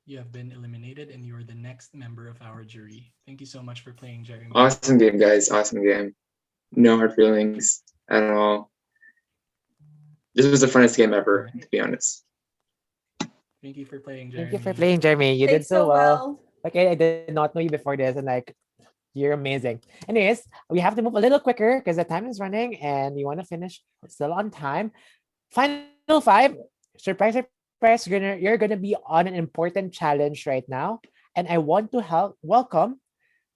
you have been eliminated and you are the next member of our jury. Thank you so much for playing, Jeremy. Awesome game, guys. Awesome game. no hard feelings at all. This was the funnest game ever, to be honest. Thank you for playing, Jeremy. Thank you for playing, Jeremy. You did so well. Like I did not know you before this, and like you're amazing. Anyways, we have to move a little quicker because the time is running, and we want to finish still on time. Final five, surprise, surprise! You're gonna be on an important challenge right now, and I want to welcome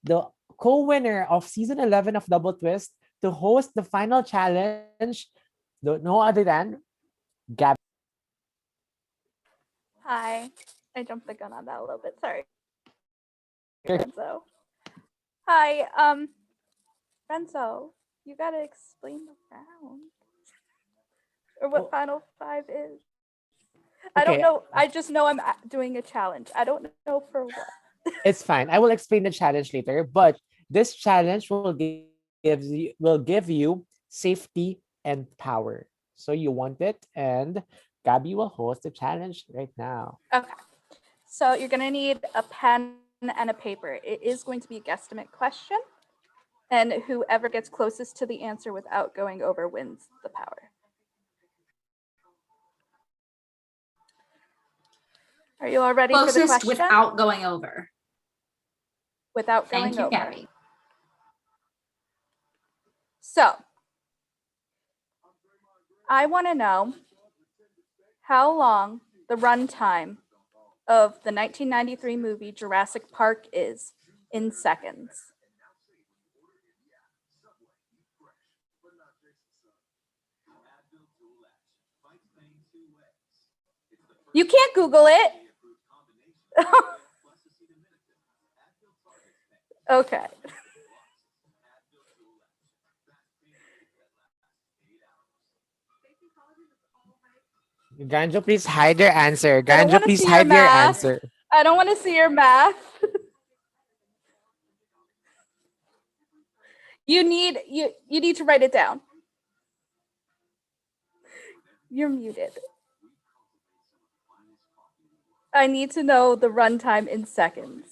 the co-winner of season 11 of Double Twist to host the final challenge. No other than Gab. Hi. I jumped the gun on that a little bit. Sorry. Renzo. Hi. Renzo, you gotta explain the round. Or what Final Five is. I don't know. I just know I'm doing a challenge. I don't know for what. It's fine. I will explain the challenge later, but this challenge will give you safety and power. So you want it, and Gabby will host the challenge right now. Okay. So you're gonna need a pen and a paper. It is going to be a guesstimate question, and whoever gets closest to the answer without going over wins the power. Are you all ready for the Closest question? without going over. Without going Thank you, over. Gabby. So, I want to know how long the runtime of the 1993 movie Jurassic Park is in seconds. You can't Google it. Okay. Ganjo, please hide your answer. Ganjo, please hide your answer. I don't want to see your math. You need to write it down. You're muted. I need to know the runtime in seconds.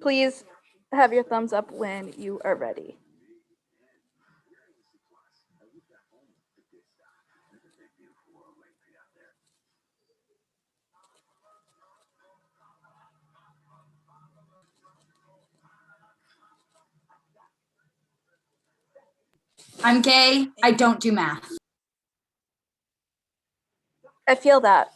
Please have your thumbs up when you are ready. I'm gay. I don't do math. I feel that.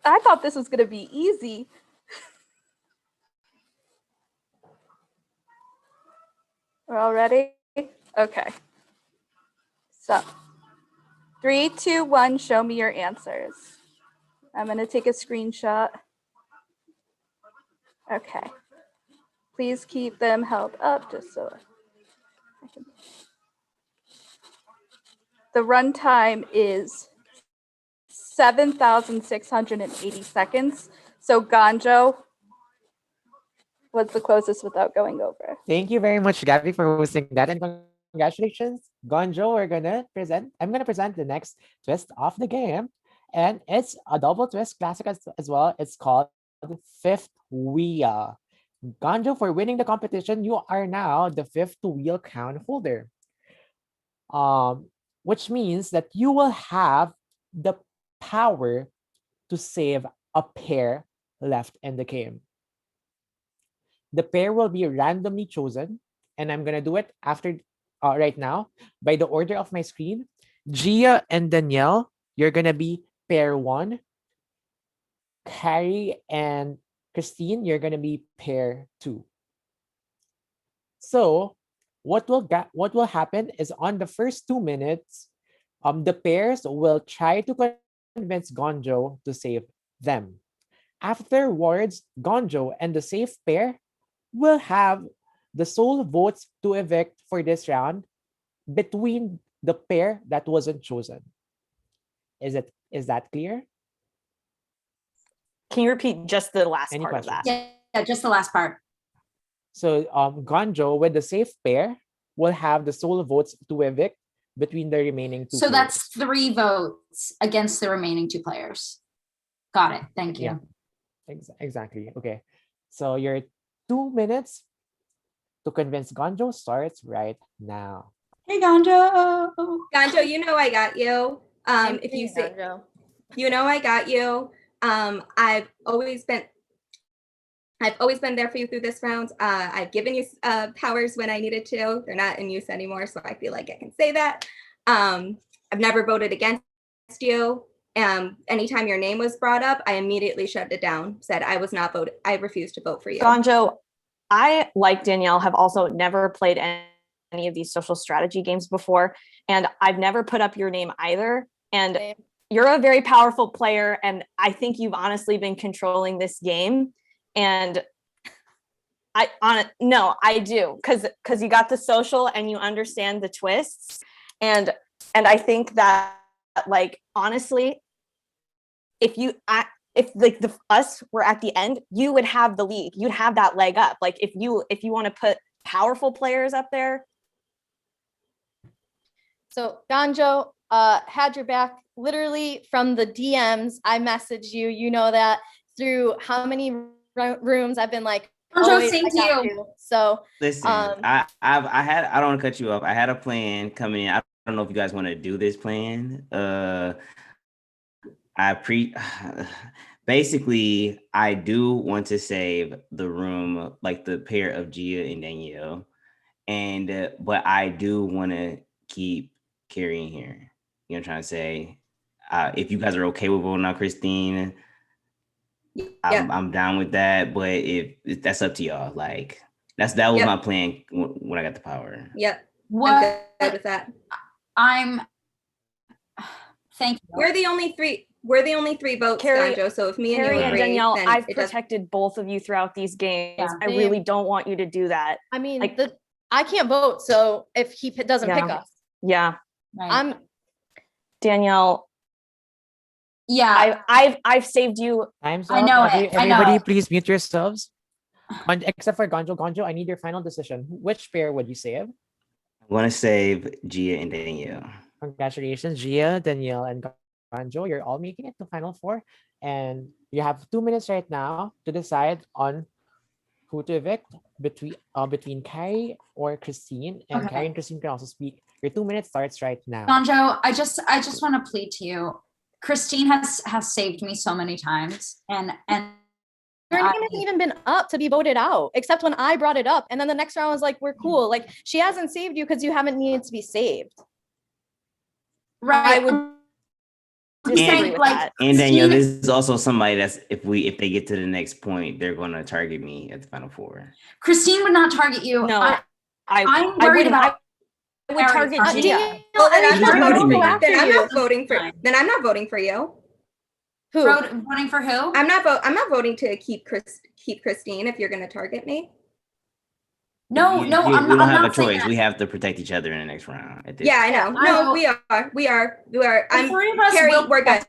I thought this was going to be easy. We're all ready? Okay. So, 3, 2, 1, show me your answers. I'm going to take a screenshot. Okay. Please keep them held up just so I can. The runtime is 7,680 seconds. So Ganjo was the closest without going over. Thank you very much, Gabby, for hosting that, and congratulations, Gonjo. I'm gonna present the next twist of the game, and it's a double twist classic as well. It's called Fifth Wheel. Gonjo, for winning the competition, you are now the fifth wheel crown holder. Which means that you will have the power to save a pair left in the game. The pair will be randomly chosen, and I'm gonna do it after right now by the order of my screen. Gia and Danielle, you're gonna be pair 1. Carrie and Christine, you're gonna be pair 2. So what will happen is on the first 2 minutes, the pairs will try to convince Gonjo to save them. Afterwards, Gonjo and the safe pair will have the sole votes to evict for this round between the pair that wasn't chosen. Is that clear? Can you repeat just the last Any part questions? of that? Yeah, just the last part. So Gonjo with the safe pair will have the sole votes to evict between the remaining two So players. that's 3 votes against the remaining 2 players. Got it. Thank you. Yeah, exactly. Okay. So your 2 minutes to convince Gonjo starts right now. Hey, Gonjo. Gonjo, you know I got you. If you say, you know I got you. I've always been there for you through this round. I've given you powers when I needed to. They're not in use anymore, so I feel like I can say that. I've never voted against you. Anytime your name was brought up, I immediately shut it down. Said I was not voted. I refused to vote for you. Gonjo, I, like Danielle, have also never played any of these social strategy games before, and I've never put up your name either. And you're a very powerful player, and I think you've honestly been controlling this game. And I do, because you got the social and you understand the twists, and I think that, like, honestly, if us were at the end, you would have the lead. You'd have that leg up. Like if you want to put powerful players up there. So Gonjo had your back literally from the DMs. I messaged you. You know that through how many rooms I've been like, Gonjo, same to you. So listen, I don't want to cut you off. I had a plan coming in. I don't know if you guys want to do this plan. Basically, I do want to save the room, like the pair of Gia and Danielle, and but I do want to keep Carrie in here. You know what I'm trying to say? If you guys are okay with voting out Christine, I'm down with that. But if that's up to y'all, like that was my plan when I got the power. Yep. What? I'm good with that. Thank you. We're the only 3 votes, Carrie, Gonjo. So if me and Carrie you and agree, Danielle, then I've it doesn't. protected both of you throughout these games. Yeah. I really don't want you to do that. I mean, I can't vote, so if he doesn't pick us, yeah, I'm Danielle. Yeah, I've saved you. Time's I up. know it. I know Everybody, it. please mute yourselves. Except for Gonjo. Gonjo, I need your final decision. Which pair would you save? I'm gonna save Gia and Danielle. Congratulations, Gia, Danielle, and Gonjo. You're all making it to Final Four. And you have 2 minutes right now to decide on who to evict between Carrie or Christine. And Okay. Carrie and Christine can also speak. Your 2 minutes starts right now. Gonjo, I just want to plead to you. Christine has saved me so many times, and her name hasn't even been up to be voted out, except when I brought it up. And then the next round was like, we're cool. Like she hasn't saved you because you haven't needed to be saved. Right. I would disagree with that. And Danielle, this is also somebody that's if they get to the next point, they're gonna target me at the Final Four. Christine would not target you. No, I'm worried about. I would target Gia. Well, then I'm Then I'm not voting for you. Who? Voting for who? I'm not voting to keep Christine if you're going to target me. No, We I'm don't not have a saying choice. that. We have to protect each other in the next round. Yeah, I know. No, we are. I'm Carrie. We're good.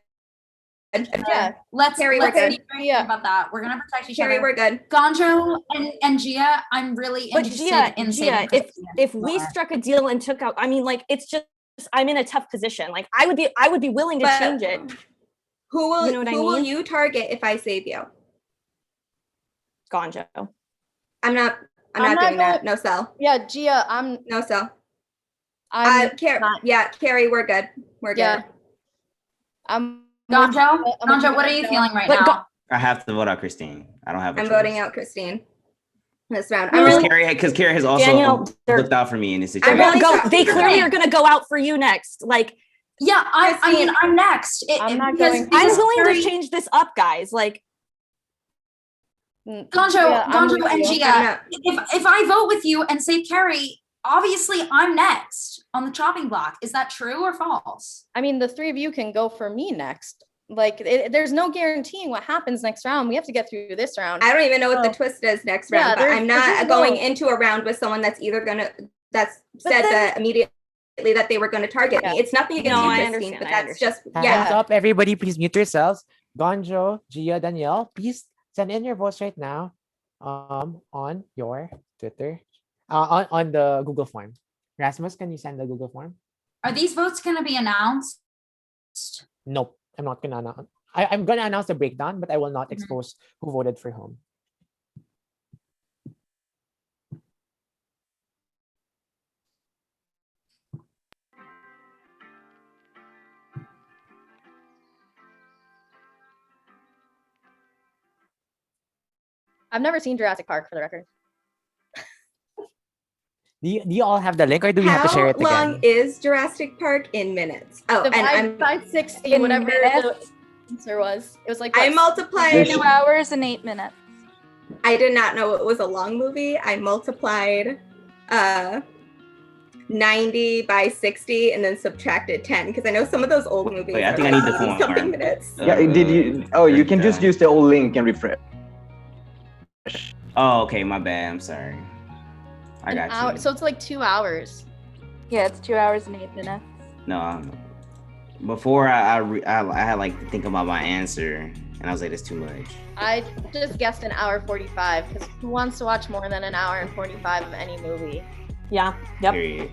Yeah, let's Carrie, be we're good. very clear about that. We're gonna protect each Carrie, other. we're good. Gonjo and Gia, I'm really But interested in saving Christine. if we struck a deal and took out, I mean, like it's just I'm in a tough position. Like I would be willing to change it. Who will You know what I will mean? you target if I save you? Gonjo. I'm not doing that. No cell. Yeah, Gia, I'm no cell. I'm Carrie, we're good. We're good. Gonjo, what are you feeling right now? I have to vote out Christine. I don't have a I'm choice. voting out Christine this round. Because Carrie has also Danielle, looked out for me in this situation. They clearly are going to go out for you next. Like, yeah, I mean, I'm next. I'm willing to change this up, guys. Like, Gonjo and Gia, if I vote with you and save Carrie, obviously I'm next on the chopping block. Is that true or false? I mean, the 3 of you can go for me next. there's no guaranteeing what happens next round. We have to get through this round. I don't even know what the twist is next round, but I'm not going into a round with someone that's said that immediately that they were going to target me. It's nothing against you, Christine, but that's just Hands up, everybody, please mute yourselves. Gonjo, Gia, Danielle, please send in your votes right now on your Twitter, on the Google form. Rasmus, can you send the Google form? Are these votes going to be announced? Nope, I'm not gonna announce. I'm gonna announce the breakdown, but I will not expose who voted for whom. I've never seen Jurassic Park, for the record. Do you all have the link, or do we have to share it How long again? is Jurassic Park in minutes? Oh, and I'm by 60, whatever the answer was. It was like I multiplied 2 hours and 8 minutes. I did not know it was a long movie. I multiplied 90 by 60 and then subtracted 10 because I know some of those old movies. Wait, I think I need the form. Something minutes. Yeah, did you? Oh, you can just use the old link and refresh. Oh, okay, my bad. I'm sorry. I got you. So it's like 2 hours. Yeah, it's 2 hours and 8 minutes. No, before I had like to think about my answer, and I was like, that's too much. I just guessed an hour 45 because who wants to watch more than an hour and 45 of any movie? Yeah. Yep. Period.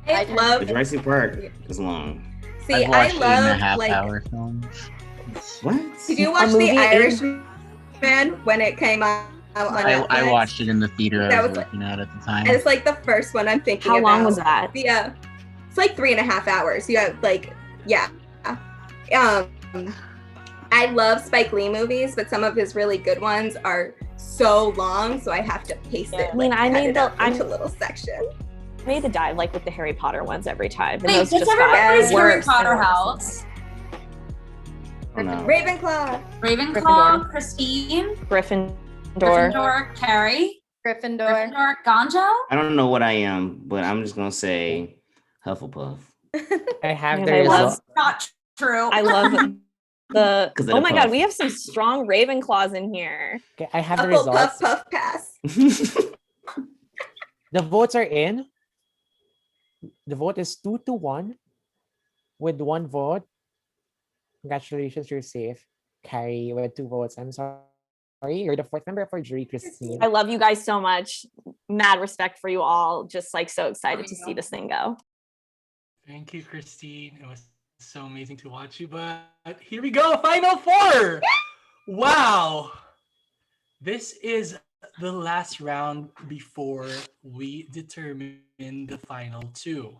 I love The Jurassic Park is long. See, I love like hour films. What? Did you watch The Irishman when it came out? I watched it in the theater I was working at the time. And it's like the first one I'm thinking How about. long was that? Yeah. It's like 3.5 hours. You have like, yeah. I love Spike Lee movies, but some of his really good ones are so long, so I have to pace it. I mean, I made into little section. I made the dive like with the Harry Potter ones every time. And Wait, those what's just got everybody's Harry worse Potter and worse. house? Ravenclaw. Ravenclaw, Gryffindor. Christine. Gryffindor. Gryffindor, Carrie. Gryffindor. Gonjo. I don't know what I am, but I'm just gonna say Hufflepuff. I have Man, the I result. love- Not true. I love the. 'Cause of Oh the my puff. god, we have some strong Ravenclaws in here. Okay, I have the Hufflepuff results. puff pass. The votes are in. The vote is 2-1 with 1 vote. Congratulations, you're safe. Carrie with 2 votes. I'm sorry, you're the 4th member of our jury, Christine. I love you guys so much. Mad respect for you all. Just like so excited to see this thing go. Thank you, Christine. It was so amazing to watch you. But here we go, Final Four. Wow. This is the last round before we determine the final 2.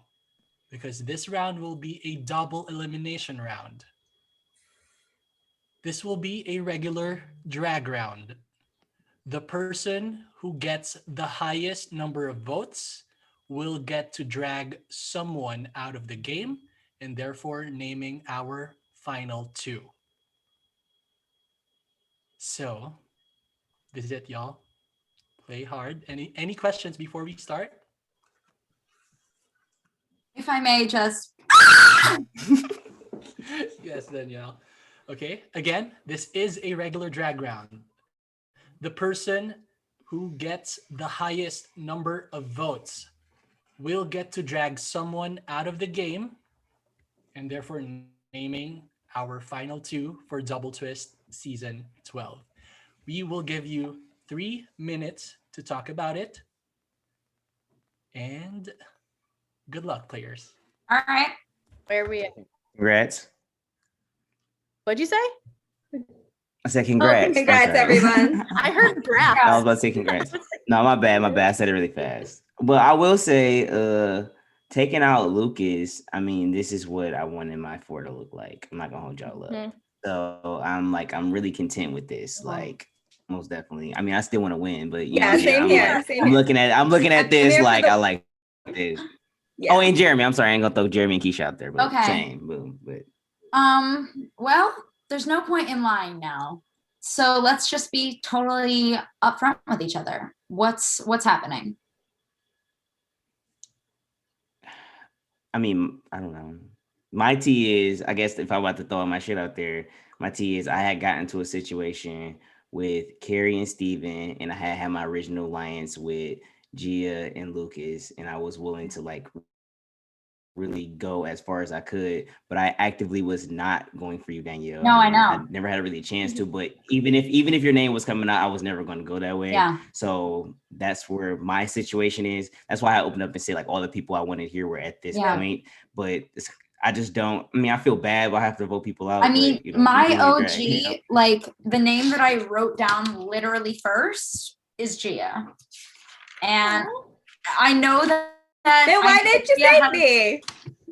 Because this round will be a double elimination round. This will be a regular drag round. The person who gets the highest number of votes will get to drag someone out of the game and therefore naming our final 2. So, this is it, y'all. Play hard. Any questions before we start? If I may just. Yes, Danielle. Okay, again, this is a regular drag round. The person who gets the highest number of votes will get to drag someone out of the game and therefore naming our final 2 for Double Twist Season 12. We will give you 3 minutes to talk about it. And good luck, players. All right. Where are we at? Congrats. What'd you say? I said congrats. Congrats, everyone. I heard graph. I was about to say congrats. No, my bad. I said it really fast. But I will say, taking out Lucas, I mean, this is what I wanted my 4 to look like. I'm not gonna hold y'all up. Mhm. So I'm really content with this. Like, most definitely. I mean, I still want to win, but you Yeah, know, same I'm here, like- same I'm here. looking at I'm this here for like the- I like this. Yeah. Oh, and Jeremy. I'm sorry, I ain't gonna throw Jeremy and Keisha out there, but Okay. same. Boom. But Well, there's no point in lying now. So let's just be totally upfront with each other. What's happening? I mean, I don't know. my tea is, I guess if I'm about to throw my shit out there, my tea is I had gotten into a situation with Carrie and Steven, and I had my original alliance with Gia and Lucas, and I was willing to like really go as far as I could, but I actively was not going for you, Danielle. No, I know. I never had really a chance to, but even if your name was coming out, I was never going to go that way. Yeah. So that's where my situation is. That's why I opened up and said like all the people I wanted here were at this point, but I just don't. I mean, I feel bad, but I have to vote people out. I mean, but, you know, my OG, OG, like the name that I wrote down literally first is Gia. And I know that. Then why didn't you save me?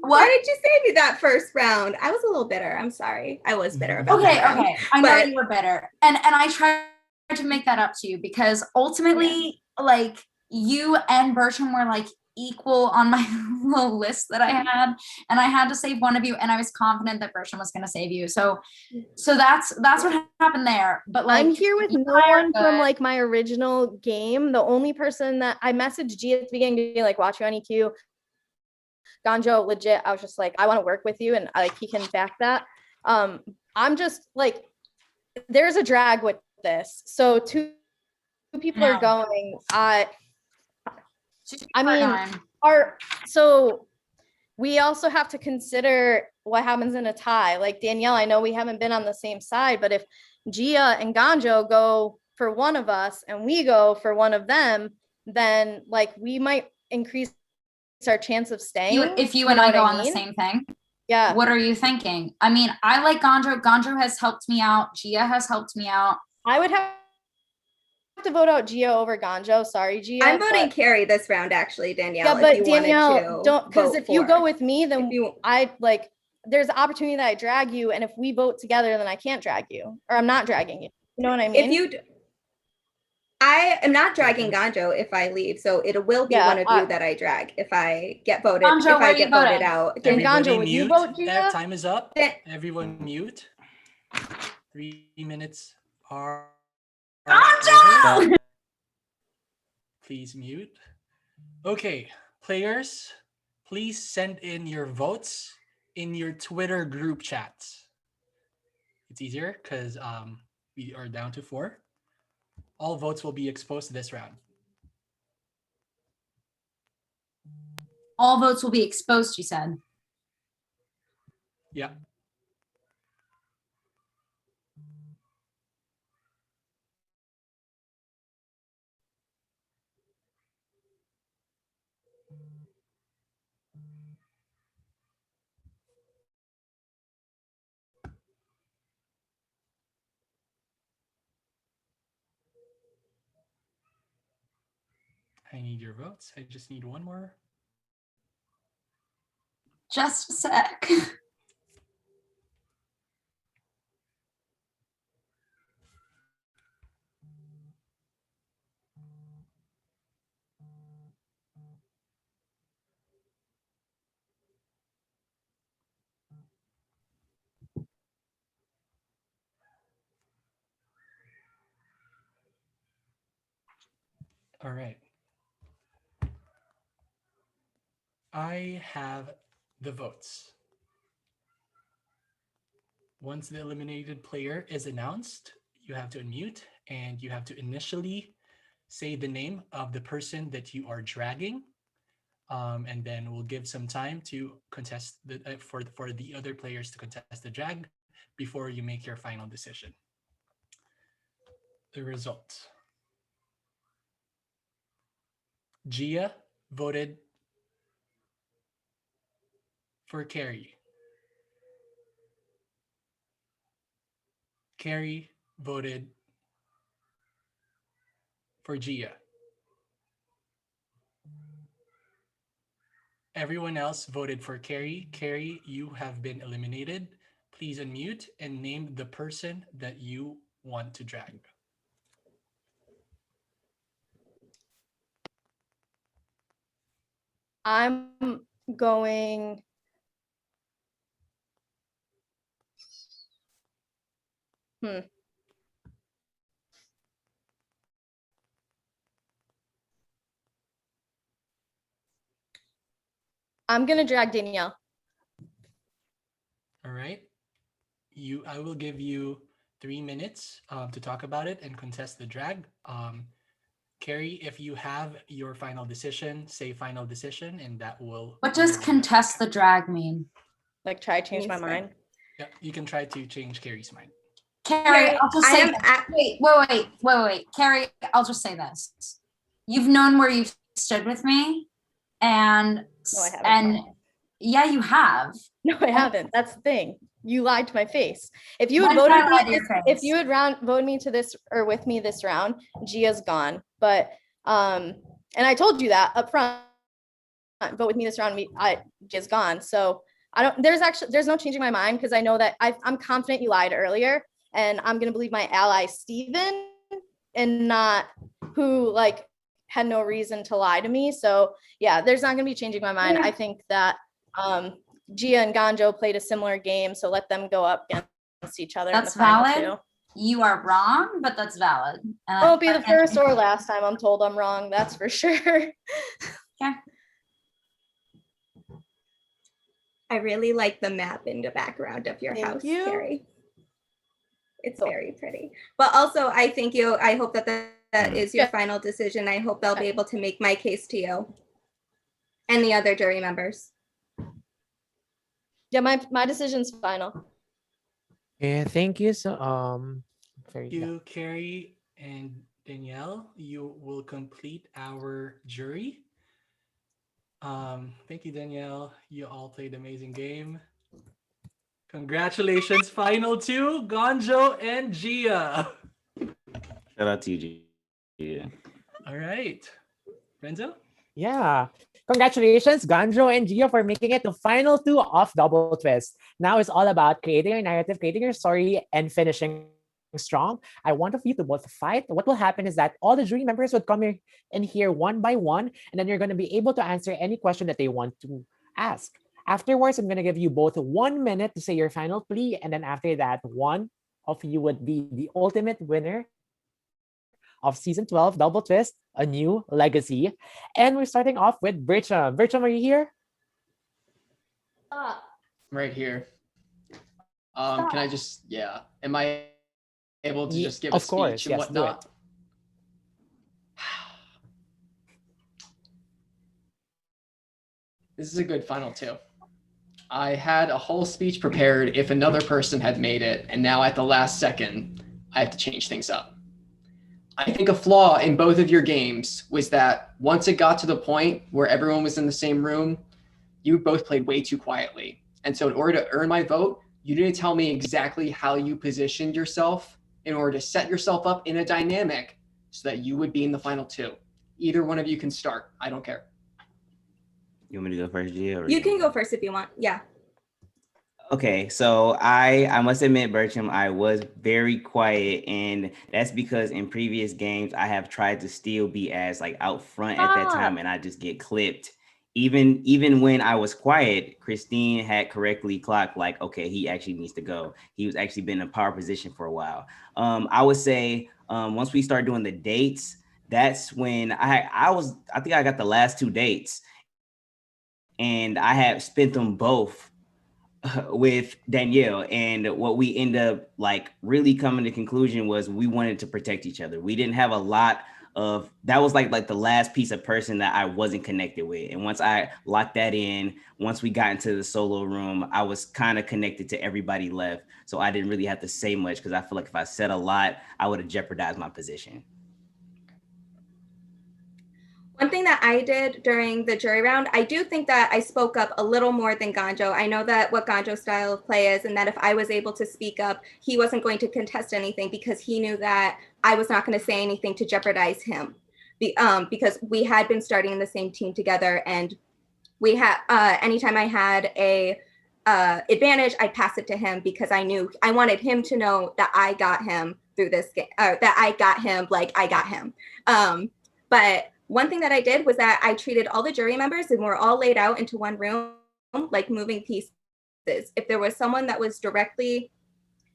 What? Why did you save me that first round? I was a little bitter. I'm sorry. I was bitter about that round. Okay. I know you were bitter. And I tried to make that up to you because ultimately, like you and Bertram were like equal on my little list that I had. And I had to save one of you, and I was confident that Bertram was gonna save you. So that's what happened there. But like I'm here with no one from like my original game. The only person that I messaged G at the beginning to be like, watch you on EQ. Ganjo, legit, I was just like, I want to work with you, and like he can back that. I'm just like, there's a drag with this. So two people are going. I mean, so we also have to consider what happens in a tie. Like Danielle, I know we haven't been on the same side, but if Gia and Ganjo go for one of us and we go for one of them, then like we might increase our chance of staying. If you and I go on the same thing. Yeah. What are you thinking? I mean, I like Ganjo. Ganjo has helped me out. Gia has helped me out. I would have to vote out Gia over Ganjo. Sorry, Gia. I'm voting Carrie this round, actually, Danielle. Yeah, but if you Danielle, don't, because if you go with me, then you, I like. There's an opportunity that I drag you, and if we vote together, then I can't drag you, or I'm not dragging you. You know what I mean? I am not dragging Ganjo if I leave, so it will be one of you that I drag if I get voted. Ganjo, if I get voted out. Everybody Ganjo, mute. you vote Gia? Time is up. Everyone mute. 3 minutes are. Ganjo! Please mute. Okay, players, please send in your votes in your Twitter group chats. It's easier because we are down to 4. All votes will be exposed this round. All votes will be exposed, you said. Yeah. I need your votes. I just need one more. Just a sec. All right. I have the votes. Once the eliminated player is announced, you have to unmute and you have to initially say the name of the person that you are dragging. And then we'll give some time to contest for the other players to contest the drag before you make your final decision. The result. Gia voted for Carrie. Carrie voted for Gia. Everyone else voted for Carrie. Carrie, you have been eliminated. Please unmute and name the person that you want to drag. I'm going. I'm gonna drag Danielle. All right. I will give you 3 minutes to talk about it and contest the drag. Carrie, if you have your final decision, say final decision, and that will. What does contest the drag mean? Like try to change my mind? Yeah, you can try to change Carrie's mind. Carrie, I'll just say wait. Carrie, I'll just say this. You've known where you've stood with me, and No, I haven't. and yeah, you have. No, I haven't. That's the thing. You lied to my face. If you had When did I voted lie to me, your face? if you had voted me to this or with me this round, Gia's gone. But and I told you that up front. Vote with me this round. Gia's gone. So I don't. There's no changing my mind because I know that I'm confident you lied earlier, and I'm gonna believe my ally Steven and not who like had no reason to lie to me. So yeah, there's not gonna be changing my mind. I think that Gia and Ganjo played a similar game, so let them go up against each other. That's in the final valid. You are wrong, but that's valid. Won't be the first or last time I'm told I'm wrong. That's for sure. Yeah. I really like the map in the background of your house, Carrie. It's very pretty. But also, I hope that is your final decision. I hope they'll be able to make my case to you and the other jury members. Yeah, my decision's final. Yeah, thank you. So Thank you, Carrie and Danielle. You will complete our jury. Thank you, Danielle. You all played an amazing game. Congratulations, final two, Ganjo and Gia. Shout out to you, Gia. All right. Renzo? Yeah. Congratulations, Ganjo and Gia, for making it the final two of Double Twist. Now it's all about creating your narrative, creating your story, and finishing strong. I want of you to both fight. What will happen is that all the jury members would come in here one by one, and then you're going to be able to answer any question that they want to ask. Afterwards, I'm going to give you both 1 minute to say your final plea, and then after that, one of you would be the ultimate winner of season 12 Double Twist, A New Legacy. And we're starting off with Bertram. Bertram, are you here? Right here. Can I just, am I able to just give a speech and whatnot? This is a good final two. I had a whole speech prepared if another person had made it, and now at the last second, I have to change things up. I think a flaw in both of your games was that once it got to the point where everyone was in the same room, you both played way too quietly. And so in order to earn my vote, you didn't tell me exactly how you positioned yourself in order to set yourself up in a dynamic so that you would be in the final two. Either one of you can start. I don't care. You want me to go first, Gia? You can go first if you want. Yeah. Okay, so I must admit, Bertram, I was very quiet, and that's because in previous games I have tried to still be as like out front at that time, and I just get clipped. Even when I was quiet, Christine had correctly clocked like, okay, he actually needs to go. He was actually been in a power position for a while. I would say once we start doing the dates, that's when I think I got the last two dates, and I had spent them both with Danielle, and what we end up like really coming to conclusion was we wanted to protect each other. We didn't have a lot of that was like the last piece of person that I wasn't connected with, and once I locked that in, once we got into the solo room, I was kind of connected to everybody left, so I didn't really have to say much because I feel like if I said a lot I would have jeopardized my position. One thing that I did during the jury round, I do think that I spoke up a little more than Ganjo. I know that what Ganjo's style of play is, and that if I was able to speak up, he wasn't going to contest anything because he knew that I was not going to say anything to jeopardize him. Because we had been starting in the same team together, and we had anytime I had a advantage, I'd pass it to him because I knew I wanted him to know that I got him through this game, that I got him like I got him. But one thing that I did was that I treated all the jury members and we're all laid out into one room, like moving pieces. If there was someone that was directly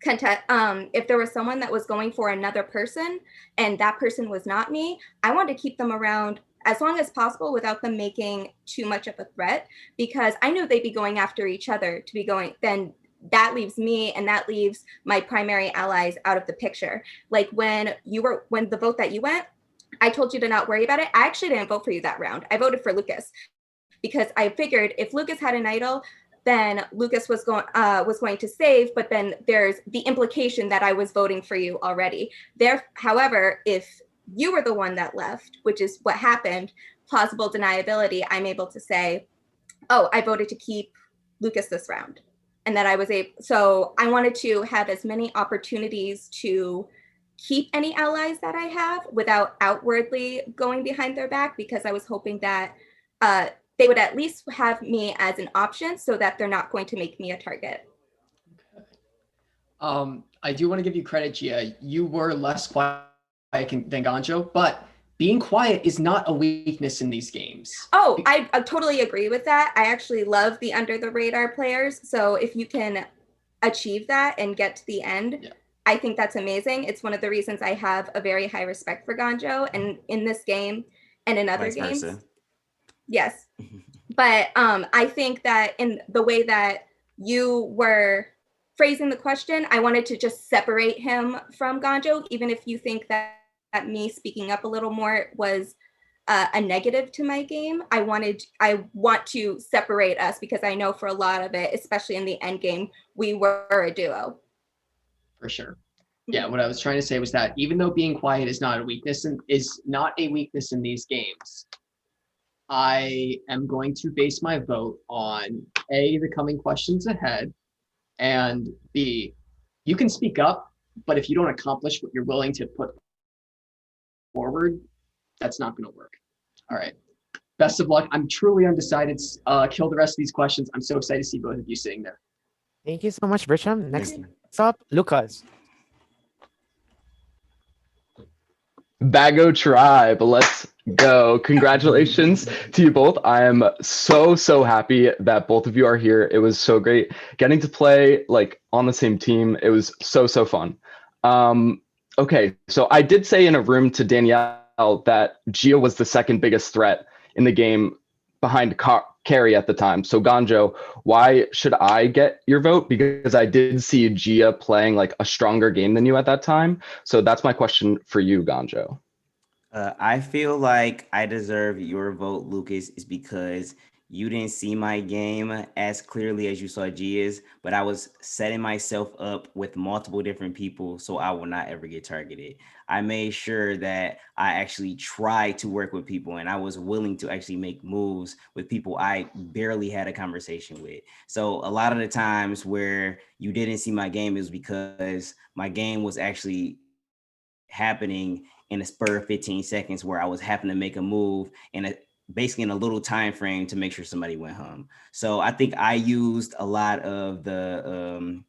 if there was someone that was going for another person and that person was not me, I wanted to keep them around as long as possible without them making too much of a threat, because I knew they'd be going after each other to be going, then that leaves me and that leaves my primary allies out of the picture. Like when the vote that you went, I told you to not worry about it. I actually didn't vote for you that round. I voted for Lucas because I figured if Lucas had an idol, then Lucas was going to save, but then there's the implication that I was voting for you already. However, if you were the one that left, which is what happened, plausible deniability, I'm able to say, oh, I voted to keep Lucas this round. And that I was so I wanted to have as many opportunities to keep any allies that I have without outwardly going behind their back, because I was hoping that they would at least have me as an option so that they're not going to make me a target. I do want to give you credit, Gia. You were less quiet than Ganjo, but being quiet is not a weakness in these games. Oh, I totally agree with that. I actually love the under the radar players. So if you can achieve that and get to the end, I think that's amazing. It's one of the reasons I have a very high respect for Ganjo, and in this game and in other games. Versa. Yes. But I think that in the way that you were phrasing the question, I wanted to just separate him from Ganjo, even if you think that me speaking up a little more was a negative to my game. I want to separate us because I know for a lot of it, especially in the end game, we were a duo. For sure. Yeah, what I was trying to say was that even though being quiet is not a weakness in these games, I am going to base my vote on A, the coming questions ahead, and B, you can speak up, but if you don't accomplish what you're willing to put forward, that's not going to work. All right. Best of luck. I'm truly undecided. Kill the rest of these questions. I'm so excited to see both of you sitting there. Thank you so much, Brisham. Next up, Lucas. Bago Tribe, let's go. Congratulations to you both. I am so happy that both of you are here. It was so great getting to play like on the same team. It was so fun. Okay, so I did say in a room to Danielle that Gia was the second biggest threat in the game behind Carrie at the time. So Ganjo, why should I get your vote? Because I did see Gia playing like a stronger game than you at that time. So that's my question for you, Ganjo. I feel like I deserve your vote, Lucas, is because you didn't see my game as clearly as you saw Gia's, but I was setting myself up with multiple different people so I will not ever get targeted. I made sure that I actually tried to work with people and I was willing to actually make moves with people I barely had a conversation with. So a lot of the times where you didn't see my game is because my game was actually happening in a spur of 15 seconds where I was having to make a move and basically in a little time frame to make sure somebody went home. So I think I used a lot of the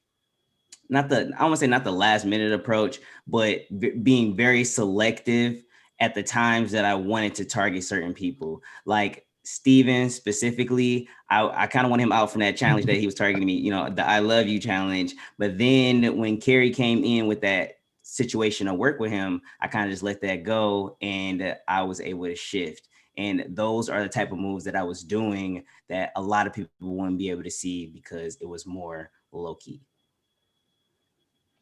I don't want to say not the last minute approach, but being very selective at the times that I wanted to target certain people. Like Steven specifically, I kind of want him out from that challenge that he was targeting me, the I love you challenge. But then when Carrie came in with that situation of work with him, I kind of just let that go and I was able to shift. And those are the type of moves that I was doing that a lot of people wouldn't be able to see because it was more low-key.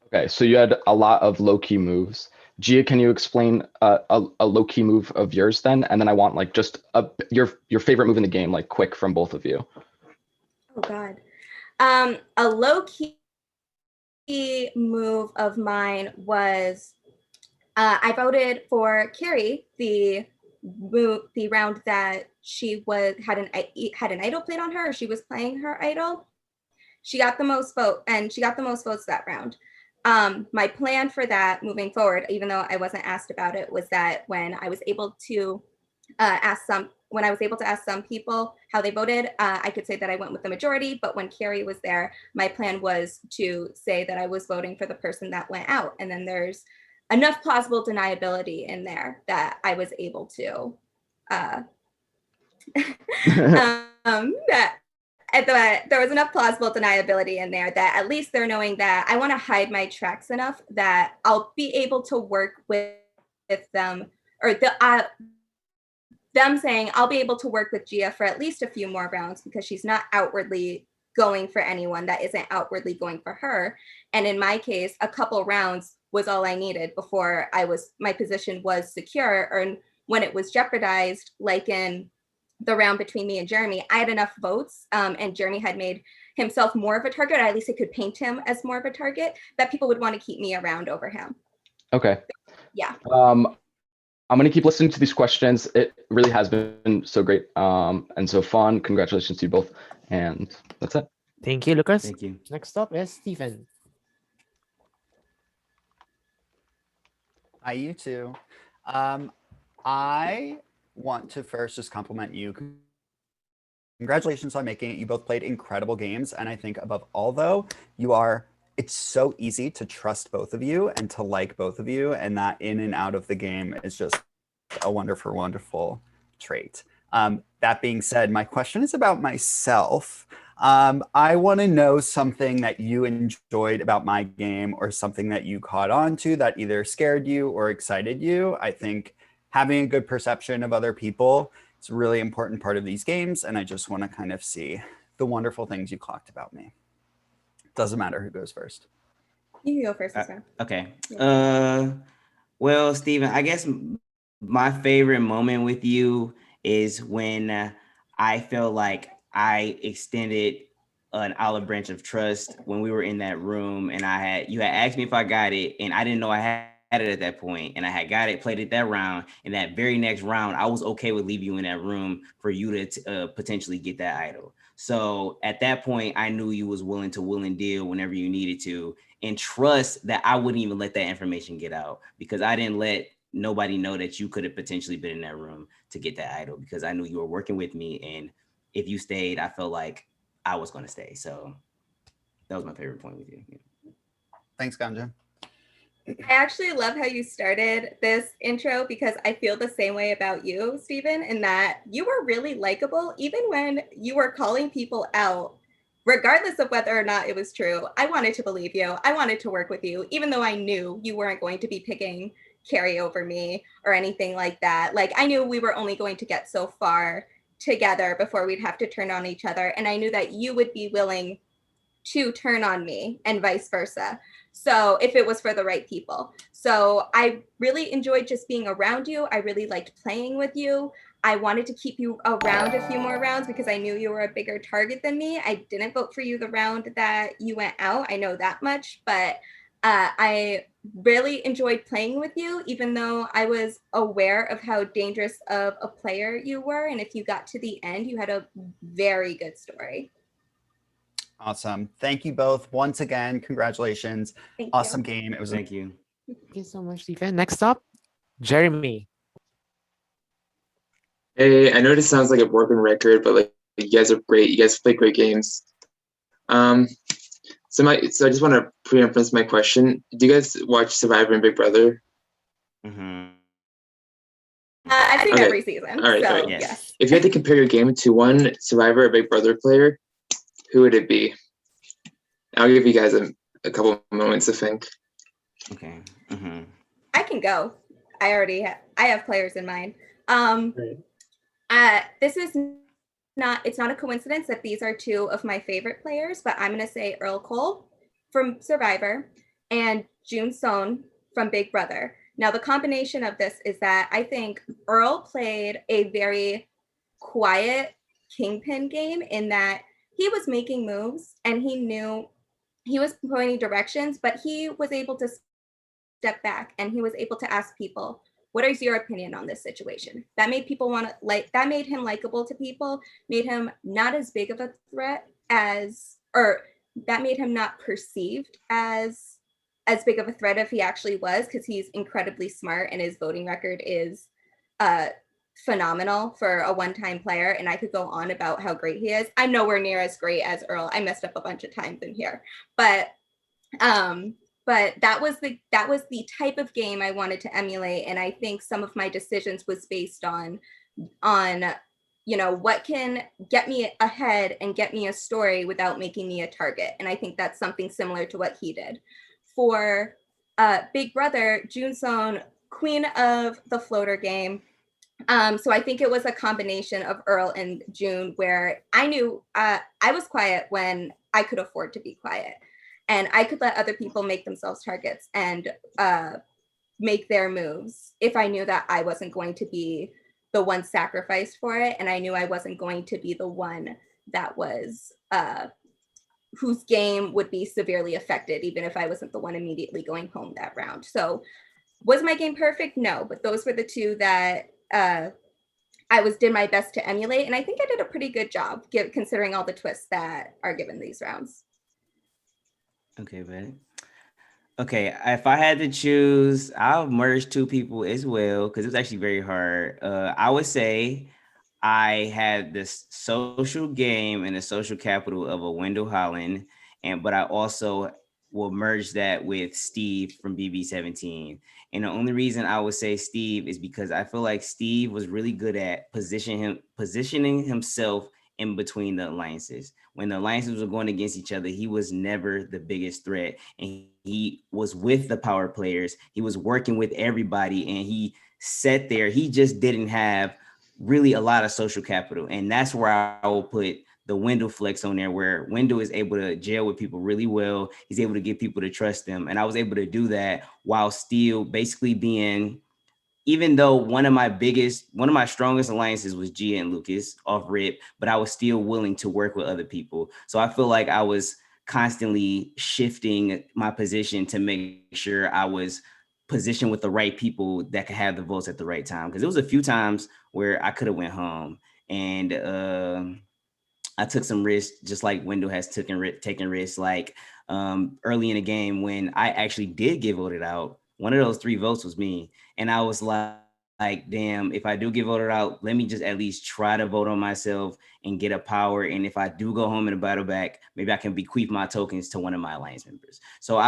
Okay, so you had a lot of low-key moves. Gia, can you explain a low-key move of yours then? And then I want like just your favorite move in the game, like quick from both of you. Oh God. A low-key move of mine was I voted for Carrie the round that she had an idol played on her, or she was playing her idol. She got the most votes that round. My plan for that moving forward, even though I wasn't asked about it, was that when I was able to ask some people how they voted, I could say that I went with the majority. But when Carrie was there, my plan was to say that I was voting for the person that went out. And then there's enough plausible deniability in there that I was able to there was enough plausible deniability in there that at least they're knowing that I want to hide my tracks enough that I'll be able to work with them, or them saying I'll be able to work with Gia for at least a few more rounds because she's not outwardly going for anyone, that isn't outwardly going for her. And in my case, a couple rounds was all I needed before my position was secure. Or when it was jeopardized, like in the round between me and Jeremy, I had enough votes, and Jeremy had made himself more of a target, or at least it could paint him as more of a target, that people would want to keep me around over him. Okay. Yeah. I'm going to keep listening to these questions. It really has been so great and so fun. Congratulations to you both. And that's it. Thank you, Lucas. Thank you. Next up is Stephen. Hi, you too. I want to first just compliment you. Congratulations on making it. You both played incredible games. And I think above all, though, it's so easy to trust both of you and to like both of you. And that in and out of the game is just a wonderful, wonderful trait. That being said, my question is about myself. I want to know something that you enjoyed about my game, or something that you caught on to that either scared you or excited you. I think having a good perception of other people is a really important part of these games. And I just want to kind of see the wonderful things you clocked about me. Doesn't matter who goes first. You can go first this time. Okay. Well, Steven, I guess my favorite moment with you is when I felt like I extended an olive branch of trust when we were in that room, and you had asked me if I got it, and I didn't know I had it at that point, and I had got it, played it that round, and that very next round, I was okay with leaving you in that room for you to potentially get that idol. So at that point, I knew you was willing to will and deal whenever you needed to, and trust that I wouldn't even let that information get out, because I didn't let nobody know that you could have potentially been in that room to get that idol, because I knew you were working with me, and if you stayed, I felt like I was going to stay. So that was my favorite point with you. Thanks, Ganja. I actually love how you started this intro, because I feel the same way about you, Stephen, in that you were really likable, even when you were calling people out, regardless of whether or not it was true. I wanted to believe you. I wanted to work with you, even though I knew you weren't going to be picking Carrie over me or anything like that. Like, I knew we were only going to get so far together before we'd have to turn on each other. And I knew that you would be willing to turn on me and vice versa. So if it was for the right people. So I really enjoyed just being around you. I really liked playing with you. I wanted to keep you around a few more rounds because I knew you were a bigger target than me. I didn't vote for you the round that you went out. I know that much, but I really enjoyed playing with you, even though I was aware of how dangerous of a player you were. And if you got to the end, you had a very good story. Awesome. Thank you both once again. Congratulations. Awesome game. It was. Thank you. Thank you so much, Stephen. Next up, Jeremy. Hey, I know this sounds like a broken record, but like, you guys are great. You guys play great games. So I just want to preemphasize my question. Do you guys watch Survivor and Big Brother? Mm-hmm. I think every season. All right, so, all right. yes. If you had to compare your game to one Survivor or Big Brother player, who would it be? I'll give you guys a couple moments to think. Okay. Mm-hmm. I can go. I have players in mind. This is it's not a coincidence that these are two of my favorite players, but I'm going to say Earl Cole from Survivor and June Sohn from Big Brother. Now, the combination of this is that I think Earl played a very quiet kingpin game, in that he was making moves and he knew he was pointing directions, but he was able to step back and he was able to ask people, what is your opinion on this situation? That made people want to that made him likable to people, made him not as big of a threat that made him not perceived as big of a threat if he actually was, because he's incredibly smart and his voting record is phenomenal for a one-time player. And I could go on about how great he is. I'm nowhere near as great as Earl. I messed up a bunch of times in here, but that was the type of game I wanted to emulate. And I think some of my decisions was based on what can get me ahead and get me a story without making me a target. And I think that's something similar to what he did. For Big Brother, June Sohn, queen of the floater game, So I think it was a combination of Earl and June where I knew I was quiet when I could afford to be quiet. And I could let other people make themselves targets and make their moves if I knew that I wasn't going to be the one sacrificed for it. And I knew I wasn't going to be the one that was whose game would be severely affected, even if I wasn't the one immediately going home that round. So was my game perfect? No, but those were the two that I did my best to emulate. And I think I did a pretty good job considering all the twists that are given these rounds. Okay, bet. Okay, if I had to choose, I'll merge two people as well because it was actually very hard. I would say I had this social game and the social capital of a Wendell Holland, but I also will merge that with Steve from BB17. And the only reason I would say Steve is because I feel like Steve was really good at positioning himself in between the alliances. When the alliances were going against each other, he was never the biggest threat. And he was with the power players. He was working with everybody and he sat there. He just didn't have really a lot of social capital. And that's where I will put the Wendell flex on there, where Wendell is able to gel with people really well. He's able to get people to trust them. And I was able to do that while still basically being, even though one of my strongest alliances was Gia and Lucas off rip, but I was still willing to work with other people. So I feel like I was constantly shifting my position to make sure I was positioned with the right people that could have the votes at the right time. Because there was a few times where I could have went home, and I took some risks, just like Wendell has taken risks. Like early in the game when I actually did get voted out, one of those 3 votes was me. And I was like, damn, if I do get voted out, let me just at least try to vote on myself and get a power. And if I do go home in a battle back, maybe I can bequeath my tokens to one of my alliance members. So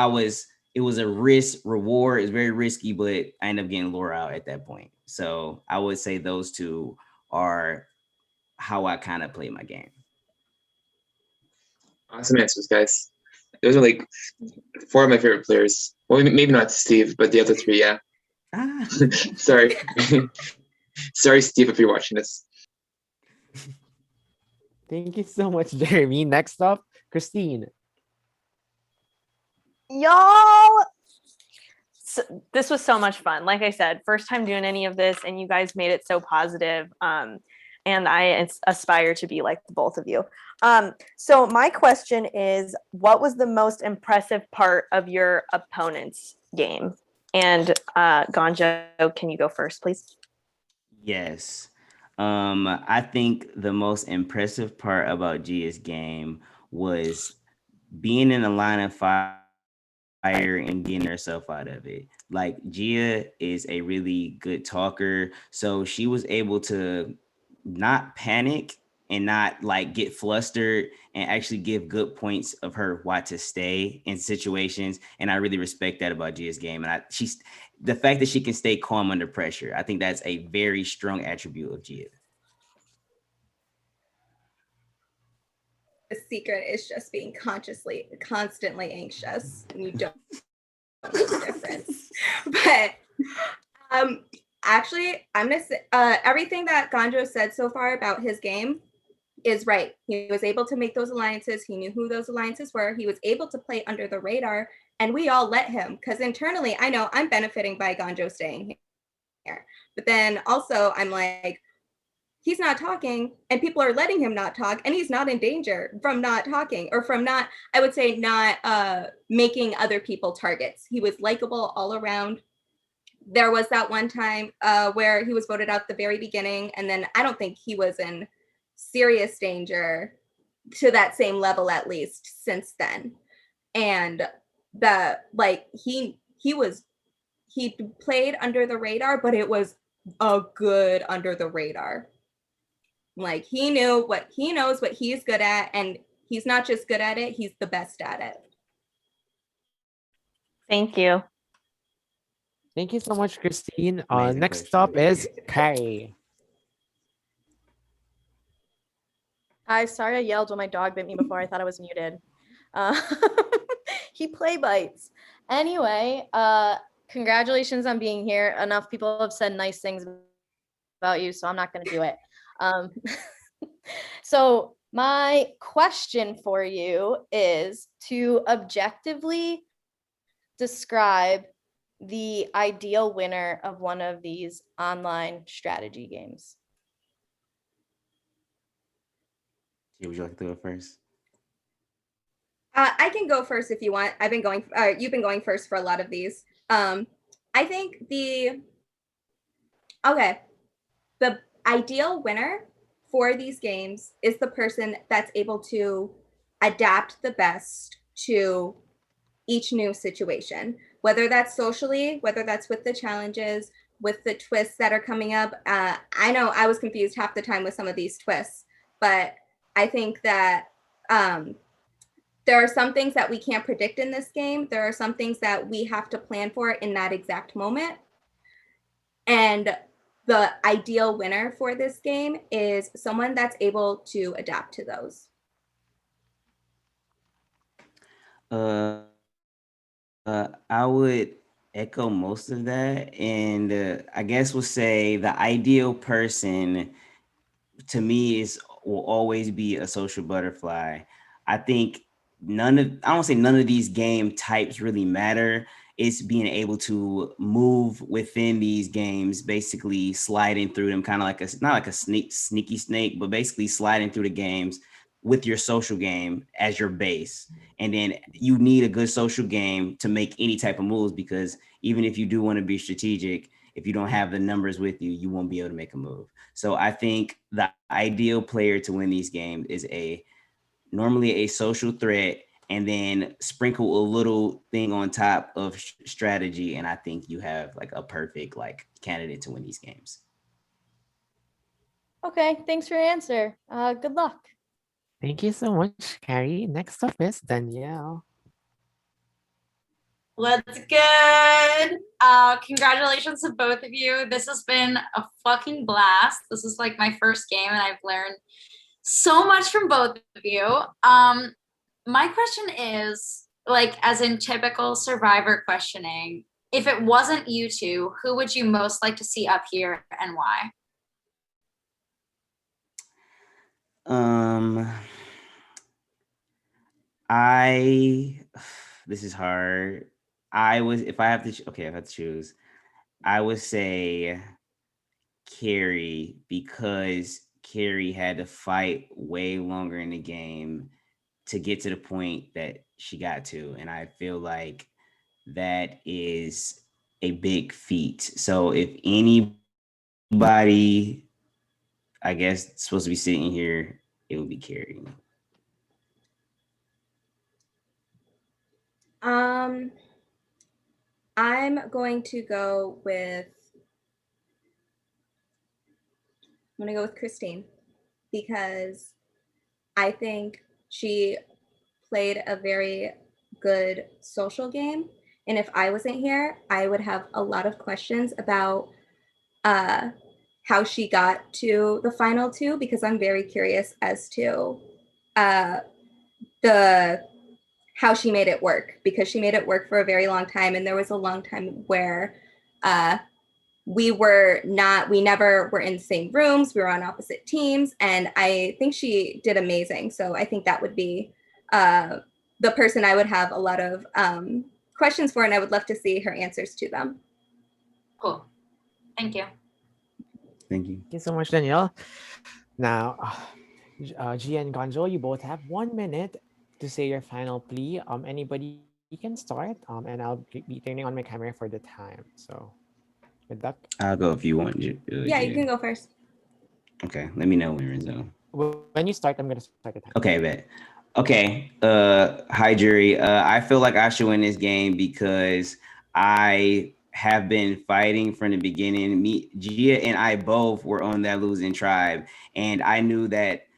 it was a risk reward. It's very risky, but I ended up getting Laura out at that point. So I would say those two are how I kind of play my game. Awesome answers, guys. Those are like 4 of my favorite players. Well, maybe not Steve, but the other 3, yeah. Sorry. Sorry, Steve, if you're watching this. Thank you so much, Jeremy. Next up, Christine. Y'all, so, this was so much fun. Like I said, first time doing any of this, and you guys made it so positive. And I aspire to be like the both of you. So my question is, what was the most impressive part of your opponent's game? And Ganjo, can you go first, please? Yes. I think the most impressive part about Gia's game was being in a line of fire and getting herself out of it. Like, Gia is a really good talker, so she was able to not panic and not like get flustered and actually give good points of her why to stay in situations. And I really respect that about Gia's game. And she's the fact that she can stay calm under pressure. I think that's a very strong attribute of Gia. The secret is just being constantly anxious, and you don't know the difference. But actually, I'm gonna say everything that Ganjo said so far about his game is right. He was able to make those alliances. He knew who those alliances were. He was able to play under the radar, and we all let him, because internally, I know I'm benefiting by Ganjo staying here. But then also, I'm like, he's not talking and people are letting him not talk, and he's not in danger from not talking, or from not, I would say, not making other people targets. He was likable all around. There was that one time where he was voted out at the very beginning, and then I don't think he was in serious danger to that same level, at least since then. And he played under the radar, but it was a good under the radar. Like, he knows what he's good at, and he's not just good at it, he's the best at it. Thank you. Thank you so much, Christine. Next up is Kai. Hi, sorry I yelled when my dog bit me before. I thought I was muted. He play bites. Anyway, congratulations on being here. Enough people have said nice things about you, so I'm not going to do it. So my question for you is to objectively describe the ideal winner of one of these online strategy games. Would you like to go first? I can go first if you want. I've been going. You've been going first for a lot of these. I think the ideal winner for these games is the person that's able to adapt the best to each new situation, whether that's socially, whether that's with the challenges, with the twists that are coming up. I know I was confused half the time with some of these twists, but I think that there are some things that we can't predict in this game. There are some things that we have to plan for in that exact moment. And the ideal winner for this game is someone that's able to adapt to those. I would echo most of that, and I guess we'll say the ideal person to me will always be a social butterfly. I think I don't say none of these game types really matter. It's being able to move within these games, basically sliding through them, kind of like not like a sneaky snake, but basically sliding through the games with your social game as your base. And then you need a good social game to make any type of moves, because even if you do want to be strategic, if you don't have the numbers with you, you won't be able to make a move. So I think the ideal player to win these games is normally a social threat, and then sprinkle a little thing on top of strategy. And I think you have like a perfect candidate to win these games. Okay, thanks for your answer. Good luck. Thank you so much, Carrie. Next up is Danielle. What's good? Congratulations to both of you. This has been a fucking blast. This is like my first game, and I've learned so much from both of you. My question is, as in typical Survivor questioning, if it wasn't you two, who would you most like to see up here and why? This is hard. If I have to choose, I would say Carrie, because Carrie had to fight way longer in the game to get to the point that she got to. And I feel like that is a big feat. So if anybody, I guess, supposed to be sitting here, it would be Carrie. I'm going to go with Christine, because I think she played a very good social game. And if I wasn't here, I would have a lot of questions about how she got to the final two, because I'm very curious as to how she made it work, because she made it work for a very long time. And there was a long time where we never were in the same rooms. We were on opposite teams. And I think she did amazing. So I think that would be the person I would have a lot of questions for, and I would love to see her answers to them. Cool. Thank you. Thank you. Thank you so much, Danielle. Now, Gia and Gonzo, you both have 1 minute to say your final plea. Anybody can start, and I'll be turning on my camera for the time. So, good luck. I'll go if you want. Yeah, you can go first. Okay, let me know when you're in zone. When you start, I'm gonna start the time. Okay, bet. Okay. Hi, jury. I feel like I should win this game because I have been fighting from the beginning. Gia and I both were on that losing tribe, and I knew that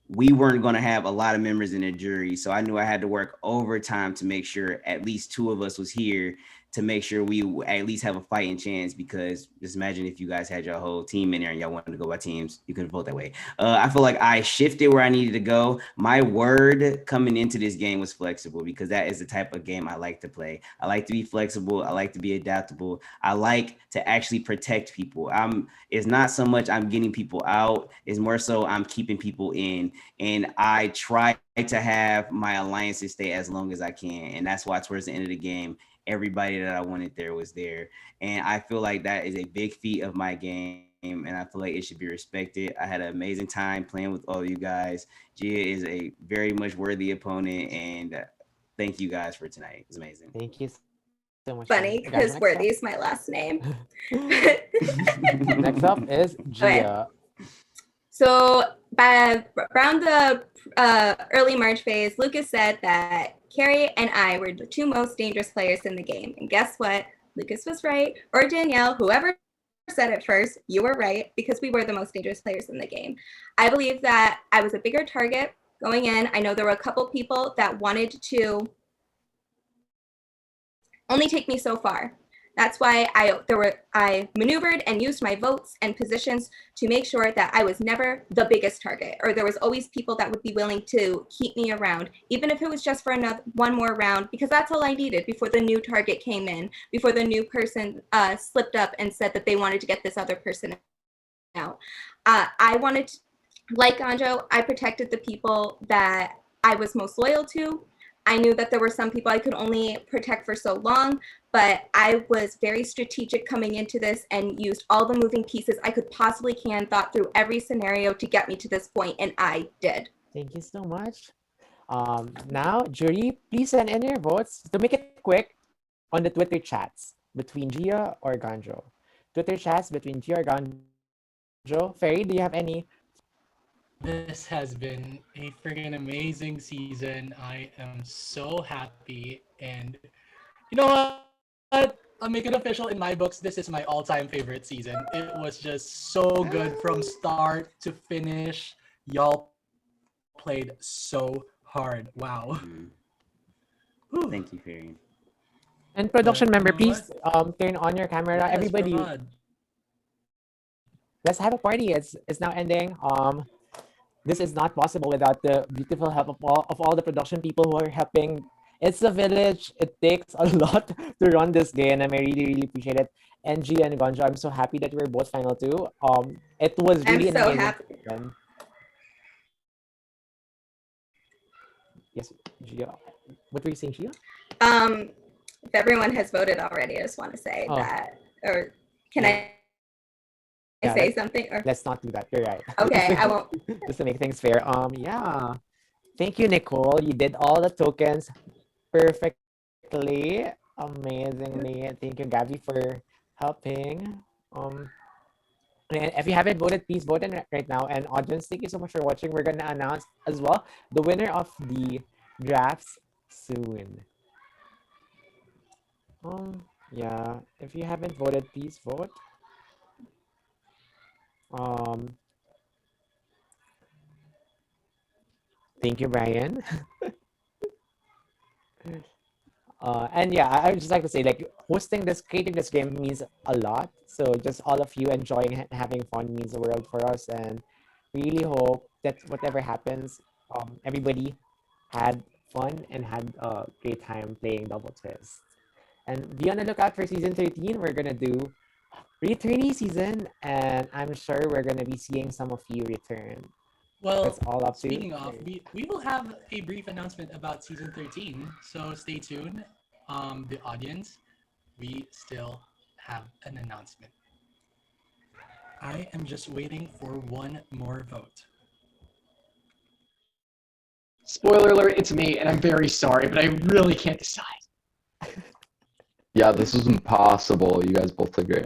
we weren't going to have a lot of members in the jury. So I knew I had to work overtime to make sure at least two of us was here to make sure we at least have a fighting chance, because just imagine if you guys had your whole team in there and y'all wanted to go by teams, you couldn't vote that way. I feel like I shifted where I needed to go. My word coming into this game was flexible, because that is the type of game I like to play. I like to be flexible. I like to be adaptable. I like to actually protect people. It's not so much I'm getting people out, it's more so I'm keeping people in. And I try to have my alliances stay as long as I can. And that's why towards the end of the game, everybody that I wanted there was there. And I feel like that is a big feat of my game, and I feel like it should be respected. I had an amazing time playing with all of you guys. Gia is a very much worthy opponent, and thank you guys for tonight. It's amazing. Thank you so much. Funny, because Worthy is my last name. Next up is Gia. Okay. So by around the early March phase, Lucas said that Carrie and I were the two most dangerous players in the game. And guess what? Lucas was right. Or Danielle, whoever said it first, you were right, because we were the most dangerous players in the game. I believe that I was a bigger target going in. I know there were a couple people that wanted to only take me so far. That's why I maneuvered and used my votes and positions to make sure that I was never the biggest target, or there was always people that would be willing to keep me around, even if it was just for one more round, because that's all I needed before the new target came in, before the new person slipped up and said that they wanted to get this other person out. I wanted to, like Anjo, I protected the people that I was most loyal to. I knew that there were some people I could only protect for so long, but I was very strategic coming into this and used all the moving pieces I could possibly can, thought through every scenario to get me to this point, and I did. Thank you so much. Now, jury, please send in your votes. To make it quick, on the Twitter chats between Gia or Ganjo. Twitter chats between Gia or Ganjo. Ferry, do you have any? This has been a friggin' amazing season. I am so happy. And you know what? I'll make it official in my books. This is my all-time favorite season. It was just so good from start to finish. Y'all played so hard. Wow. Thank you, Ferry. And production member, please turn on your camera. Yes, Everybody, Farhad. let's have a party. It's now ending. This is not possible without the beautiful help of all the production people who are helping. It's a village. It takes a lot to run this game, and I really appreciate it. And Gia and Gonjo, I'm so happy that we're both final two. It was really I'm so amazing happy. season. Yes, Gia. What were you saying, Gia? If everyone has voted already, I just want to say that, or can I say something? Or let's not do that. You're right. Okay, I won't. Just to make things fair. Yeah. Thank you, Nicole. You did all the tokens perfectly, amazingly. Thank you, Gabby, for helping. And if you haven't voted, please vote in right now. And audience, thank you so much for watching. We're gonna announce as well the winner of the drafts soon. Yeah. If you haven't voted, please vote. Thank you, Brian. And yeah, I would just like to say, like, creating this game means a lot. So just all of you enjoying and having fun means the world for us. And really hope that whatever happens, everybody had fun and had a great time playing Double Twist. And be on the lookout for season 13. We're gonna do returnee season, and I'm sure we're gonna be seeing some of you return. Well, That's all up to speaking of, we will have a brief announcement about season 13, so stay tuned. The audience, we still have an announcement. I am just waiting for one more vote. Spoiler alert, it's me, and I'm very sorry, but I really can't decide. Yeah, this is impossible. You guys both did great.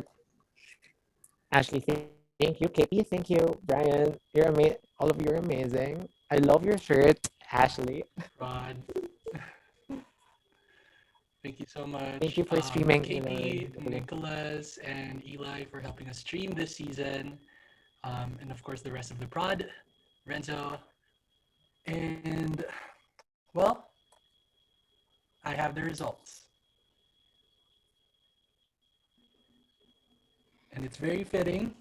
Ashley, thank you. KP, thank you. Brian, you're amazing. All of you are amazing. I love your shirt, Ashley. Rod. Thank you so much. Thank you for streaming. KP, Nicholas, and Eli for helping us stream this season. And of course, the rest of the prod, Renzo. And, well, I have the results. And it's very fitting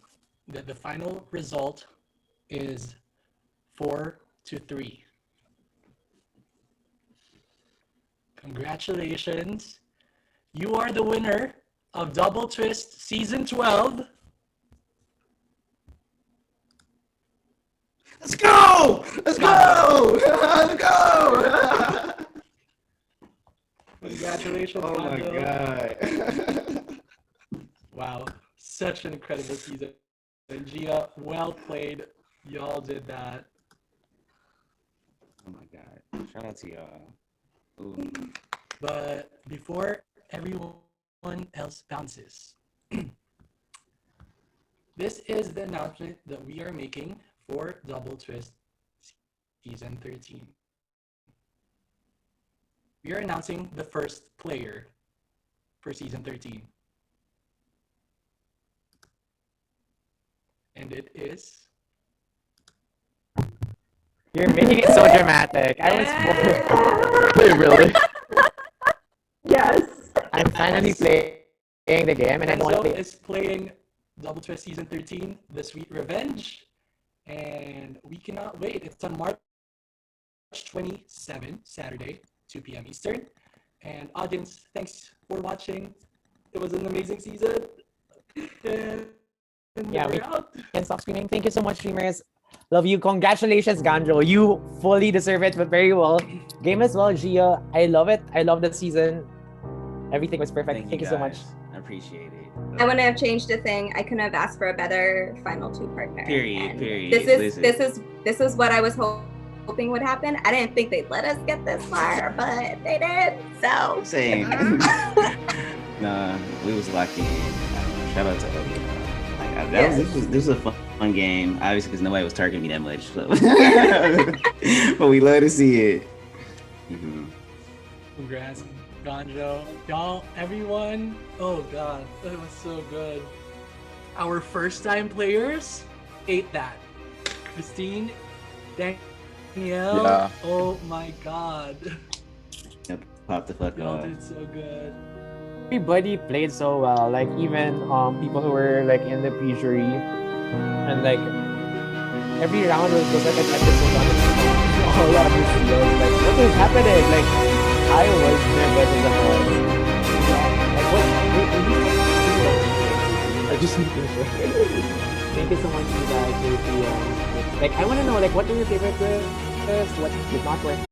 that the final result is 4-3. Congratulations. You are the winner of Double Twist Season 12. Let's go! Let's go! Let's go! Congratulations. Oh my God. Wow. Such an incredible season. And Gia, well played. Y'all did that. Oh my God. Shout out to y'all. Ooh. But before everyone else bounces, this is the announcement that we are making for Double Twist Season 13. We are announcing the first player for Season 13. And it is... You're making it so dramatic. I was Wait, really? Yes. I'm finally playing the game, and I don't want to play. is playing Double Twist Season 13, The Sweet Revenge, and we cannot wait. It's on March 27, Saturday, 2 p.m. Eastern. And audience, thanks for watching. It was an amazing season. And Yeah, we we're out. can stop screaming. Thank you so much, streamers. Love you. Congratulations, Ganjo. You fully deserve it, but very well. Game as well, Gia. I love it. I love the season. Everything was perfect. Thank you so much. I appreciate it. I wouldn't have changed a thing. I couldn't have asked for a better final two partner. Period. And Period. This is what I was hoping would happen. I didn't think they'd let us get this far, but they did. So Same. Nah, we was lucky. Shout out to Obi. This was a fun game, obviously, because nobody was targeting me that much. So. But we love to see it. Mm-hmm. Congrats, Ganjo. Y'all, everyone. Oh God, that was so good. Our first-time players ate that. Christine, Danielle. Yeah. Oh my God. Yep, pop the fuck Y'all off. did so good. Everybody played so well. Like even people who were like in the pre-jury, and like every round was like an episode on all of these videos. Like what is happening? Like I was nervous as a whole. Like what? I just need to finish. Thank you so much, you guys. Like I want to know like what were your favorite twists? What did not work